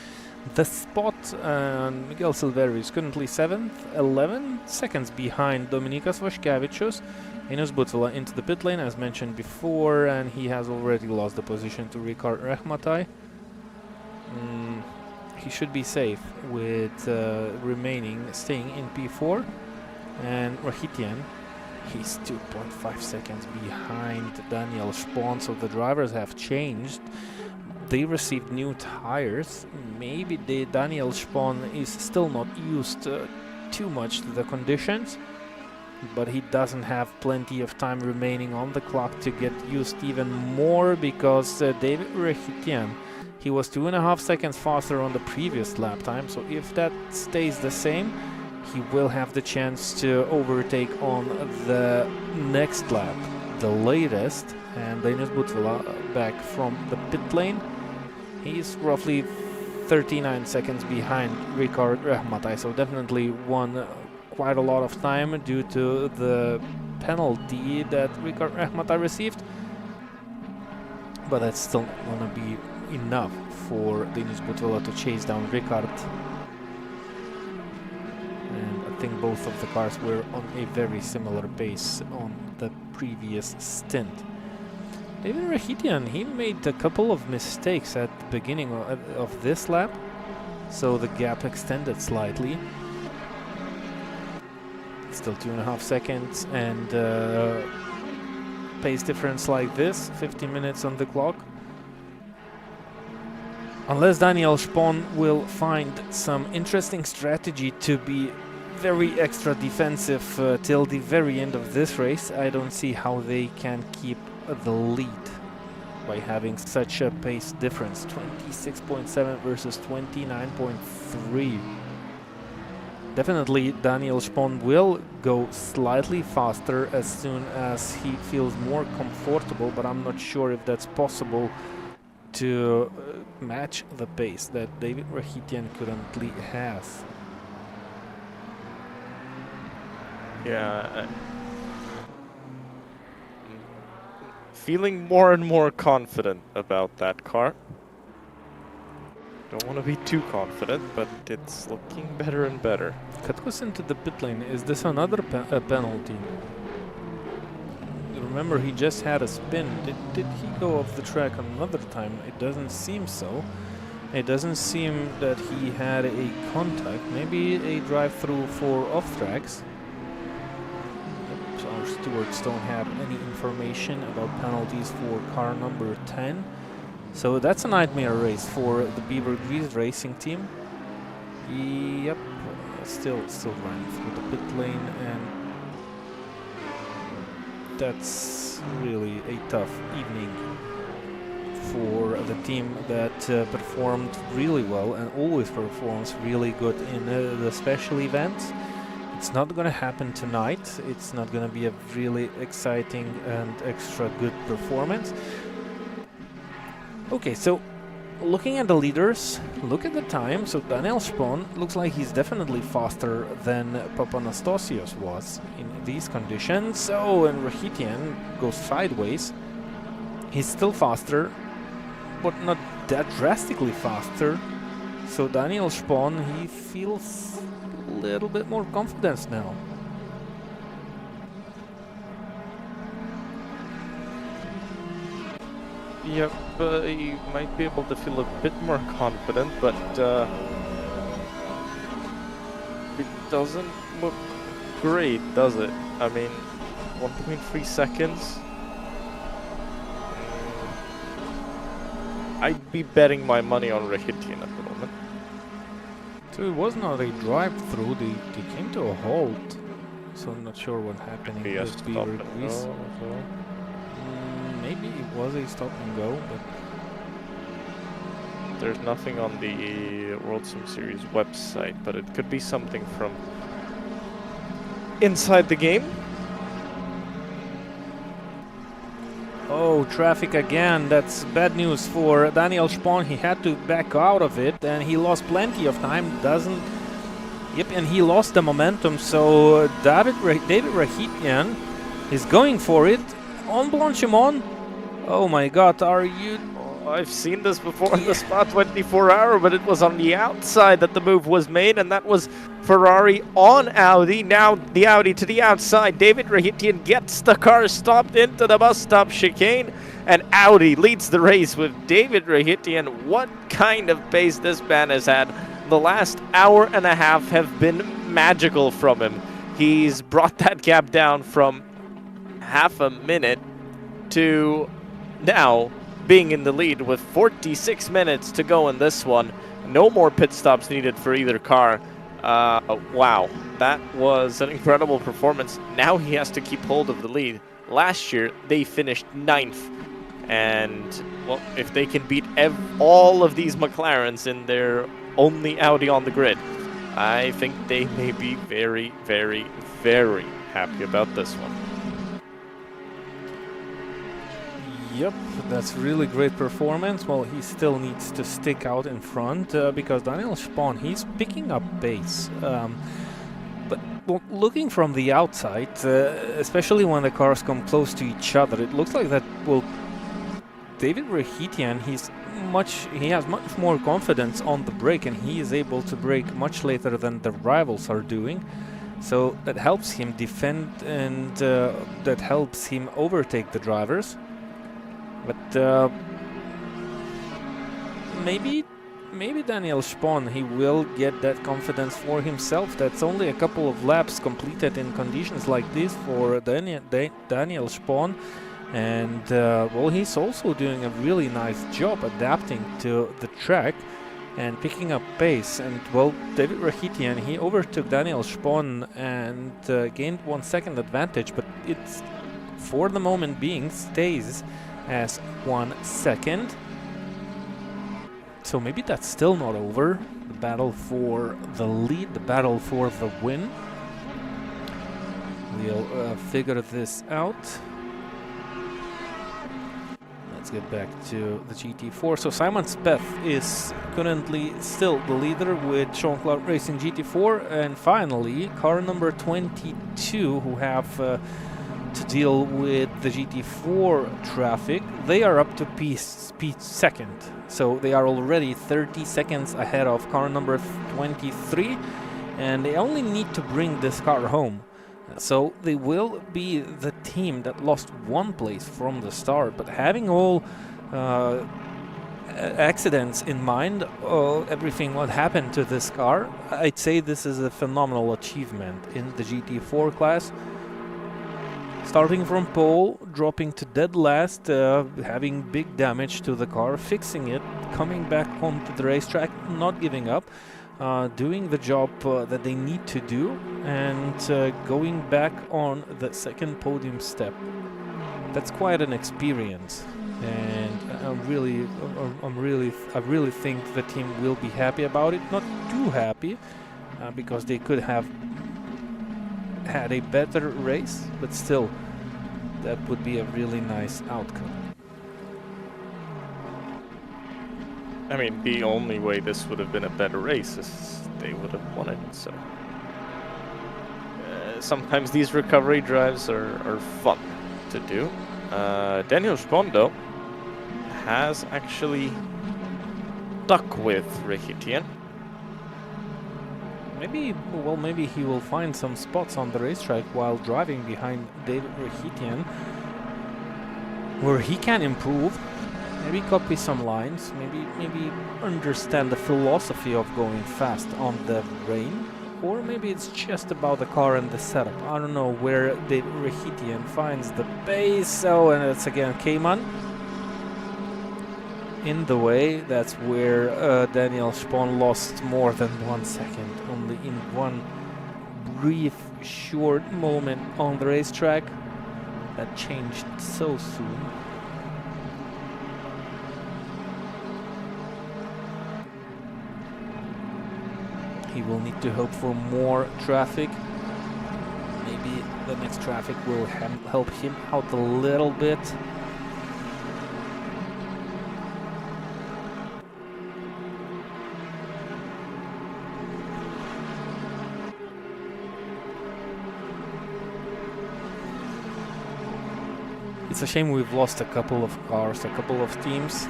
the spot, and Miguel Silverio is currently 7th, 11 seconds behind Dominikas Vaškevičius. Einius Butvila into the pit lane, as mentioned before, and he has already lost the position to Ricard Rehmatai. He should be safe with staying in P4. And Rahitian, he's 2.5 seconds behind Daniel Spon, so the drivers have changed. They received new tires. Maybe Daniel Spon is still not used too much to the conditions, but he doesn't have plenty of time remaining on the clock to get used even more, because David Rahitian, he was 2.5 seconds faster on the previous lap time, so if that stays the same, he will have the chance to overtake on the next lap, the latest. And Einius Butvila back from the pit lane. He's roughly 39 seconds behind Ricard Rehmatai, so definitely won quite a lot of time due to the penalty that Ricard Rehmatai received. But that's still not gonna be enough for Einius Butvila to chase down Ricard. And I think both of the cars were on a very similar pace on the previous stint. David Rahitian, he made a couple of mistakes at the beginning of this lap, so the gap extended slightly. Still 2.5 seconds, and pace difference like this, 15 minutes on the clock. Unless Daniel Spon will find some interesting strategy to be very extra defensive till the very end of this race, I don't see how they can keep the lead by having such a pace difference. 26.7 versus 29.3. Definitely Daniel Spon will go slightly faster as soon as he feels more comfortable, but I'm not sure if that's possible to match the pace that David Rahitian currently has. Yeah. Feeling more and more confident about that car. Don't want to be too confident, but it's looking better and better. Katkos into the pit lane. Is this another penalty? Remember, he just had a spin. Did he go off the track another time? It doesn't seem so. It doesn't seem that he had a contact. Maybe a drive-through for off-tracks. stewards don't have any information about penalties for car number 10. So that's a nightmare race for the Beaver Grease racing team. Yep, still running through the pit lane, and that's really a tough evening for the team that performed really well and always performs really good in the special events. It's not going to happen tonight. It's not going to be a really exciting and extra good performance. Okay, so looking at the leaders, look at the time. So Daniel Spahn looks like he's definitely faster than Papanastasios was in these conditions. So, and Rahitian goes sideways. He's still faster, but not that drastically faster. So Daniel Spahn, he feels a little bit more confidence now. Yep, you might be able to feel a bit more confident, but it doesn't look great, does it? I mean, 1.3 seconds. I'd be betting my money on Rahitian at the moment. So it was not a drive-through, they came to a halt. So I'm not sure what happened Maybe a with stop Beaver and Grease. go as well. Maybe it was a stop and go, but There's nothing on the World Sim Series website, but it could be something from inside the game. oh, traffic again. That's bad news for Daniel Spahn. He had to back out of it, and he lost plenty of time. Yep, and he lost the momentum. So David Rahitian is going for it on Blanchimont. Oh my God, are you? I've seen this before in the Spa 24 Hour, but it was on the outside that the move was made, and that was Ferrari on Audi. Now the Audi to the outside. David Rahitian gets the car stopped into the bus stop chicane, and Audi leads the race with David Rahitian. What kind of pace this man has had. The last hour and a half have been magical from him. He's brought that gap down from half a minute to now being in the lead with 46 minutes to go in this one. No more pit stops needed for either car. Wow, that was an incredible performance. Now he has to keep hold of the lead. Last year, they finished 9th. And, well, if they can beat all of these McLarens in their only Audi on the grid, I think they may be very, very, very happy about this one. Yep, that's really great performance. Well, he still needs to stick out in front because Daniel Spahn, he's picking up pace. But well, looking from the outside, especially when the cars come close to each other, it looks like that, well, David Rahitian, he has much more confidence on the brake, and he is able to brake much later than the rivals are doing. So that helps him defend, and that helps him overtake the drivers. But maybe Daniel Spahn, he will get that confidence for himself. That's only a couple of laps completed in conditions like this for Daniel Spahn. And well, he's also doing a really nice job adapting to the track and picking up pace. And well, David Rahitian, he overtook Daniel Spahn and gained 1 second advantage, but it's for the moment being stays as 1 second. So maybe that's still not over. The battle for the lead, the battle for the win. We'll figure this out. Let's get back to the GT4. So Simon Speth is currently still the leader with Sean Clark Racing GT4, and finally car number 22, who have to deal with the GT4 traffic. They are up to speed second, so they are already 30 seconds ahead of car number 23, and they only need to bring this car home. So they will be the team that lost 1 place from the start, but having all accidents in mind, everything what happened to this car, I'd say this is a phenomenal achievement in the GT4 class. Starting from pole, dropping to dead last, having big damage to the car, fixing it, coming back onto the racetrack, not giving up, doing the job that they need to do, and going back on the second podium step. That's quite an experience, and I really think the team will be happy about it. Not too happy, because they could have had a better race, but still, that would be a really nice outcome. I mean, the only way this would have been a better race is they would have won it, so... sometimes these recovery drives are fun to do. Daniel Spondo has actually stuck with Rekitian. Maybe he will find some spots on the racetrack while driving behind David Rekitian where he can improve. Maybe copy some lines, maybe understand the philosophy of going fast on the rain, or maybe it's just about the car and the setup. I don't know where David Rekitian finds the pace. Oh, and it's again Cayman in the way. That's where Daniel Spahn lost more than 1 second, only in one brief, short moment on the racetrack. That changed so soon. He will need to hope for more traffic. Maybe the next traffic will help him out a little bit. It's a shame we've lost a couple of cars, a couple of teams.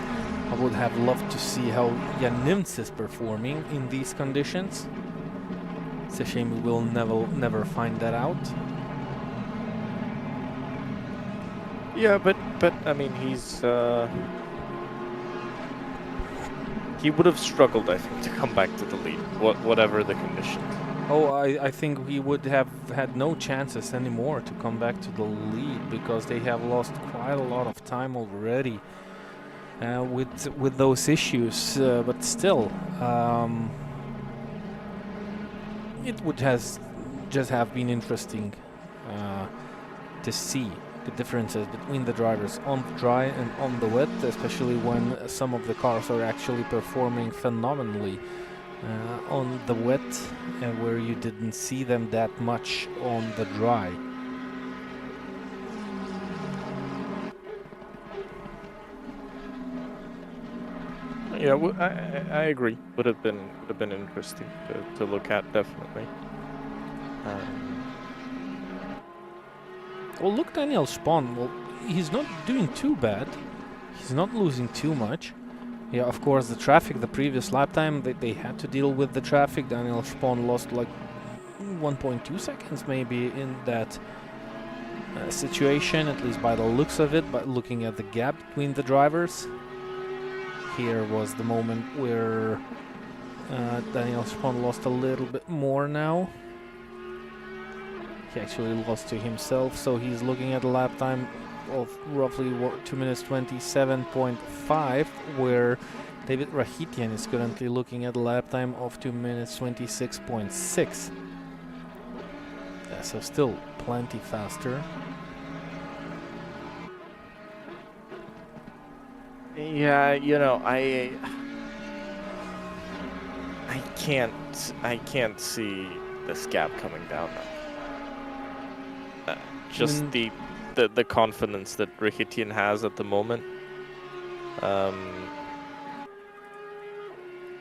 I would have loved to see how Jan Nimtz is performing in these conditions. It's a shame we will never find that out. Yeah, but I mean, he would have struggled, I think, to come back to the lead, whatever the conditions. Oh, I think we would have had no chances anymore to come back to the lead, because they have lost quite a lot of time already with those issues. But still, it would just have been interesting to see the differences between the drivers on the dry and on the wet, especially when some of the cars are actually performing phenomenally on the wet, and where you didn't see them that much on the dry. Yeah, I agree. Would have been interesting to look at, definitely. Well, look, Daniel Spahn. Well, he's not doing too bad. He's not losing too much. Yeah, of course, the traffic, the previous lap time, they had to deal with the traffic. Daniel Spahn lost like 1.2 seconds maybe in that situation, at least by the looks of it, but looking at the gap between the drivers. Here was the moment where Daniel Spahn lost a little bit more now. He actually lost to himself, so he's looking at a lap time of roughly 2 minutes 27.5, where David Rahitian is currently looking at a lap time of 2 minutes 26.6. So still plenty faster. Yeah, you know, I can't see this gap coming down now. Just the confidence that Rahitian has at the moment.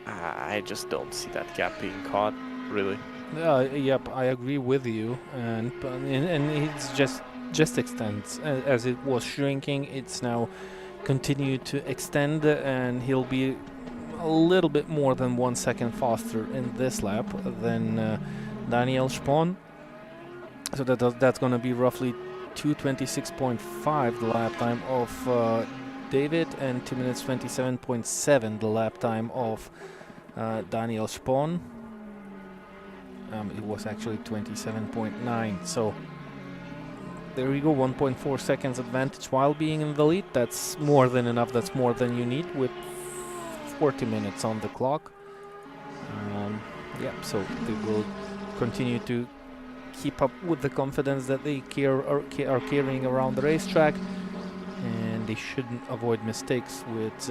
I just don't see that gap being caught, really. Yep, I agree with you, and it's just extends as it was shrinking. It's now continued to extend, and he'll be a little bit more than 1 second faster in this lap than Daniel Spahn. So that's going to be roughly 2:26.5 the lap time of David, and 2 minutes 27.7 the lap time of Daniel Spahn. It was actually 27.9. So there we go, 1.4 seconds advantage while being in the lead. That's more than enough, that's more than you need with 40 minutes on the clock. Yeah, so they will continue to keep up with the confidence that they are carrying around the racetrack, and they shouldn't avoid mistakes with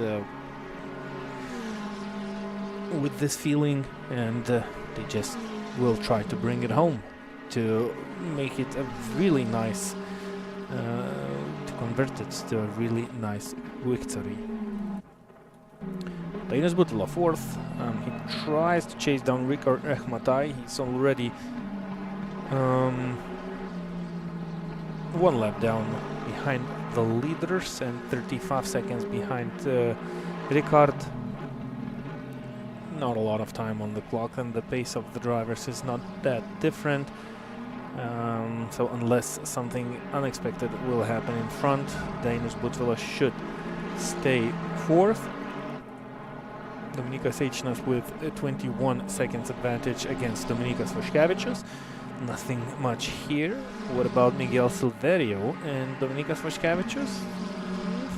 this feeling, and they just will try to bring it home to make it a really nice, to convert it to a really nice victory. Dainis Butila fourth. He tries to chase down Rikard Ehmatai. He's already one lap down behind the leaders and 35 seconds behind Rikard. Not a lot of time on the clock, and the pace of the drivers is not that different. So unless something unexpected will happen in front, Dainis Butila should stay fourth. Dominykas Eichinas with a 21 seconds advantage against Dominykas Vaškevičius. Nothing much here. What about Miguel Silverio and Dominykas Vaškevičius?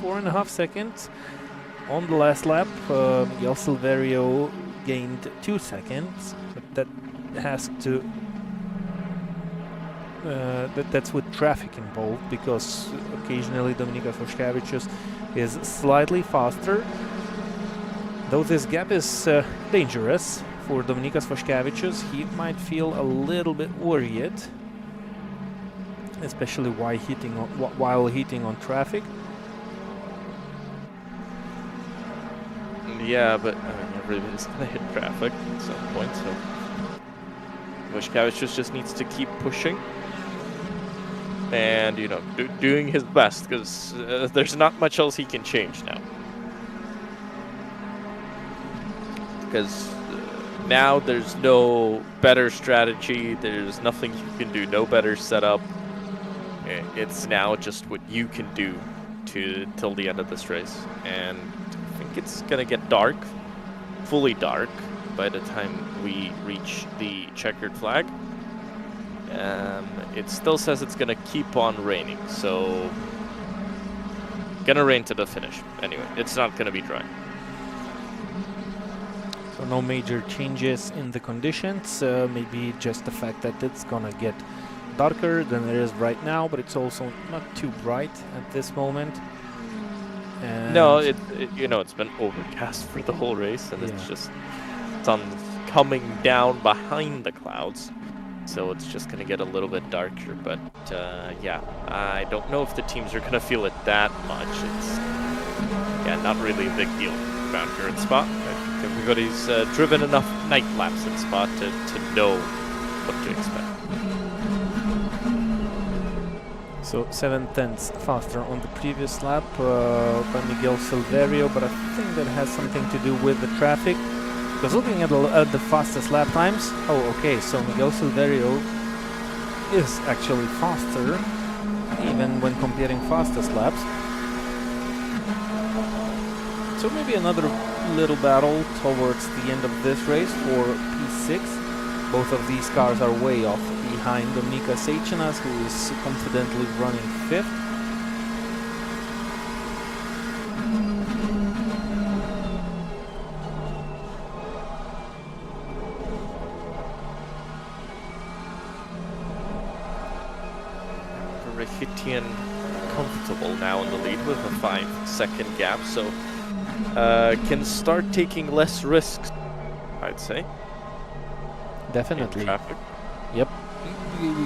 4.5 seconds on the last lap. Miguel Silverio gained 2 seconds, but that has to that's with traffic involved, because occasionally Dominykas Vaškevičius is slightly faster. Though this gap is dangerous for Dominykas Vaškevičius, he might feel a little bit worried, especially while hitting on traffic. Yeah, but I mean, everybody's gonna hit traffic at some point, so Vaškevičius just needs to keep pushing and, you know, doing his best, because there's not much else he can change now. Because now there's no better strategy, there's nothing you can do, no better setup. It's now just what you can do till the end of this race. And I think it's gonna get dark, fully dark, by the time we reach the checkered flag. It still says it's gonna keep on raining, so gonna rain to the finish. Anyway, it's not gonna be dry. So no major changes in the conditions, maybe just the fact that it's gonna get darker than it is right now, but it's also not too bright at this moment. And no, you know, it's been overcast for the whole race, and it's just sun coming down behind the clouds, so it's just gonna get a little bit darker. But yeah, I don't know if the teams are gonna feel it that much. It's not really a big deal around here in Spa. Everybody's driven enough night laps in Spa to know what to expect. So 7/10 faster on the previous lap by Miguel Silverio, but I think that has something to do with the traffic. Because looking at the fastest lap times, so Miguel Silverio is actually faster, even when comparing fastest laps. So maybe another little battle towards the end of this race for P6. Both of these cars are way off behind Dominykas Eichinas, who is confidently running 5th. Rahitian comfortable now in the lead with a 5-second gap, so can start taking less risks, I'd say. Definitely. In traffic. Yep.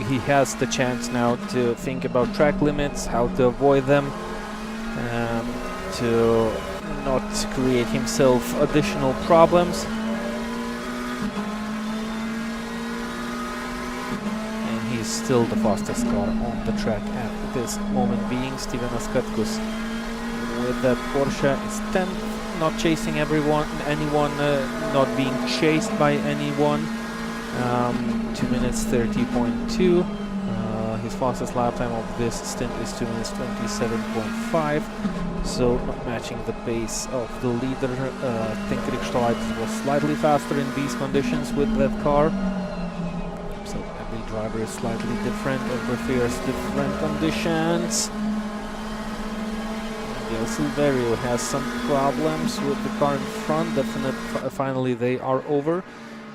He has the chance now to think about track limits, how to avoid them, to not create himself additional problems. And he's still the fastest car on the track at this moment being. Steven Askatkus with the Porsche is 10th, not chasing anyone, not being chased by anyone. 2 minutes 30.2. His fastest lap time of this stint is 2 minutes 27.5. So not matching the pace of the leader. I think Nordschleife was slightly faster in these conditions with that car. So every driver driver is slightly different and prefers different conditions. Miguel Silverio has some problems with the car in front. Finally they are over,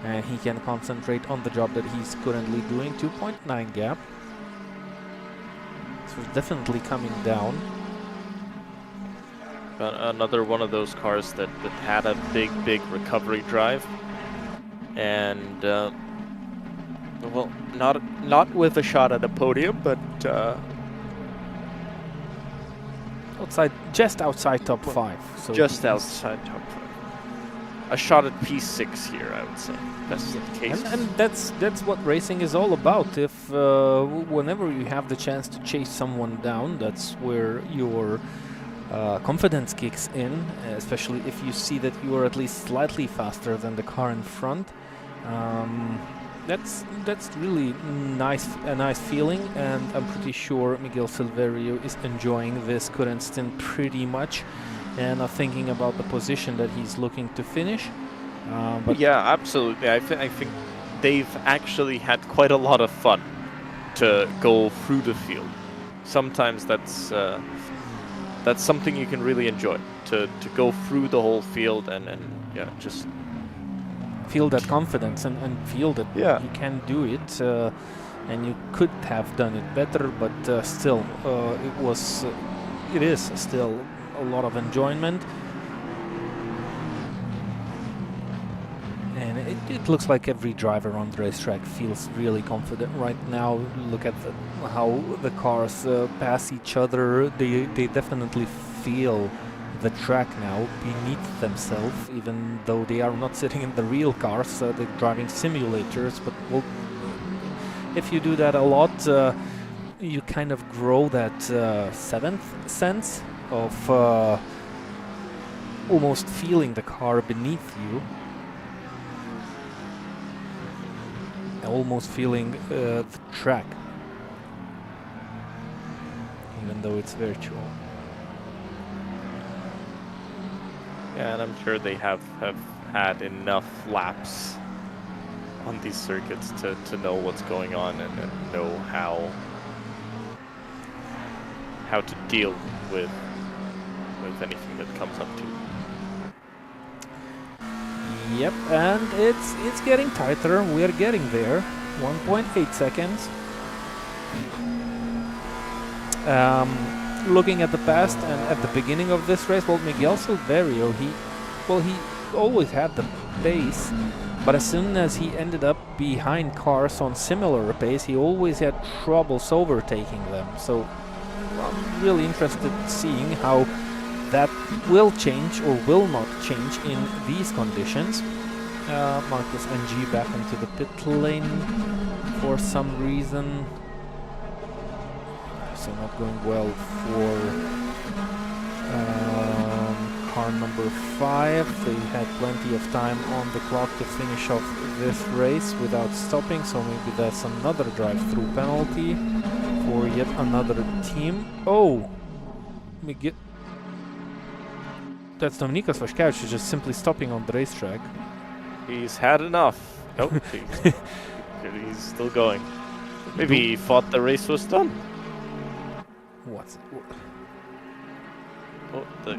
and he can concentrate on the job that he's currently doing. 2.9 gap. So it's definitely coming down. Another one of those cars that had a big recovery drive, and well, not with a shot at a podium, but Just outside top 5. So just outside top 5. A shot at P6 here, I would say. Best of the case. And that's what racing is all about. If whenever you have the chance to chase someone down, that's where your confidence kicks in, especially if you see that you are at least slightly faster than the car in front. That's really a nice feeling, and I'm pretty sure Miguel Silverio is enjoying this current stint pretty much, and thinking about the position that he's looking to finish. But yeah, absolutely. I think they've actually had quite a lot of fun to go through the field. Sometimes that's something you can really enjoy, to go through the whole field and yeah, just feel that confidence and feel that yeah, you can do it, and you could have done it better, but still it is still a lot of enjoyment. And it looks like every driver on the racetrack feels really confident right now. Look at how the cars pass each other. They definitely feel the track now beneath themselves, even though they are not sitting in the real cars. They're driving simulators, but well, if you do that a lot, you kind of grow that seventh sense of almost feeling the car beneath you. Almost feeling the track, even though it's virtual. Yeah, and I'm sure they have had enough laps on these circuits to know what's going on and know how to deal with anything that comes up to. Yep, and it's getting tighter. We're getting there. 1.8 seconds. Looking at the past and at the beginning of this race, well, Miguel Silverio, he always had the pace, but as soon as he ended up behind cars on similar pace, he always had troubles overtaking them. So I'm really interested in seeing how that will change or will not change in these conditions. Marcus NG back into the pit lane for some reason. So not going well for car number 5. They had plenty of time on the clock to finish off this race without stopping, so maybe that's another drive-through penalty for yet another team. Oh! Miguel. That's Dominykas Vaškevičius just simply stopping on the racetrack. He's had enough. Nope, he's still going. Maybe he thought the race was done. Well,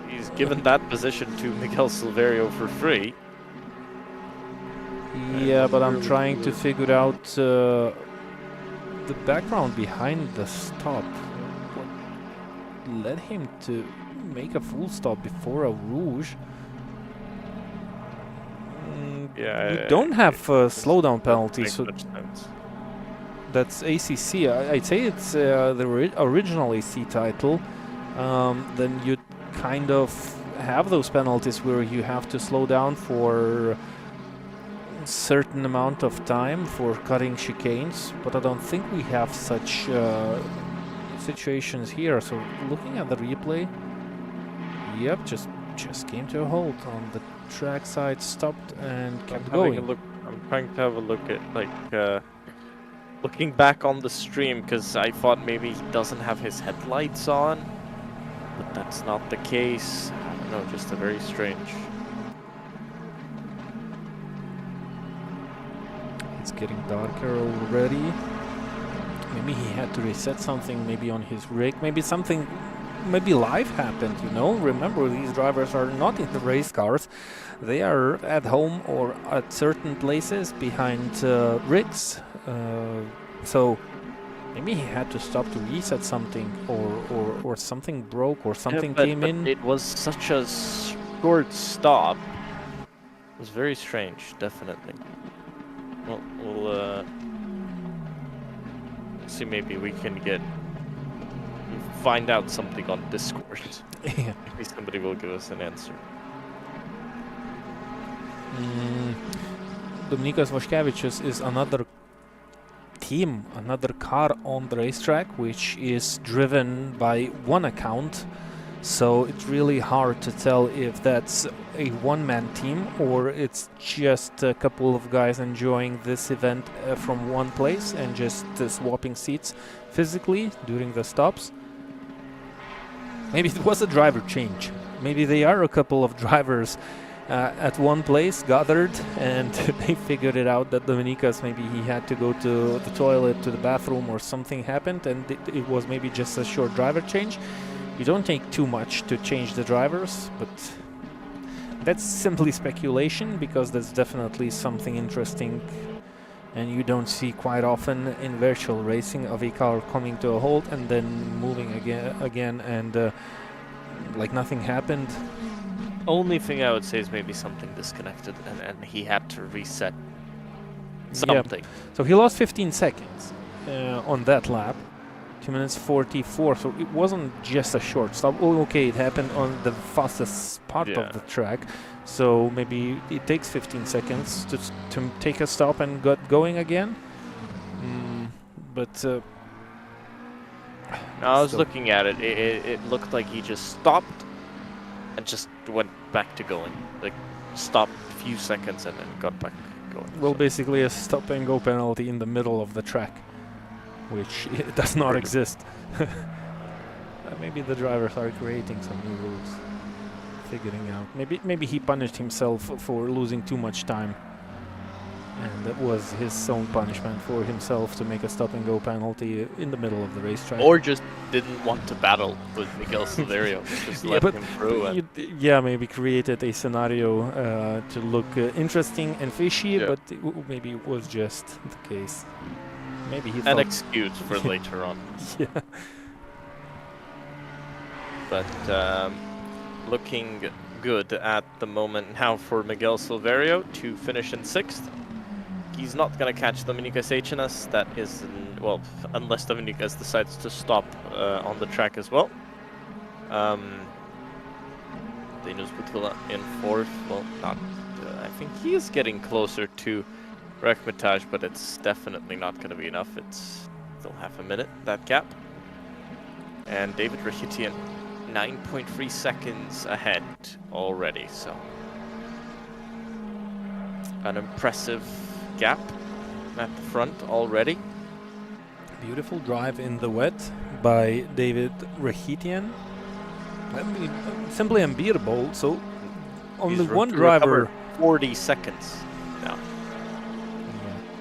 he's given that position to Miguel Silverio for free. Yeah, but I'm trying to figure out the background behind the stop. What led him to make a full stop before a rouge? Yeah, we don't have slowdown penalties, so that's ACC. I'd say it's the original AC title. Then you kind of have those penalties where you have to slow down for a certain amount of time for cutting chicanes, but I don't think we have such situations here. So looking at the replay, yep, just came to a halt on the track side, stopped and kept going. I'm trying to have a look at looking back on the stream, because I thought maybe he doesn't have his headlights on, but that's not the case. I don't know, just a very strange. It's getting darker already. Maybe he had to reset something, maybe on his rig, maybe something, maybe life happened, you know? Remember, these drivers are not in the race cars. They are at home or at certain places behind rigs. So maybe he had to stop to reset something, or something broke, or something came in. It was such a short stop. It was very strange, definitely. Well, we'll see, maybe we can find out something on Discord. Yeah. Maybe somebody will give us an answer. Dominikas Vaškevičius is another team, another car on the racetrack, which is driven by one account. So it's really hard to tell if that's a one-man team or it's just a couple of guys enjoying this event from one place and just swapping seats physically during the stops. Maybe it was a driver change. Maybe they are a couple of drivers at one place gathered and they figured it out that Dominikas, maybe he had to go to the toilet, to the bathroom, or something happened, and it was maybe just a short driver change. You don't take too much to change the drivers, but that's simply speculation, because that's definitely something interesting and you don't see quite often in virtual racing of a car coming to a halt and then moving again and like nothing happened. Only thing I would say is maybe something disconnected and he had to reset something. Yeah. So he lost 15 seconds on that lap. 2 minutes 44, so it wasn't just a short stop. Oh, okay, it happened on the fastest part of the track, so maybe it takes 15 seconds to take a stop and get going again. But I was looking at it. It looked like he just stopped and just went back to going. Like, stopped a few seconds and then got back going. Well, basically a stop and go penalty in the middle of the track, which does not exist. Maybe the drivers are creating some new rules, figuring out. Maybe he punished himself for losing too much time, and that was his own punishment for himself to make a stop and go penalty in the middle of the racetrack. Or just didn't want to battle with Miguel Silverio. Just let him through. Maybe created a scenario to look interesting and fishy, but maybe it was just the case. Maybe he an excuse for later on. Yeah. But looking good at the moment now for Miguel Silverio to finish in 6th. He's not going to catch Dominikas HNS. That is, well, unless Dominikas decides to stop on the track as well. Linus Butvila in 4th. Well, not. I think he is getting closer to Rakhmataj, but it's definitely not going to be enough. It's still half a minute, that gap. And David Rahitian, 9.3 seconds ahead already, so an impressive gap at the front already. Beautiful drive in the wet by David Rahitian. I mean, simply unbeatable. So only one driver. 40 seconds now.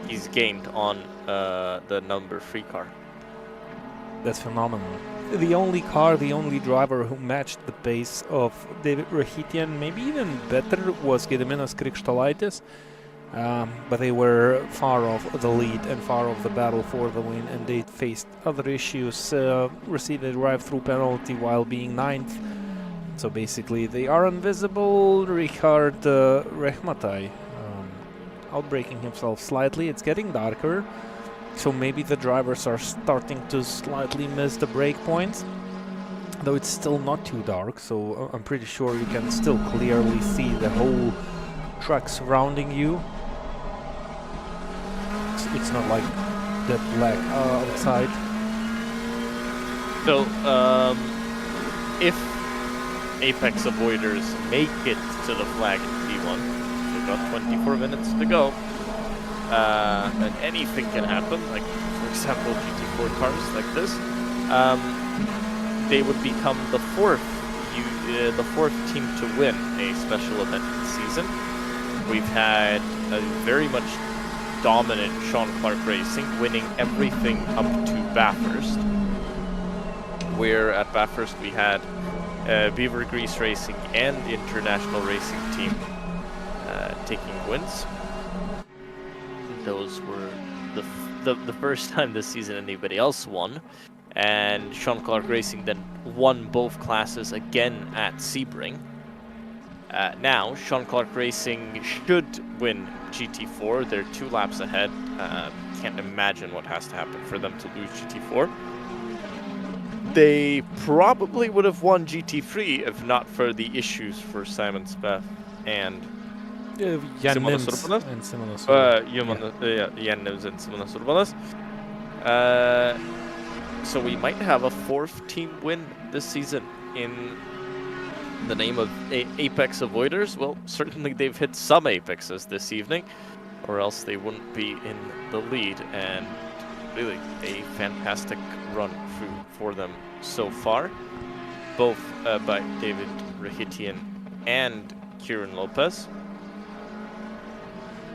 He's gained on the number 3 car. That's phenomenal. The only driver who matched the pace of David Rahitian, maybe even better, was Gediminas Krikštolaitis. But they were far off the lead and far off the battle for the win, and they faced other issues, received a drive-through penalty while being 9th. So basically they are invisible. Richard Rehmatai outbraking himself slightly. It's getting darker, so maybe the drivers are starting to slightly miss the break points, though it's still not too dark, so I'm pretty sure you can still clearly see the whole track surrounding you. It's not like that black outside. So if Apex Avoiders make it to the flag in P1, we've got 24 minutes to go, and anything can happen, like for example GT4 cars like this. They would become the fourth team to win a special event this season. We've had a very much dominant Sean Clark Racing, winning everything up to Bathurst. Where at Bathurst we had Beaver Grease Racing and the International Racing Team taking wins. Those were the first time this season anybody else won. And Sean Clark Racing then won both classes again at Sebring. Now, Sean Clark Racing should win GT4. They're 2 laps ahead. Can't imagine what has to happen for them to lose GT4. They probably would have won GT3 if not for the issues for Simon Speth and Jan Simonas Nims Urbanas. and Simonas. Jan Nims and Simonas Urbanas. So we might have a 4th team win this season in the name of Apex Avoiders. Well, certainly they've hit some apexes this evening, or else they wouldn't be in the lead. And really a fantastic run for them so far, both by David Rahitian and Kieran Lopez.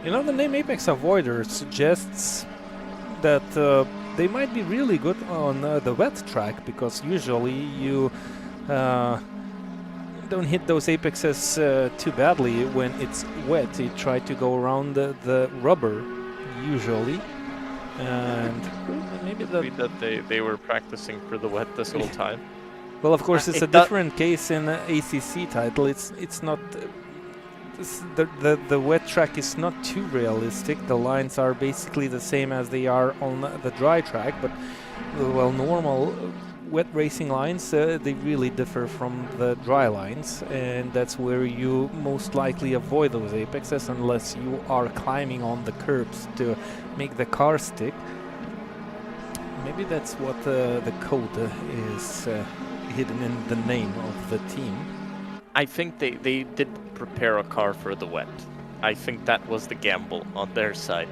You know, the name Apex Avoider suggests that they might be really good on the wet track, because usually you don't hit those apexes too badly when it's wet. You try to go around the rubber usually, and maybe that they were practicing for the wet this whole time. Well, of course, it's a different case in the ACC title. It's not the wet track is not too realistic. The lines are basically the same as they are on the dry track, but well, normal wet racing lines, they really differ from the dry lines, and that's where you most likely avoid those apexes unless you are climbing on the curbs to make the car stick. Maybe that's what the code is hidden in the name of the team. I think they did prepare a car for the wet. I think that was the gamble on their side.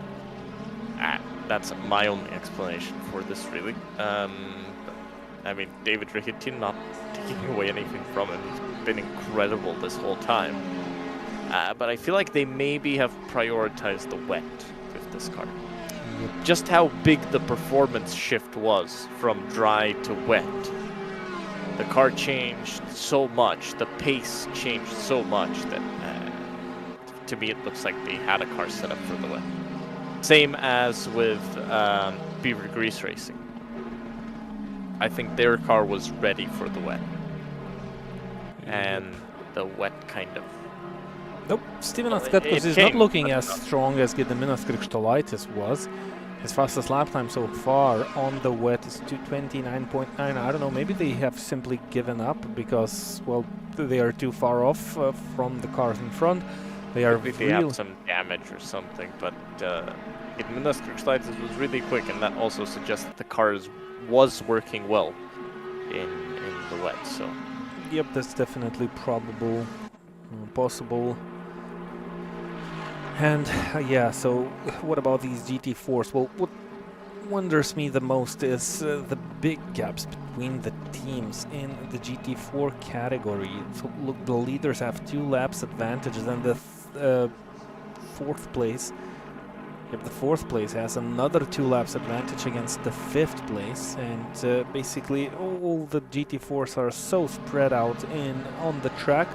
That's my only explanation for this, really. I mean, David Rahitian, not taking away anything from him, he's been incredible this whole time. But I feel like they maybe have prioritized the wet with this car. Just how big the performance shift was from dry to wet. The car changed so much, the pace changed so much that to me it looks like they had a car set up for the wet. Same as with Beaver Grease Racing. I think their car was ready for the wet. And the wet kind of... Nope, Steven Atskatkos is not looking as strong as Gediminas Krikštolaitis was. His fastest lap time so far on the wet is 2:29.9. I don't know, maybe they have simply given up because, well, they are too far off from the cars in front. They are Maybe they have some damage or something, but Gediminas Krikštolaitis was really quick, and that also suggests that the car was working well in the wet, so... Yep, that's definitely probable, possible. And yeah, so what about these GT4s? Well, what wonders me the most is the big gaps between the teams in the GT4 category. So look, the leaders have 2 laps advantage, and the 4th place. Yep, the 4th place has another 2 laps advantage against the 5th place, and basically all the GT4s are so spread out on the track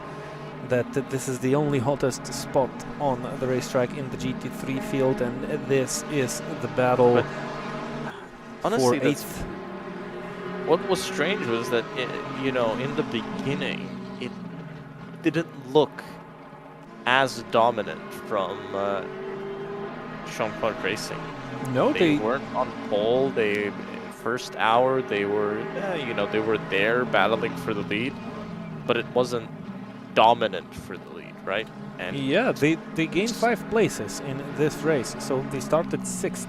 that this is the only hottest spot on the racetrack in the GT3 field, and this is the battle but honestly, for 8th. What was strange was that, you know, in the beginning, it didn't look as dominant from Sean Clark Racing. No, they weren't on pole. First hour, they were, you know, they were there battling for the lead, but it wasn't dominant for the lead, right? And yeah, they gained 5 places in this race, so they started 6th,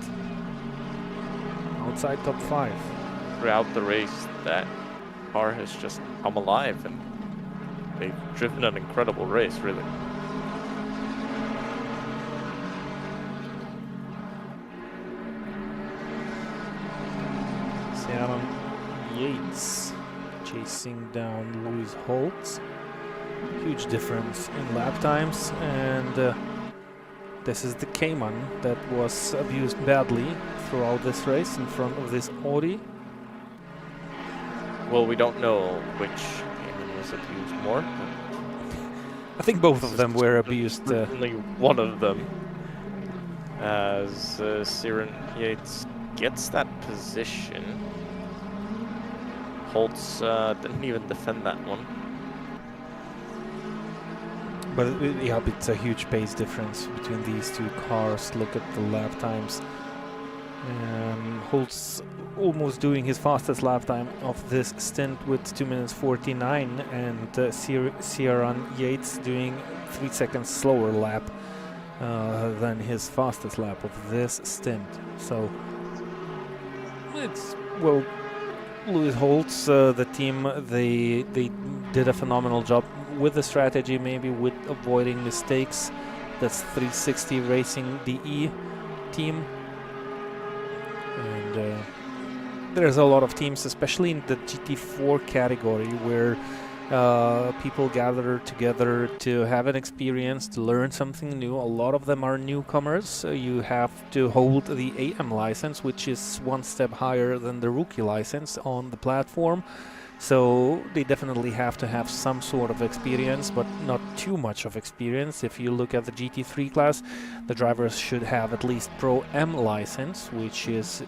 outside top 5. Throughout the race, that car has just come alive, and they've driven an incredible race, really. Aaron Yates chasing down Lewis Holtz. Huge difference in lap times, and This is the Cayman that was abused badly throughout this race in front of this Audi. Well, we don't know which Cayman was abused more. I think both of them were abused. Only one of them. As Siren Yates gets that position. Holtz didn't even defend that one. But yeah, it's a huge pace difference between these two cars. Look at the lap times. Holtz almost doing his fastest lap time of this stint with 2 minutes 49, and Siren Yates doing 3 seconds slower lap than his fastest lap of this stint. So it's, well, Lewis Holtz, the team, they did a phenomenal job with the strategy, maybe with avoiding mistakes. That's 360 Racing DE team. And there's a lot of teams, especially in the GT4 category, where people gather together to have an experience, to learn something new. A lot of them are newcomers. You have to hold the AM license, which is one step higher than the rookie license on the platform. So they definitely have to have some sort of experience, but not too much of experience. If you look at the GT3 class, the drivers should have at least Pro M license, which is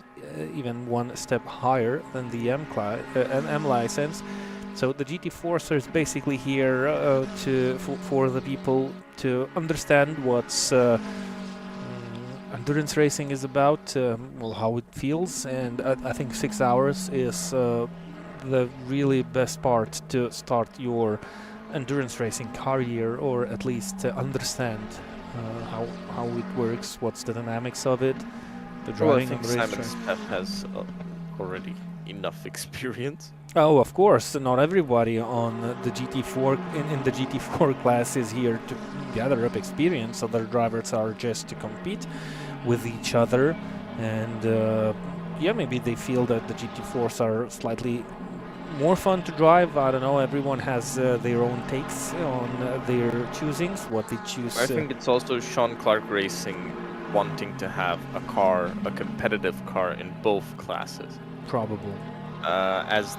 even one step higher than the M license. So the GT4 is basically here for the people to understand what's endurance racing is about, well, how it feels, and I think 6 hours is the really best part to start your endurance racing career, or at least understand how it works, what's the dynamics of it, the driving. Well, I think Simon Steff has already enough experience. Oh, of course, not everybody on the GT4 in the GT4 class is here to gather up experience. Other drivers are just to compete with each other, and yeah, maybe they feel that the GT4s are slightly more fun to drive. I don't know, everyone has their own takes on their choosings, what they choose. I think it's also Sean Clark Racing wanting to have a competitive car in both classes. Probable. As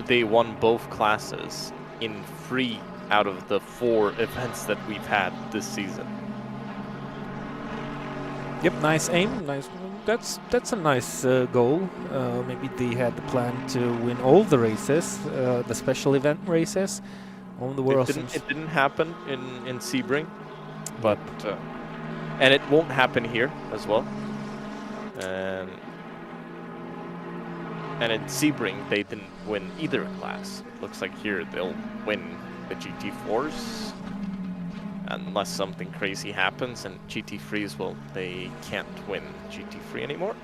they won both classes in 3 out of the 4 events that we've had this season. Yep, nice aim, nice. That's a nice goal. Maybe they had the plan to win all the races, the special event races on the World. It didn't happen in Sebring, but and it won't happen here as well. And in Sebring they didn't win either class. Looks like here they'll win the GT4s. Unless something crazy happens, and GT3s, well, they can't win GT3 anymore.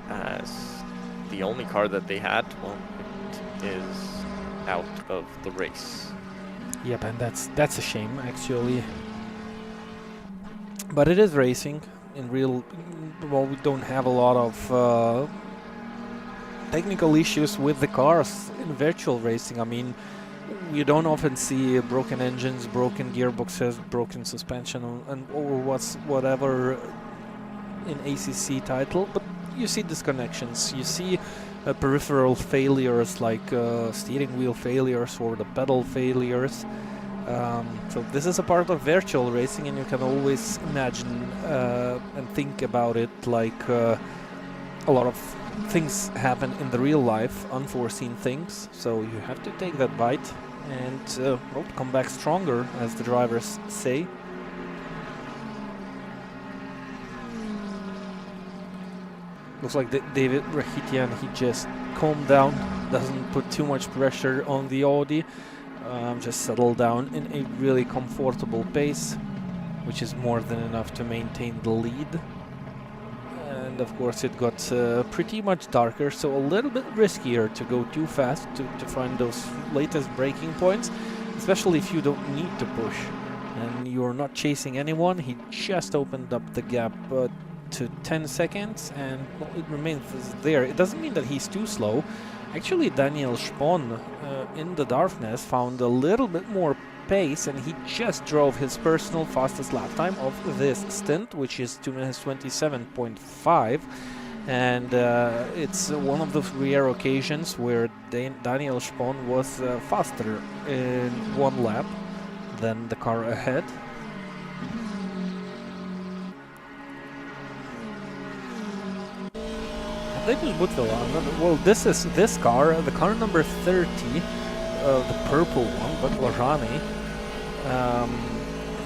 As the only car that they had, well, it is out of the race. Yep, and that's a shame, actually. But it is racing. In real, well, we don't have a lot of technical issues with the cars in virtual racing. I mean, you don't often see broken engines, broken gearboxes, broken suspension, or whatever in ACC title, but you see disconnections. You see peripheral failures like steering wheel failures or the pedal failures. So this is a part of virtual racing, and you can always imagine and think about it like a lot of things happen in the real life, unforeseen things, so you have to take that bite and well, come back stronger, as the drivers say. Looks like David Rahitian, he just calmed down, doesn't put too much pressure on the Audi, just settle down in a really comfortable pace, which is more than enough to maintain the lead. And of course it got pretty much darker, so a little bit riskier to go too fast to find those latest braking points, especially if you don't need to push and you're not chasing anyone. He just opened up the gap to 10 seconds, and well, it remains there. It doesn't mean that he's too slow. Actually, Daniel Spon in the darkness found a little bit more pace, and he just drove his personal fastest lap time of this stint, which is 2 minutes 27.5. And it's one of those rare occasions where Daniel Spahn was faster in one lap than the car ahead. Well, this is this car, the car number 30, the purple one, Baklajani.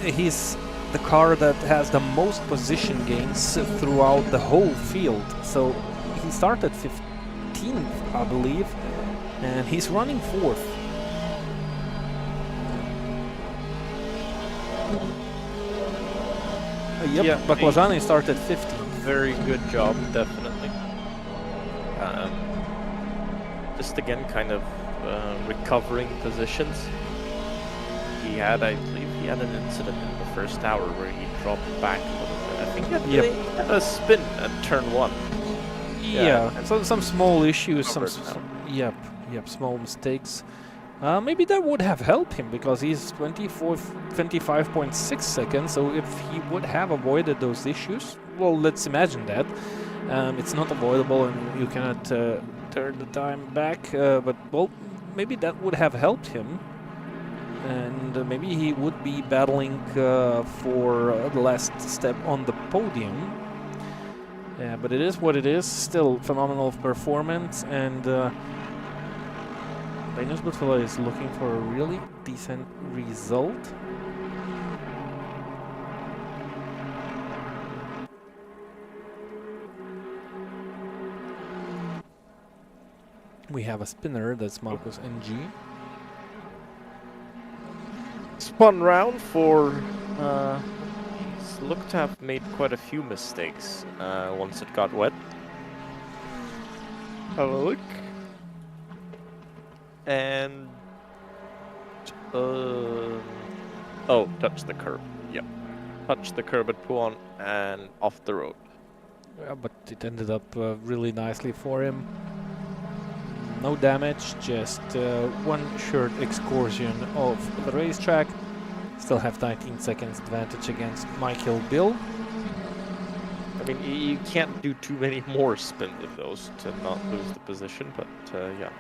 He's the car that has the most position gains throughout the whole field. So he started 15th, I believe, and he's running 4th. Yep, Yeah, Baklajani started 15th. Very good job, definitely. Just again, kind of recovering positions. He had, I believe, he had an incident in the first hour where he dropped back a little bit. I think he had a spin at turn 1. Yeah, so some small issues, Recovered yep, small mistakes. Maybe that would have helped him because he's 25.6 seconds. So if he would have avoided those issues, well, let's imagine that. It's not avoidable and you cannot turn the time back, but well, maybe that would have helped him. And maybe he would be battling for the last step on the podium. Yeah, but it is what it is. Still phenomenal performance, and Linus Buttula is looking for a really decent result. We have a spinner, that's Marcus NG. Spun round for he's looked to have made quite a few mistakes once it got wet. Have a look. And oh, touch the curb. Yep. Touch the curb at Puan and off the road. Yeah, but it ended up really nicely for him. No damage, just one short excursion of the racetrack. Still have 19 seconds advantage against Michael Bill. I mean, you can't do too many more spins of those to not lose the position, but yeah.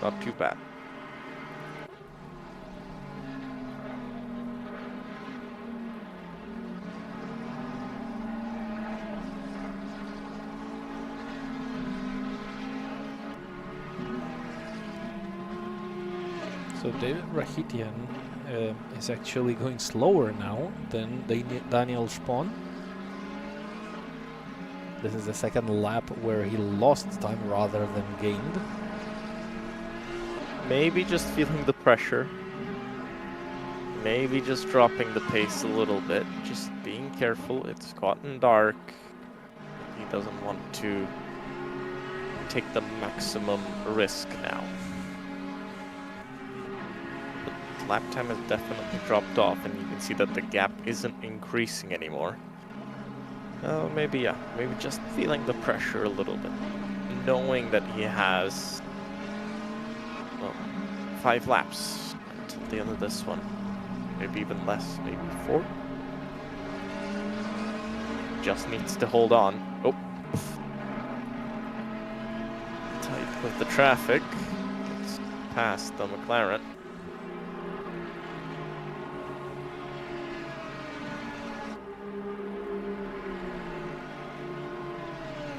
Not too bad. So David Rahitian is actually going slower now than Daniel Spahn. This is the second lap where he lost time rather than gained. Maybe just feeling the pressure. Maybe just dropping the pace a little bit. Just being careful. It's gotten dark. He doesn't want to take the maximum risk now. But lap time has definitely dropped off, and you can see that the gap isn't increasing anymore. Maybe, yeah. Maybe just feeling the pressure a little bit. Knowing that he has 5 laps until the end of this one. Maybe even less, maybe 4. Just needs to hold on. Oh. Tight with the traffic. It's past the McLaren.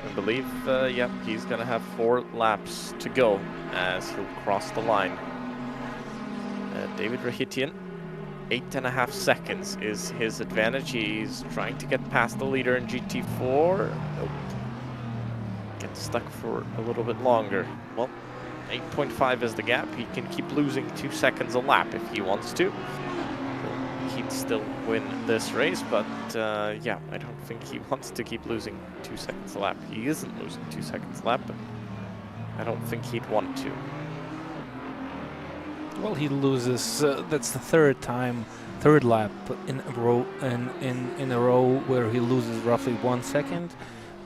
I believe, yep, he's gonna have 4 laps to go as he'll cross the line. David Rahitian, 8.5 seconds is his advantage. He's trying to get past the leader in GT4. Nope. Gets stuck for a little bit longer. Well, 8.5 is the gap. He can keep losing 2 seconds a lap if he wants to. He'd still win this race, but yeah, I don't think he wants to keep losing 2 seconds a lap. He isn't losing 2 seconds a lap, but I don't think he'd want to. Well, he loses. That's the third lap in a row, in a row where he loses roughly 1 second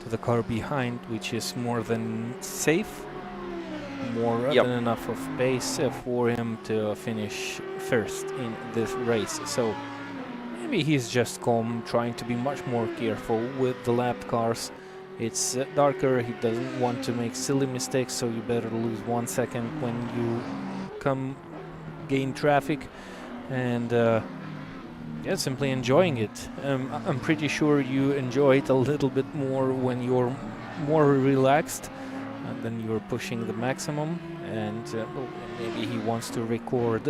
to the car behind, which is more than safe. more Yep. than enough of pace for him to finish first in this race. So maybe he's just calm, trying to be much more careful with the lapped cars. It's darker, he doesn't want to make silly mistakes, so you better lose 1 second when you gain traffic, and yeah, simply enjoying it. I'm pretty sure you enjoy it a little bit more when you're more relaxed than you're pushing the maximum, and well, maybe he wants to record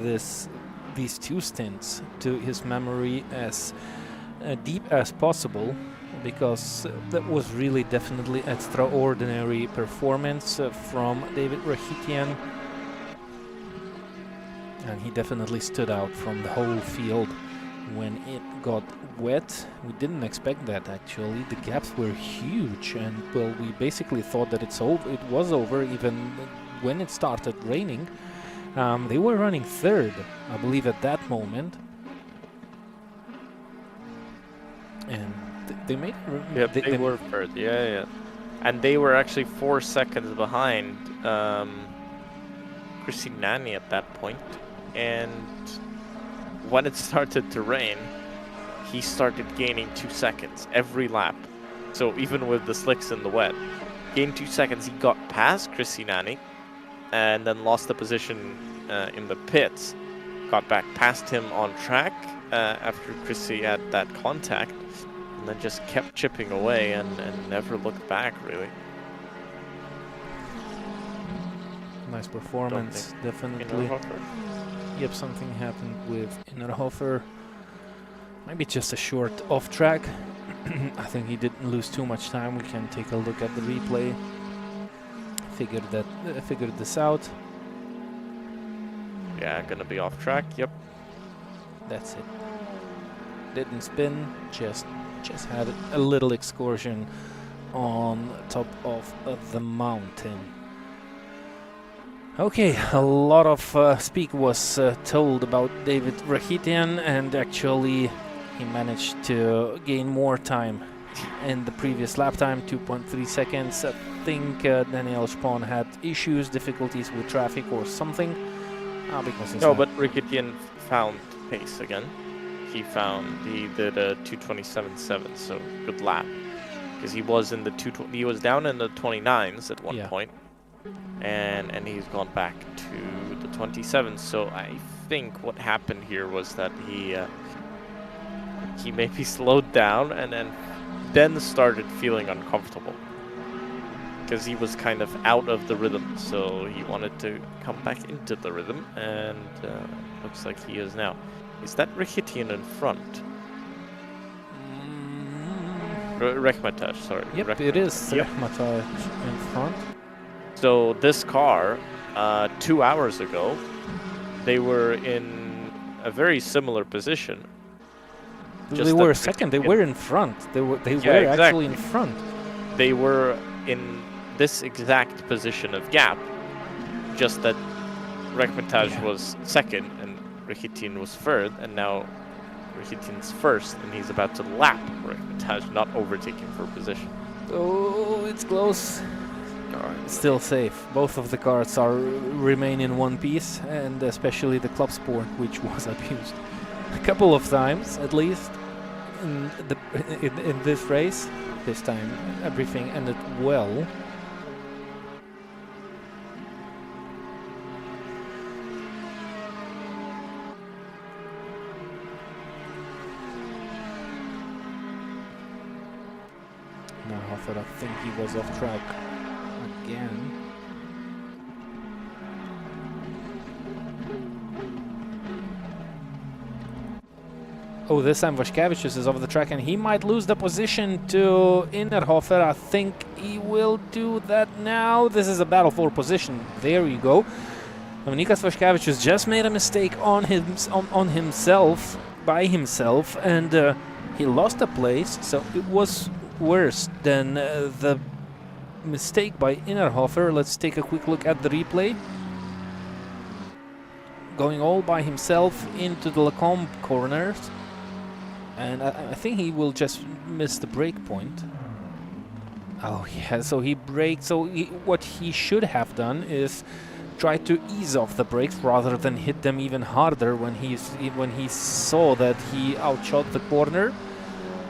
these 2 stints to his memory as deep as possible, because that was really definitely extraordinary performance from David Rahitian, and he definitely stood out from the whole field when it got wet. We didn't expect that, actually. The gaps were huge, and well, we basically thought that it was over even when it started raining. They were running third, I believe, at that moment, and they made Yep, they were first. Yeah. And they were actually 4 seconds behind Chrissy Nani at that point. And when it started to rain, he started gaining 2 seconds every lap. So even with the slicks and the wet, gained 2 seconds. He got past Chrissy Nani and then lost the position in the pits. Got back past him on track after Chrissy had that contact, and then just kept chipping away and never looked back, really. Nice performance, definitely. Yep, something happened with Innerhofer. Maybe just a short off track. I think he didn't lose too much time. We can take a look at the replay. Figured this out. Yeah, gonna be off track. Yep. That's it. Didn't spin. Just had a little excursion on top of the mountain. Okay, a lot of speak was told about David Rahitian, and actually he managed to gain more time in the previous lap time, 2.3 seconds. I think Daniel Spahn had difficulties with traffic or something. No, but Rahitian found pace again. He did a 2:27.7, so good lap. Because he was in the he was down in the 29s at one point. And he's gone back to the 27s. So I think what happened here was that he maybe slowed down and then started feeling uncomfortable, because he was kind of out of the rhythm. So he wanted to come back into the rhythm, and looks like he is now. Is that Rahitian in front? Rekhmataj, sorry. Yep, Rekhmataj. it is Rekhmataj in front. So this car, 2 hours ago, they were in a very similar position. They were second. They were in front. They were actually in front. They were in this exact position of gap, just that Rekhmataj was second and Rahitian was third, and now Rahitian's first, and he's about to lap Rekhmataj, not overtaking for position. Oh, it's close. Still safe. Both of the cars remain in one piece, and especially the Club Sport, which was abused a couple of times at least in this race. This time everything ended well. Now I think he was off track again. Oh, this time Vaškevičius is off the track, and he might lose the position to Innerhofer. I think he will do that now. This is a battle for position. There you go. Dominikas Vaškevičius just made a mistake on himself, by himself, and he lost a place, so it was worse than the mistake by Innerhofer. Let's take a quick look at the replay. Going all by himself into the Lacombe corners, and I think he will just miss the break point. Oh yeah, so he braked. So what he should have done is try to ease off the brakes rather than hit them even harder when he saw that he outshot the corner.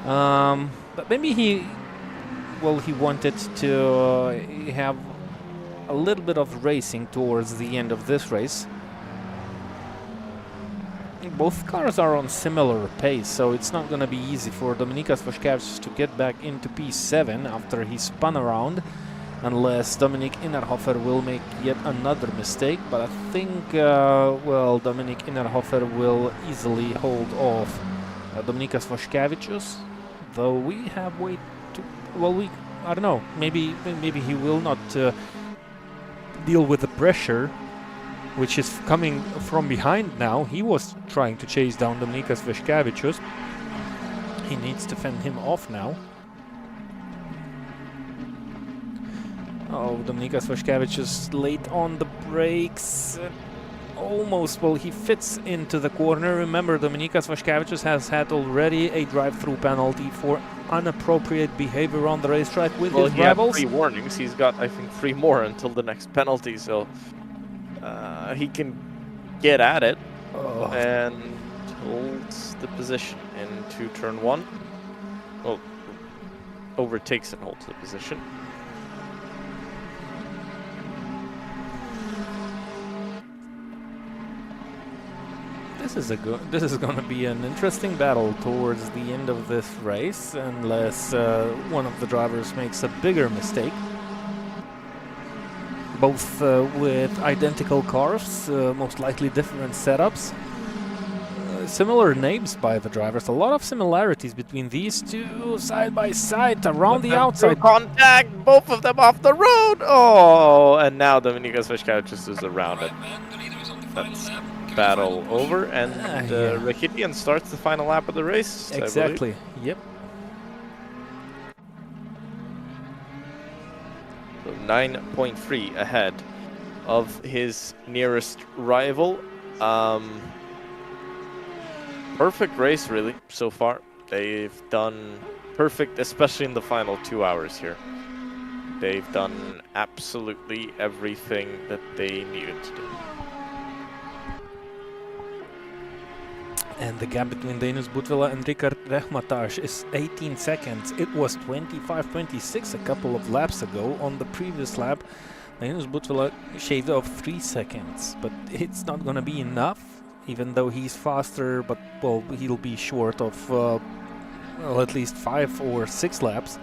But maybe he wanted to have a little bit of racing towards the end of this race. Both cars are on similar pace, so it's not going to be easy for Dominykas Vaškevičius to get back into P7 after he spun around, unless Dominik Innerhofer will make yet another mistake. But I think, Dominik Innerhofer will easily hold off Dominykas Vaškevičius, though we have way to... Well, I don't know, maybe he will not deal with the pressure which is coming from behind now. He was trying to chase down Dominykas Vaškevičius. He needs to fend him off now. Oh, Dominykas Vaškevičius late on the brakes. Almost, well, he fits into the corner. Remember, Dominykas Vaškevičius has had already a drive-through penalty for inappropriate behavior on the racetrack with his rivals. Had 3 warnings. He's got, I think, 3 more until the next penalty, so he can get at it and holds the position into turn 1. Well, overtakes and holds the position. This is going to be an interesting battle towards the end of this race, unless one of the drivers makes a bigger mistake. Both with identical cars, most likely different setups. Similar names by the drivers. A lot of similarities between these two, side by side, around the outside. Contact, both of them off the road. Oh, and now Dominykas Vaškevičius is around it. That's battle over, and Rakitic starts the final lap of the race. Exactly. Yep. So 9.3 ahead of his nearest rival. Perfect race, really, so far. They've done perfect, especially in the final 2 hours here. They've done absolutely everything that they needed to do. And the gap between Dainius Butvila and Rikard Rehmataj is 18 seconds. It was 25-26 a couple of laps ago. On the previous lap, Dainius Butvila shaved off 3 seconds, but it's not going to be enough, even though he's faster, but, well, he'll be short of at least 5 or 6 laps.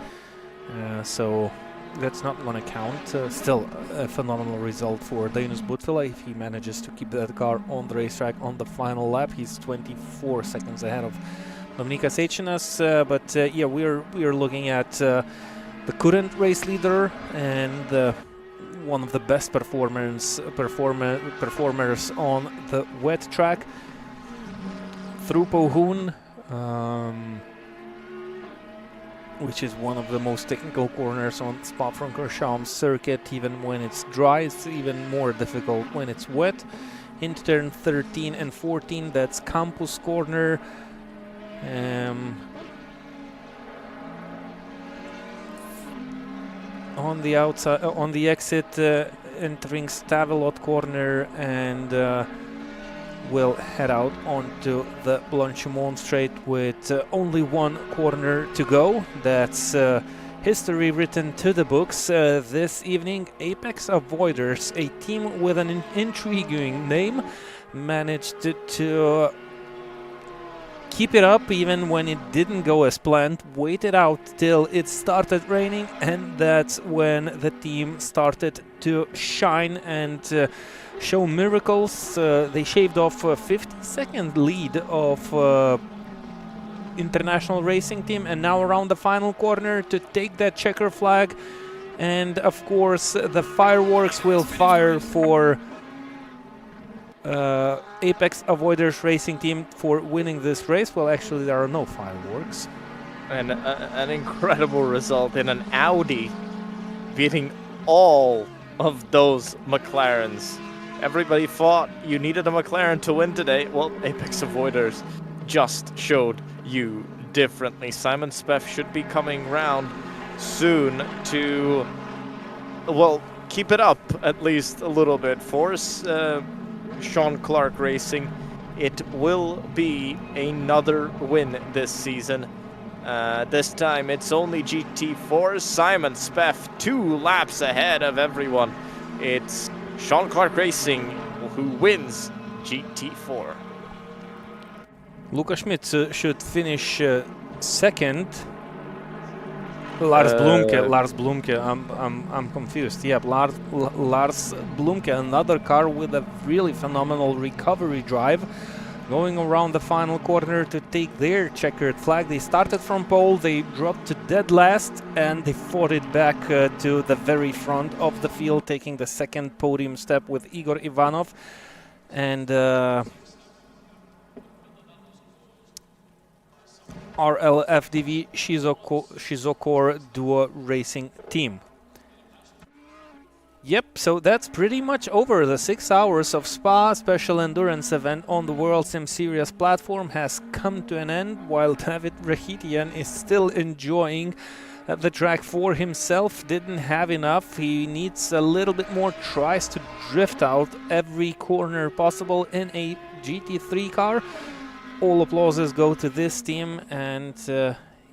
So that's not going to count. Still a phenomenal result for Dainius Butvila if he manages to keep that car on the racetrack on the final lap. He's 24 seconds ahead of Dominykas Eičinas. But yeah, we are looking at the current race leader and one of the best performers on the wet track, through Pohun, which is one of the most technical corners on Spa-Francorchamps circuit. Even when it's dry, it's even more difficult when it's wet. Into turn 13 and 14, that's Campus corner. On the outside, on the exit, entering Stavelot corner, and we'll head out onto the Blanchimont straight with only one corner to go. That's history written to the books this evening. Apex Avoiders, a team with an intriguing name, managed to keep it up even when it didn't go as planned, waited out till it started raining, and that's when the team started to shine and show miracles. They shaved off a 50-second lead of International Racing Team, and now around the final corner to take that checker flag. And of course the fireworks will fire for Apex Avoiders Racing Team for winning this race. Well, actually there are no fireworks. And an incredible result in an Audi beating all of those McLarens. Everybody thought you needed a McLaren to win today. Well, Apex Avoiders just showed you differently. Simon Speff should be coming round soon to, well, keep it up at least a little bit. Force Sean Clark Racing. It will be another win this season. This time it's only GT4. Simon Speff 2 laps ahead of everyone. It's Sean Clark Racing who wins GT4. Lukas Schmidt should finish second. Lars Blumke. I'm confused. Yeah, Lars Blumke, another car with a really phenomenal recovery drive, going around the final corner to take their checkered flag. They started from pole, they dropped to dead last, and they fought it back to the very front of the field, taking the second podium step with Igor Ivanov and RLFDV Shizokor Duo Racing Team. Yep, so that's pretty much over. The 6 hours of Spa special endurance event on the World Sim Series platform has come to an end, while David Rahitian is still enjoying the track for himself. Didn't have enough. He needs a little bit more tries to drift out every corner possible in a GT3 car. All applauses go to this team, and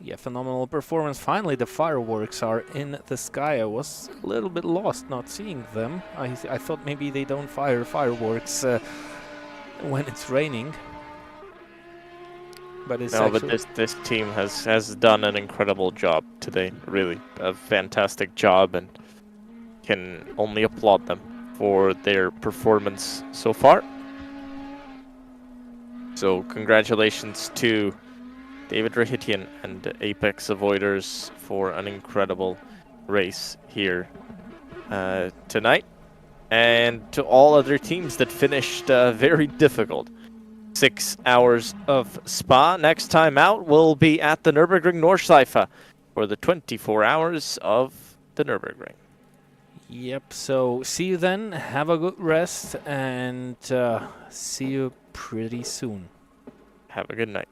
yeah, phenomenal performance. Finally, the fireworks are in the sky. I was a little bit lost not seeing them. I thought maybe they don't fire fireworks when it's raining. But it's but this team has done an incredible job today. Really, a fantastic job, and can only applaud them for their performance so far. So congratulations to David Rahitian and Apex Avoiders for an incredible race here tonight. And to all other teams that finished very difficult 6 hours of Spa. Next time out will be at the Nurburgring Nordschleife for the 24 hours of the Nurburgring. Yep, so see you then, have a good rest, and see you pretty soon. Have a good night.